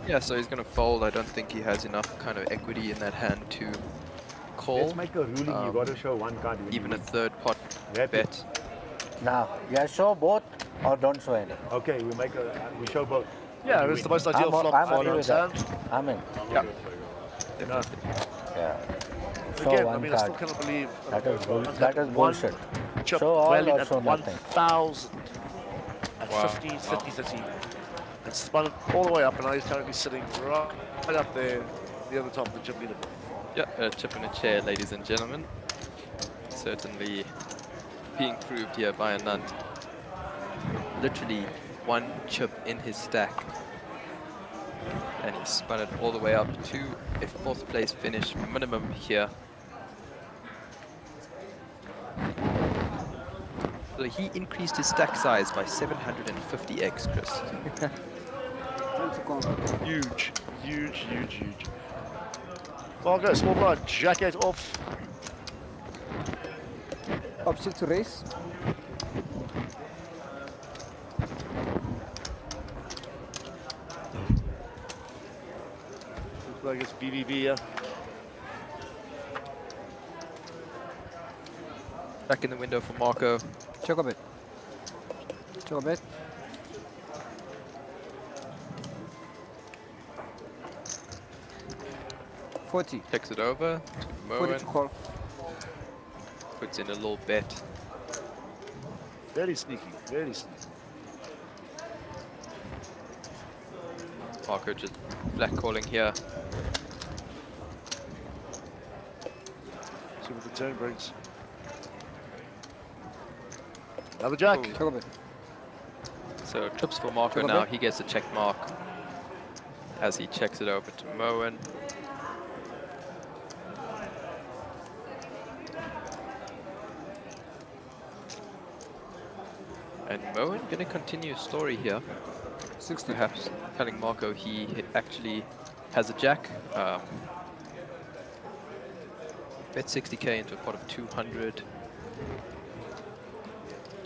Yeah, so he's going to fold. I don't think he has enough kind of equity in that hand to call. Let's make a ruling. You got to show one card. Even a third pot bet. Now, yeah, show both or don't show any. Okay, we make we show both. Yeah, it's the most ideal flop for Nant's hand. I'm in. Yeah. Definitely. Yeah. Show Again, one I mean, card. I still cannot believe That is bullshit. Chip Show all rallied or at show nothing. 1,000 at Wow. 50, 30. And spun it all the way up, and now he's currently sitting right up there near the top of the chip leaderboard. Yeah, a chip in a chair, ladies and gentlemen. Certainly being proved here by a Nant. Literally one chip in his stack. And he spun it all the way up to a 4th place finish minimum here. So he increased his stack size by 750x, Chris. Huge, huge, huge, huge. Marco, small blind, jack 8 off. Opposite to raise. Looks like it's BBB here. Back in the window for Marco. Check a bit. Check a bit. $40. Checks it over. 40 to call. Puts in a little bet. Very sneaky, very sneaky. Marco just flat calling here. See what the turn brings. Another jack. Ooh. So trips for Marco now. He gets a check mark as he checks it over to Moen. And Moen going to continue his story here. Perhaps telling Marco he actually has a jack. Bet 60k into a pot of 200.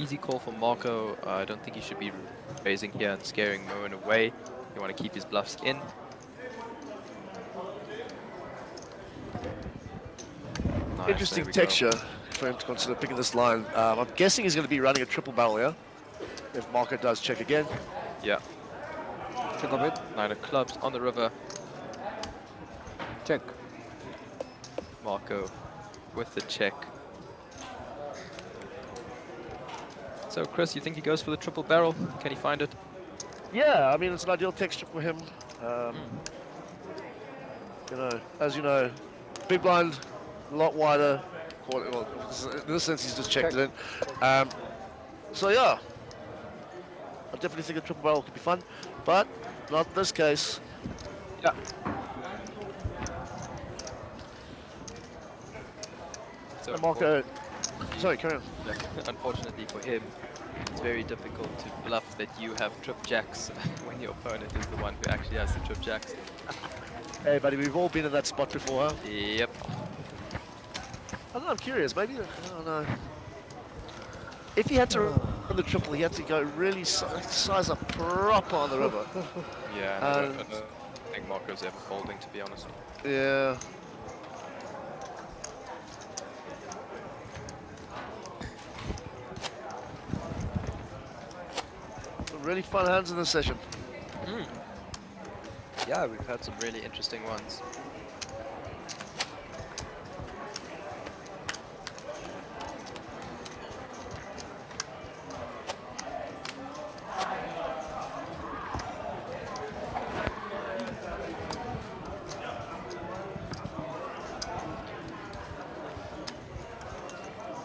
Easy call for Marco. I don't think he should be raising here and scaring Moen away. You want to keep his bluffs in. Nice, Interesting there we go. texture for him to consider picking this line. I'm guessing he's going to be running a triple barrel here. If Marco does check again. Yeah. Check of it. 9 of clubs on the river. Check. Marco with the check. So Chris, you think he goes for the triple barrel? Can he find it? Yeah, I mean, it's an ideal texture for him. You know, as you know, big blind, a lot wider. Well, in this sense, he's just checked it in. So yeah, I definitely think a triple barrel could be fun, but not this case. Yeah. So Marco, sorry, carry on. Unfortunately for him, it's very difficult to bluff that you have trip jacks when your opponent is the one who actually has the trip jacks. Hey, buddy, we've all been in that spot before, huh? Yep. I don't know, I'm curious. Maybe, I don't know. If he had to run the triple, he had to go really size up proper on the river. Yeah, I don't think Marco's ever folding, to be honest. Yeah. Some really fun hands in this session. Yeah, we've had some really interesting ones.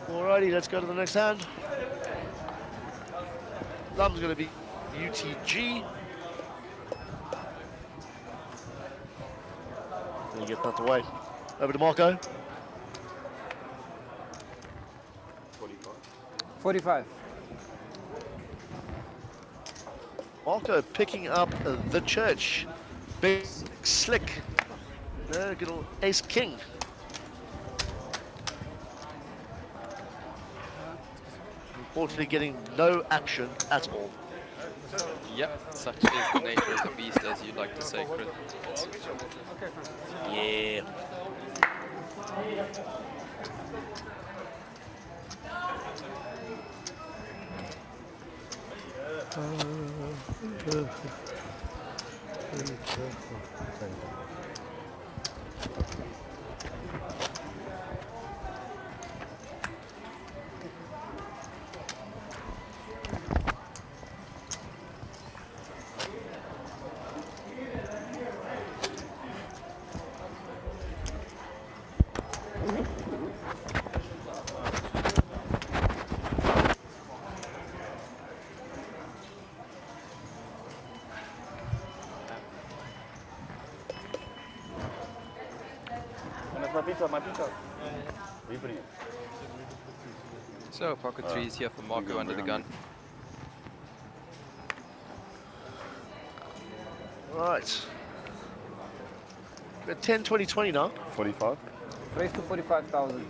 Alrighty, let's go to the next hand. Thumb's going to be UTG. Let me get that away. Over to Marco. 45. Marco picking up the church. Big slick. Good old ace king. Unfortunately getting no action at all. Yep, such is the nature of the beast, as you like to say, Chris. Yeah. My pizza. So, pocket threes here for Marco under the gun. Right. We're at 10, 20, 20 now. 45. Raise to 45,000.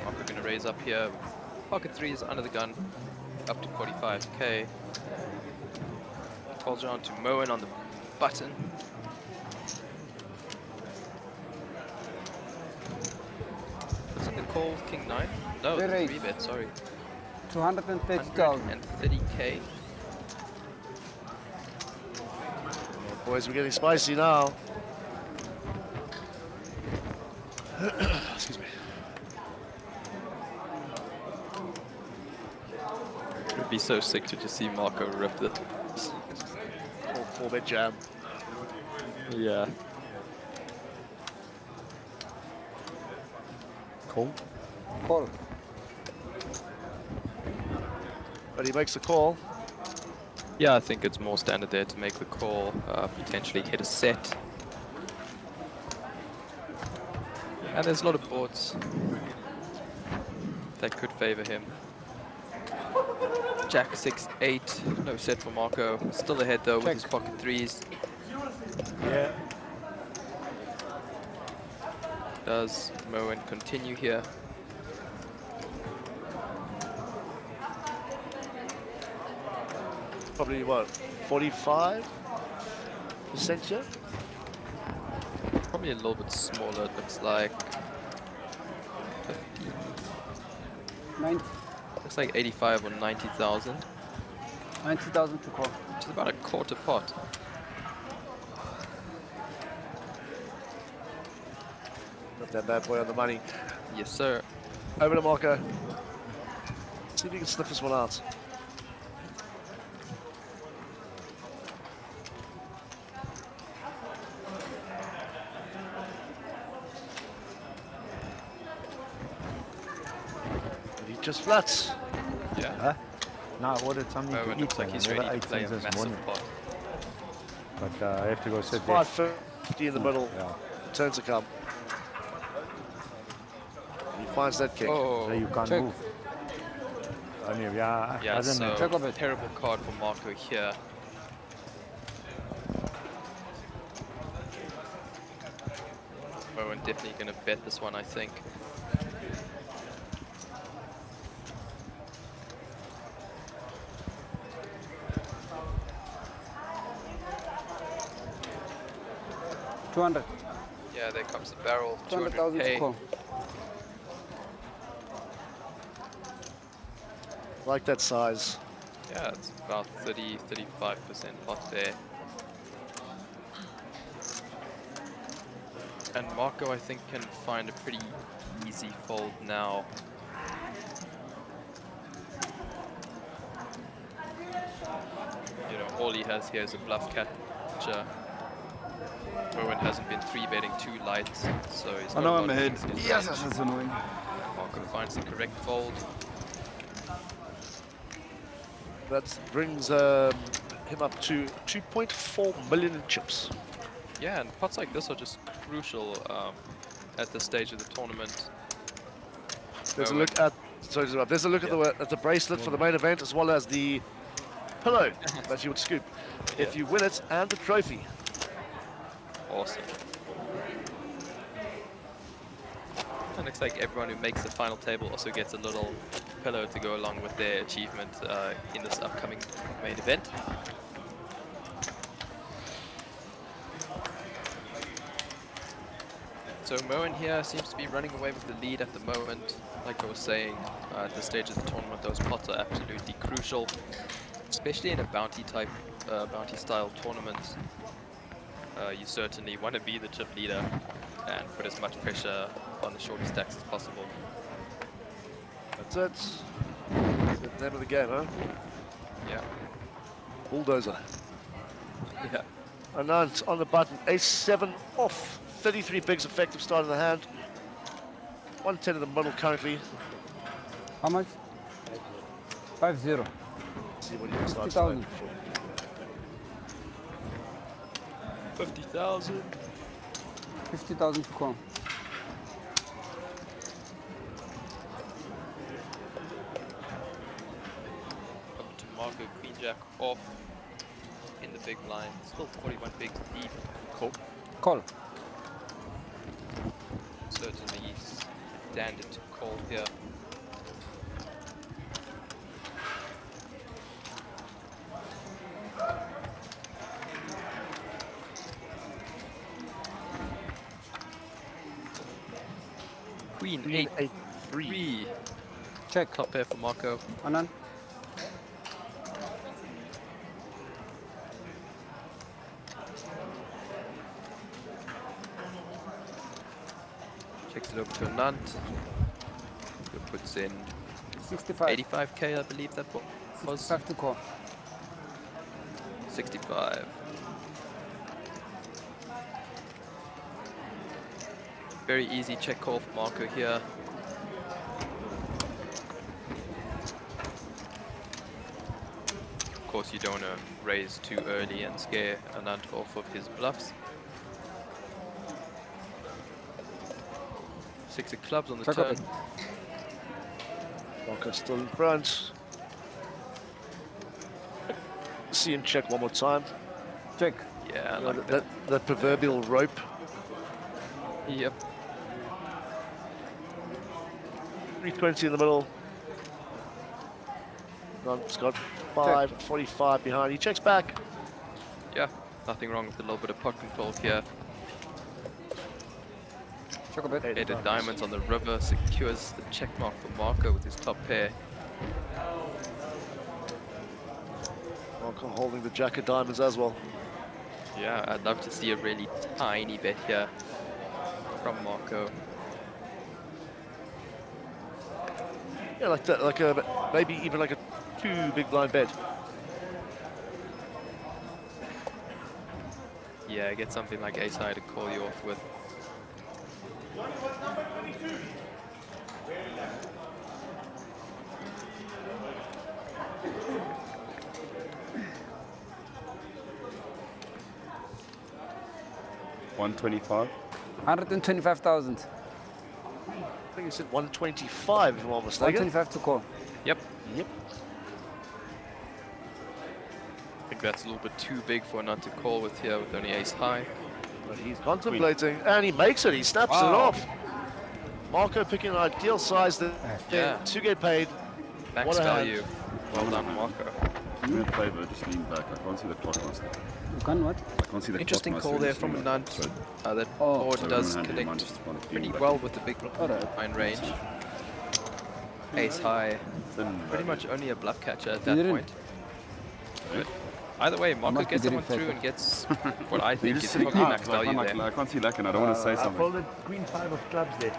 Marco going to raise up here. Pocket threes under the gun. Up to 45k. Calls on to Moen on the button. Was it the call, King 9? No, the 3-bet, sorry. 230,000. 130k. Boys, we're getting spicy now. Excuse me. It would be so sick to just see Marco rip this. 4-bet jam. Yeah. Call. Call. But he makes the call. Yeah, I think it's more standard there to make the call, potentially hit a set. And there's a lot of boards that could favor him. Jack 6-8, no set for Marco. Still ahead though with his pocket threes. Yeah. Does Moen continue here? Probably what, 45% here? Probably a little bit smaller, it looks like. 50. 90. Looks like 85 or 90,000. 90,000 to call. Which is about a quarter pot. Not that bad boy on the money. Yes, sir. Over to Marco. See if you can sniff this one out. And he just flats. Yeah. Huh? No, I ordered something Moen to eat. looks like and he's I never ready to ate play a since this massive morning. pot. But I have to go It's sit there. 550 in the middle. Yeah. Turns to come. And he finds that kick. Oh, So you can't check. move. I mean, yeah, Yeah, doesn't so matter. Check of it. terrible card for Marco here. Moen definitely going to bet this one, I think. $200. Yeah, there comes the barrel. 200,000 to 200k. call. Like that size. Yeah, it's about 30-35% pot there. And Marco, I think, can find a pretty easy fold now. You know, all he has here is a bluff catcher. Moen hasn't been 3-betting too light, so he's got I know a lot I'm of ahead. things in his Yes, range. that's annoying. Marco finds the correct fold. That brings him up to 2.4 million in chips. Yeah, and pots like this are just crucial at this stage of the tournament. There's a Moen- look at there's a look at the bracelet for the main event, as well as the pillow that you would scoop if you win it, and the trophy. Awesome. It looks like everyone who makes the final table also gets a little pillow to go along with their achievement in this upcoming main event. So Moen here seems to be running away with the lead at the moment. Like I was saying, at this stage of the tournament, those pots are absolutely crucial, especially in a bounty style tournament. You certainly want to be the chip leader and put as much pressure on the shorter stacks as possible. That's it. That's the name of the game, huh? Yeah. Bulldozer. Yeah. Anand on the button. Ace-7 off. 33 bigs effective start in the hand. 110 in the middle currently. How much? 50. See what he starts 50,000. 50,000. 50,000 to call. Up to Marco, Queen Jack off in the big blind. Still 41 bigs deep. Call. Call. Certainly standard to call here. Queen 8-3. Check. Top pair for Marco. Anand. Checks it over to Anand. Who puts in 65. 85k, I believe that was. 65 to call. 65. Very easy check call for Marco here. Of course, you don't want to raise too early and scare Anand off of his bluffs. 6 of clubs on the Check up turn. it. Marco still in front. See him check one more time. Check. Yeah, I You know, like that proverbial rope. Yep. 320 in the middle. He's got 545 behind. He checks back. Yeah, nothing wrong with a little bit of pot control here. Headed diamonds on the river, secures the check mark for Marco with his top pair. Marco holding the jack of diamonds as well. Yeah, I'd love to see a really tiny bet here from Marco. Yeah, like that, like a maybe even like a 2 big blind bet. Yeah, get something like ace high to call you off with. $125. 125,000. I think you said 125 if I'm not mistaken. 125 to call. Yep. Yep. I think that's a little bit too big for not to call with here with only ace high. But he's contemplating, and he makes it. He snaps it off. Marco picking an ideal size to get paid. Max What a hand. value. Well done, Marco. I'm going to play, but just lean back. I can't see the clock master. You can what? I can't see the Interesting clock call master, there just from lean a back. nunt. So- That Oh. board So does one hand in connect mind, just want to pretty lean back. well with the big blind range. Ace high. Then Pretty much only a bluff catcher at that didn't. point. But either way, Marco must be gets someone getting through fed. and gets what I You're think just is sitting probably out. max Like, value I'm there. I can't see Lack and I don't want to say I something. folded queen 5 of clubs there.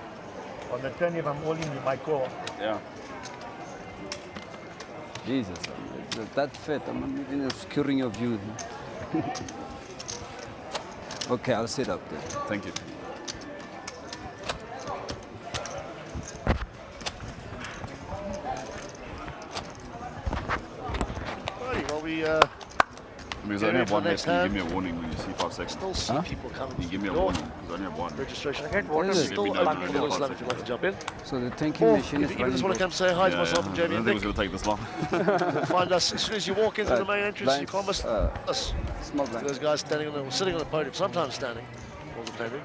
On the turn, if I'm all in, you might call. Yeah. Jesus, that fit. I'm not even obscuring your view. Okay, I'll sit up there. Thank you. Alrighty, well, we Because I only have one next left, can you hand. give me a warning when you see 5 seconds? Still see people coming. Can you give me a through the warning? door. Because I only have one. Registration What is it? still Let me know open when for I the have Islam 5 if you'd like to jump in. So the tanking Or machine if is you even just want to come say hi to myself and I Jamie don't and think it Nick. was going to take this long. Find us as soon as you walk into the main entrance. You blinds, can't miss us. Small blind. Those guys standing on the, sitting on the podium, sometimes standing, all the podium.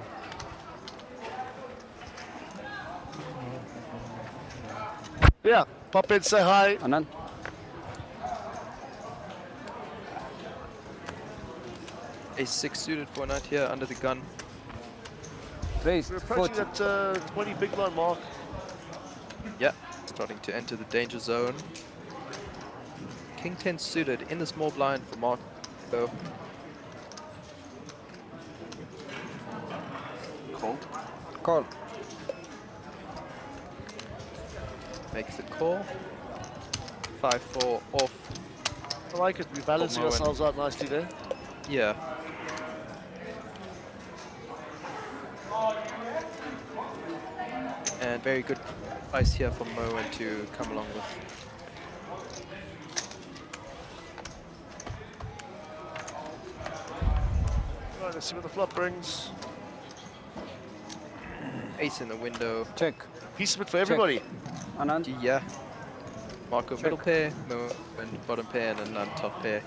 Yeah, pop in, say hi. Anand. Ace 6 suited for a nut here under the gun. Raised. We're approaching 40. that 20 big blind mark. Yeah, starting to enter the danger zone. King 10 suited in the small blind for Marco. Call. Call. Makes the call. 5-4 off. I like it. We're balancing Moen. ourselves out nicely there. Yeah. And very good price here for Moen to come along with. Right, let's see what the flop brings. Ace in the window. Check. Piece of it for everybody. Anand. Yeah. Marco middle pair, Moen bottom pair, and a nun top pair.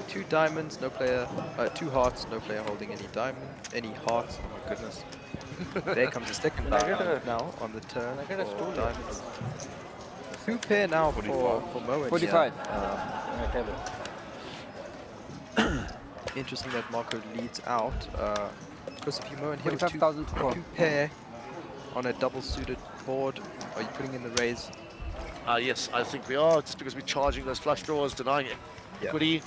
2 diamonds, no player. 2 hearts, no player holding any diamond, any hearts. Oh my goodness. There comes the second diamond now on the turn for diamonds. 2 pair now for Moen. 45. Interesting that Marco leads out. Because if you Moen here with 45,000 to call. 2 pair on a double suited board, are you putting in the raise? Yes, I think we are, just because we're charging those flush draws, denying equity.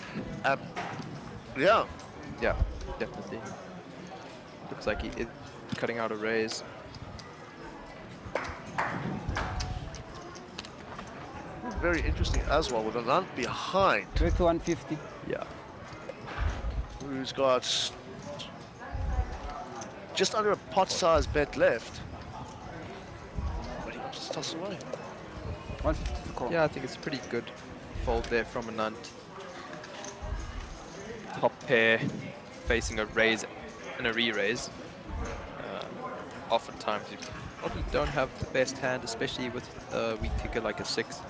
Yeah. Yeah, definitely. Looks like he is cutting out a raise. Very interesting as well, with a nun behind. 3 to 150. Yeah. Who's got just under a pot-sized bet left. But he wants to toss away. 150 to call. Yeah, I think it's a pretty good fold there from a nunt. Top pair facing a raise and a re-raise. Oftentimes you probably don't have the best hand, especially with a weak kicker like a 6.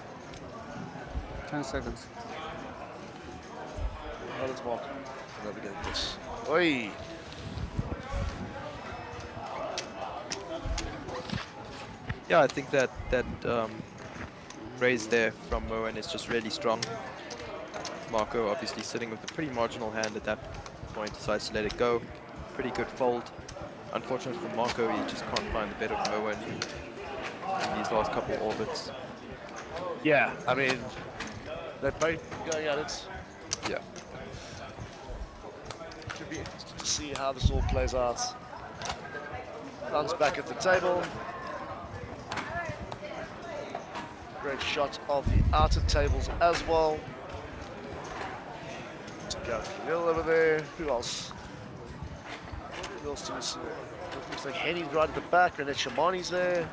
10 seconds. Oh, let's walk. Navigate this. Oi! Yeah, I think that raise there from Moen is just really strong. Marco obviously sitting with a pretty marginal hand at that point, decides to let it go. Pretty good fold. Unfortunately for Marco, he just can't find the bed of Moen in these last couple orbits. Yeah, I mean, they're both going at it. Yeah. Should be interesting to see how this all plays out. Runs back at the table. Great shot of the outer tables as well. Go Khalil over there. Who else? Who else do we see? Looks like Henny's right at the back, and then Shamani's there.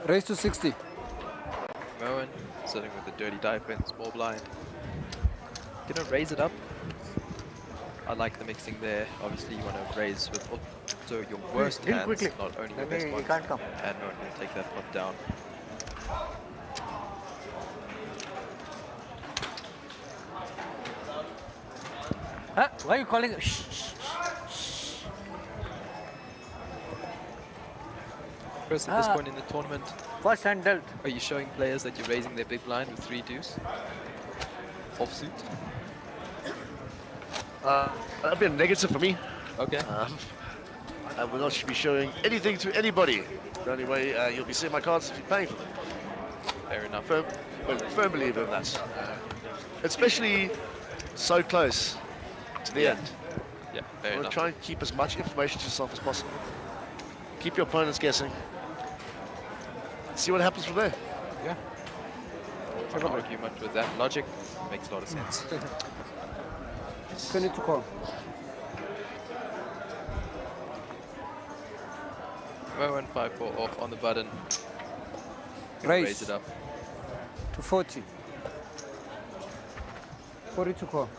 Raise to 60. Moen sitting with the dirty diaper in the small blind. Gonna raise it up. I like the mixing there. Obviously, you want to raise with also your worst hands, quickly. not only your best ones. Can't come. And Moen will take that pot down. Huh? Why are you calling? Shh, shh, shh. Chris, at this point in the tournament, first hand dealt. Are you showing players that you're raising their big blind with 3 deuce? Offsuit? That'd be a negative for me. Okay. I will not be showing anything to anybody. The only way you'll be seeing my cards if you're paying for them. Fair enough. Firm believer in that. Especially so close to the end. Yeah, fair enough. Try and keep as much information to yourself as possible. Keep your opponents guessing. See what happens from there. Yeah. I can't argue much with that logic. Makes a lot of sense. 20 to call. Moen 5-4 off on the button. Raise it up. To 40. 40 to call.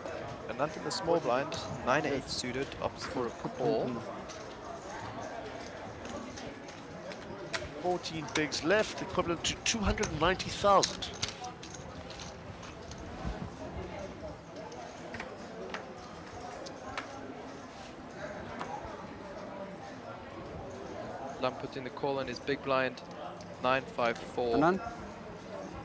And under the small blind, 9-8 suited, opts for a call. 14 bigs left, equivalent to 290,000. Lum puts in the call on his big blind, 9-5-4. None.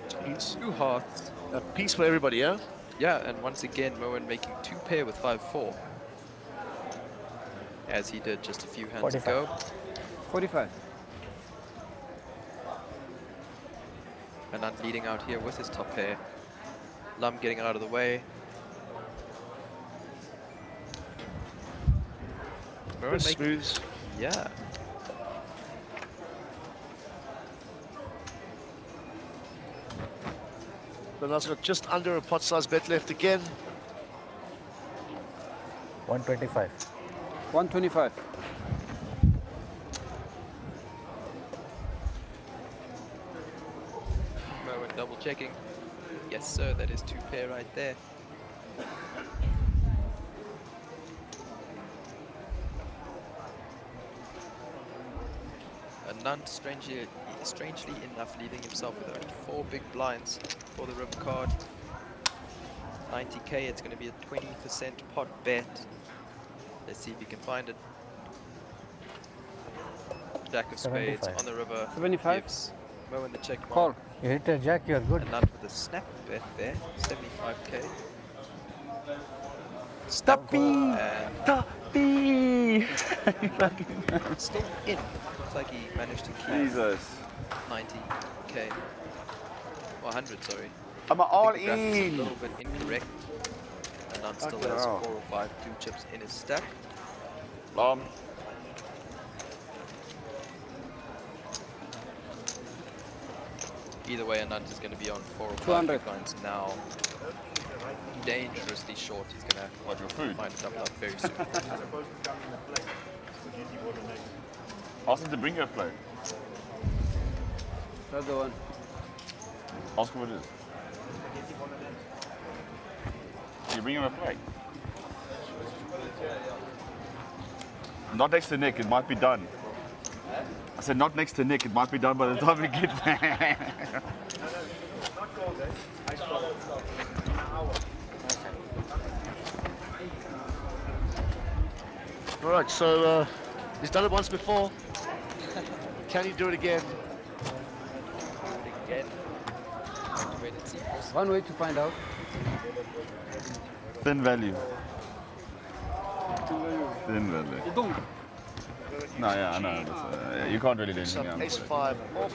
Jeez. 2 hearts. A piece for everybody, yeah? Yeah, and once again, Moen making 2 pair with 5-4. As he did just a few hands 45. ago. 45. Anand leading out here with his top pair. Lum getting out of the way. Moen Smooth. Yeah. Anand's got just under a pot size bet left again. 125. 125. Moen double checking. Yes, sir, that is 2 pair right there. Anand, strangely enough, leaving himself with only 4 big blinds for the river card. 90k, it's going to be a 20% pot bet. Let's see if he can find it. Jack of spades 75. on the river. 75. Gives Moen the check mark. Call. You hit a jack, you're good. Anand with a snap bet there, 75k. Stuffy! And Stuffy! still in. Looks like he managed to keep Jesus. 90k. Or 100, sorry. I'm all I think the graph is in. a little bit incorrect. Anand still Okay, has wow. 4 or 5 blue chips in his stack. Either way, Anand is going to be on 4 or 5 200. big blinds now. Dangerously short. He's going to find a double up very soon. Ask him to bring your plate. That's the one. Ask him what it is. You bring him a plate. Not next to Nick, it might be done. I said not next to Nick, it might be done by the time we get there. All right, so he's done it once before. Can he do it again? One way to find out. Thin value. Thin value. No, yeah, I know. You can't really do anything else. Ace 5 off.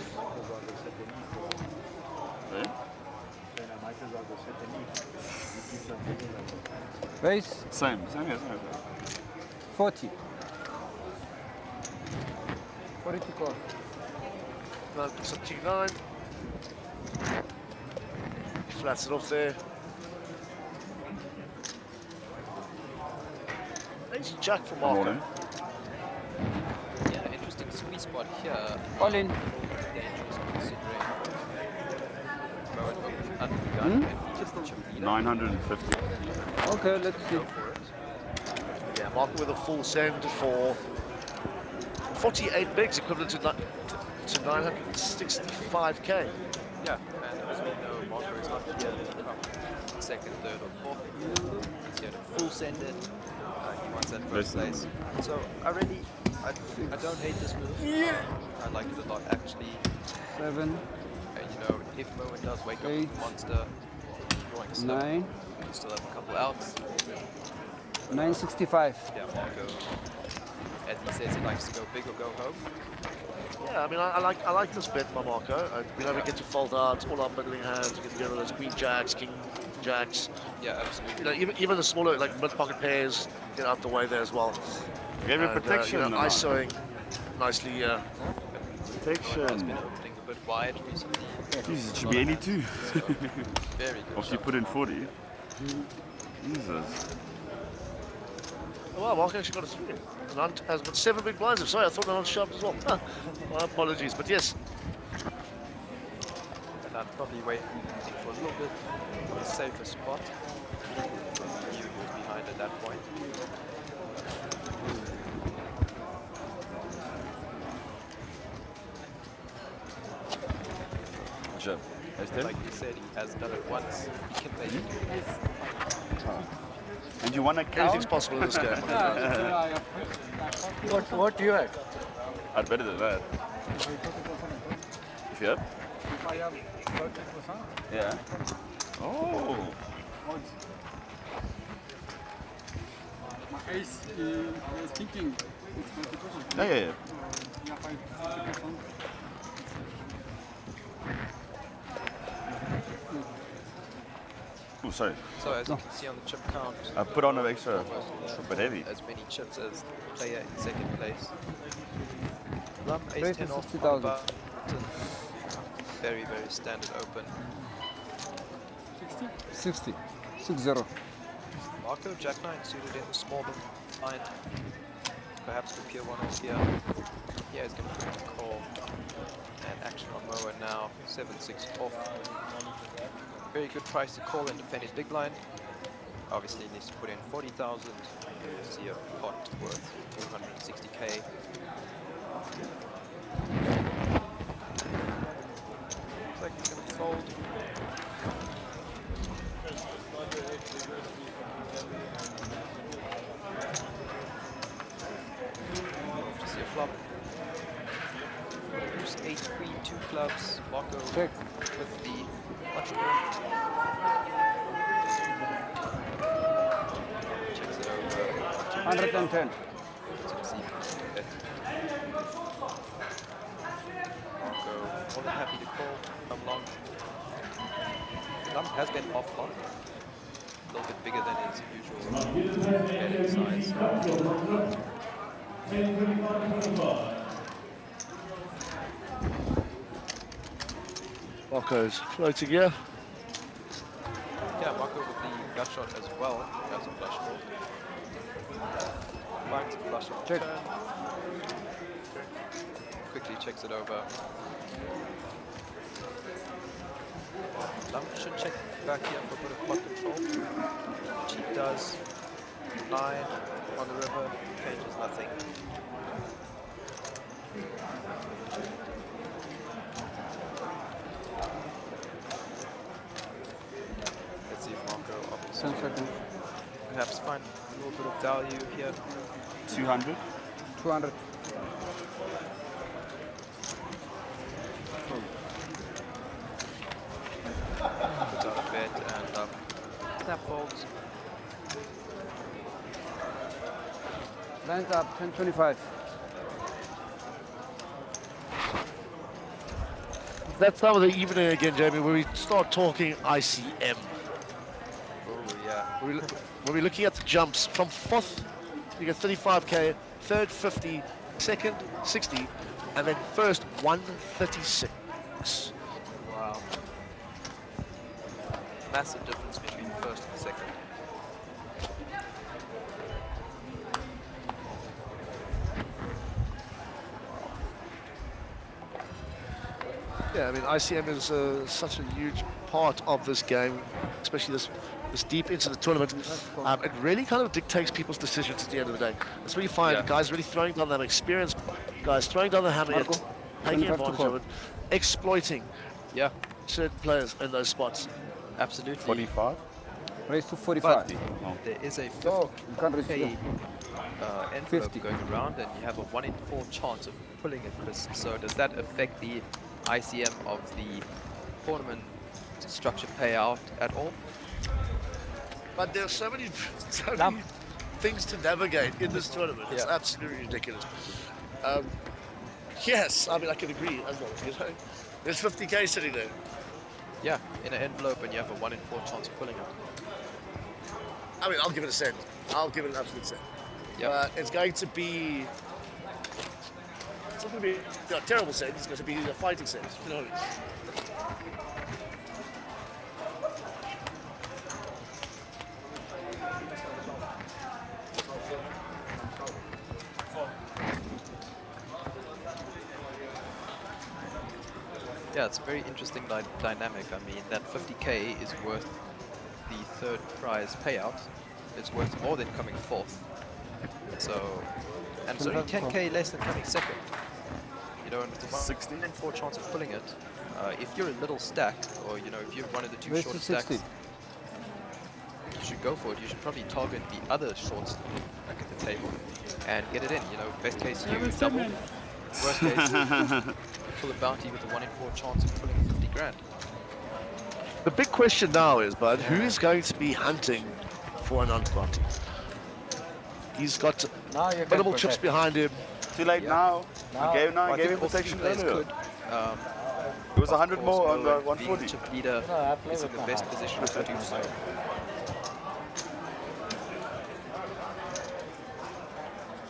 Raise. Same. 40. 40 to call. No, it's a king 9. He flats it off there. Ace Jack for Marco. Yeah, interesting squeeze spot here. All in. Dangerous considering Bowen opened under the gun and features the chip leader. 950. Okay, let's see. Yeah, Marco with a full send for 48 bigs, equivalent to 965k. Yeah, and as we know, Marco is not here to come second, third, or fourth. He's here to full send it. He wants that first place. So I don't hate this move. I like it a lot, actually. 7. You know, if Moen does wake up with the monster, drawing slip, 9. you still have a couple outs. 965. Yeah, Marco, as he says, he likes to go big or go home. Yeah, I mean, I like this bet by Marco. We get to fold out all our middling hands. We get to get rid of those queen jacks, king jacks. Yeah, absolutely. You know, even the smaller like mid pocket pairs get out the way there as well. Give you protection. You know, ISOing nicely. Protection. Has been opening a bit wide recently. Jesus, it should be 82. Very good. After you put in 40. Jesus. Oh, wow, Marco actually got a 3. Nant has got 7 big blinds. I'm sorry, I thought Nant shoved as well. My apologies, but yes. And I'm probably waiting for a little bit of a safer spot. Knew who was behind at that point. Sure. Like you said, he has done it once. He can make it. And you want to count? Anything's possible in this game. What do you have? I'd better than that. If you have? If I have 30%. Yeah. Oh. My ace is thinking. Yeah. Yeah, 50%. Oh, sorry. So as you can see on the chip count, I put on an extra, but heavy. as many chips as the player in second place. Lump ace Raise 10 to off 60,000. button. Very, very standard open. 60. 60. Marco, Jack 9 suited in the small blind. Perhaps the pure one off here. Yeah, he's going to put in a call. And action on Moa now. 7-6 off. Very good price to call and defend his big blind. Obviously he needs to put in 40,000. See a pot worth 260k. Looks like he's going to fold. To see a flop. Deuce 8 queen 2 clubs. Marco Check. with the much more. Checks it over. 110. Marco more than happy to call. Come long. Lump has been off long. A little bit bigger than his usual betting size. Marco's floating here. Yeah, Marco with the gut shot as well as a flush draw. Finds a flush on Check. turn. Quickly checks it over. Lump should check back here for a bit of pot control. Cheap does. 9. on the river changes nothing. Let's see if Marco opts 10 seconds. perhaps find a little bit of value here. 200. 200. Puts out a bet and snap folds. Lines up, 10.25. That's time of the evening again, Jamie, where we start talking ICM. Oh, yeah. When we're looking at the jumps from 4th, you get 35k, 3rd 50, 2nd 60, and then 1st 136. Wow. Massive difference between first and second. Yeah, I mean, ICM is such a huge part of this game, especially this deep into the tournament. It really kind of dictates people's decisions at the end of the day. That's where you find guys really throwing down that experience, guys throwing down the hammer, yet taking advantage of it, exploiting certain players in those spots. Absolutely. 45? Raise to 45. There is a 50K envelope going around, and you have a 1 in 4 chance of pulling it, Chris. So does that affect the ICM of the tournament structure payout at all? But there's so many things to navigate in this tournament. It's absolutely ridiculous. Yes, I mean, I can agree as well. You know, there's 50k sitting there. Yeah, in an envelope, and you have a 1 in 4 chance of pulling it. I mean, I'll give it a cent. I'll give it an absolute cent. It's going to be... It's not going to be a terrible cent. It's going to be a fighting cent. You know what I mean? Yeah, it's a very interesting dynamic. I mean, that 50k is worth the 3rd prize payout. It's worth more than coming 4th. So, and it's only 10k less than coming 2nd. You know, and with the 1 in 4 chance of pulling it, if you're a little stacked, or you know, if you're one of the 2 short stacks, you should go for it. You should probably target the other shorts back at the table and get it in. You know, best case you double, worst case you pull a bounty with a 1 in 4 chance of pulling 50 grand. The big question now is, Bud, who is going to be hunting for an bounty? He's got minimal chips behind him. Too late now. I gave him protection earlier. It was 100 more on the 140. Chip leader is in the best position to do so.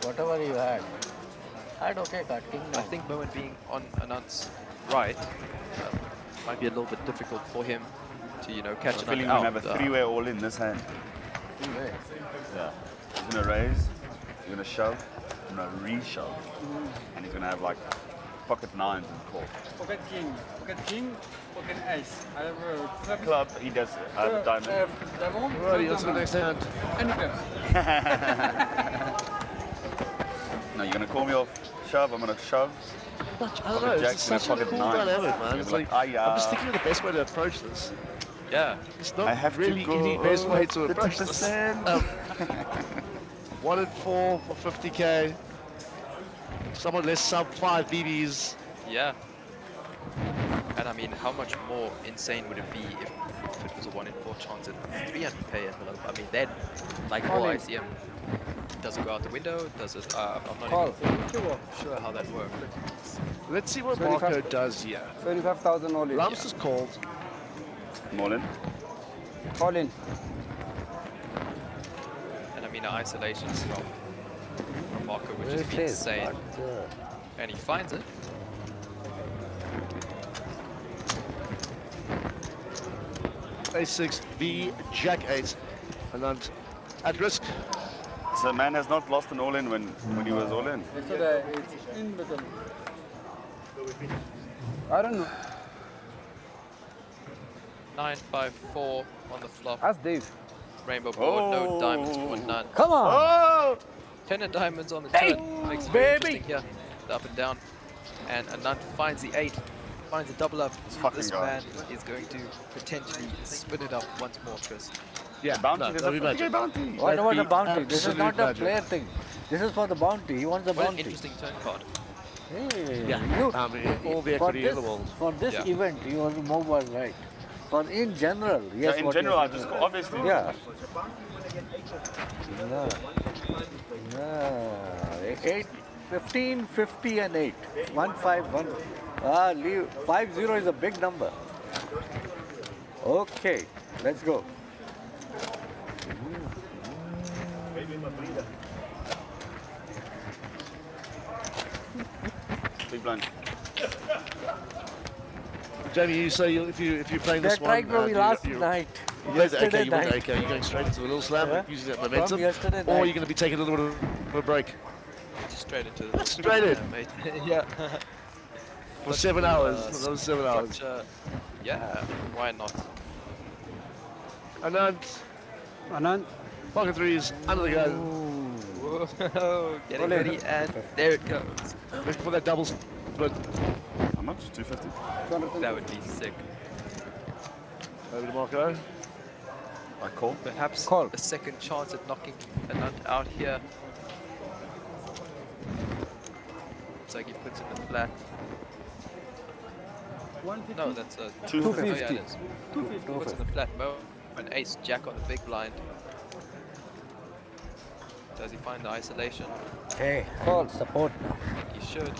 Whatever you had okay, card king. I think Bowen being on Anant's right might be a little bit difficult for him to, you know, catch I'm Anant feeling out. we're going to have a 3-way all in this hand. 3-way? Yeah. He's going to raise, he's going to shove, he's going to re-shove, and he's going to have like pocket 9s and call. Pocket king, pocket ace. I have Club, he does diamond. Diamond. Righty, that's the next hand. Any No, you're going to call me off shove, I'm going to shove. I don't know, it's such a cool dynamic, man. It's like, I'm just thinking of the best way to approach this. Yeah. It's not really easy best way to approach this. 1 in 4 for 50k. Somewhat less sub 5 BBs. Yeah. And I mean, how much more insane would it be if it was a 1 in 4 chance at 300k envelope? I mean, then, like all ICM, does it go out the window? Does it? I'm not even sure how that works. Let's see what Marco does here. 25,000 all in. Lumps is called. I'm all in. All in. And I mean, isolations from Marco would just be insane. And he finds it. A6 V Jack 8, and then at risk. So man has not lost an all in when he was all in. It's in between. I don't know. 9-5-4 on the flop. Ask Dave. rainbow board, no diamonds for none. Come on! Oh! 10 of diamonds on the turn. Makes it very interesting here. The up and down. And Anant finds the 8. Finds a double up. This man is going to potentially spin it up once more, Chris. Yeah, bounty. There's a 50k bounty. What about the bounty? This is not a player thing. This is for the bounty. He wants the What an bounty. interesting turn card. Hey, Yeah, you, all the for equity this, in the world. For this Yeah. event, you want to move well, right? For in general, yes. in what general, you're I just saying. obviously. Yeah. Yeah. 8, 15, 50 and 8. 1, 5, 1. Leave. 5-0 is a big number. Okay, let's go. Big blind. Jamie, you say if you're playing this That one, tried for me last you're, night. Okay, you night. want AK, you're going straight into a little slam, Yeah. using that From momentum, yesterday or night. you're going to be taking a little bit of a break. Straight into the Straight in. mate. Yeah. For 7 hours. That was 7 hours. Structure, yeah, why not? Anand. Pocket threes, under the gun. Whoa, getting ready, and there it goes. Looking for that double split. How much? 250? That would be sick. Over to Marco. I call. Perhaps a second chance at knocking Anand out here. Looks like he puts in the flat. No, that's a 250. Oh, yeah, it is. Puts in the flat. Mo, an ace, jack on the big blind. Does he find the isolation? Hey, call support now. He should.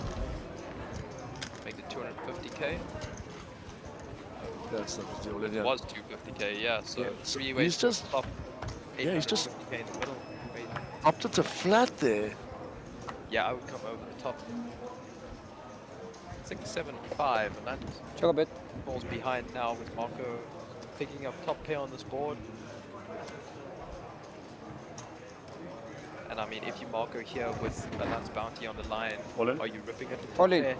Make it 250k. That's not the deal, It yeah. was 250k, yeah. So Yeah, so 3 ways he's just- to top. yeah, he's just- 850K in the middle. Opted to flat there. Yeah, I would come over the top. 675, and that Check a bit. falls behind now with Marco picking up top pair on this board. And I mean, if you Marco here with Anand's bounty on the line, are you ripping it? All in.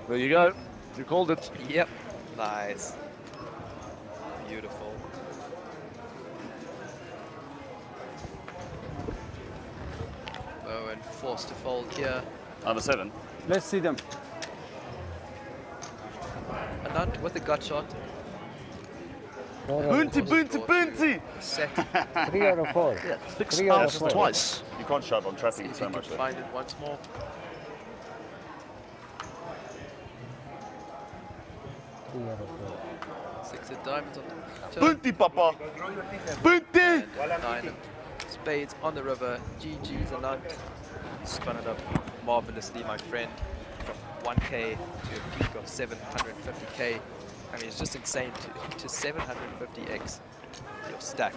There you go. You called it. Yep. Nice. Beautiful. Bowen forced to fold here. Under 7. Let's see them. Anand with a gut shot. Bounty! Set. 3 out of 4. Yeah, 6 3 out of outs 4. twice. You can't shove, I'm See trapping if so he much can there. find it once more. 3 out of 4. 6 of diamonds on the turn. Bounty, Papa! Bounty! And 9 of spades on the river. GG's Anand. Spun it up marvelously, my friend. From 1k to a peak of 750k. I mean, it's just insane to 750x your stack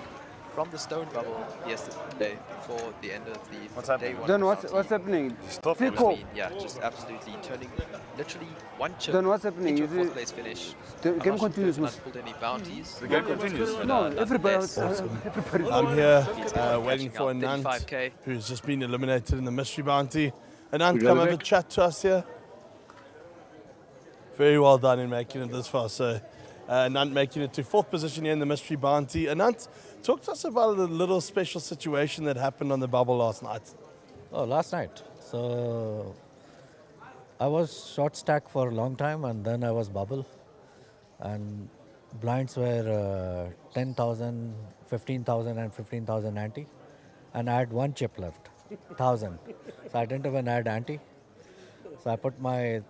from the stone bubble yesterday before the end of the day one. Then what's happening? I mean, yeah, just absolutely turning literally one chip Then what's happening? into a Is fourth place finish. The I'm game not sure if continues, there's miss. not pulled any bounties. The game continues. But, No, everybody. nonetheless, Everybody. I'm here He's waiting for catching up, Anand, 35K. who's just been eliminated in the mystery bounty. Anand, We got come it, have a Nick. chat to us here. Very well done in making it this far. So, Anand making it to 4th position here in the mystery bounty. Anand, talk to us about the little special situation that happened on the bubble last night. Oh, last night. So I was short stack for a long time, and then I was bubble, and blinds were 10,000, 15,000, and 15,000 ante, and I had one chip left, 1,000. So I didn't even add ante. So I put my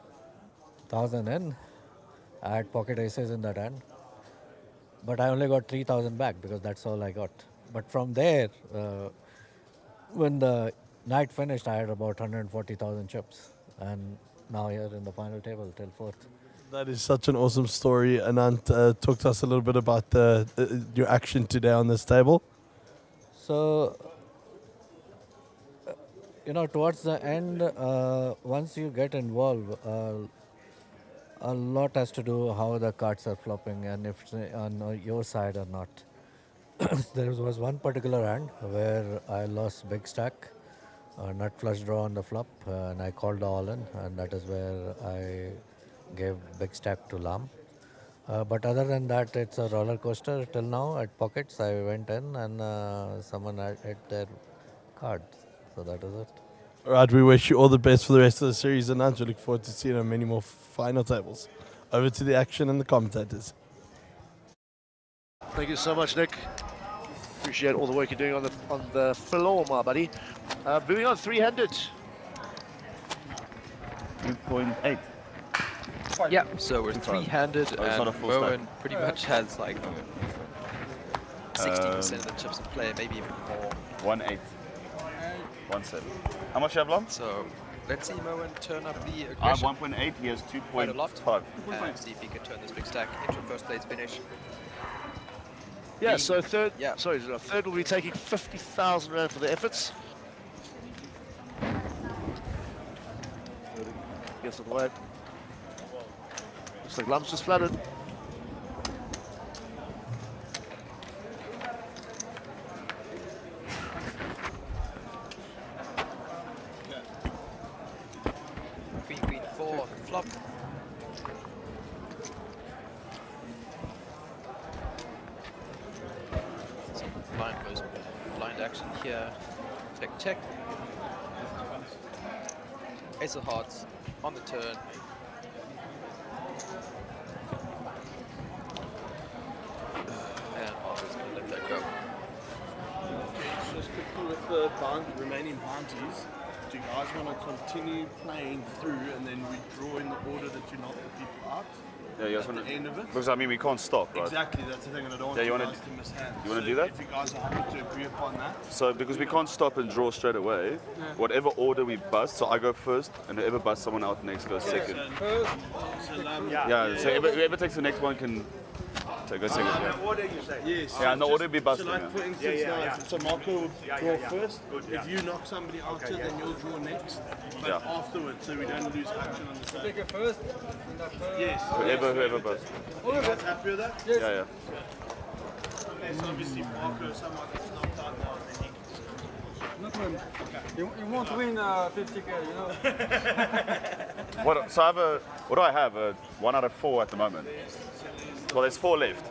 1,000 in. I had pocket aces in that hand, but I only got 3,000 back because that's all I got. But from there, when the night finished, I had about 140,000 chips, and now here in the final table till 4th. That is such an awesome story. Anand, talk to us a little bit about your action today on this table. So, towards the end, once you get involved, a lot has to do how the cards are flopping and if it's on your side or not. There was one particular hand where I lost big stack, nut flush draw on the flop, and I called all in, and that is where I gave big stack to Lam. But other than that, it's a roller coaster till now. At Pockets, I went in and someone had their card. So that is it. All right, we wish you all the best for the rest of the series, and I look forward to seeing many more final tables. Over to the action and the commentators. Thank you so much, Nick. Appreciate all the work you're doing on the floor, my buddy. Moving on, three-handed. 2.8. Yeah, so we're three-handed, Oh, it's not a and full Moen stack. pretty much has like 60% of the chips in play, maybe even more. 1.8. 1.7. How much you have, Lon? So let's see Moen turn up the aggression. I have 1.8, he has Quite a lot. 2.5. And see if he can turn this big stack into a first place finish. Yeah, so third. Yeah, sorry, third will be taking 50,000 rand for the efforts. Gets it away. Looks like Lump's just flooded. Queen 4, flop. Some blind action here. Check. Ace of hearts on the turn. And Arthur's going to let that go. Just quickly with the remaining bounties, do you guys want to continue playing through and then we draw in the order that you knock the people out? Yeah, you guys at want the end of it? Because I mean, we can't stop, right? Exactly, that's the thing, and I don't want Yeah, you you guys wanna- to miss hands. you wanna So do that? If you guys are happy to agree upon that. So, because we can't stop and draw straight away, whatever order we bust, so I go first, and whoever busts someone out next goes second. Yeah, so whoever takes the next one can go second. Yeah. Order you say? Yes. Yeah, and the order be So busting. like Yeah. for instance, so Marco will draw first. If you knock somebody out, then you'll draw next. But Yeah. afterwards, so we don't lose action on the turn. Take it first. Yes. Whoever busts. You guys happy with that? Yes. Yeah. Unless obviously Marco, someone gets knocked out now, then he can. Not win. You won't win 50k, you know. What do I have? 1 out of 4 at the moment. Well, there's 4 left.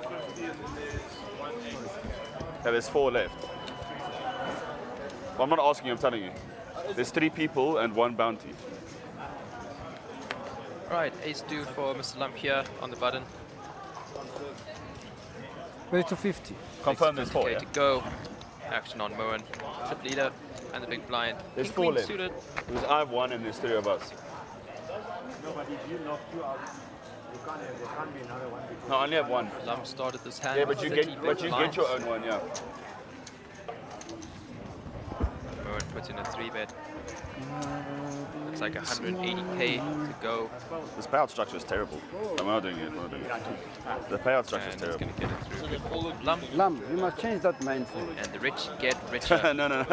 Yeah, there's 4 left. Well, I'm not asking you, I'm telling you. There's 3 people and 1 bounty. Right, ace 2 for Mr. Lump here on the button. Ready to 50. Confirm there's 4, 50k yeah? to go. Action on Moen, chip leader, and the big blind. There's King 4 queen left. suited. Because I have 1 and there's 3 of us. No, but if you knock 2 out, there can't be another one. No, I only have 1. Lump started this hand. Yeah, but you with 30 get big blinds. your own one, yeah. Moen puts in a 3-bet. Looks like 180k to go. This payout structure is terrible. I'm not doing it. The payout structure is And he's terrible. going to get it through. Lump. Lump, you must change that mindset. And the rich get richer. no.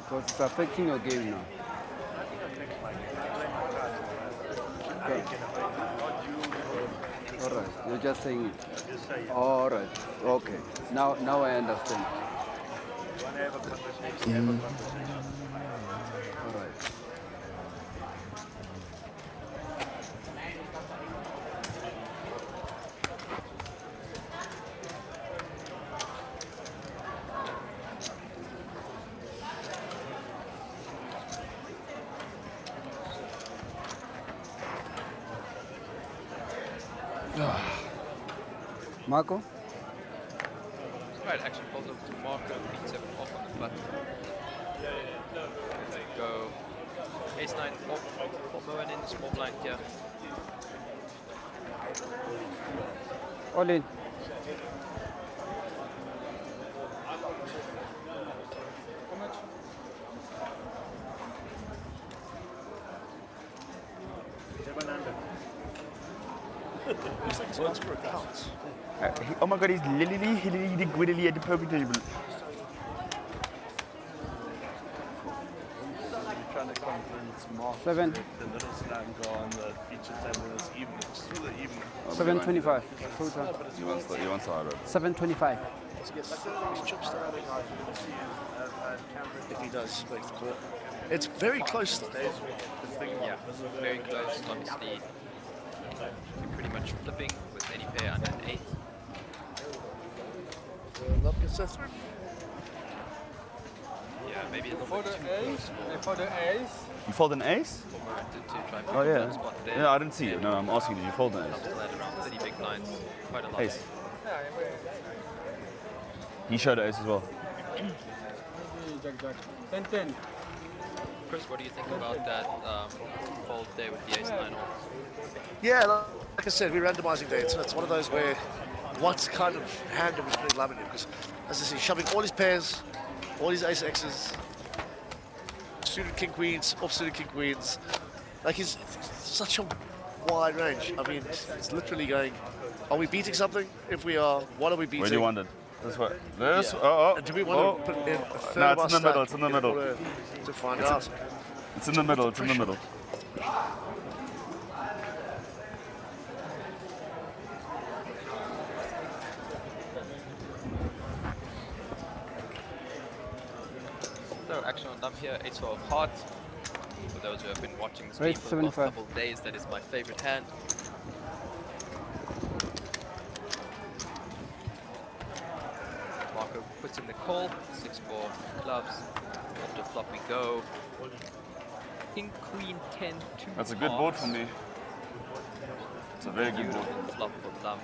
Because it's affecting your game now. Okay. All right, you're just saying it. All right, okay. Now I understand. All right. Marco? Right, action falls over to Marco, Queen 7 off on the button. Let's go. Ace 9 off for Moen in the small blind here. All in. What's for accounts? Oh my god, he's literally wittily at the perfect table. Trying to convince Mark 7. the little slam go on the feature table this evening, just for the evening. 725. He wants the hard road. 725. to get these chips down if he does make the call. It's very close though. Yeah, very close. Obviously, you're pretty much flipping with any pair under an 8. Love gets that through. Yeah, maybe a little bit too close. For the ace. You fold an ace? To try and Oh pick yeah. the spot there. Yeah, I didn't see it. No, I'm asking you. You fold an ace. Still at around 30 big blinds. Quite a lot. Ace. He showed an ace as well. Jack. 10-10. Chris, what do you think about that fold there with the ace-9 off? Yeah, like I said, we're randomizing there. It's one of those where what kind of hand are we putting Love in? Because as I say, shoving all his pairs, all his ace X's, suited king queens, off-suited king queens. Like he's such a wide range. I mean, it's literally going, are we beating something? If we are, what are we beating? Where do you want it? This way. This? Yeah. Oh. And do we want to put in a third No, of our it's in the middle. stack It's in the middle. to find It's out? It's in the middle. It's in the middle. So action on dump here, ace of hearts. For those who have been watching the stream for the last couple of days, that is my favorite hand. Marco puts in the call, 6-4 clubs. After flop we go. King, queen, 10, 2 That's a good board for me. It's a very good board. Beautiful flop for Lum.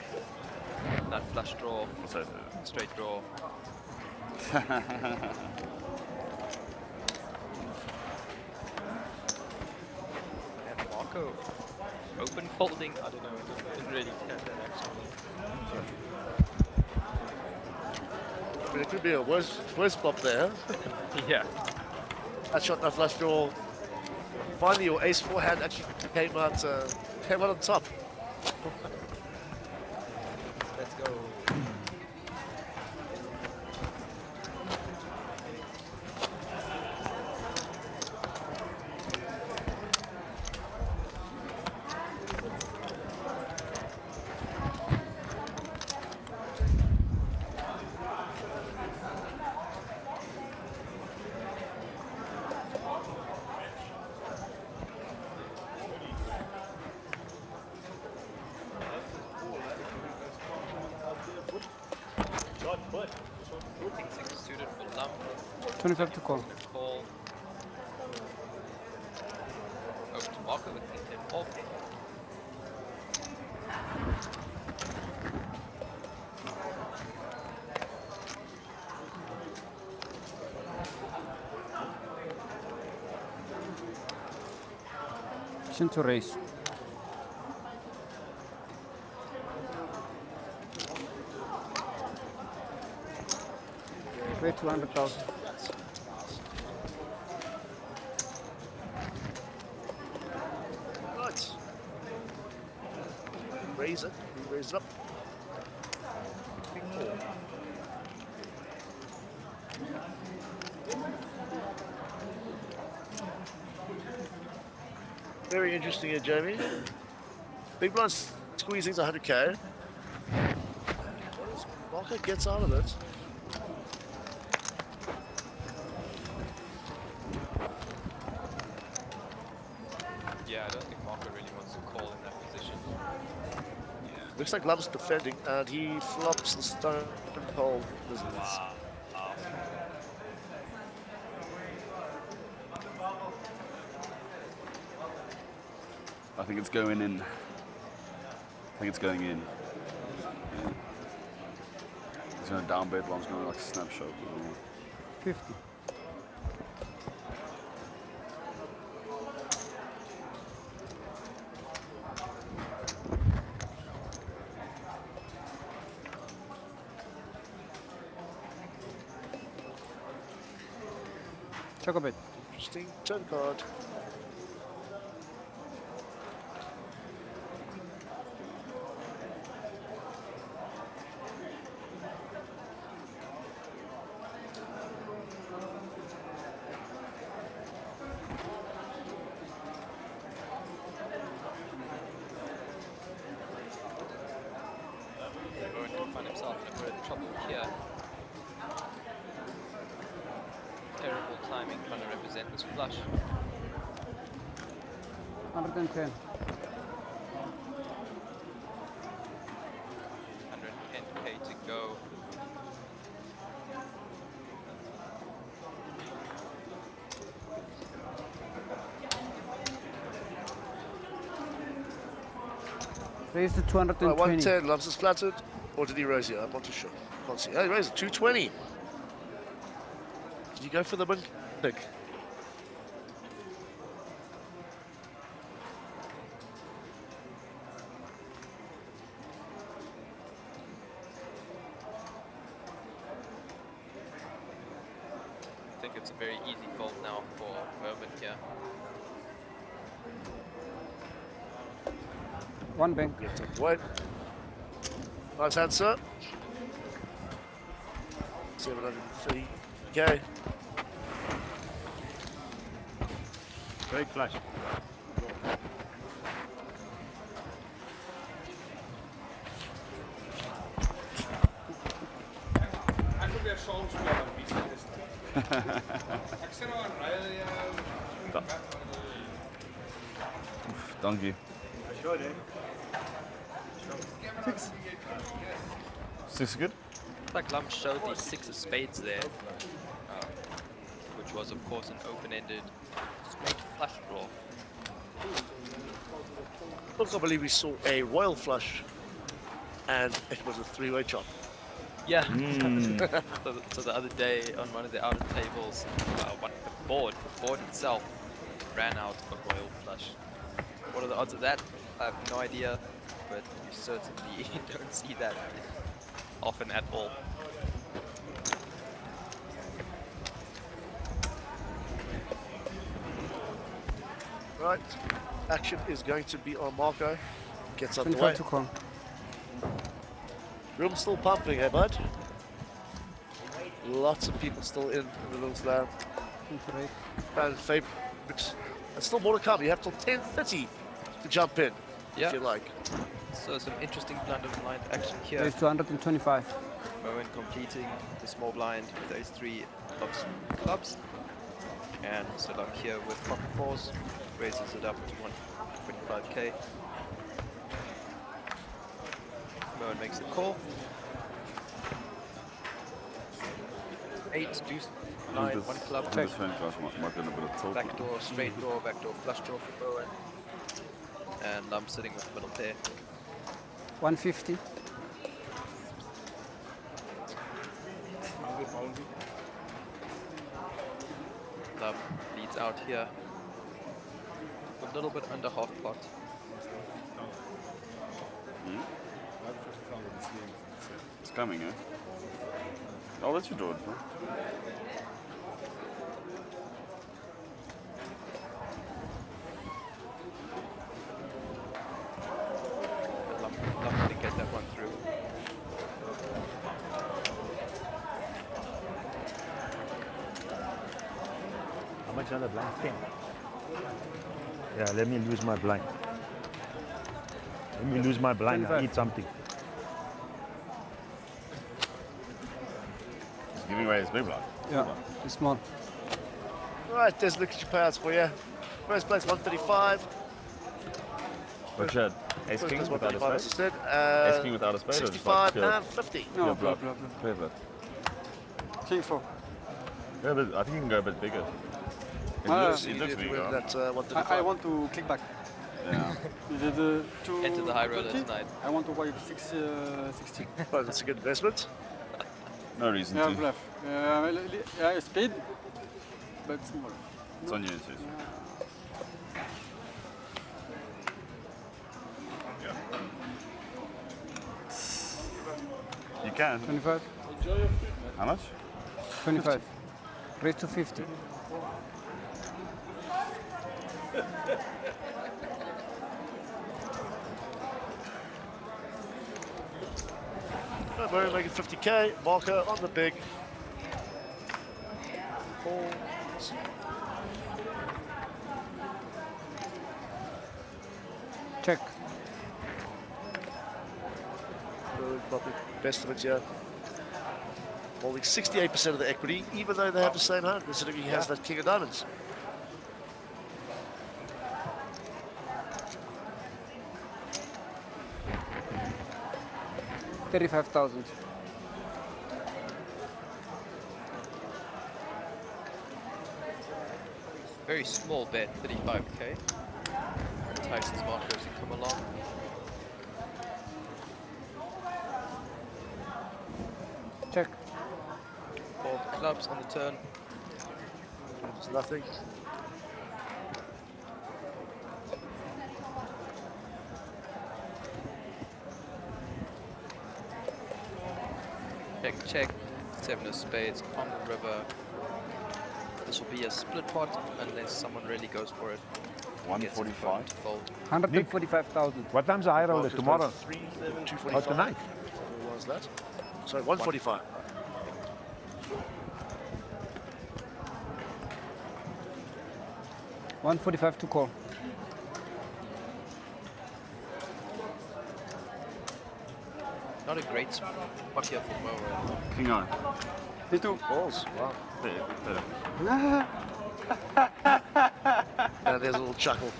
That flush draw, straight draw. And Marco, open folding. I don't know, didn't really catch that actually. I mean, it could be a worse flop there. Yeah. That shot, that flush draw. Finally, your ace forehand actually came out on top. Let's go. King 6 suited for Lum. 25 to call. Call. Over to Marco with King 10 off. Option to raise. Wait 200,000. Right. Raise it. Raise it up. King 4. Very interesting here, Jamie. Big blind squeezing 100k. Marco gets out of it. Yeah, I don't think Marco really wants to call in that position. Looks like Love's defending, and he flops the stone cold lizards. Wow. I think it's going in. I think it's going in. Yeah. He's going to down bet while I'm going to like a snapshot. 50. Chocobit. Interesting turn card. Going to find himself in a bit of trouble here. Terrible timing trying to represent this flush. 110. 110k to go. Raise to 220. 110, Lumps is flattered. Or did he raise here? I'm not too sure. Can't see. Oh, he raised it. 220. Did you go for the win? Nick? I think it's a very easy fold now for Merman here. One bank. Wait. Nice answer. 703k. Great flush. Thank you. Six. 6 good? Like Lump showed the 6 of spades there, which was of course an open-ended straight flush draw. I can't believe we saw a royal flush and it was a three-way chop. Yeah. So the other day on one of the outer tables, the board itself ran out of royal flush. What are the odds of that? I have no idea, but you certainly don't see that often at all. Right, action is going to be on Marco. Gets up the 25 way. to call. Room still pumping, eh, bud? Lots of people still in the little slam. And favorites. And still more to come. You have till 10:30 to jump in, if you like. So some interesting blind of blind action here. Raise to 125. Moen completing the small blind with ace 3 of clubs. And Salam here with pocket fours, raises it up to 125k. Moen makes the call. 8, deuce, 9, 1 club. Backdoor, straight draw, backdoor flush draw for Moen. And Lump sitting with the middle pair. 150. Lump leads out here. A little bit under half pot. It's coming, eh? I'll let you draw it, bro. Lump didn't get that one through. How much are the blind? 10. Yeah, let me lose my blind. Let me lose my blind and eat something. He's giving away his big blind. Yeah, too small. Right, there's look at your payouts for you. First place 135. Richard, ace king First without a 135 as I spade? said. Ace king without a spade? 65 and 50. No, blood. Clear blood. King 4. Yeah, but I think you can go a bit bigger. It looks bigger. I want to click back. Yeah. Enter the high roller tonight. I want to buy 60. Well, that's a good investment. No reason Yeah, to. bluff. Yeah, speed, but small. It's on you, too. You can. 25. How much? 25. Raise to 50. Murray making 50k. Marco on the big. Balls. Check. Probably best of it, yeah. holding 68% of the equity, even though they have the same hand, considering he has that king of diamonds. $35,000. Very small bet, 35k. Tyson's marker as you come along. Check. 4 of clubs on the turn. There's nothing. Check, check. 7 of spades on the river. This will be a split pot unless someone really goes for it. 145. 145,000. What time's the high roller tomorrow? 245. Oh, tonight. What was that? Sorry, 145. $145 to call. Not a great spot here for Mo. King eye. P2. Balls. Wow. Better. And there's a little chuckle.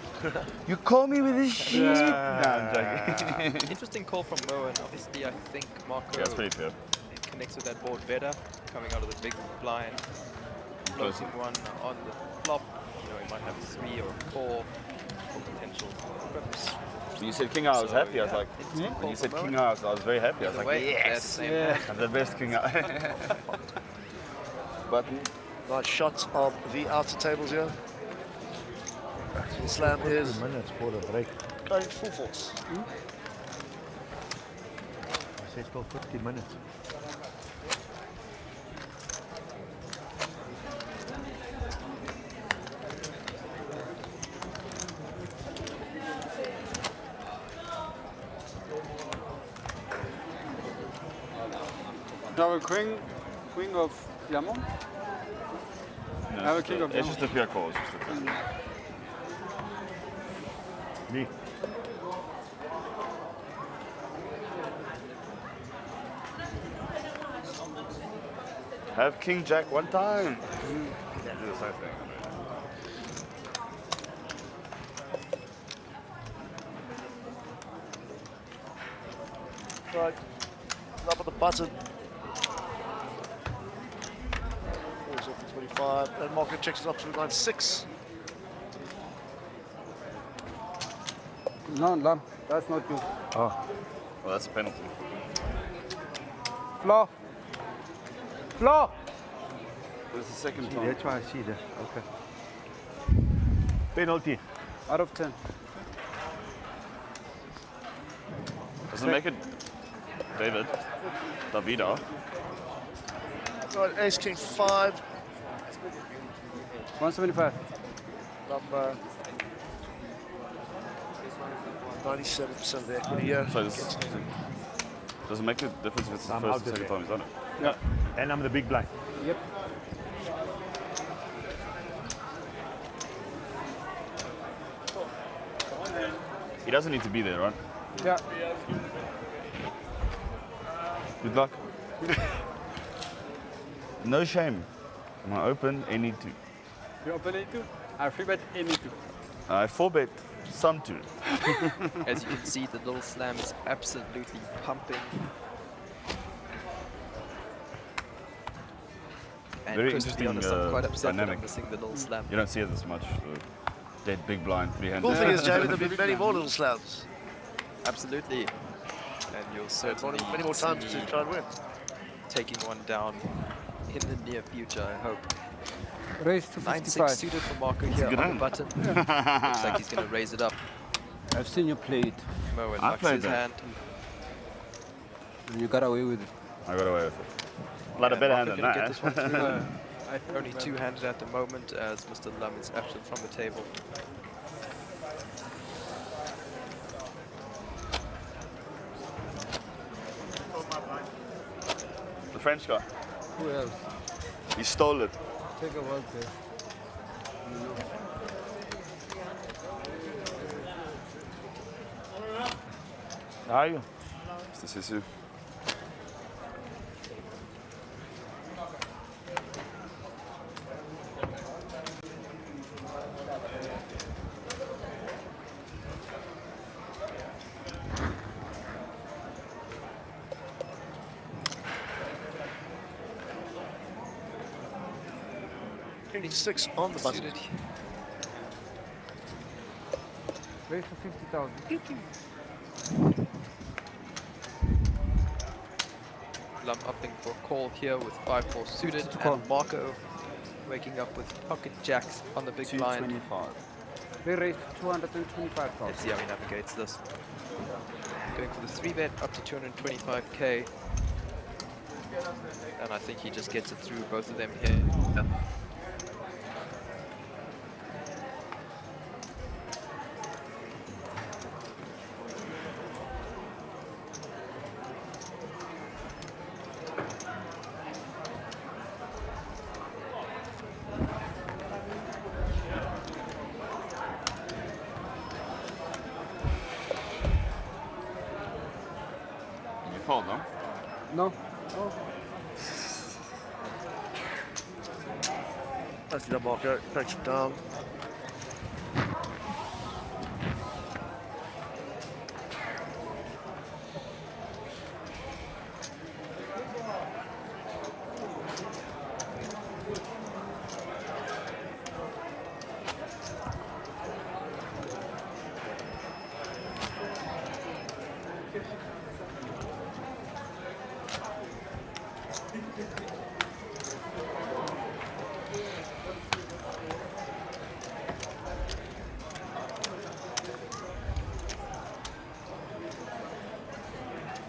You call me with this shit? Yeah. Nah, I'm joking. Interesting call from Mo, and obviously I think Marco Yeah, it's pretty fair. connects with that board better, coming out of the big blind, floating one on the flop. You know, he might have a 3 or a 4 for potential trips. When you said king eye, I was happy. I was like, when you said king eye, I was very happy. I was Either like, way, they're the yes, same yeah. hand. I'm the best king eye. Button. Nice shots of the outer tables here. Slam is 50 minutes for the break. going full force. I said still 50 minutes. Now a queen of diamond. No, I have a king of it's diamond. just a pure call. It's just a pure call. Me. Have king jack one time. Yeah, do the same thing. Right. Up on the button. Falls off to 25. And market checks it up to 96. No, that's not you. Oh. Well, that's a penalty. Floor. Floor. There's the second See, time. that's why I see that. Okay. Penalty. Out of 10. Doesn't make it David. Davida. Right, ace king 5. 175. Number 97% of the equity here. So does it make a difference if it's the I'm first out or second there. time he's done it? Yeah. And I'm the big blind. Yep. He doesn't need to be there, right? Yeah. Good luck. No shame. I'm gonna open any two. You open any two? I free bet any two. I 4-bet some two. As you can see, the little slam is absolutely pumping. And Very Chris, to be interesting honest, I'm quite upset that dynamic. I'm missing the little slam. You don't see it this much. Dead big blind, 3-handed. Cool thing is, Jamie, there'll be many more little slams. Absolutely. And you'll certainly Many more times see to try and win. taking one down in the near future, I hope. Raise to 9-6 55. suited for Marco It's a here on good the hand. button. Looks like he's going to raise it up. I've seen you play it. Mo and I Lux played his that. hand. You got away with it. I got away with it. A lot of better hand Marco than gonna that. get this one through. I Only two-handed at the moment as Mr. Lum is absent from the table. The French guy. Who else? He stole it. Take a walk there. How are you? Mr. Sisu. 26 on the button. Raise for 50,000. Lum opting for a call here with 5-4 suited, and Marco waking up with pocket jacks on the big blind. 225. They raised 225,000. Let's see how he navigates this. Going for the 3-bet up to 225k. And I think he just gets it through both of them here. Yeah. You fold, no? No. That's the Marco, takes it down.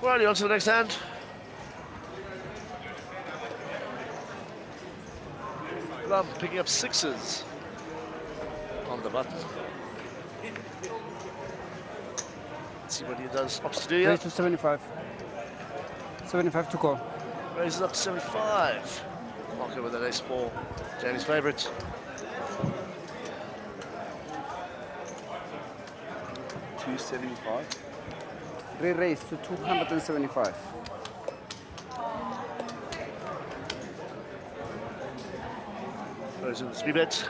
Righty, on to the next hand. Lum picking up sixes on the button. Let's see what he does. Opts to do Raise here. to 75. 75 to call. Raises up to 75. Marco with an ace ball. Jamie's favourite. $275. Re-raise to 275. Those are the 3-bets.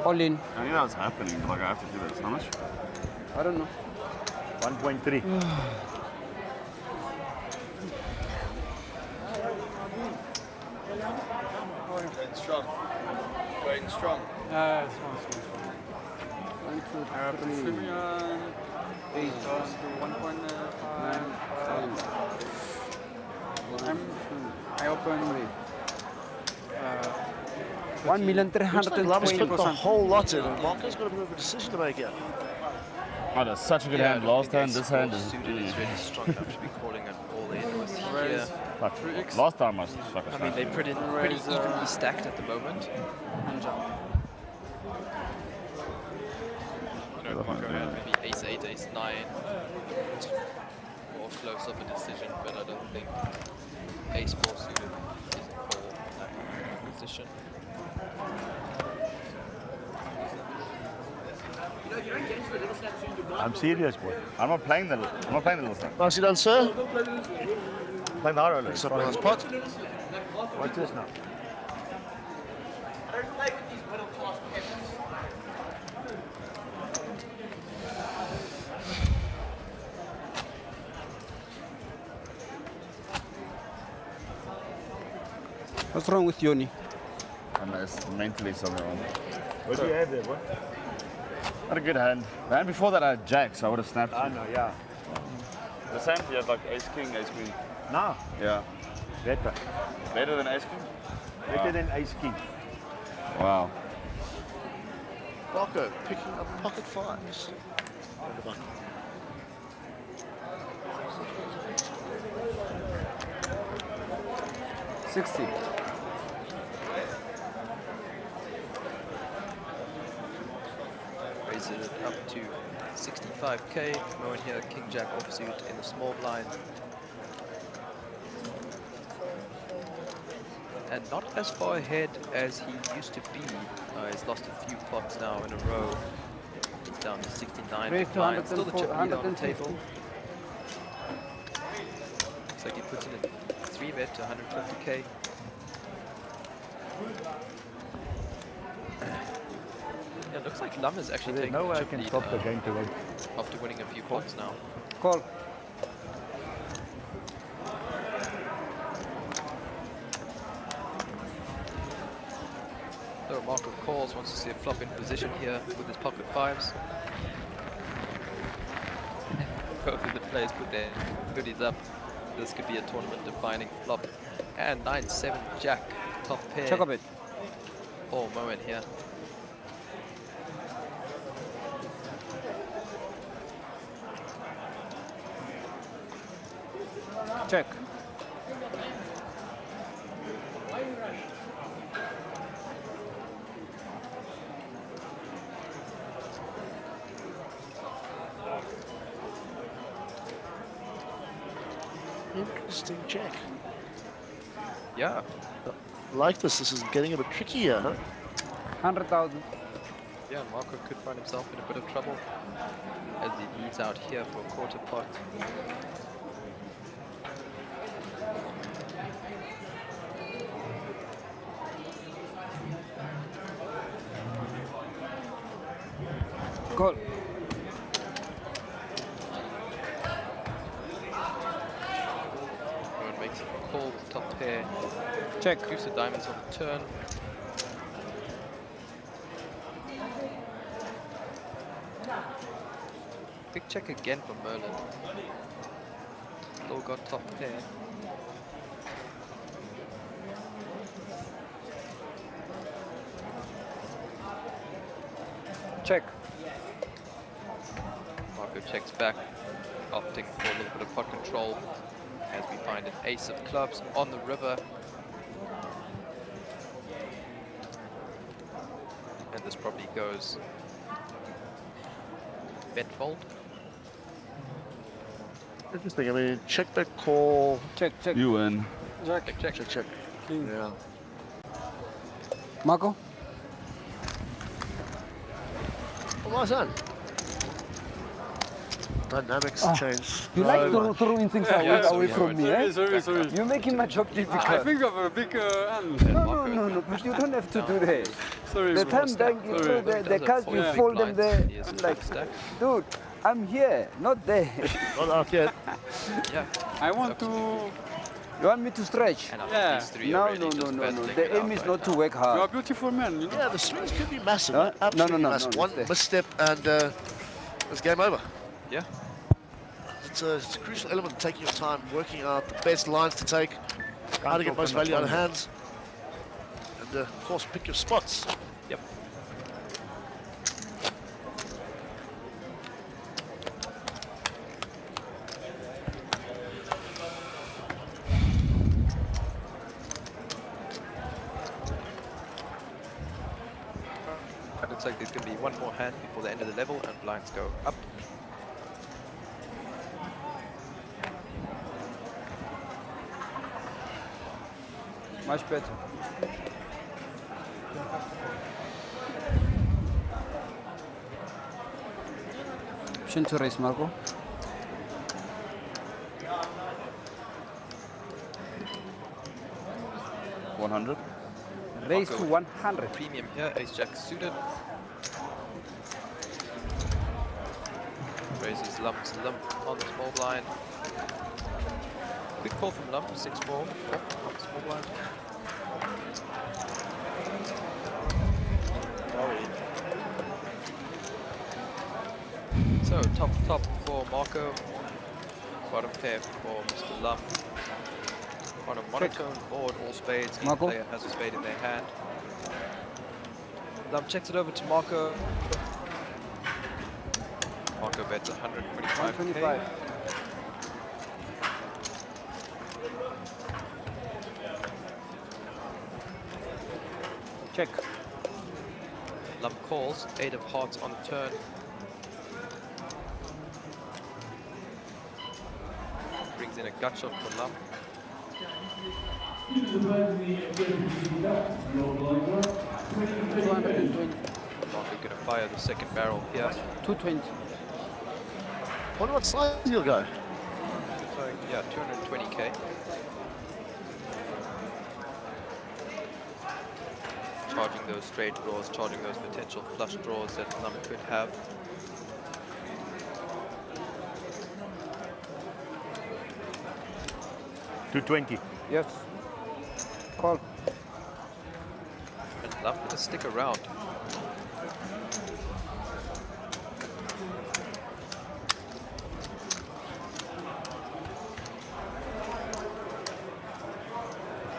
All in. I think that's happening, like I have to do this. How much? I don't know. 1.3. Going strong. Going strong. It's one. 1, 2, 3. 8 I open 1,320,000 put the 1,320,000. whole lot in, and Marco's got a bit of a decision to make here. Oh, that's such a good hand. Last hand, this hand is suited is really strong enough to be calling it all in with here. Fuck. Last time I was fucking I mean, they're pretty evenly stacked at the moment. I know Marco had maybe ace 8, ace 9. More close of a decision, but I don't think ace 4 suited is a call in that position. I'm serious, boy. I'm not playing the little stuff. Nicely done, sir. Playing the hard Picks up a nice pot. What's this now? What's wrong with Yoni? And there's mentally something wrong. What do you have there, boy? Had a good hand. The hand before that I had jacks, so I would have snapped. I know, yeah. The same, you have like ace king, ace queen. No. Yeah. Better. Better than ace king? Better than ace king. Wow. Marco picking up pocket fives. On the button. $60. Raise it up to 65k. Moen here, king jack offsuit in the small blind. And not as far ahead as he used to be. He's lost a few pots now in a row. He's down to 69 Raise to blind. Still the chip lead on the 150. table. Looks like he puts in a 3-bet to 150k. Yeah, it looks like Lum is actually There's taking no the way I chip can lead, stop the game to win. after winning a few pots now. Call. Marco calls, wants to see a flop in position here with his pocket fives. Both of the players put their hoodies up. This could be a tournament-defining flop. And 9-7 Jack, top pair. Check a bit. Oh, moment here. Check. Interesting check. Yeah. Like this. This is getting a bit trickier, huh? 100,000. Yeah, Marco could find himself in a bit of trouble as he leads out here for a quarter pot. Call. Everyone makes a call with top pair. Check. Deuce of diamonds on the turn. Big check again for Merlin. Low got top pair. Check. Marco checks back, opting for a little bit of pot control as we find an ace of clubs on the river. And this probably goes bet fold. Interesting. I mean, check back call. Check, check. You win. Check, check, check, check. Yeah. Marco? Well done. Dynamics change. You like throwing things away from me, eh? Sorry. You're making my job difficult. I think you have a big hand. No, but you don't have to do that. Sorry. The time that you throw the cards, you fold them there. Like, dude, I'm here, not there. Not out yet. Yeah. I want to... You want me to stretch? Yeah. No. The aim is not to work hard. You're a beautiful man, you know? Yeah, the swings could be massive. Huh? Absolutely No, massive. One stay. misstep and it's game over. Yeah. It's a crucial element, taking your time, working out the best lines to take, how to get most value out of hands, and of course pick your spots. Yep. It looks like there's going to be one more hand before the end of the level and blinds go up. Much better. Option to raise, Marco. $100. Raise to 100. Premium here, ace jack suited. Raises lump on the small blind. Quick call from lump, 6-4 on the small blind. So top for Marco, bottom pair for Mr. Lump. On a monotone board, all spades. Each Marco. player has a spade in their hand. Lump checks it over to Marco. Marco bets 125. 125. Check. Lump calls, 8 of hearts on the turn. Brings in a gut shot for Lump. Marco gonna fire the second barrel here. 220. Wonder what size you'll go. So yeah, 220k. Charging those straight draws, charging those potential flush draws that Lump could have. $220. Yes. Call. And Love to stick around.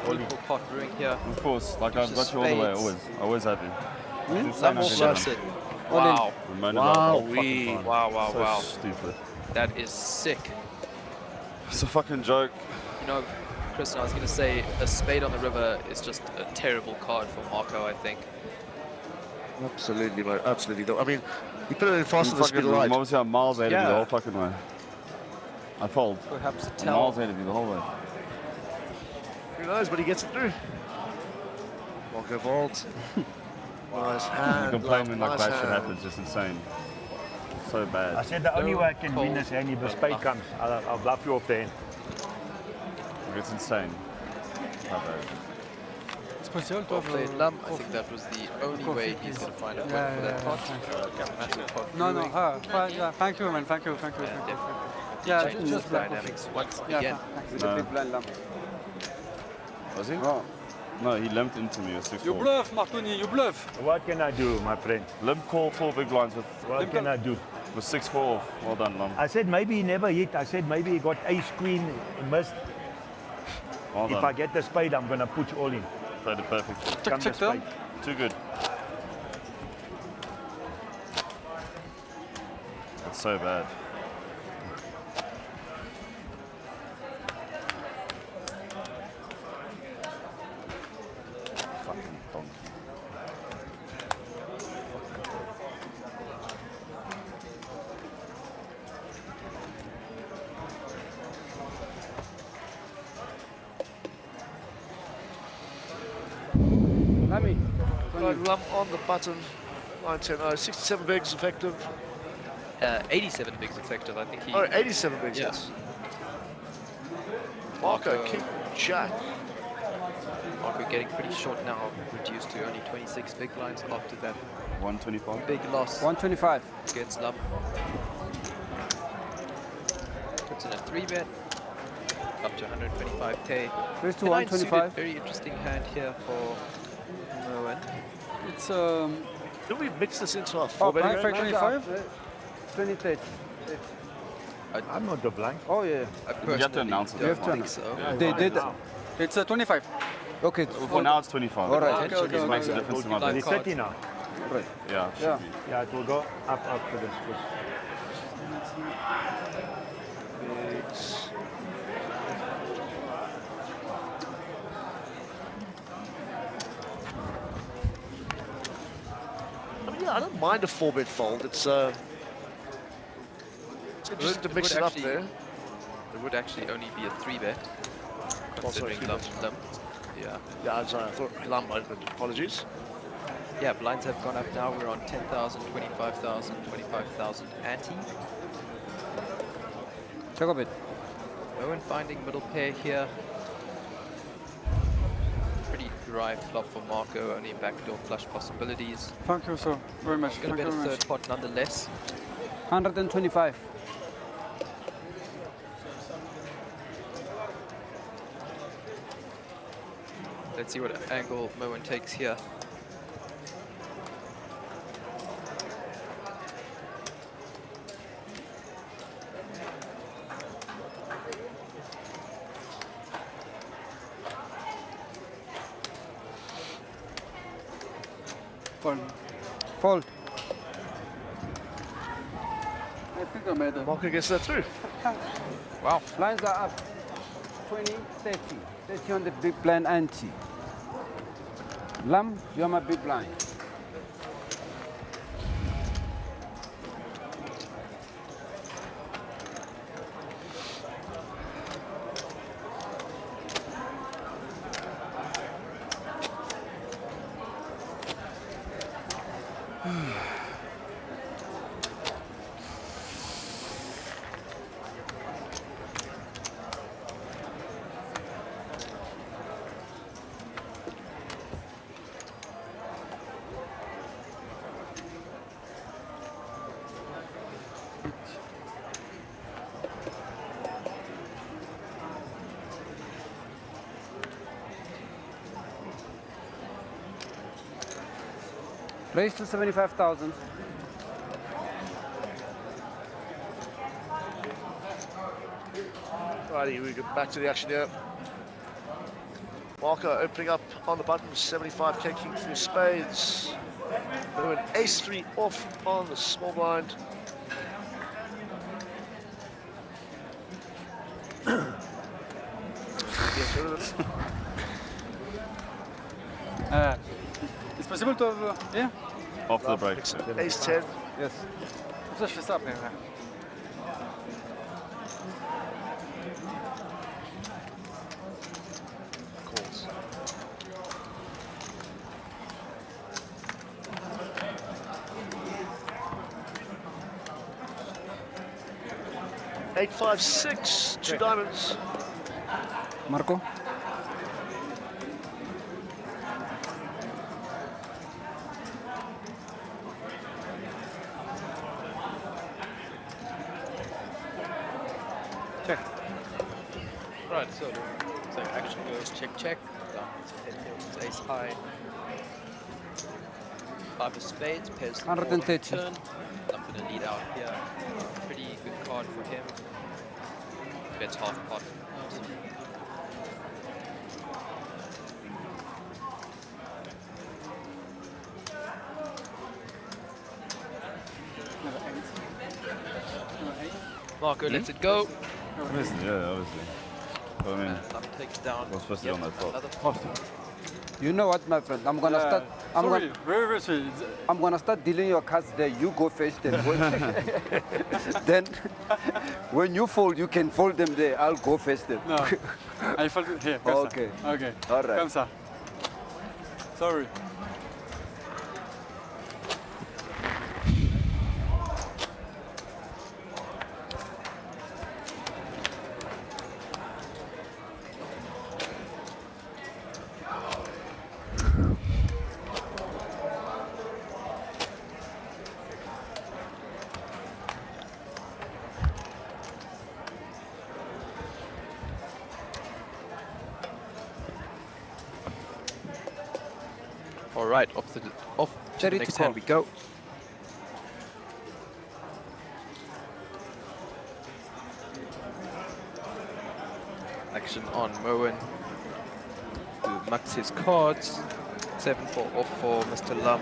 Beautiful pot brewing here. Of course, like I've got you all the way, always happy. Love loves it. Wow. Wow. Wow. So stupid. That is sick. It's a fucking joke. You know, Chris, I was going to say a spade on the river is just a terrible card for Marco, I think. Absolutely, mate. Absolutely. I mean, he put it in faster than the speed of light. Obviously, I'm miles ahead of you the whole fucking way. I fold. Perhaps a I'm tell. miles ahead of you the whole way. Who knows, but he gets it through. Marco folds. Nice hand. You complain when like nice that shit hand. happens, just insane. So bad. I said the only way I can win this hand if the spade comes. I'll bluff you off the hand. It's insane. How bad. Well played, Lum. I think that was the only way he's going to find a win for that pot. Massive pot No, brewing. yeah, thank you, man. Thank you. Yeah, just dynamics once again. With a big blind lump. Was he? No, he limped into me with 6-4. You bluff, Martoni, you bluff. What can I do, my friend? Limp call 4 big blinds with. What can I do? With 6-4 off. Well done, Lum. I said maybe he never hit. I said maybe he got ace queen, missed. Well If done. I get the spade, I'm gonna put you all in. Played it perfect. Come the spade. Too good. That's so bad. Fucking donkey. Right, Lum on the button. 9-10, 67 bigs effective. 87 bigs effective, I think he... Oh, 87 bigs, Yeah. yes. Marco, Marco. King, Jack. Marco getting pretty short now, reduced to only 26 big blinds after that 125. big loss 125. against Lum. Puts in a 3-bet, up to 125k. Where's to The 9 125? suited, very interesting hand here for Moen. It's Do we mix this into our oh, 4-betting blind range? 25? 23. I'm not the blind. Oh yeah. I You have to announce it. don't You have to think so. They did. It's 25. Okay. Well, for now it's 25. All right. Potentially it makes a difference to my Live bet. It's 30 now. Right. Yeah, it should Yeah. be. Yeah, it will go up to this. Bigs. I mean, yeah, I don't mind a 4-bet fold. It's interesting to mix it up actually- there. There would actually only be a 3-bet, considering three Lum. bets. Yeah. Yeah, I'm sorry, I thought Lum might, but apologies. Yeah, blinds have gone up now. We're on 10,000, 25,000, 25,000 ante. Check a bit. Moen finding middle pair here. Pretty dry flop for Marco, only backdoor flush possibilities. Thank you so very much. Gonna bet a third pot nonetheless. 125. Let's see what angle Moen takes here. Fold. Fold. I think I made it. Marco gets that through. Wow. Blinds are up. 20, 30. 30 on the big blind ante. Lum, you're my big blind. Raise to 75,000. Righty, we get back to the action here. Marco opening up on the button, 75k king through spades. An ace-3 off on the small blind. It's possible to have, yeah? After the break. Ace-10. Yes. Comme ça, je fais ça après. Ouais. Calls. Eight, 5, 6, 2 diamonds. Marco? Check. Right, so action goes check, check. Down it's ace high. 5 of spades, pairs the board on 130. turn. I'm going to lead out here. Pretty good card for him. Bets half pot. Marco lets it go. Obviously, yeah, obviously. But I mean, Takes down. I was supposed to be on that top. You know what, my friend? I'm gonna start. I'm gonna start dealing your cards there. You go first, then then when you fold, you can fold them there. I'll go first then. No, I fold it here. Comme Okay. ça. Okay. All right. Comme ça. Sorry. All right, off to the next hand we go. Action on Moen, who mucks his cards. 7-4 off for Mr. Lum.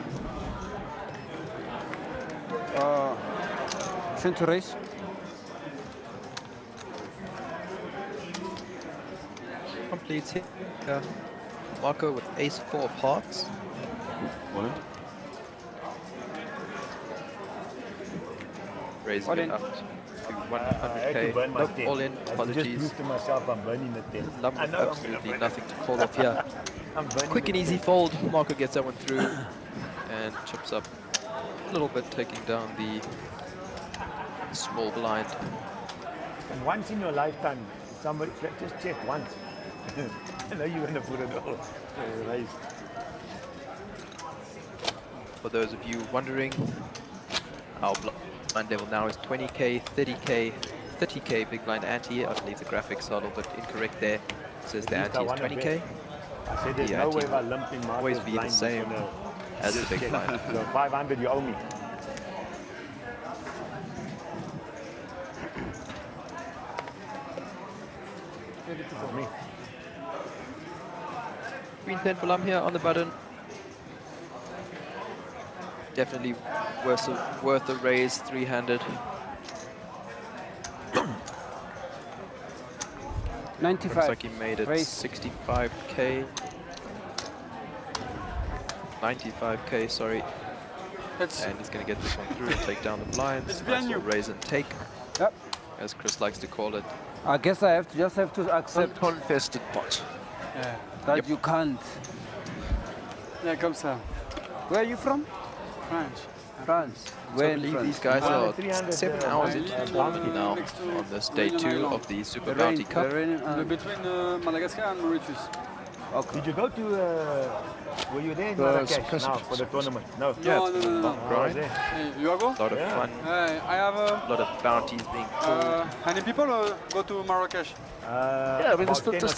Shouldn't to raise? Completes it. Marco with ace-4 of hearts. Raising it up to 100k. Nope, all in. Apologies. Just to myself, I'm burning the 10. Lum with absolutely nothing to call off here. Quick and easy fold. Marco gets that one through and chips up a little bit, taking down the small blind. And once in your lifetime, somebody just check once. I know you're going to put it all. Raise. For those of you wondering, our blind level now is 20k, 30k, 30k big blind ante. I believe the graphics are a little bit incorrect there. It says the ante is 20k. I said there's The no way ante if I lump in will always be the blind, same as the big blind. So 500 you owe me. Me. Queen 10 for Lum here on the button. Definitely worth a raise, three-handed. 95. Looks like he made it Raise. 65k. 95k, sorry. And he's going to get this one through and take down the blinds. Nice little raise and take. Yep. As Chris likes to call it. I guess I just have to accept uncontested pot. Yeah. That you can't. Yeah, comme ça. Where are you from? France. France. So I Where in believe France? these guys are 7 hours into the tournament now on this day 2 of the Super Bounty Cup. Between Madagascar and Mauritius. Okay. Did you go to, were you there in Marrakesh now for the tournament? No. Yeah, No, it's no, been no, a long no. grind. Hey, you are go? A lot of fun. I have A lot of bounties being pulled. Many people go to Marrakesh. Yeah, I mean, that's the mental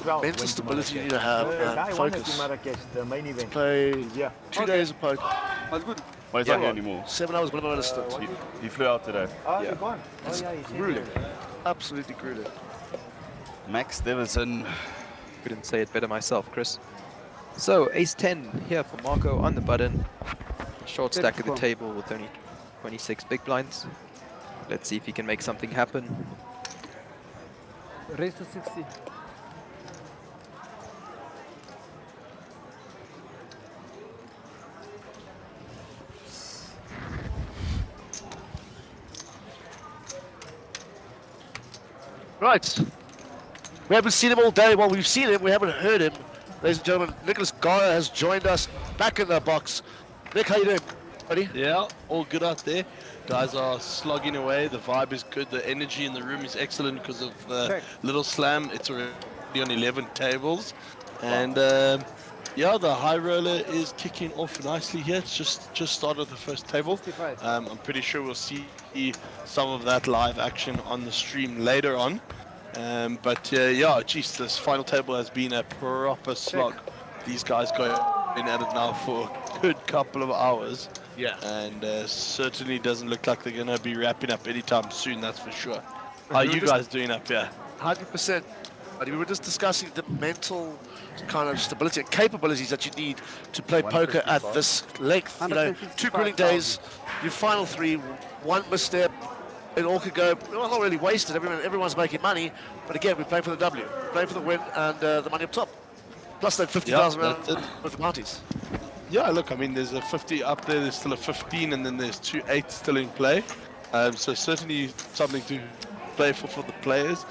stability you need to have and Guy won it focus. in Marrakesh, the main event. Play Yeah. 2 days of poker. That's good. Well, he's Yeah, not here well, anymore. 7 hours whenever I missed it. He flew out today. Oh, you're gone. It's grueling. Absolutely grueling. Max Davidson. Couldn't say it better myself, Chris. So, ace-10 here for Marco on the button. Short stack at the table with only 26 big blinds. Let's see if he can make something happen. Raise to 60. Right. We haven't seen him all day. Well, we've seen him. We haven't heard him. Ladies and gentlemen, Nicholas Gara has joined us back in the box. Nick, how you doing, buddy? Yeah, all good out there. Guys are slogging away. The vibe is good. The energy in the room is excellent because of the little slam. It's already on 11 tables. And yeah, the high roller is kicking off nicely here. It's just started the first table. I'm pretty sure we'll see some of that live action on the stream later on. But yeah, geez, this final table has been a proper slog. These guys go in at it now for a good couple of hours. Yeah. And certainly doesn't look like they're going to be wrapping up anytime soon, that's for sure. How are you guys doing up here? 100%. We were just discussing the mental kind of stability and capabilities that you need to play poker at this length. You know, 2 grueling days, your final 3, 1 misstep, it all could go, well, not really wasted. Everyone's making money, but again, we're playing for the W, playing for the win and the money up top. Plus that 50,000 round with the bounties. Yeah, look, I mean, there's a 50 up there, there's still a 15, and then there's 2 8s still in play. So certainly something to play for the players.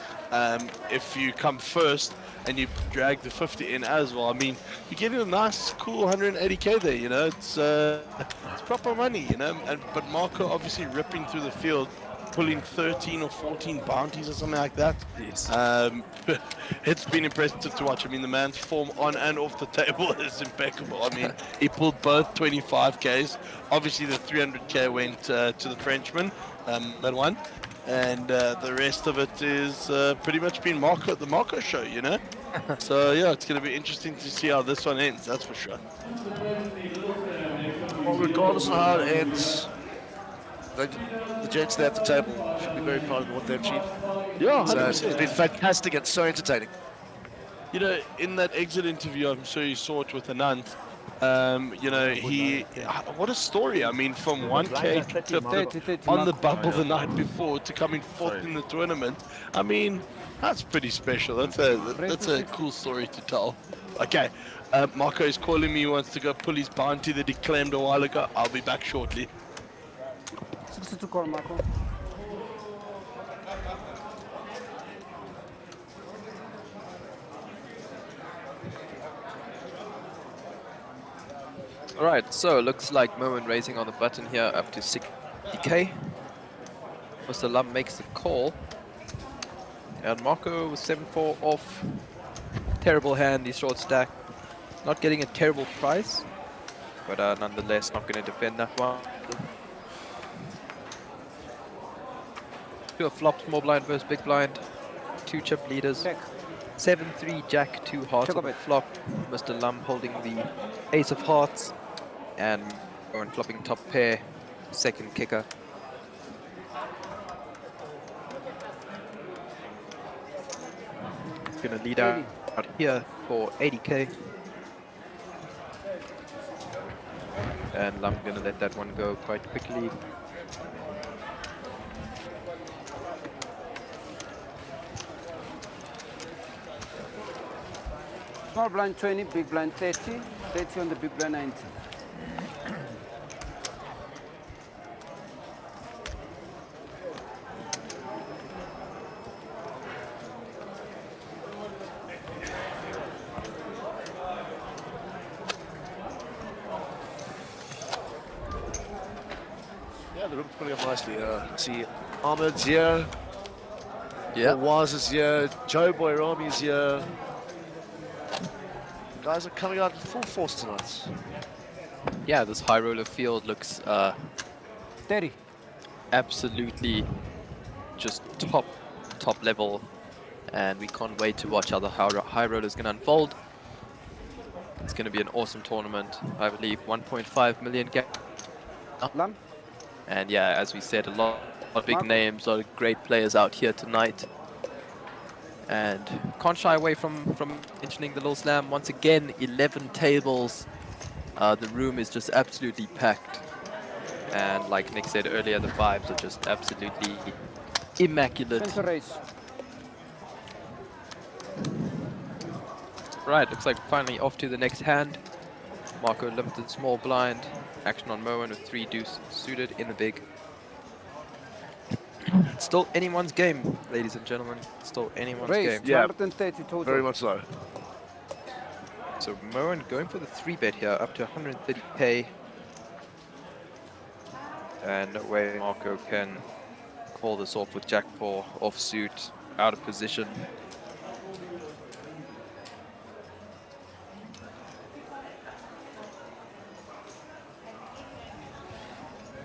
If you come first and you drag the 50 in as well, I mean, you're getting a nice, cool 180k there, you know, it's proper money, you know, but Marco obviously ripping through the field, pulling 13 or 14 bounties or something like that. Yes. It's been impressive to watch. I mean, the man's form on and off the table is impeccable. I mean, he pulled both 25Ks. Obviously, the 300K went to the Frenchman, that one. And the rest of it is pretty much been the Marco show, you know? So, yeah, it's going to be interesting to see how this one ends, that's for sure. Well, regardless of how it ends, the gents there at the table should be very proud of what they've achieved. Yeah, 100%. So it's been fantastic and so entertaining. You know, in that exit interview, I'm sure you saw it with Anand. You know, what a story. I mean, from 1K on the bubble the night before to coming fourth in the tournament. I mean, that's pretty special. That's a cool story to tell. Okay, Marco is calling me. He wants to go pull his bounty that he claimed a while ago. I'll be back shortly. 62 call, Marco. Alright, so looks like Moen raising on the button here up to 60k. Mr. Lum makes the call. And Marco with 7-4 off. Terrible hand, the short stack. Not getting a terrible price, but nonetheless not going to defend that one. Two flop, small blind versus big blind. 2 chip leaders. 7-3 jack, 2 hearts on the flop. Mr. Lum holding the ace of hearts. And going flopping top pair, second kicker. It's going to lead out here for 80k. And I'm going to let that one go quite quickly. Small blind 20, big blind 30, 30 on the big blind 90. Yeah, the room's putting up nicely. See Ahmed's here. Yeah. Waz is here. Joe Boy Rami's here. Guys are coming out in full force tonight. Yeah, this high roller field looks Terry. Absolutely just top level, and we can't wait to watch how the high roller is going to unfold. It's going to be an awesome tournament. I believe 1.5 million Lam? And yeah, as we said, a lot of big Mark? names, a lot of great players out here tonight. And can't shy away from mentioning the little slam. Once again, 11 tables. The room is just absolutely packed. And like Nick said earlier, the vibes are just absolutely immaculate. Center race. Right, looks like finally off to the next hand. Marco limited small blind. Action on Moen with 3 deuce suited in the big. It's still anyone's game, ladies and gentlemen. Still anyone's Race, game. 230 total. Very much so. So Moen going for the 3-bet here, up to 130k. And no way Marco can call this off with Jack 4 offsuit, out of position.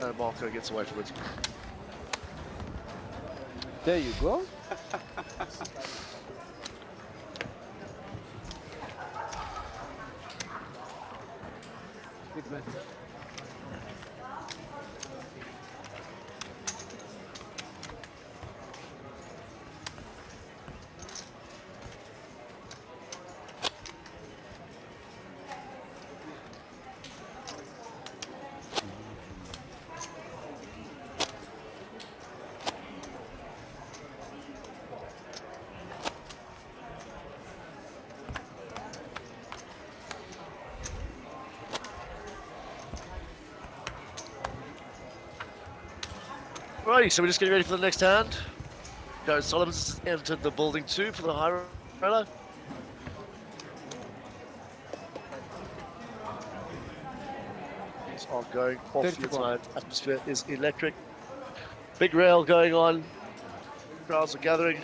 And Marco gets away from it. There you go. Big bet. Righty, so we're just getting ready for the next hand. Go, Solomon's entered the building too for the high roller. Things are going off here tonight. Atmosphere is electric. Big rail going on. Crowds are gathering.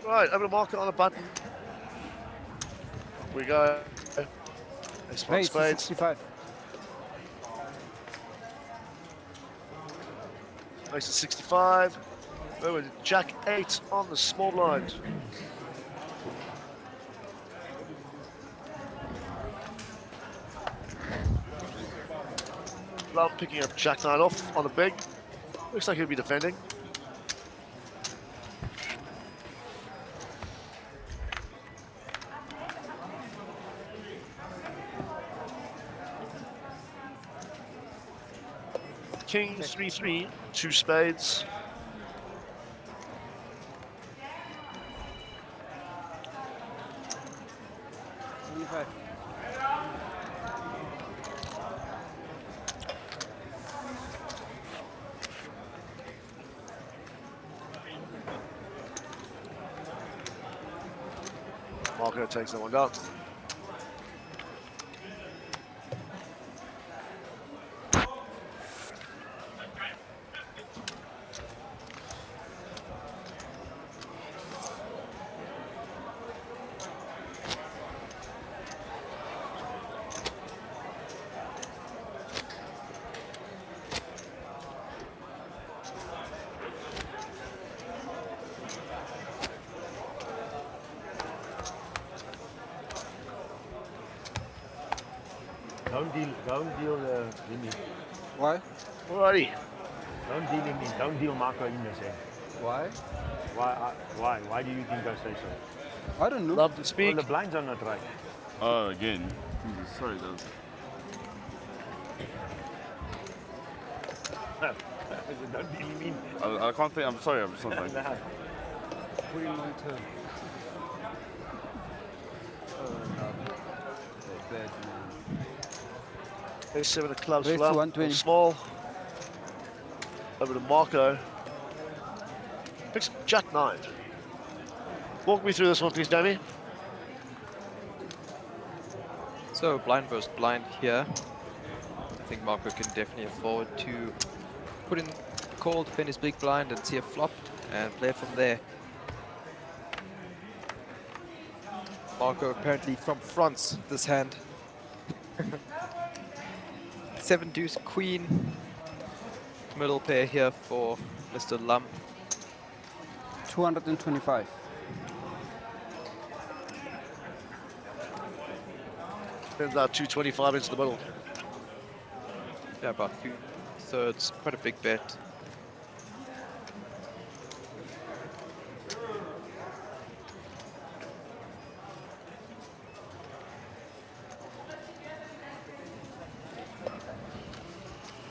Right, over to Marco on the button. Here we go. Next one, Race, spades. 65. Makes it 65. Over to Jack 8 on the small blind. Love picking up Jack 9 off on the big. Looks like he'll be defending. King 3-3, 2 spades. Marco takes that one down. Don't deal Jimmy. Why? Alrighty. Don't deal him in. Don't deal Marco in this end. Why? Why? Why do you think I say so? I don't know. Love to speak. Well, the blinds are not right. Oh, again. Jesus, sorry, guys. Don't deal him in. I can't think. I'm sorry. I'm just not thinking. Put him on turn. There's 7 of clubs Raise for to that. 120. Small. Over to Marco. Picks Jack 9. Walk me through this one, please, Damien. So blind versus blind here. I think Marco can definitely afford to put in the call, defend his big blind and see a flop and play from there. Marco apparently from France this hand. 7 deuce queen. Middle pair here for Mr. Lum. 225. Sends out 225 into the middle. Yeah, about 2/3. Quite a big bet.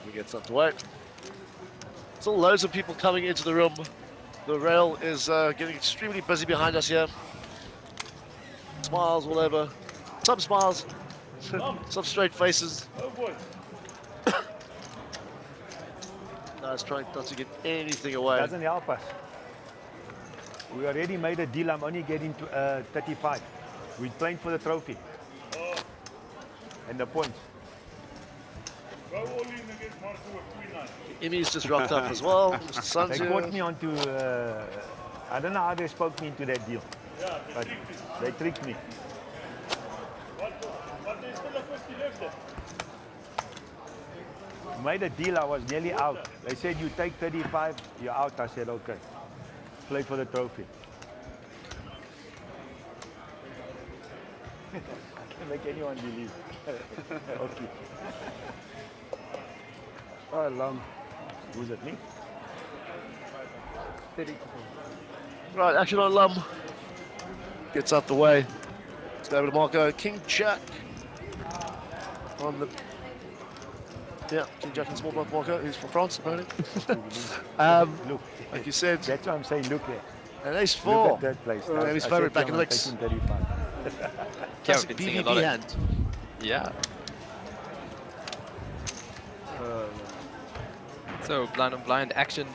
He gets underway. Still loads of people coming into the room. The rail is getting extremely busy behind us here. Smiles all over. Some smiles, some straight faces. Oh boy. Guys trying not to get anything away. Doesn't help us. We already made a deal. I'm only getting to 35. We're playing for the trophy. And the points. Emmy's just rocked up as well. Mr. Sun's They here. caught me onto, I don't know how they spoke me into that deal. But they tricked me. But there's still a 50 left. Made a deal, I was nearly out. They said, you take 35, you're out. I said, okay. Play for the trophy. I can't make anyone believe. Okay. Oh, Lam. Who's it, me? Right, action on Lum. Gets out the way. Let's go over to Marco. King Jack on the. Yeah, King Jack and small blind Marco, who's from France, apparently. Look, like you said. That's what I'm saying. Look there. And ace 4. Look at that place. And his favourite back in the mix. Classic we've been seeing a BVB lot of- hand. Yeah. So blind on blind action.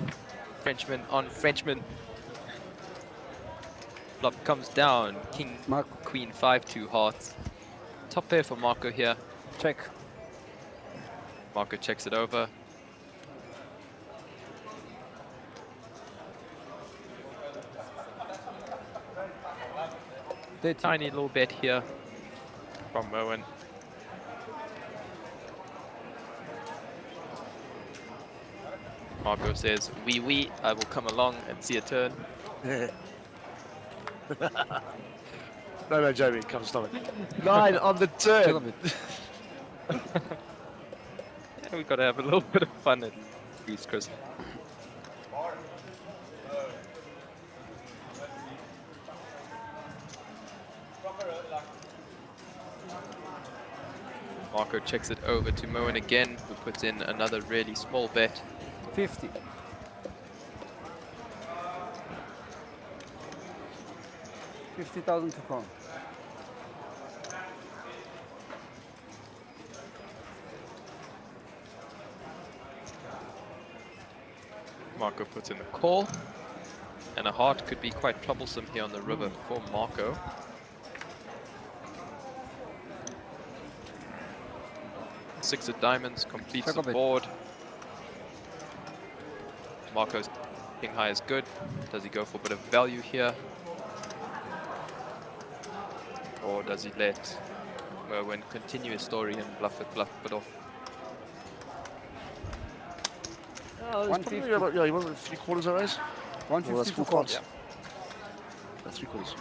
Frenchman on Frenchman. Flop comes down. King, Queen 5, 2 hearts. Top pair for Marco here. Check. Marco checks it over. Tiny little bet here from Moen. Marco says, "Oui, I will come along and see a turn." No, Jamie, come stop it. 9 on the turn. Yeah, we gotta have a little bit of fun at least, Chris. Marco checks it over to Moen again, who puts in another really small bet. 50. 50,000 to come. Marco puts in a call, and a heart could be quite troublesome here on the river for Marco. Six of diamonds completes the board. Marco's king high is good. Does he go for a bit of value here? Or does he let Merwin continue his story and bluff it off? It's probably about, yeah, you want 3/4 of raise? 150 that's full to call. cards. Yeah. That's 3/4.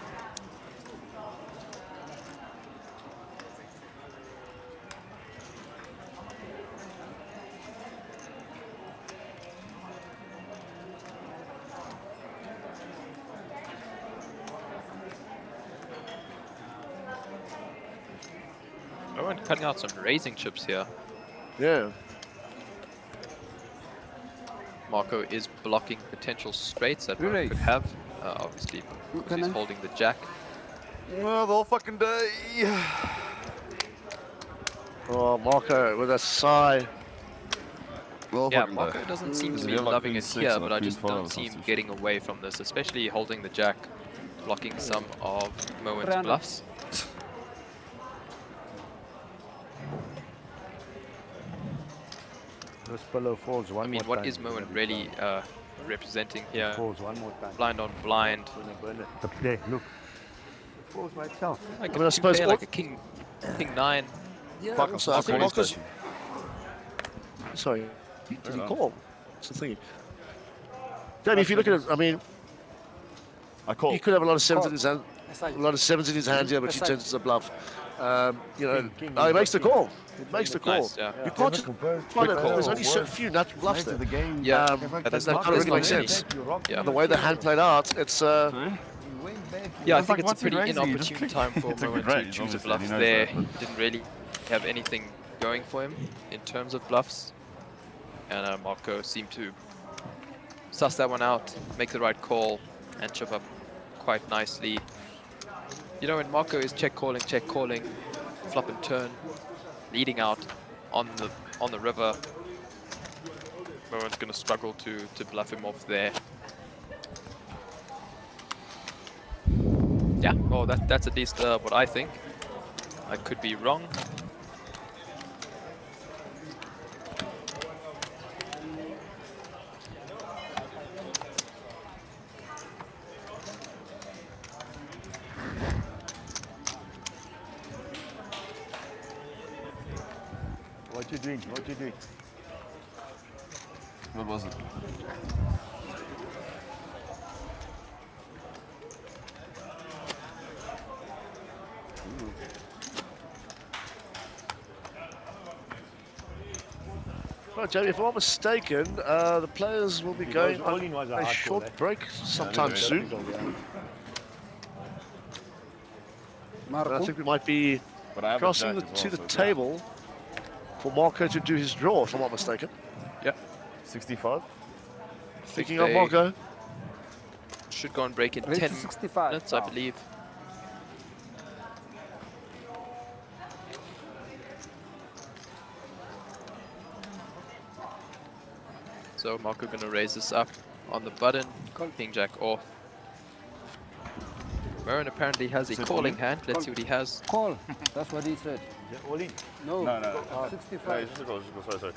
Merwin cutting out some raising chips here. Yeah. Marco is blocking potential straights that Merwin could have, obviously, because he's holding the jack. Well, the whole fucking day. Oh, Marco with a sigh. Yeah, Marco doesn't seem to be loving it here, but I just don't see him getting away from this, especially holding the jack, blocking some of Moen's bluffs. This pillow falls one more time. I mean, what is Moen really representing here? Falls one more time. Blind on blind. There, look. It falls by itself. Like I mean, I suppose like a king 9. Yeah, also, I think Marco's... Sorry, did he call? That's the thing. Jamie, if you look at it, I mean, I call. he could have a lot of sevens in his hand. A lot of sevens in his hand here, but he turns it to a bluff. You know, he makes the call. He makes the call. Nice, yeah. You can't just find it. There's only a few natural bluffs there. Yeah, that there's kind of really makes sense. Yeah. The way the hand played out, it's. Yeah, I think it's a pretty inopportune time for Moen to range, choose a obviously, bluff and he knows there. that, He didn't really have anything going for him in terms of bluffs. And Marco seemed to suss that one out, make the right call, and chip up quite nicely. You know, when Marco is check calling, flop and turn, leading out on the river, Moen's going to struggle to bluff him off there. Yeah, well, that's at least what I think. I could be wrong. What you doing? What you doing? What was it? Well, Jamie, if I'm not mistaken, the players will be going all on in was a a hard short call, eh? break sometime soon. And I think we might be crossing to the table for Marco to do his draw, if I'm not mistaken. Yeah. 65? Thinking of Marco. Should go on break in Raise to 10 65. minutes, I believe. So Marco gonna raise this up on the button, King Jack off. Moen apparently has a calling hand. Let's see what he has. Call. That's what he said. All in? No. No. 65. No, just a call, sorry.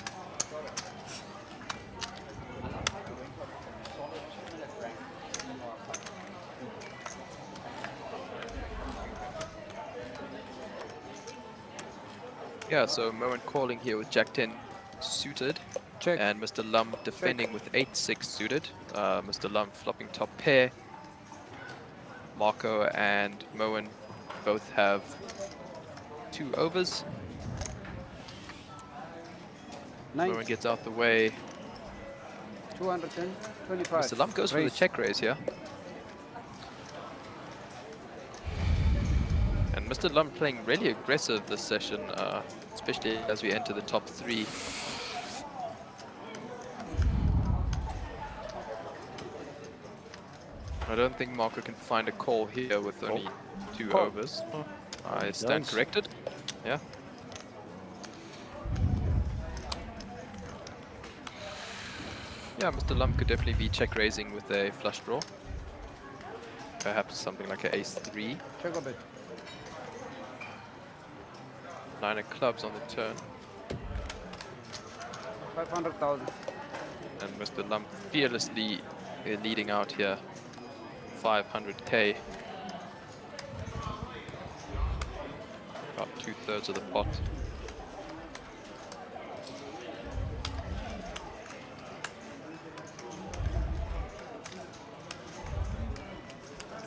Yeah, so Moen calling here with Jack 10 suited. Check. And Mr. Lum defending with 8-6 suited. Mr. Lum flopping top pair. Marco and Moen both have 2 overs. Moen gets out the way. 210, 25. Mr. Lum goes for the check raise here. And Mr. Lum playing really aggressive this session, especially as we enter the top 3. I don't think Marco can find a call here with only 2 overs. I stand corrected. Yeah. Yeah, Mr. Lum could definitely be check raising with a flush draw. Perhaps something like an ace-3. Check a bit. 9 of clubs on the turn. 500,000. And Mr. Lum fearlessly leading out here. 500k. About 2/3 of the pot.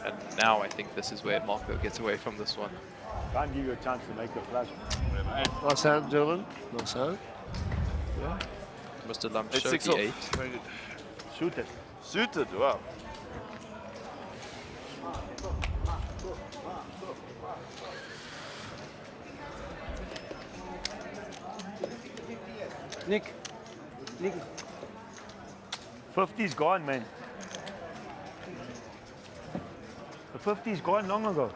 And now I think this is where Marco gets away from this one. Can't give you a chance to make the flush. Nice hand, gentlemen. Nice hand. Yeah. Mr. Lum It's showed 6 the off. 8. Suited. Suited, wow. Nick. 50's gone, man. The 50's gone long ago.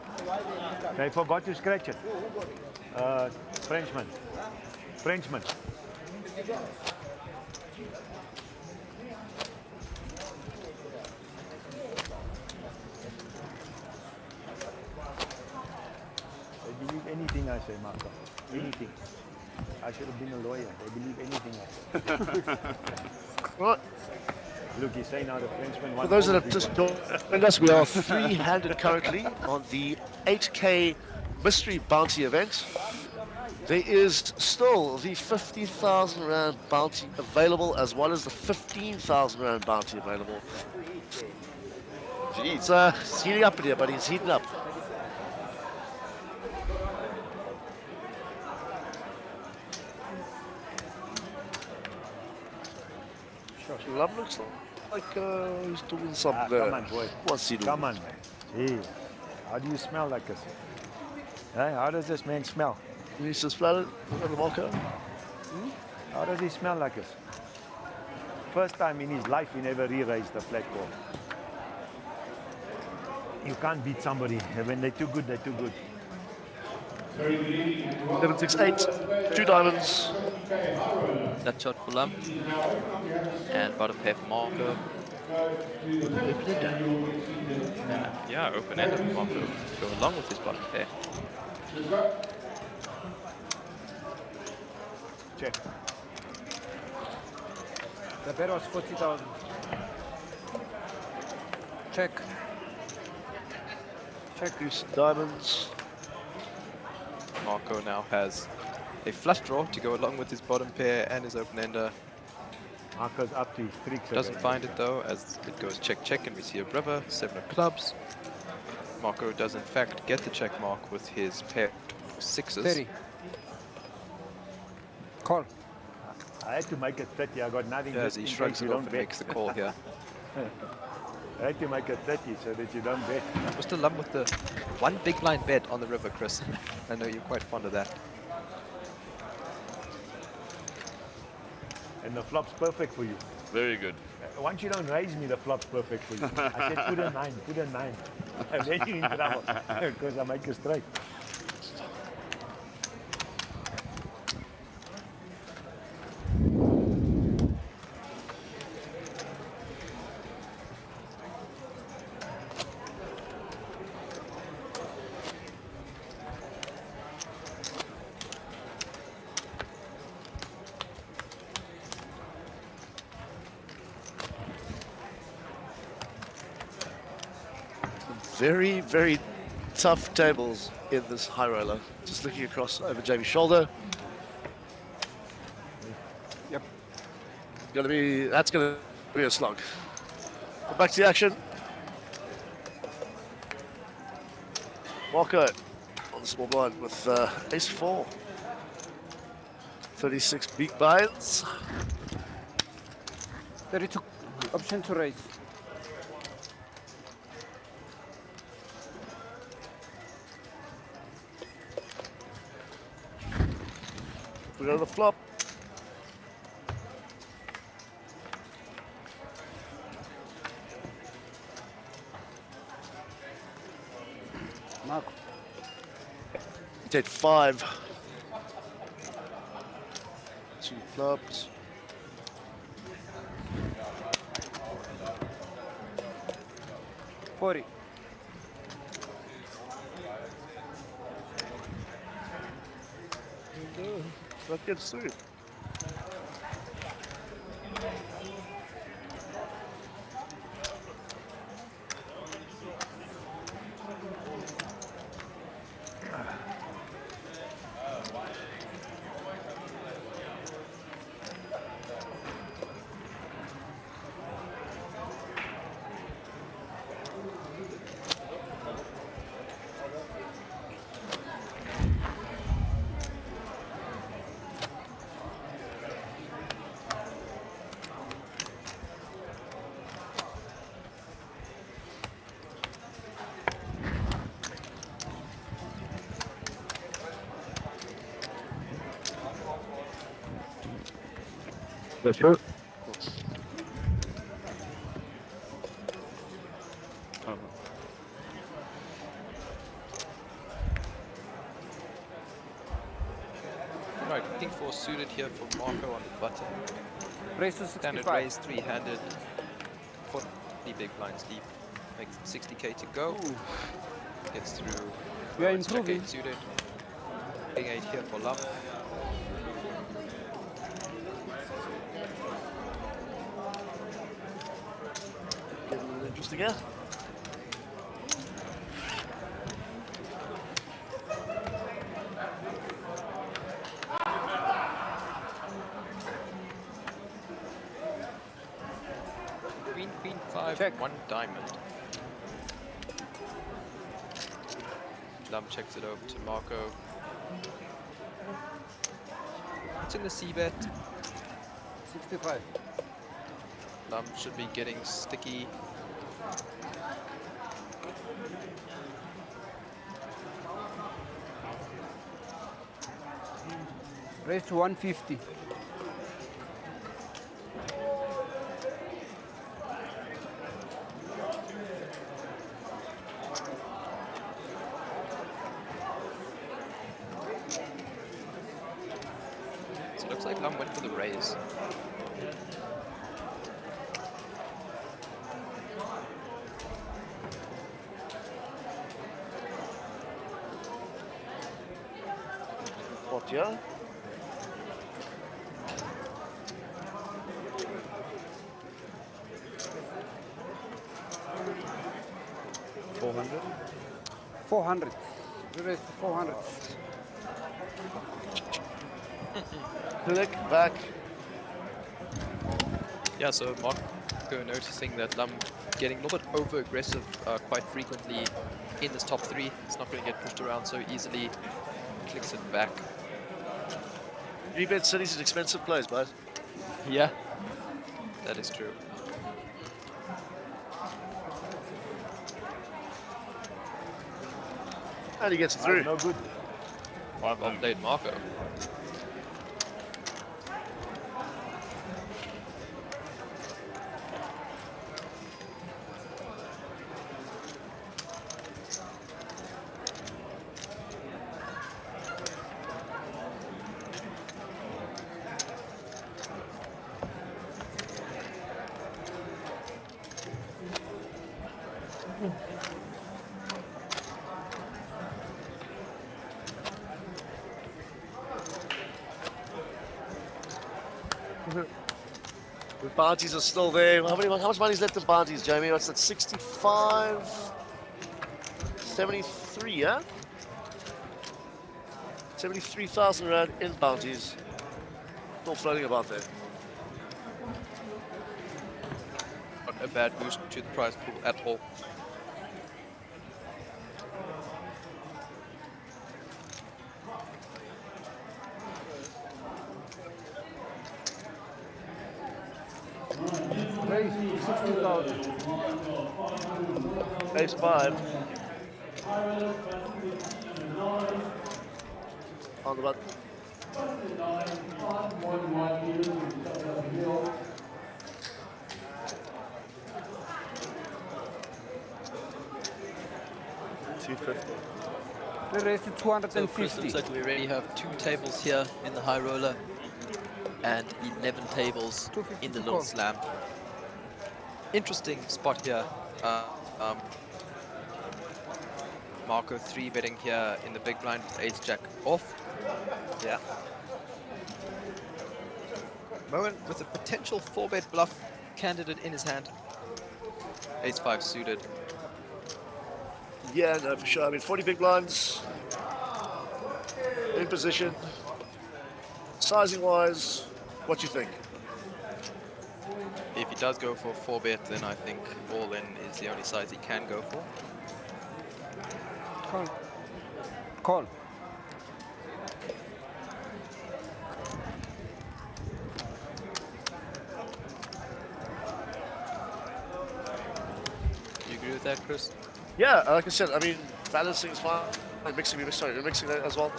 They forgot to scratch it. Frenchman. They believe anything I say, Marco. Anything. I should have been a lawyer. They believe anything I say. Right. Look, he's saying now the Frenchman won. For those that have just joined us, we are 3-handed currently on the 8K mystery bounty event. There is still the 50,000 Rand bounty available, as well as the 15,000 Rand bounty available. Jeez. It's heating up in here, buddy. It's heating up. Love looks like he's doing something there. Come on, boy. What's he doing? Come on, man. Gee, how do you smell like this? Hey, how does this man smell? He's just flattered on the Marco. How does he smell like this? First time in his life he never re-raised a flat ball. You can't beat somebody. When they're too good, they're too good. 7-6-8, 2 diamonds. That shot for Lam. And bottom pair for Marco. Yeah, open-ended for Marco. Go along with his bottom pair. Check. The bet was 40,000. Check. Check these diamonds. Marco now has a flush draw to go along with his bottom pair and his open-ender. Marco's up to his tricks. Doesn't find it though, as it goes check-check and we see a river, 7 of clubs. Marco does in fact get the check mark with his pair of 6s. 30. Call. I had to make it 30. I got nothing. Yeah, as just he in shrugs case you it off don't and bet. makes the call here. I had to make it 30 so that you don't bet. Mr. Lum with the one big blind bet on the river, Chris. I know you're quite fond of that. And the flop's perfect for you. Very good. Once you don't raise me, the flop's perfect for you. I said put a 9, put a 9. And then you're in trouble because I make a straight. Very, very tough tables in this high roller. Just looking across over Jamie's shoulder. Yep. That's gonna be a slog. But back to the action. Marco on the small blind with ace 4. 36 big blinds. 32. Option to raise. We go to the flop. Marco. He did 5. 2 clubs. $40. That gets through. That's true. Right, looking for suited here for Marco on the button. Raise to 65. Standard raise, 3-handed, 40 big blinds deep. Makes 60k to go. Gets through. We are It's check improving. 8 suited. King 8 here for Lum. Getting a little interesting here. Queen, Queen 5, Check. 1 diamond. Lum checks it over to Marco. It's in the C bet. 65. Lum should be getting sticky. Raise to 150. So it looks like Lum went for the raise. What, yeah? $400. 400. Raise to 400. Click back. Yeah, so Marco noticing that Lum getting a little bit over aggressive quite frequently in this top three. It's not going to get pushed around so easily. Clicks it back. 3-bet City's an expensive place, bud. Yeah, that is true. And he gets it through. No good. Well played, Marco. The bounties are still there. How much money's left in bounties, Jamie? What's that? 65, 73, yeah? 73,000 rand in bounties. Still floating about there. Not a bad boost to the prize pool at all. Raise to 60,000. Ace 5. On the button. We raise to So Chris, 250. looks like we already have 2 tables here in the high roller and 11 tables in the little slam. Interesting spot here. Marco 3-betting here in the big blind with ace jack off. Yeah. Moen with a potential 4-bet bluff candidate in his hand. Ace 5 suited. Yeah, no, for sure. I mean, 40 big blinds. In position. Sizing-wise, what do you think? If he does go for 4-bet, then I think all-in is the only size he can go for. Call. Call. Do you agree with that, Chris? Yeah, like I said, I mean, balancing is fine. Mixing that as well.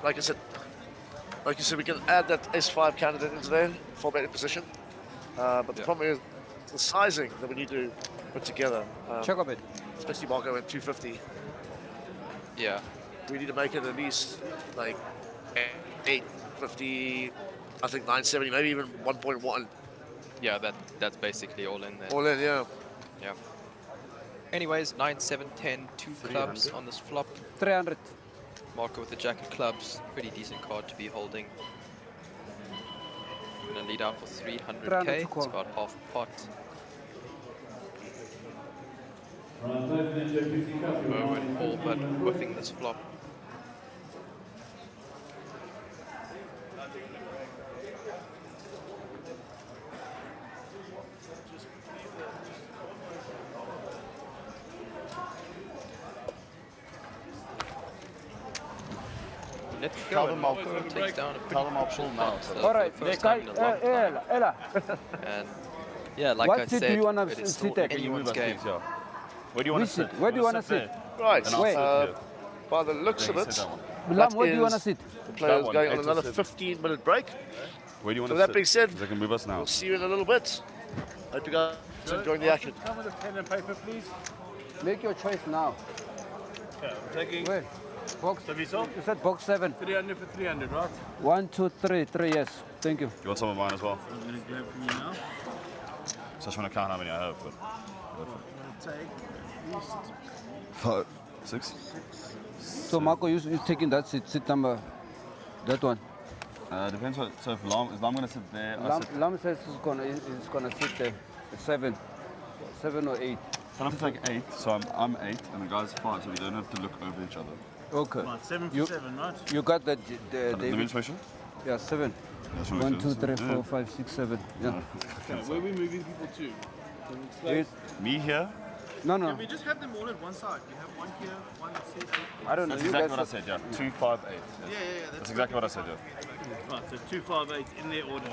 Like you said, we can add that S5 candidate into there, 4-bet in position. But the problem is the sizing that we need to put together. Check up it. Especially Marco at 250. Yeah. We need to make it at least like 850, I think 970, maybe even 1.1. Yeah, that's basically all in there. All in, yeah. Yeah. Anyways, 9, 7, 10, 2 clubs on this flop. 300. Marco with the jack of clubs. Pretty decent card to be holding. Gonna lead out for 300k. It's about half pot. Moen all but whiffing this flop. Let's go. Tell them I'll takes down a pretty tell them I'll pull now. so All right, first time in a long time. Ella. And Yeah, like what I seat said, do you want it to is sit still at? anyone's game. Where do you want Which to seat? sit? Where do you want to sit? there? Right. And I'll sit here. By the looks of Yeah, it, sit that one. Lam, that where do you want to is sit? the players one, going 8 on to another 7. 15-minute break. Where do you want So to that sit? being said, Because I can move us now. we'll see you in a little bit. Hope you guys enjoying the action. Come with a pen and paper, please. Make your choice now. Okay, I'm taking. Where? Box. So we saw? You said box 7. 300 for 300, right? 1, 2, 3. 3, yes. Thank you. You want some of mine as well? I'm going to grab from you now. So I just want to count how many I have. But I'm going to take at least 5, 6. So Marco, you taking that seat number, that one. Depends what. So if Lam going to sit there, I sit. Lam says he's gonna sit there. 7 or 8. I have to take 8, so I'm 8 and the guy's 5, so we don't have to look over each other. Okay. Right, 7 for You- 7, right? You got the Let me David? just make sure. Yeah, 7. Just wanna 1, make 2, sure 3, this- 4, 5, 6, 7. Yeah. Okay, where are we moving people to? Can we explain? Me here? No. Can we just have them all at one side? We have one here, one that says 8. I don't know. That's you exactly guys what I said, yeah. 2, 5, 8. Yes. Yeah. That's exactly what I said, yeah. Right, so 2, 5, 8 in their order.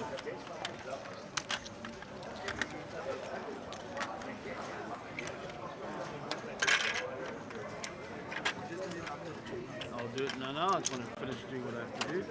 I'll do it now. I just want to finish doing what I have to do.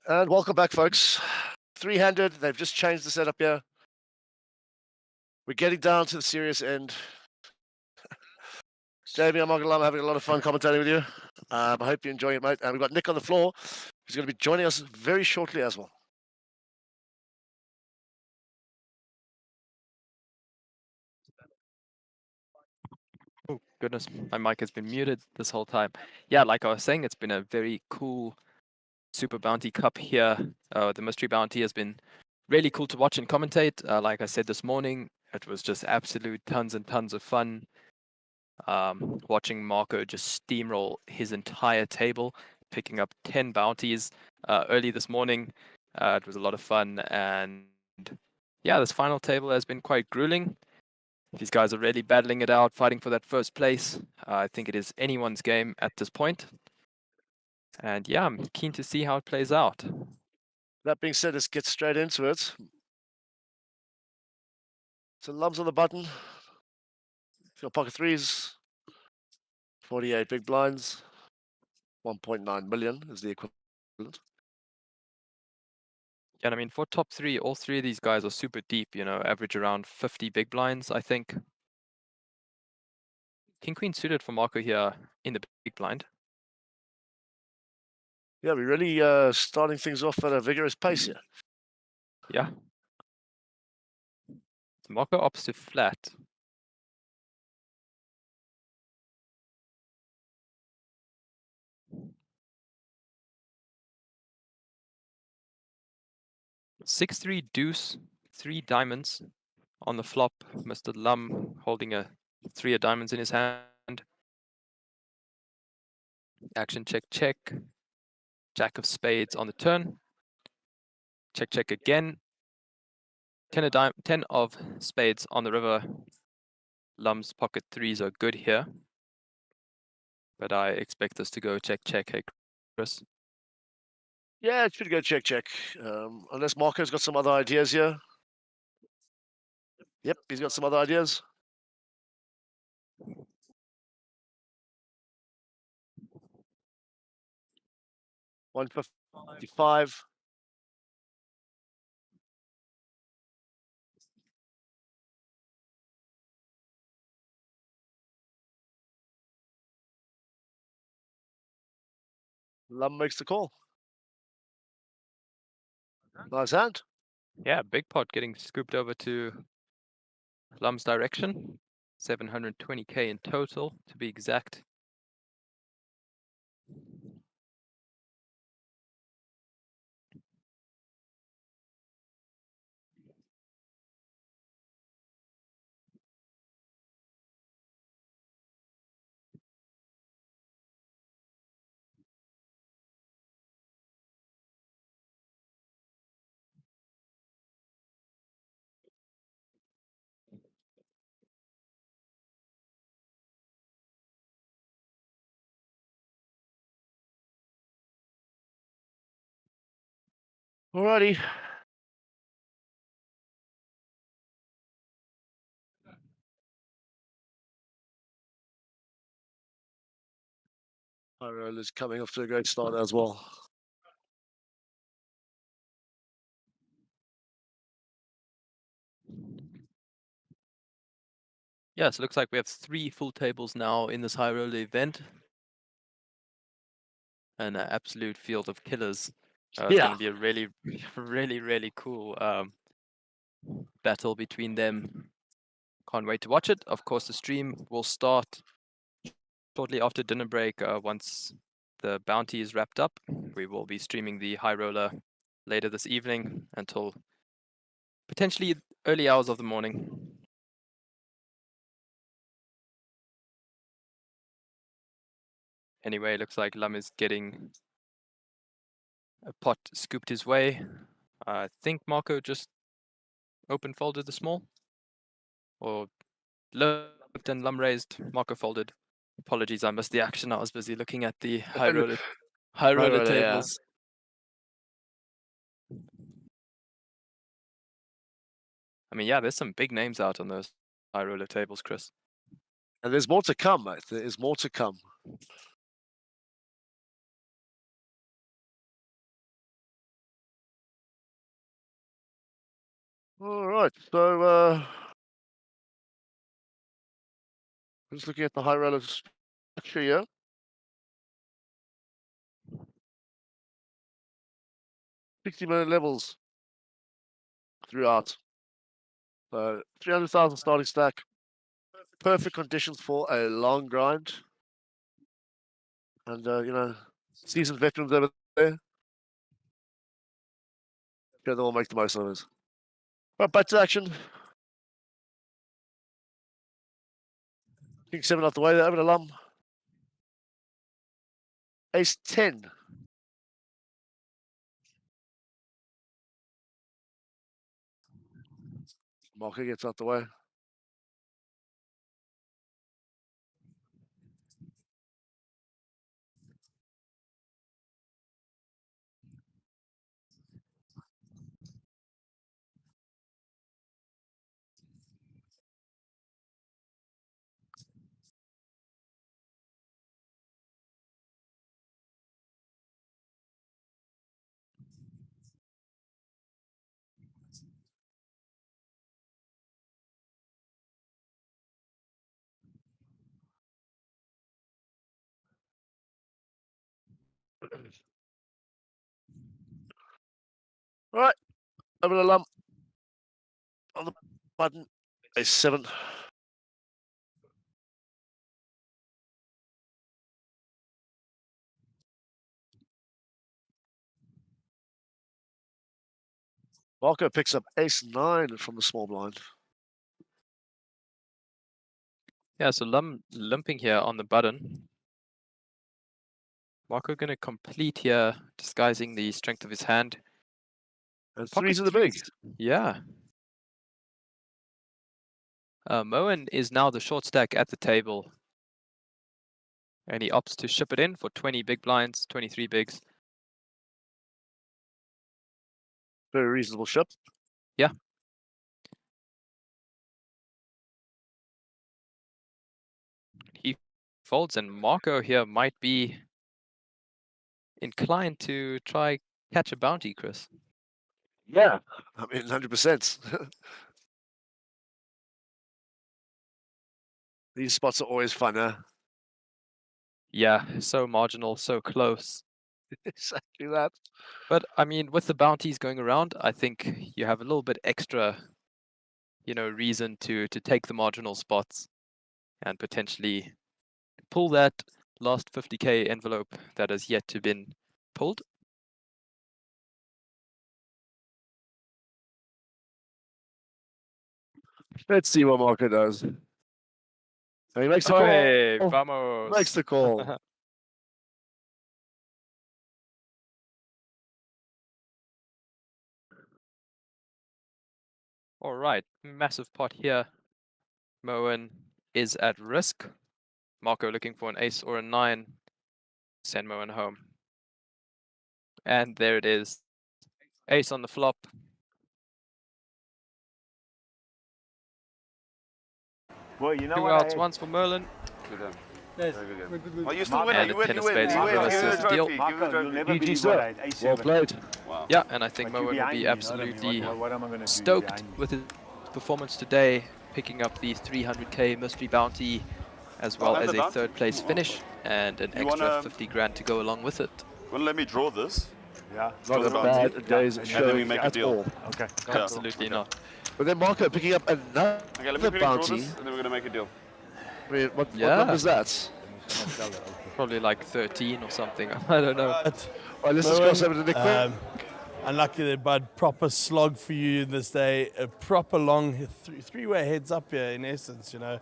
And welcome back, folks. 300. They've just changed the setup here. We're getting down to the serious end. Jamie, I'm not gonna lie, I'm having a lot of fun commentating with you. I hope you're enjoying it, mate. And we've got Nick on the floor, who's going to be joining us very shortly as well. Oh, goodness, my mic has been muted this whole time. Yeah, like I was saying, it's been a very cool Super Bounty Cup here. The Mystery Bounty has been really cool to watch and commentate. Like I said this morning, it was just absolute tons and tons of fun. Watching Marco just steamroll his entire table, picking up 10 bounties early this morning. It was a lot of fun, and yeah, this final table has been quite grueling. These guys are really battling it out, fighting for that first place. I think it is anyone's game at this point. And yeah, I'm keen to see how it plays out. That being said, let's get straight into it. So Lum's on the button. Your pocket threes. 48 big blinds. 1.9 million is the equivalent. Yeah, I mean, for top three, all three of these guys are super deep, you know, average around 50 big blinds, I think. King Queen suited for Marco here in the big blind. Yeah, we're really starting things off at a vigorous pace here. Yeah. So Marco opts to flat. Six-three deuce, 3 diamonds on the flop. Mr. Lum holding a 3 of diamonds in his hand. Action check, check. Jack of spades on the turn. Check, check again. 10 of spades on the river. Lum's pocket threes are good here. But I expect us to go check, check. Hey, Chris. Yeah, it should go check, check. Unless Marco's got some other ideas here. Yep, he's got some other ideas. $155. Lum makes the call. Nice hand. Yeah, big pot getting scooped over to Lum's direction. 720k in total, to be exact. Alrighty. High roll is coming off to a great start as well. Yes, it looks like we have 3 full tables now in this high roller event. An absolute field of killers. It's going to be a really, really cool battle between them. Can't wait to watch it. Of course, the stream will start shortly after dinner break. Once the bounty is wrapped up, we will be streaming the high roller later this evening until potentially early hours of the morning. Anyway, looks like Lum is getting a pot scooped his way. I think Marco just open folded the small. Or looked and Lum raised, Marco folded. Apologies, I missed the action. I was busy looking at the high roller tables. I mean, yeah, there's some big names out on those high roller tables, Chris. And there's more to come, mate. There is more to come. All right, so just looking at the high roller structure here. $60 levels throughout. So 300,000 starting stack. Perfect conditions for a long grind. And, you know, seasoned veterans over there. Sure, they'll make the most of it. Right, back to action. King 7 off the way there, over to Lum. Ace 10. Marker gets out the way. All right, over to Lum. On the button, Ace 7. Marco picks up Ace 9 from the small blind. Yeah, so limping here on the button. Marco going to complete here, disguising the strength of his hand. And Pocket threes are the big. Yeah. Moen is now the short stack at the table. And he opts to ship it in for 20 big blinds, 23 bigs. Very reasonable ship. Yeah. He folds, and Marco here might be inclined to try catch a bounty, Chris. Yeah. I mean, 100%. These spots are always fun, huh? Yeah, so marginal, so close. Exactly that. But I mean, with the bounties going around, I think you have a little bit extra, you know, reason to take the marginal spots and potentially pull that last 50k envelope that has yet to been pulled. Let's see what Marco does. And he makes the call. Hey, vamos. Makes the call. All right, massive pot here. Moen is at risk. Marco looking for an ace or a 9. Send Moen home. And there it is. Ace on the flop. Boy, you know Two what outs, I once for Merlin. Yes. Very good. Oh, you still win. And You a win. 10 You of win. spades You will win. give us Give this us a deal. trophy. Marco, you'll never GG, believe sir. what I had. Well played. Wow. Yeah, and I think But you Moen will behind be me, you know what I mean? absolutely What am I gonna do? stoked Behind me. with his performance today, picking up the 300k mystery bounty, as well and as the a bounty? third place finish, and an You extra wanna- 50 grand to go along with it. Want to let me draw this? Yeah. Not a bad day's And then we showing make a at deal. all. Okay. Yeah. Absolutely not. But then Marco picking up another Okay, let me quickly draw bounty. this, and then we're gonna make a deal. I mean, what Yeah. number is that? Probably like 13 or something. I don't know. Well, let's just cross over to the quick. Unlucky there, bud. Proper slog for you this day. A proper long three-way heads up here, in essence, you know.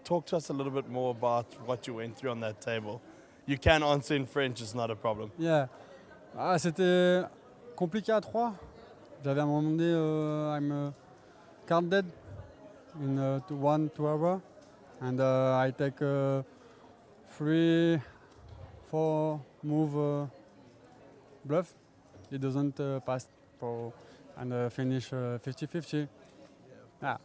Talk to us a little bit more about what you went through on that table. You can answer in French, it's not a problem. Yeah. Ah, c'était compliqué à 3. J'avais à un moment donné, I'm card dead in 1-2 hours. And I take 3-4 move bluff. It doesn't pass for and finish 50-50. Yeah.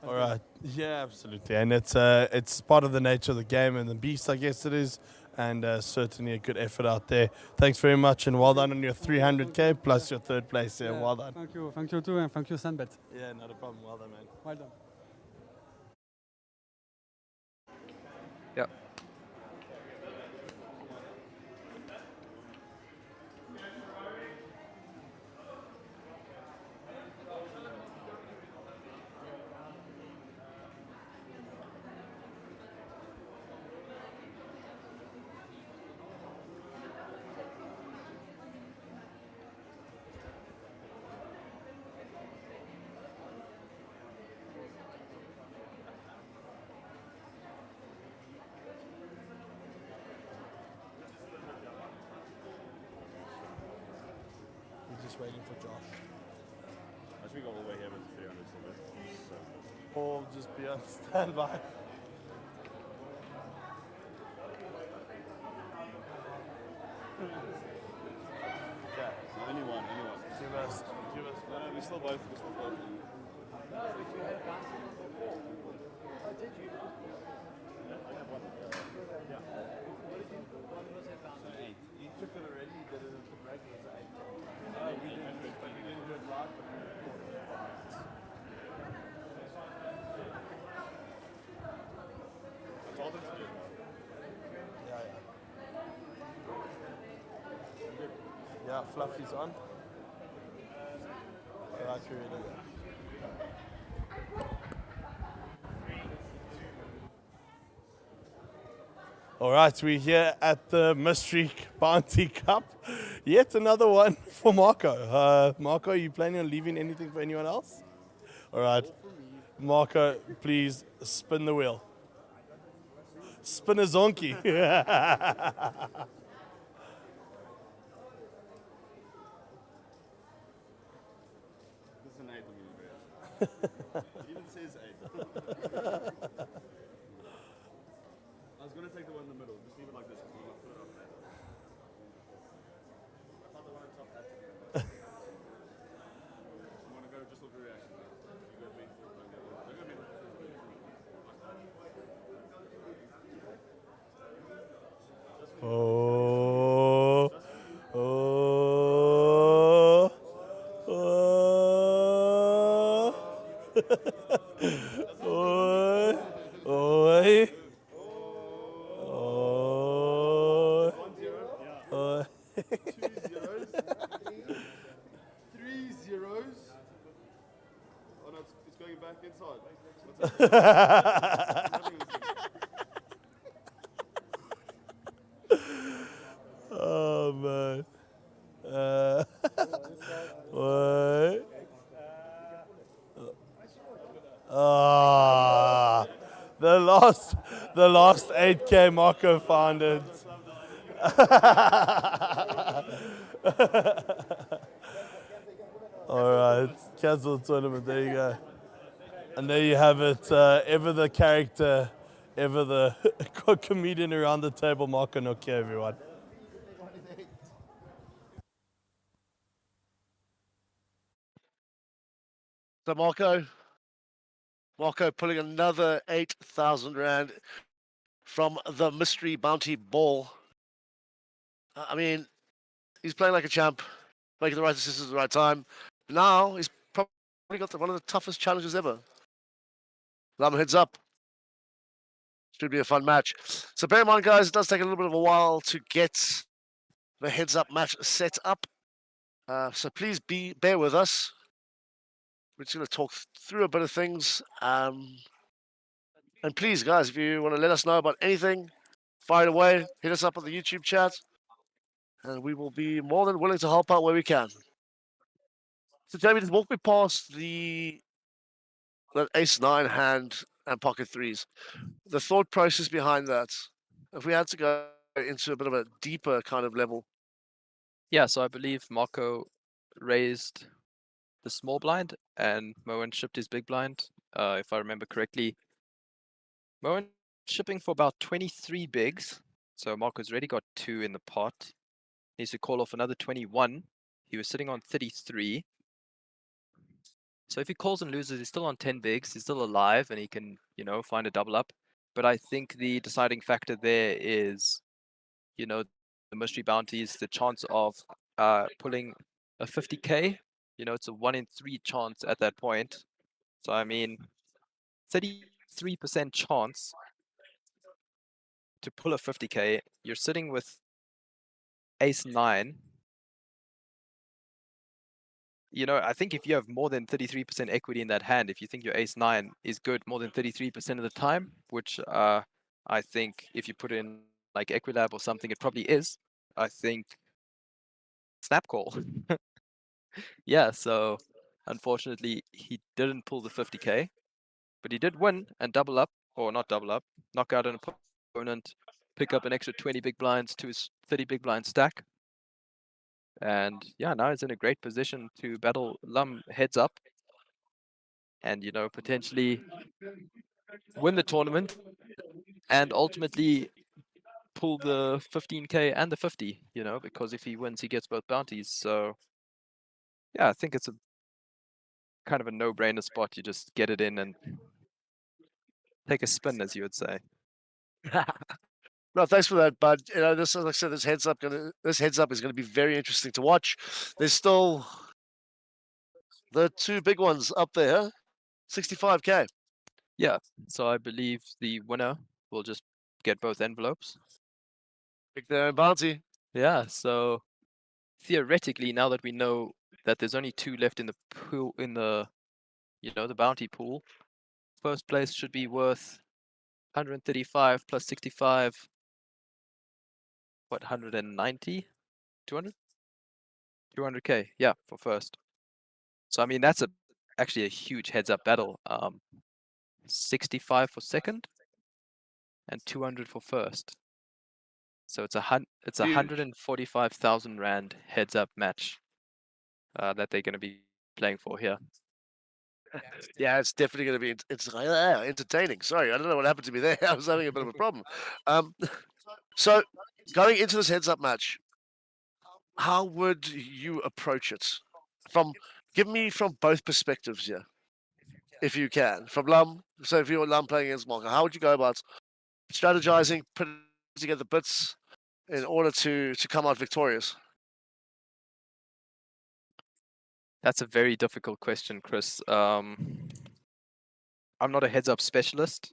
All right. Yeah, absolutely. And it's part of the nature of the game and the beast, I guess it is. and certainly a good effort out there. Thanks very much, and well done on your 300k plus your third place here. Well done. Thank you too, and thank you SunBet. Yeah, not a problem. Well done, man. Well done. Yeah. We're just waiting for Josh. I think we got all the way here with 300 still. So. Or just be on standby. Yeah, anyone. Give us. No, we still both. He took it already, he did it at the break, it was 8. No, we didn't do it right, but I told him to do it. Yeah, Fluffy's on. Alright, you're ready. All right, we're here at the Mystery Bounty Cup. Yet another one for Marco. Marco, are you planning on leaving anything for anyone else? All right. Marco, please spin the wheel. Spin a zonky. This is an 8 on the bet. It even says 8. I was going to take the one in the middle. Just leave it like this. Put it up there. I thought the one on top had to be. I'm going to go just look for reaction. You go big for it. They're going to be Oh. Oi. Oh. 2 zeros. 3 zeros. Oh no, it's going back inside. Oh man. What? Ah, the last 8K Marco found it. All right, cancel the tournament. There you go. And there you have it. Ever the character, ever the comedian around the table, Marco Nokia, everyone. So Marco pulling another 8,000 Rand from the mystery bounty ball. I mean, he's playing like a champ, making the right decisions at the right time. Now he's probably got one of the toughest challenges ever. Lam heads up. Should be a fun match. So bear in mind, guys, it does take a little bit of a while to get the heads up match set up. So please bear with us. We're just going to talk through a bit of things. And please, guys, if you want to let us know about anything, fire it away. Hit us up on the YouTube chat. And we will be more than willing to help out where we can. So, Jamie, just walk me past that ace-9 hand and pocket threes. The thought process behind that. If we had to go into a bit of a deeper kind of level. Yeah, so I believe Marco raised the small blind and Moen shipped his big blind, if I remember correctly. Moen shipping for about 23 bigs, so Marco's already got 2 in the pot. Needs to call off another 21. He was sitting on 33. So if he calls and loses, he's still on 10 bigs. He's still alive and he can, find a double up. But I think the deciding factor there is you know, the mystery bounties, the chance of pulling a 50k, you know, it's a 1 in 3 chance at that point. So I mean, 33% chance to pull a 50k. You're sitting with ace 9. You know, I think if you have more than 33% equity in that hand, if you think your ace 9 is good more than 33% of the time, which I think if you put in like Equilab or something, it probably is. I think snap call. Yeah, so unfortunately he didn't pull the 50k, but he did win and double up, or not double up, knock out an opponent, pick up an extra 20 big blinds to his 30 big blind stack. And yeah, now he's in a great position to battle Lum heads up and, you know, potentially win the tournament and ultimately pull the 15k and the 50, you know, because if he wins, he gets both bounties. So yeah, I think it's a kind of a no-brainer spot. You just get it in and take a spin, as you would say. No, thanks for that, bud. You know, this, like I said, this heads up is gonna be very interesting to watch. There's still the 2 big ones up there, 65k. Yeah, so I believe the winner will just get both envelopes. Pick their own bounty. Yeah, so theoretically, now that we know that there's only 2 left in the pool, in the, you know, the bounty pool, first place should be worth 135 plus 65. What, 190? 200? 200k, yeah, for first. So I mean, that's actually a huge heads-up battle. 65 for second, and 200 for first. So it's a 145,000 rand heads-up match that they're going to be playing for here. Yeah, it's definitely going to be entertaining. Sorry, I don't know what happened to me there. I was having a bit of a problem. So going into this heads-up match, how would you approach it? Give me from both perspectives here, if you can. From Lum, so if you're Lum playing against Marco, how would you go about strategizing, putting together bits in order to come out victorious? That's a very difficult question, Chris. I'm not a heads-up specialist.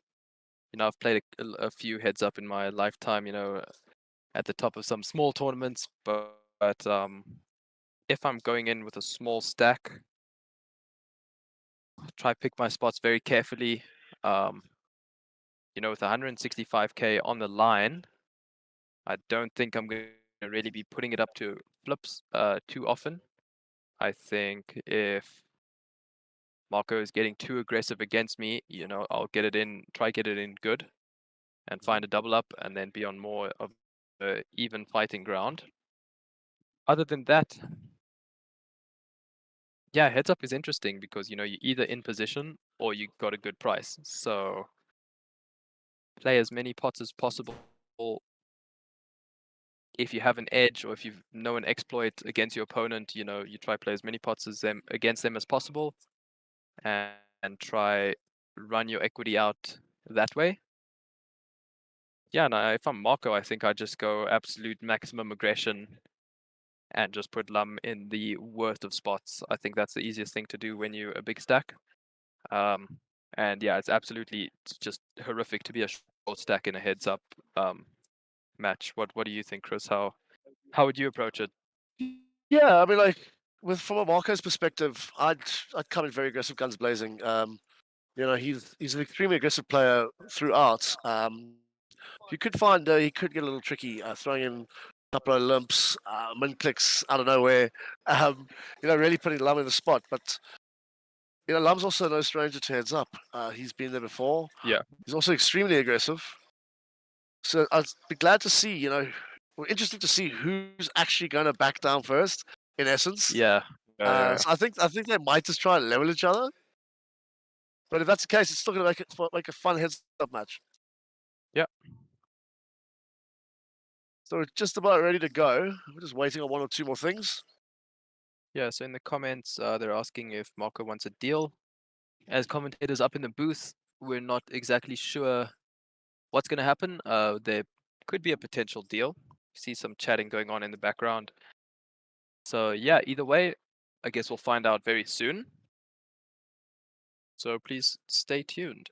You know, I've played a few heads-up in my lifetime, you know, at the top of some small tournaments, but if I'm going in with a small stack, try pick my spots very carefully. You know, with 165k on the line, I don't think I'm going to really be putting it up to flips too often. I think if Marco is getting too aggressive against me, you know, I'll get it in, try get it in good, and find a double up, and then be on more of an even fighting ground. Other than that, yeah, heads up is interesting because, you know, you're either in position or you got a good price. So play as many pots as possible. If you have an edge or if you know an exploit against your opponent, you know, you try play as many pots as against them as possible, and try run your equity out that way. Yeah, and if I'm Marco, I think I just go absolute maximum aggression and just put Lum in the worst of spots. I think that's the easiest thing to do when you're a big stack. And yeah, it's just horrific to be a short stack in a heads up match. What do you think, Chris? How would you approach it? Yeah, I mean, like from a Marco's perspective, I'd come in very aggressive, guns blazing. You know, he's an extremely aggressive player throughout. You could find he could get a little tricky, throwing in a couple of limps, min clicks out of nowhere. You know, really putting Lum in the spot. But you know, Lum's also no stranger to heads up. He's been there before. Yeah. He's also extremely aggressive. So I'd be glad to see, you know, we're interested to see who's actually going to back down first, in essence. Yeah. So I think they might just try and level each other. But if that's the case, it's still going to make a fun heads-up match. Yeah. So we're just about ready to go. We're just waiting on 1 or 2 more things. Yeah, so in the comments, they're asking if Marco wants a deal. As commentators up in the booth, we're not exactly sure what's going to happen. There could be a potential deal. see some chatting going on in the background. So yeah, either way, I guess we'll find out very soon. So please stay tuned.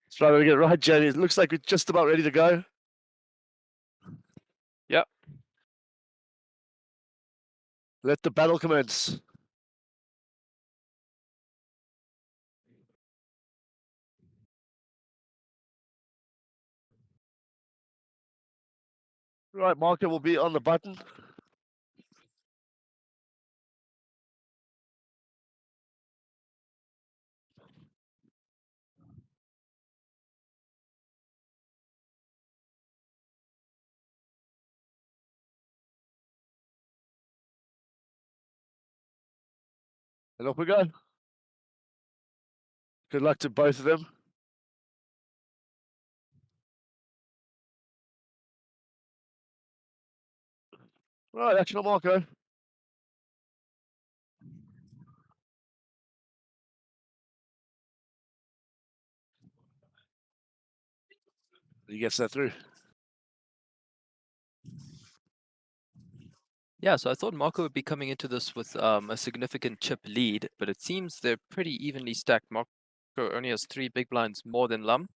Let's try to get it right, Jenny. It looks like we're just about ready to go. Yep. Let the battle commence. Right, marker will be on the button. And off we go. Good luck to both of them. Right, action on Marco. He gets that through. Yeah, so I thought Marco would be coming into this with a significant chip lead, but it seems they're pretty evenly stacked. Marco only has 3 big blinds more than Lum.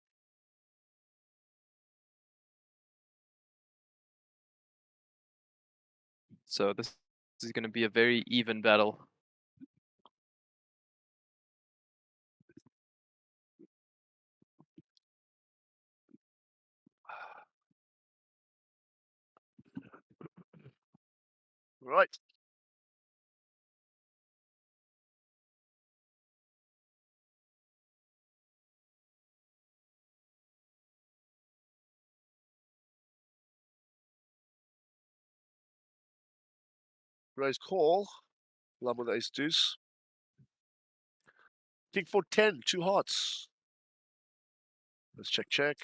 So this is going to be a very even battle. Right. Raise call. Lum with ace deuce. King for 10, 2 hearts. Let's check, check.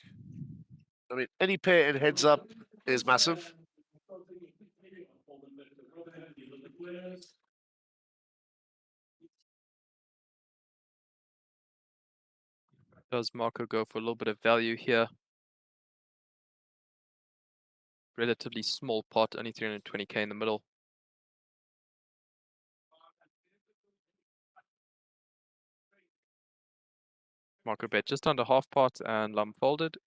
I mean, any pair in heads up is massive. Does Marco go for a little bit of value here? Relatively small pot, only 320k in the middle. Marco bet just under half pot and Lum folded.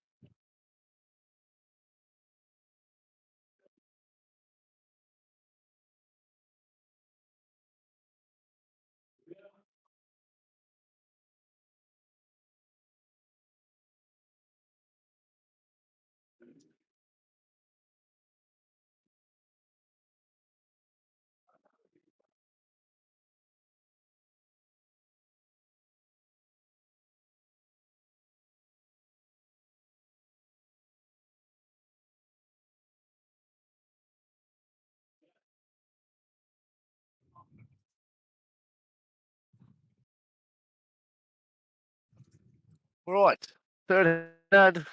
Right. Third hand.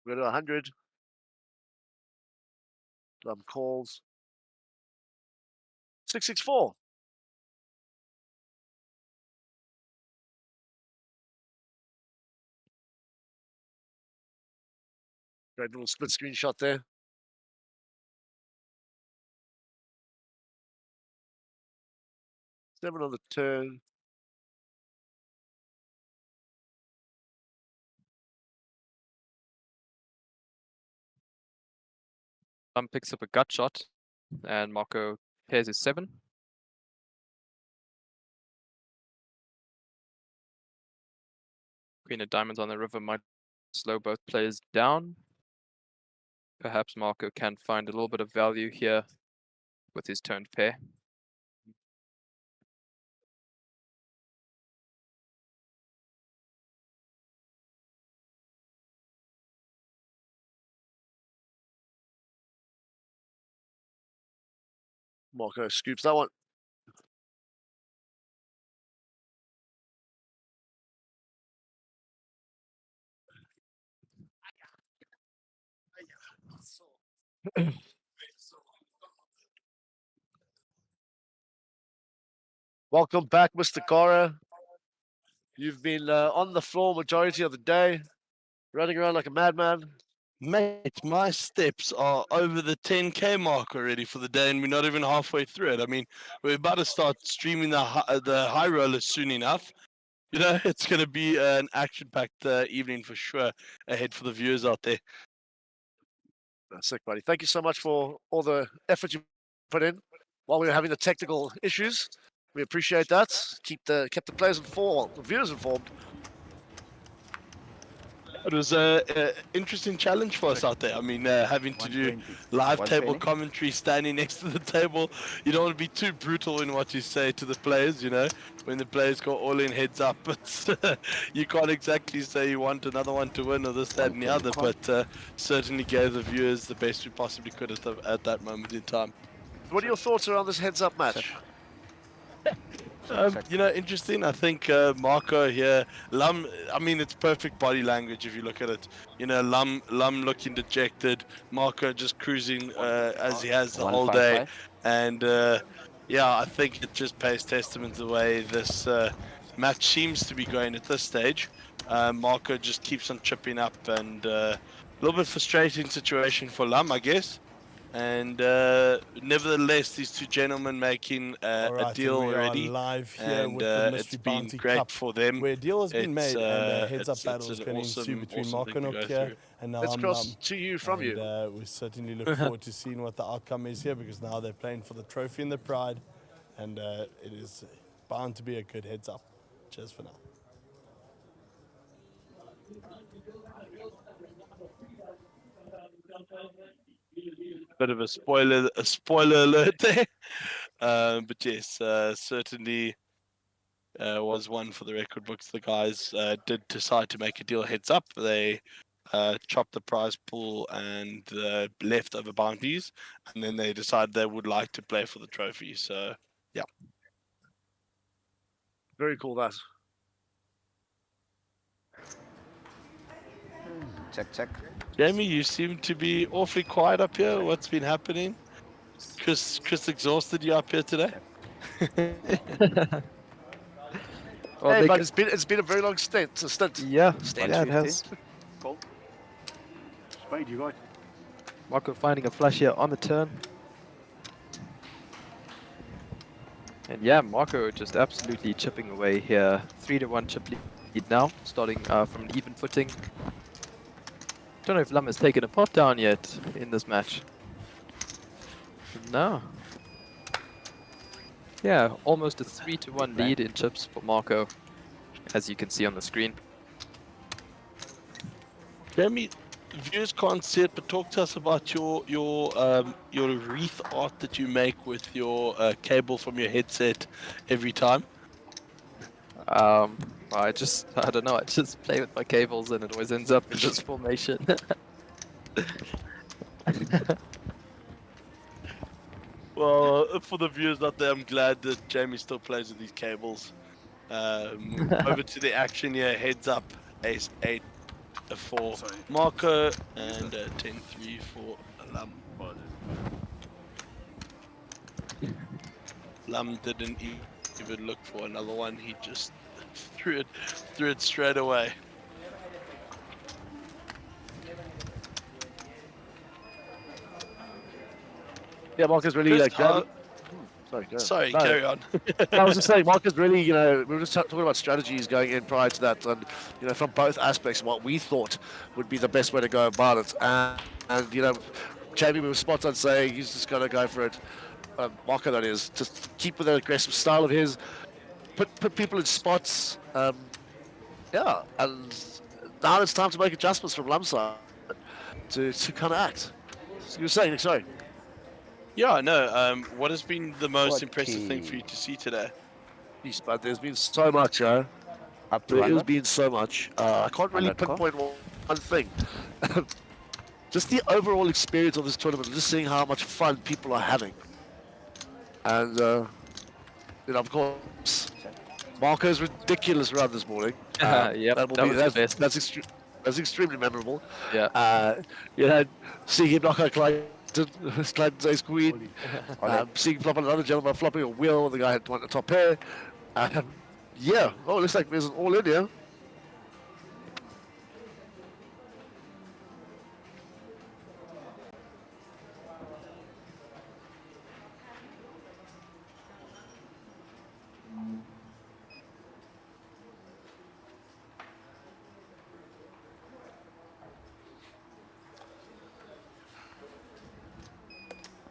We're to 100. Lum calls. 664. Great little split screen shot there. Seven on the turn. picks up a gut shot, and Marco pairs his 7. Queen of diamonds on the river might slow both players down. Perhaps Marco can find a little bit of value here with his turned pair. Marco scoops that one. Welcome back, Mr. Kara. You've been on the floor majority of the day, running around like a madman. Mate, my steps are over the 10K mark already for the day, and we're not even halfway through it. I mean, we're about to start streaming the high rollers soon enough. You know, it's going to be an action-packed evening for sure ahead for the viewers out there. That's sick, buddy. Thank you so much for all the effort you put in while we were having the technical issues. We appreciate that. Kept the players informed, the viewers informed. It was an interesting challenge for us out there. I mean, having to do live table commentary, standing next to the table. You don't want to be too brutal in what you say to the players, you know, when the players go all in heads up. But you can't exactly say you want another one to win or this, that, and the other. But certainly gave the viewers the best we possibly could at that moment in time. What are your thoughts around this heads-up match? You know, interesting. I think Marco here, Lum. I mean, it's perfect body language if you look at it. You know, Lum looking dejected, Marco just cruising as he has the whole day, and yeah, I think it just pays testament to the way this match seems to be going at this stage. Marco just keeps on tripping up, and a little bit frustrating situation for Lum, I guess. And nevertheless, these two gentlemen making a deal already, live here and with the it's Mystery been Bounty great Cup, for them. where a deal has been made, and a heads-up it's battle is an going to ensue awesome between thing to Marco go here through. and Let's cross to you from you. We certainly look forward to seeing what the outcome is here, because now they're playing for the trophy and the pride, and it is bound to be a good heads-up. Cheers for now. Bit of a spoiler alert there, but yes, certainly was one for the record books. The guys did decide to make a deal heads up. They chopped the prize pool and the leftover bounties, and then they decided they would like to play for the trophy. So yeah, very cool. That. Check. Jamie, you seem to be awfully quiet up here. What's been happening? Chris exhausted you up here today? Well, hey, but it's been a very long stint. Yeah, yeah, it has. Cool. Spade, you got. Marco finding a flush here on the turn. And yeah, Marco just absolutely chipping away here. 3-1 chip lead now, starting from an even footing. Don't know if Lum has taken a pot down yet in this match. No. Yeah, almost a 3-1 lead in chips for Marco, as you can see on the screen. Jamie, viewers can't see it, but talk to us about your wreath art that you make with your cable from your headset every time. I don't know, I just play with my cables and it always ends up in this formation. Well, for the viewers out there, I'm glad that Jamie still plays with these cables. Over to the action here, heads up, ace 8 for Marco, and 10-3 for Lum. Lum didn't even look for another one, he just threw it straight away. Yeah, Marco's really Sorry, carry on. I was just saying, Marco's really, you know, we were just talking about strategies going in prior to that, and you know, from both aspects, what we thought would be the best way to go about it, and you know, Jamie was spot on saying he's just going to go for it. Marco, that is, just keep with that aggressive style of his, put people in spots. Yeah, and now it's time to make adjustments from Lum's side to kind of act. So you were saying, Nick, sorry. Yeah, no. What has been the most impressive thing for you to see today? Jeez, but there's been so much, There has been so much. I can't really pinpoint one thing. Just the overall experience of this tournament, just seeing how much fun people are having. And, of course, Marco's ridiculous run this morning. Yep, that was the best. That's extremely memorable. Yeah. Seeing him knock out Clayton's ace queen. Seeing him flop on another gentleman flopping a wheel. The guy had won the top pair. Yeah. Oh, it looks like there's an all in here.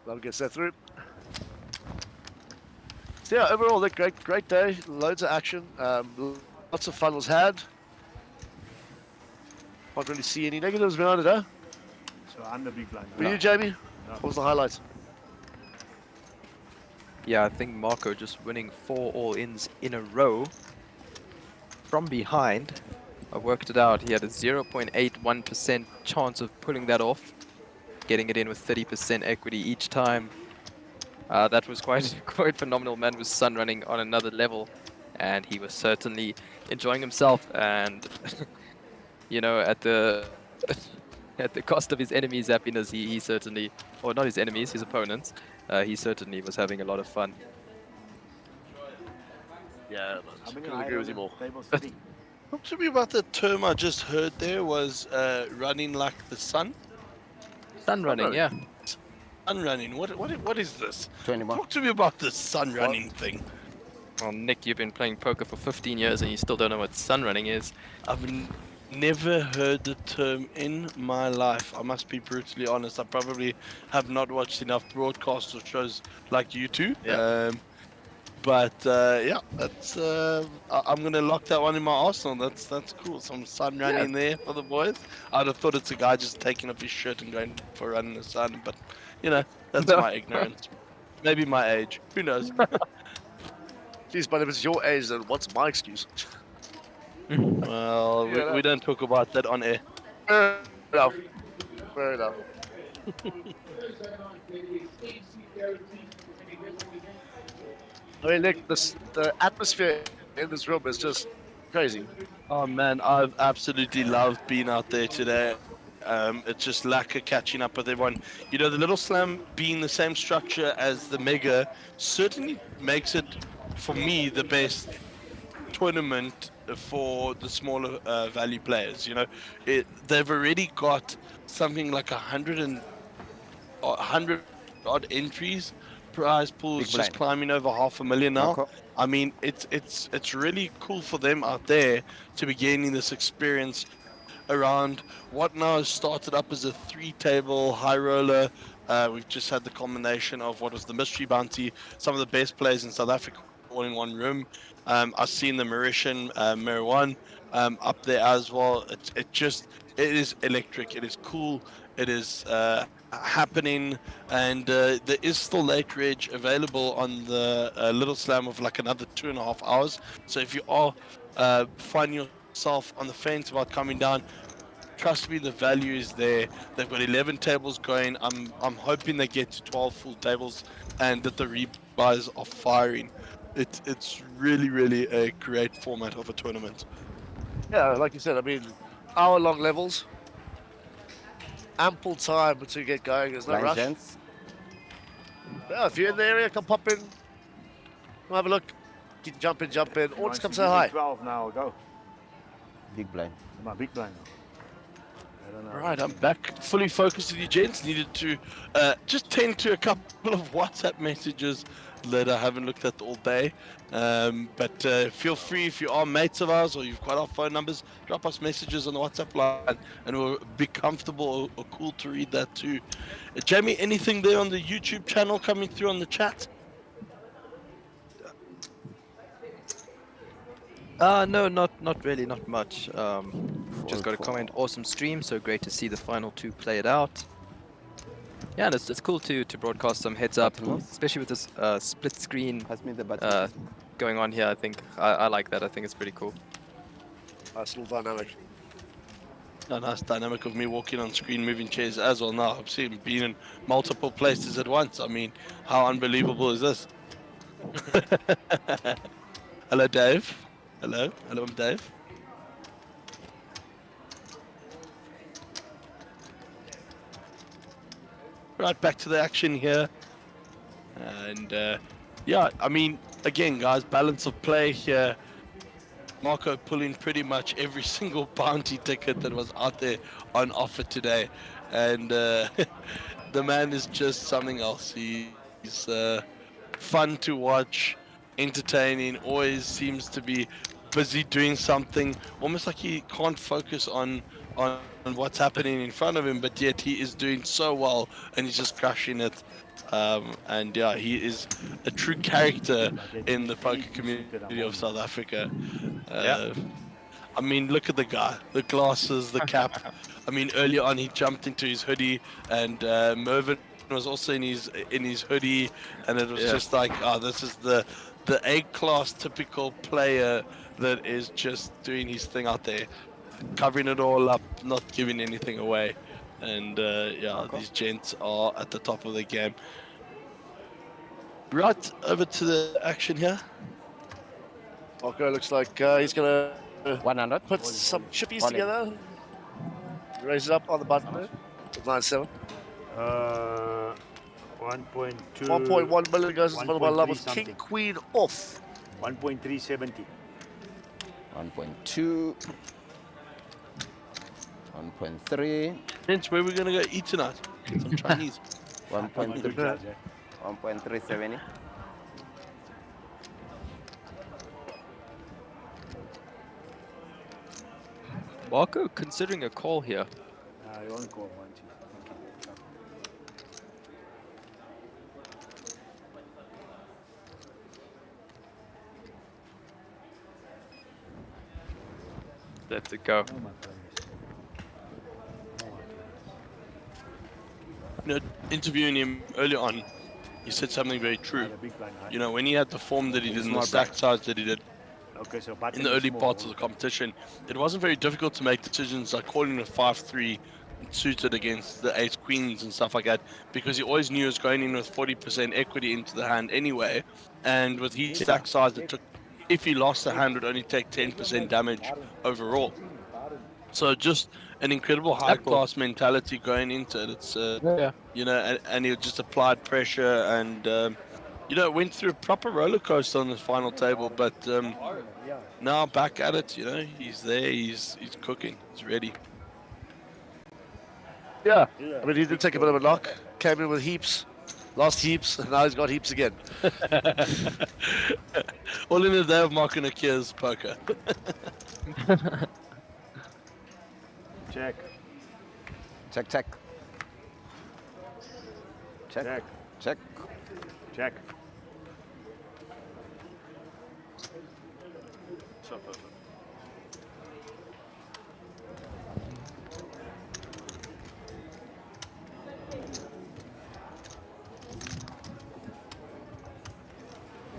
That'll get set through. So yeah, overall, a great day. Loads of action. Lots of fun was had. Can't really see any negatives behind it, huh? So under big blind. For you, Jamie, what was the highlight? Yeah, I think Marco just winning 4 all-ins in a row from behind. I worked it out. He had a 0.81% chance of pulling that off, getting it in with 30% equity each time. That was quite phenomenal. Man was sun running on another level, and he was certainly enjoying himself. And you know, at the cost of his enemies' happiness, he certainly, or not his enemies, his opponents, he certainly was having a lot of fun. Yeah, I couldn't agree with you more. Talk to me about the term I just heard there was running like the sun. Sun running, yeah. Sun running. What is this? 21. Talk to me about this sun running thing. Well, Nick, you've been playing poker for 15 years and you still don't know what sun running is. I've never heard the term in my life. I must be brutally honest. I probably have not watched enough broadcasts or shows like you two. Yeah. But yeah, that's I'm gonna lock that one in my arsenal. That's cool. Some sun running there for the boys. I'd have thought it's a guy just taking off his shirt and going for a run in the sun, but you know, that's my ignorance. Maybe my age. Who knows? Jeez, but if it's your age, then what's my excuse? Well, we don't talk about that on air. Fair enough. Fair enough. I mean, Nick, the atmosphere in this room is just crazy. Oh man, I've absolutely loved being out there today. It's just lack of catching up with everyone. You know, the Little Slam being the same structure as the Mega certainly makes it, for me, the best tournament for the smaller value players. You know, they've already got something like 100 odd entries. Prize pool's just climbing over 500,000 now. I mean, it's really cool for them out there to be gaining this experience around what now has started up as a 3-table high roller. We've just had the combination of what was the mystery bounty, some of the best players in South Africa all in one room. I've seen the Mauritian Marijuana up there as well. It is electric. It is cool. It is happening, and there is still late reg available on the Little Slam of like another 2.5 hours. So if you are finding yourself on the fence about coming down, trust me, the value is there. They've got 11 tables going. I'm hoping they get to 12 full tables, and that the rebuys are firing. It's really a great format of a tournament. Yeah, like you said, I mean, hour-long levels. Ample time to get going. There's no rush. Yeah, if you're in the area, come pop in. Come have a look. Jump in. Or just come say hi. 12 now, go. Big blind. My big blind. Right, I'm back, fully focused with you gents. Needed to just tend to a couple of WhatsApp messages that I haven't looked at all day. But feel free, if you are mates of ours or you've got our phone numbers, drop us messages on the WhatsApp line and we'll be comfortable or cool to read that too. Jamie, anything there on the YouTube channel coming through on the chat? No, not really, not much. Just got a comment. Awesome stream. So great to see the final two play it out. Yeah, and it's cool to broadcast some heads up, especially with this split screen going on here. I think I like that. I think it's pretty cool. Nice little dynamic. A nice dynamic of me walking on screen, moving chairs as well. Now I've seen being in multiple places at once. I mean, how unbelievable is this? Hello, Dave. Hello, I'm Dave. Right, back to the action here. And yeah, I mean, again, guys, balance of play here. Marco pulling pretty much every single bounty ticket that was out there on offer today. And the man is just something else. He's fun to watch, entertaining, always seems to be busy doing something, almost like he can't focus on what's happening in front of him, but yet he is doing so well and he's just crushing it. And yeah, he is a true character in the poker community of South Africa. I mean, look at the guy, the glasses, the cap. I mean, earlier on he jumped into his hoodie, and Mervyn was also in his hoodie, and it was just like, oh, this is the A-class typical player that is just doing his thing out there, covering it all up, not giving anything away. And yeah, these gents are at the top of the game. Right, over to the action here. Marco looks like he's going to 100. put some chippies together. Raise it up on the button there. 9-7. 1.2. 1.1 million goes to the bottom of the line with King Queen off. 1.370. 1.2. 1.3. Gents, where are we going to go eat tonight? Some Chinese. 1.3. 1.370. Marco considering a call here. You only call one. Let's go. You know, interviewing him earlier on, he said something very true. You know, when he had the form that he did and the stack size that he did in the early parts of the competition, it wasn't very difficult to make decisions like calling a 5-3 suited against the ace queens and stuff like that, because he always knew he was going in with 40% equity into the hand anyway, and with his stack size, it took, if he lost the hand, would only take 10% damage overall. So just an incredible high-class mentality going into it. It's you know, and he just applied pressure and you know, went through a proper roller coaster on the final table. But now back at it, you know, he's there, he's cooking, he's ready. Yeah, I mean, he did take a bit of a knock, came in with heaps, lost heaps, and now he's got heaps again. All in the day of Mark and Akira's poker. Check. Check, check. Check. Check. Check. Check.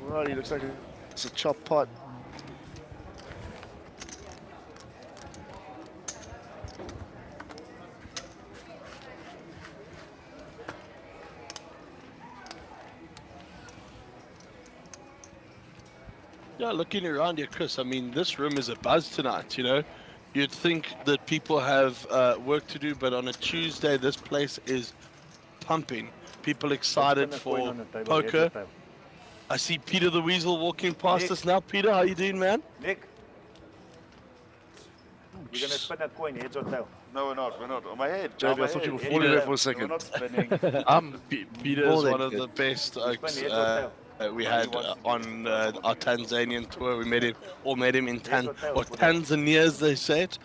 Right, he looks like it's a chop pot. Yeah, looking around here, Chris, I mean, this room is a buzz tonight, you know? You'd think that people have work to do, but on a Tuesday, this place is pumping. People excited for poker. I see Peter the Weasel walking past us now. Peter, how you doing, man? Nick. We're going to spin a coin, heads or tail. No, we're not. We're not. On my head. JB, on my I thought you head. were falling there for a second. We're not spinning. Peter More is than one of good. the best oaks Spin heads or tail. we had on our Tanzanian tour. We met him in Tanzania, as they say it.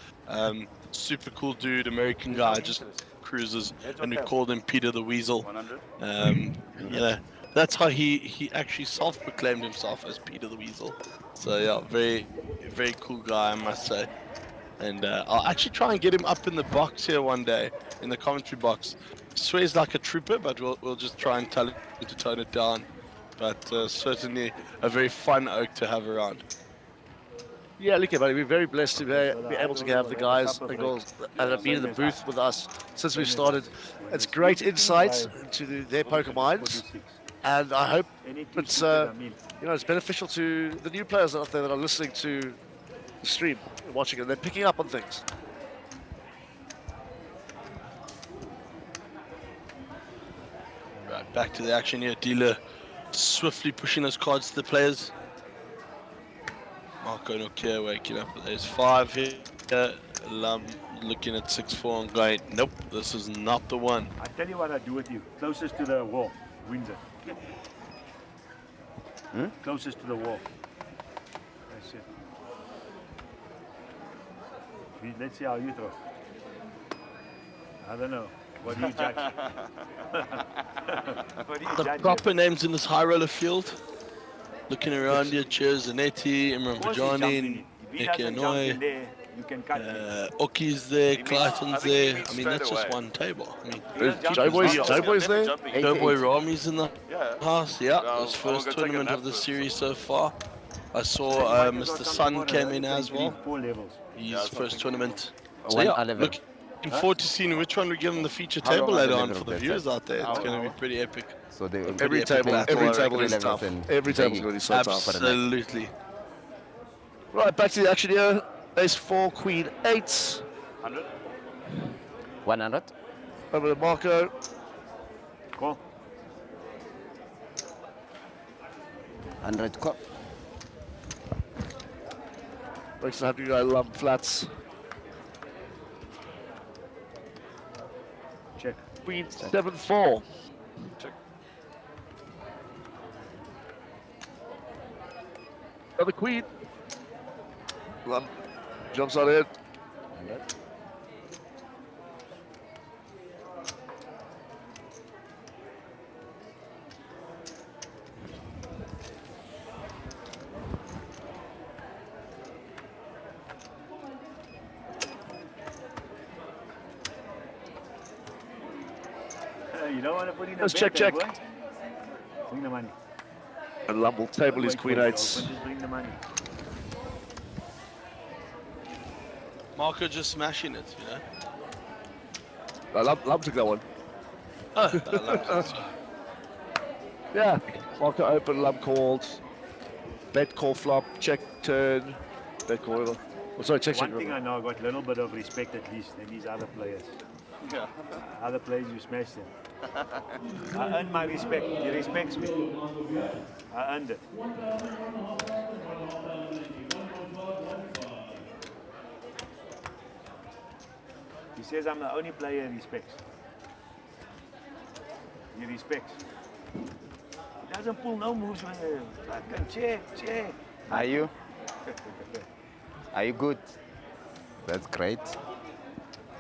Super cool dude, American guy, just cruises, and we called him Peter the Weasel. That's how he actually self-proclaimed himself as Peter the Weasel. So yeah, very, very cool guy, I must say. And I'll actually try and get him up in the box here one day, in the commentary box. Swears like a trooper, but we'll just try and tell him to tone it down. But certainly a very fun oak to have around. Yeah, look, buddy, we're very blessed to be able to have the guys and girls that have been in the booth with us since we've started. It's great insight into their poker minds, and I hope it's it's beneficial to the new players out there that are listening to the stream, watching it. They're picking up on things. Right, back to the action here. Dealer swiftly pushing those cards to the players. Marco Nokia waking up. There's 5 here. Looking at 6-4 and going, nope, this is not the one. I tell you what I do with you. Closest to the wall wins it. Closest to the wall. That's it. Let's see how you throw. I don't know. What do you judge? What do you The judge? proper names in this high roller field. Looking around here, Cheers Zanetti, Imran Bajani, Nicky Anoy, Oki's there, Clayton's there. I mean, that's just one table. I mean, Joeboy's there? Doughboy Rami's in the house, yeah. His first tournament of the series so far. I saw Mr. Sun came in as well. His first tournament. So yeah, looking forward to seeing which one we give him the feature table later on for the viewers out there. It's going to be pretty epic. So they Every table is tough. Every table is going to be so tough. Absolutely. Right, back to the action here. Ace 4, Queen 8. 100. 100. Over to Marco. Call. 100 call. Looks to have you go lump flats. Check. Queen 7-4. Check. Another queen. Lump jumps on in. 100. You don't want to put in a Let's bet check. there, boy. Bring the money. And Lump will table his Wait Queen for it 8s. open, just bring the money. Marco just smashing it, you know. Lump took that one. Oh, Yeah. Marco open, Lump called. Bet call flop, check turn. Bet call. Oh, sorry, check. One thing I know, I got a little bit of respect at least than these other players. Yeah. Other players, you smash them. I earned my respect. He respects me. I earned it. He says I'm the only player he respects. He respects. He doesn't pull no moves when fucking check. Are you? Are you good? That's great.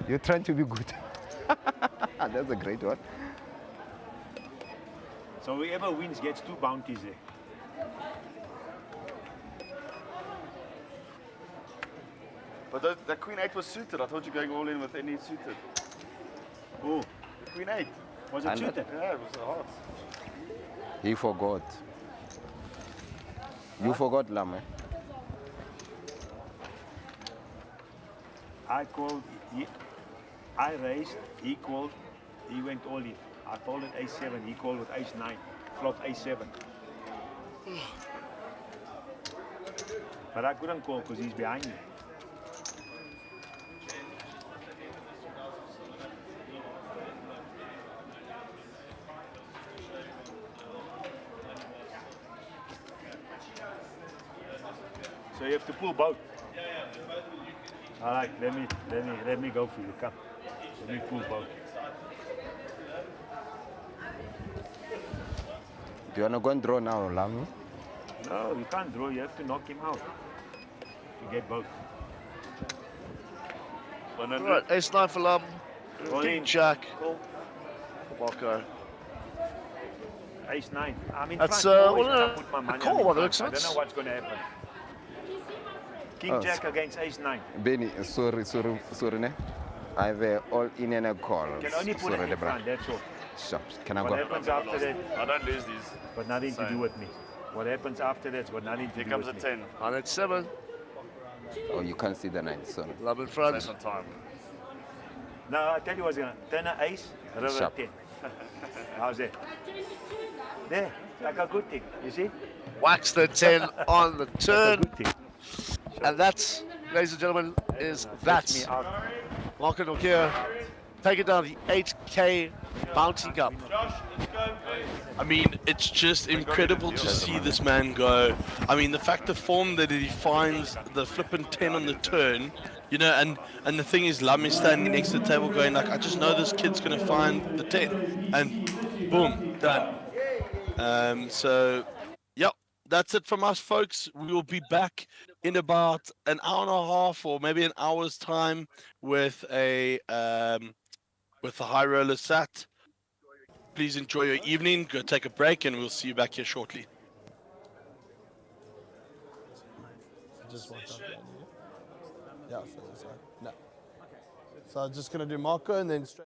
You're trying to be good. That's a great one. So whoever wins gets 2 bounties there. But the Queen 8 was suited. I thought you were going all in with any suited. Oh. The Queen 8. Was it suited? Yeah, it was hard. He forgot. You forgot, Lame. I called, I raised, he called, he went all in. I folded ace-7, he called with ace-9, flopped ace-7. But I couldn't call because he's behind me. So you have to pull both. All right, let me go for you. Come. Let me pull both. Do you want to go and draw now, Lami? No, you can't draw. You have to knock him out to get both. Right, ace-9 for Lum. King Jack. Cool. Marco. Ace-9. I'm in That's front. Always when I well, put my money, a call I'm in one, front. looks I like. don't know what's going to happen. King Oh, Jack against Ace-9. Benny, sorry, ne? I have all in and a call. You can only put Sorry, it in Debra. front, that's all. Sure. Can I What go? happens after that? I don't lose these. Got nothing to do with me. What happens after that's got nothing to Here do comes with a me. 10. 107. Oh, you can't see the 9, sorry. Lum in front. Same time. No, I tell you what's going to turn an ace, river Sharp. 10. How's that? There, like a good thing, you see? Wax the 10 on the turn. Good thing. And that's, ladies and gentlemen, is that. Marco Nokia taking down the 8K Bounty Cup. I mean, it's just incredible to see this man go. I mean, the fact, the form that he finds the flippin' 10 on the turn, you know, and the thing is, Lam is standing next to the table going like, I just know this kid's gonna find the 10, and boom, done. So, yep, that's it from us, folks. We will be back in about an hour and a half or maybe an hour's time with a high roller sat. Please enjoy your evening, go take a break, and we'll see you back here shortly. Just one time. Yeah, so no. So I'm just gonna do Marco and then straight.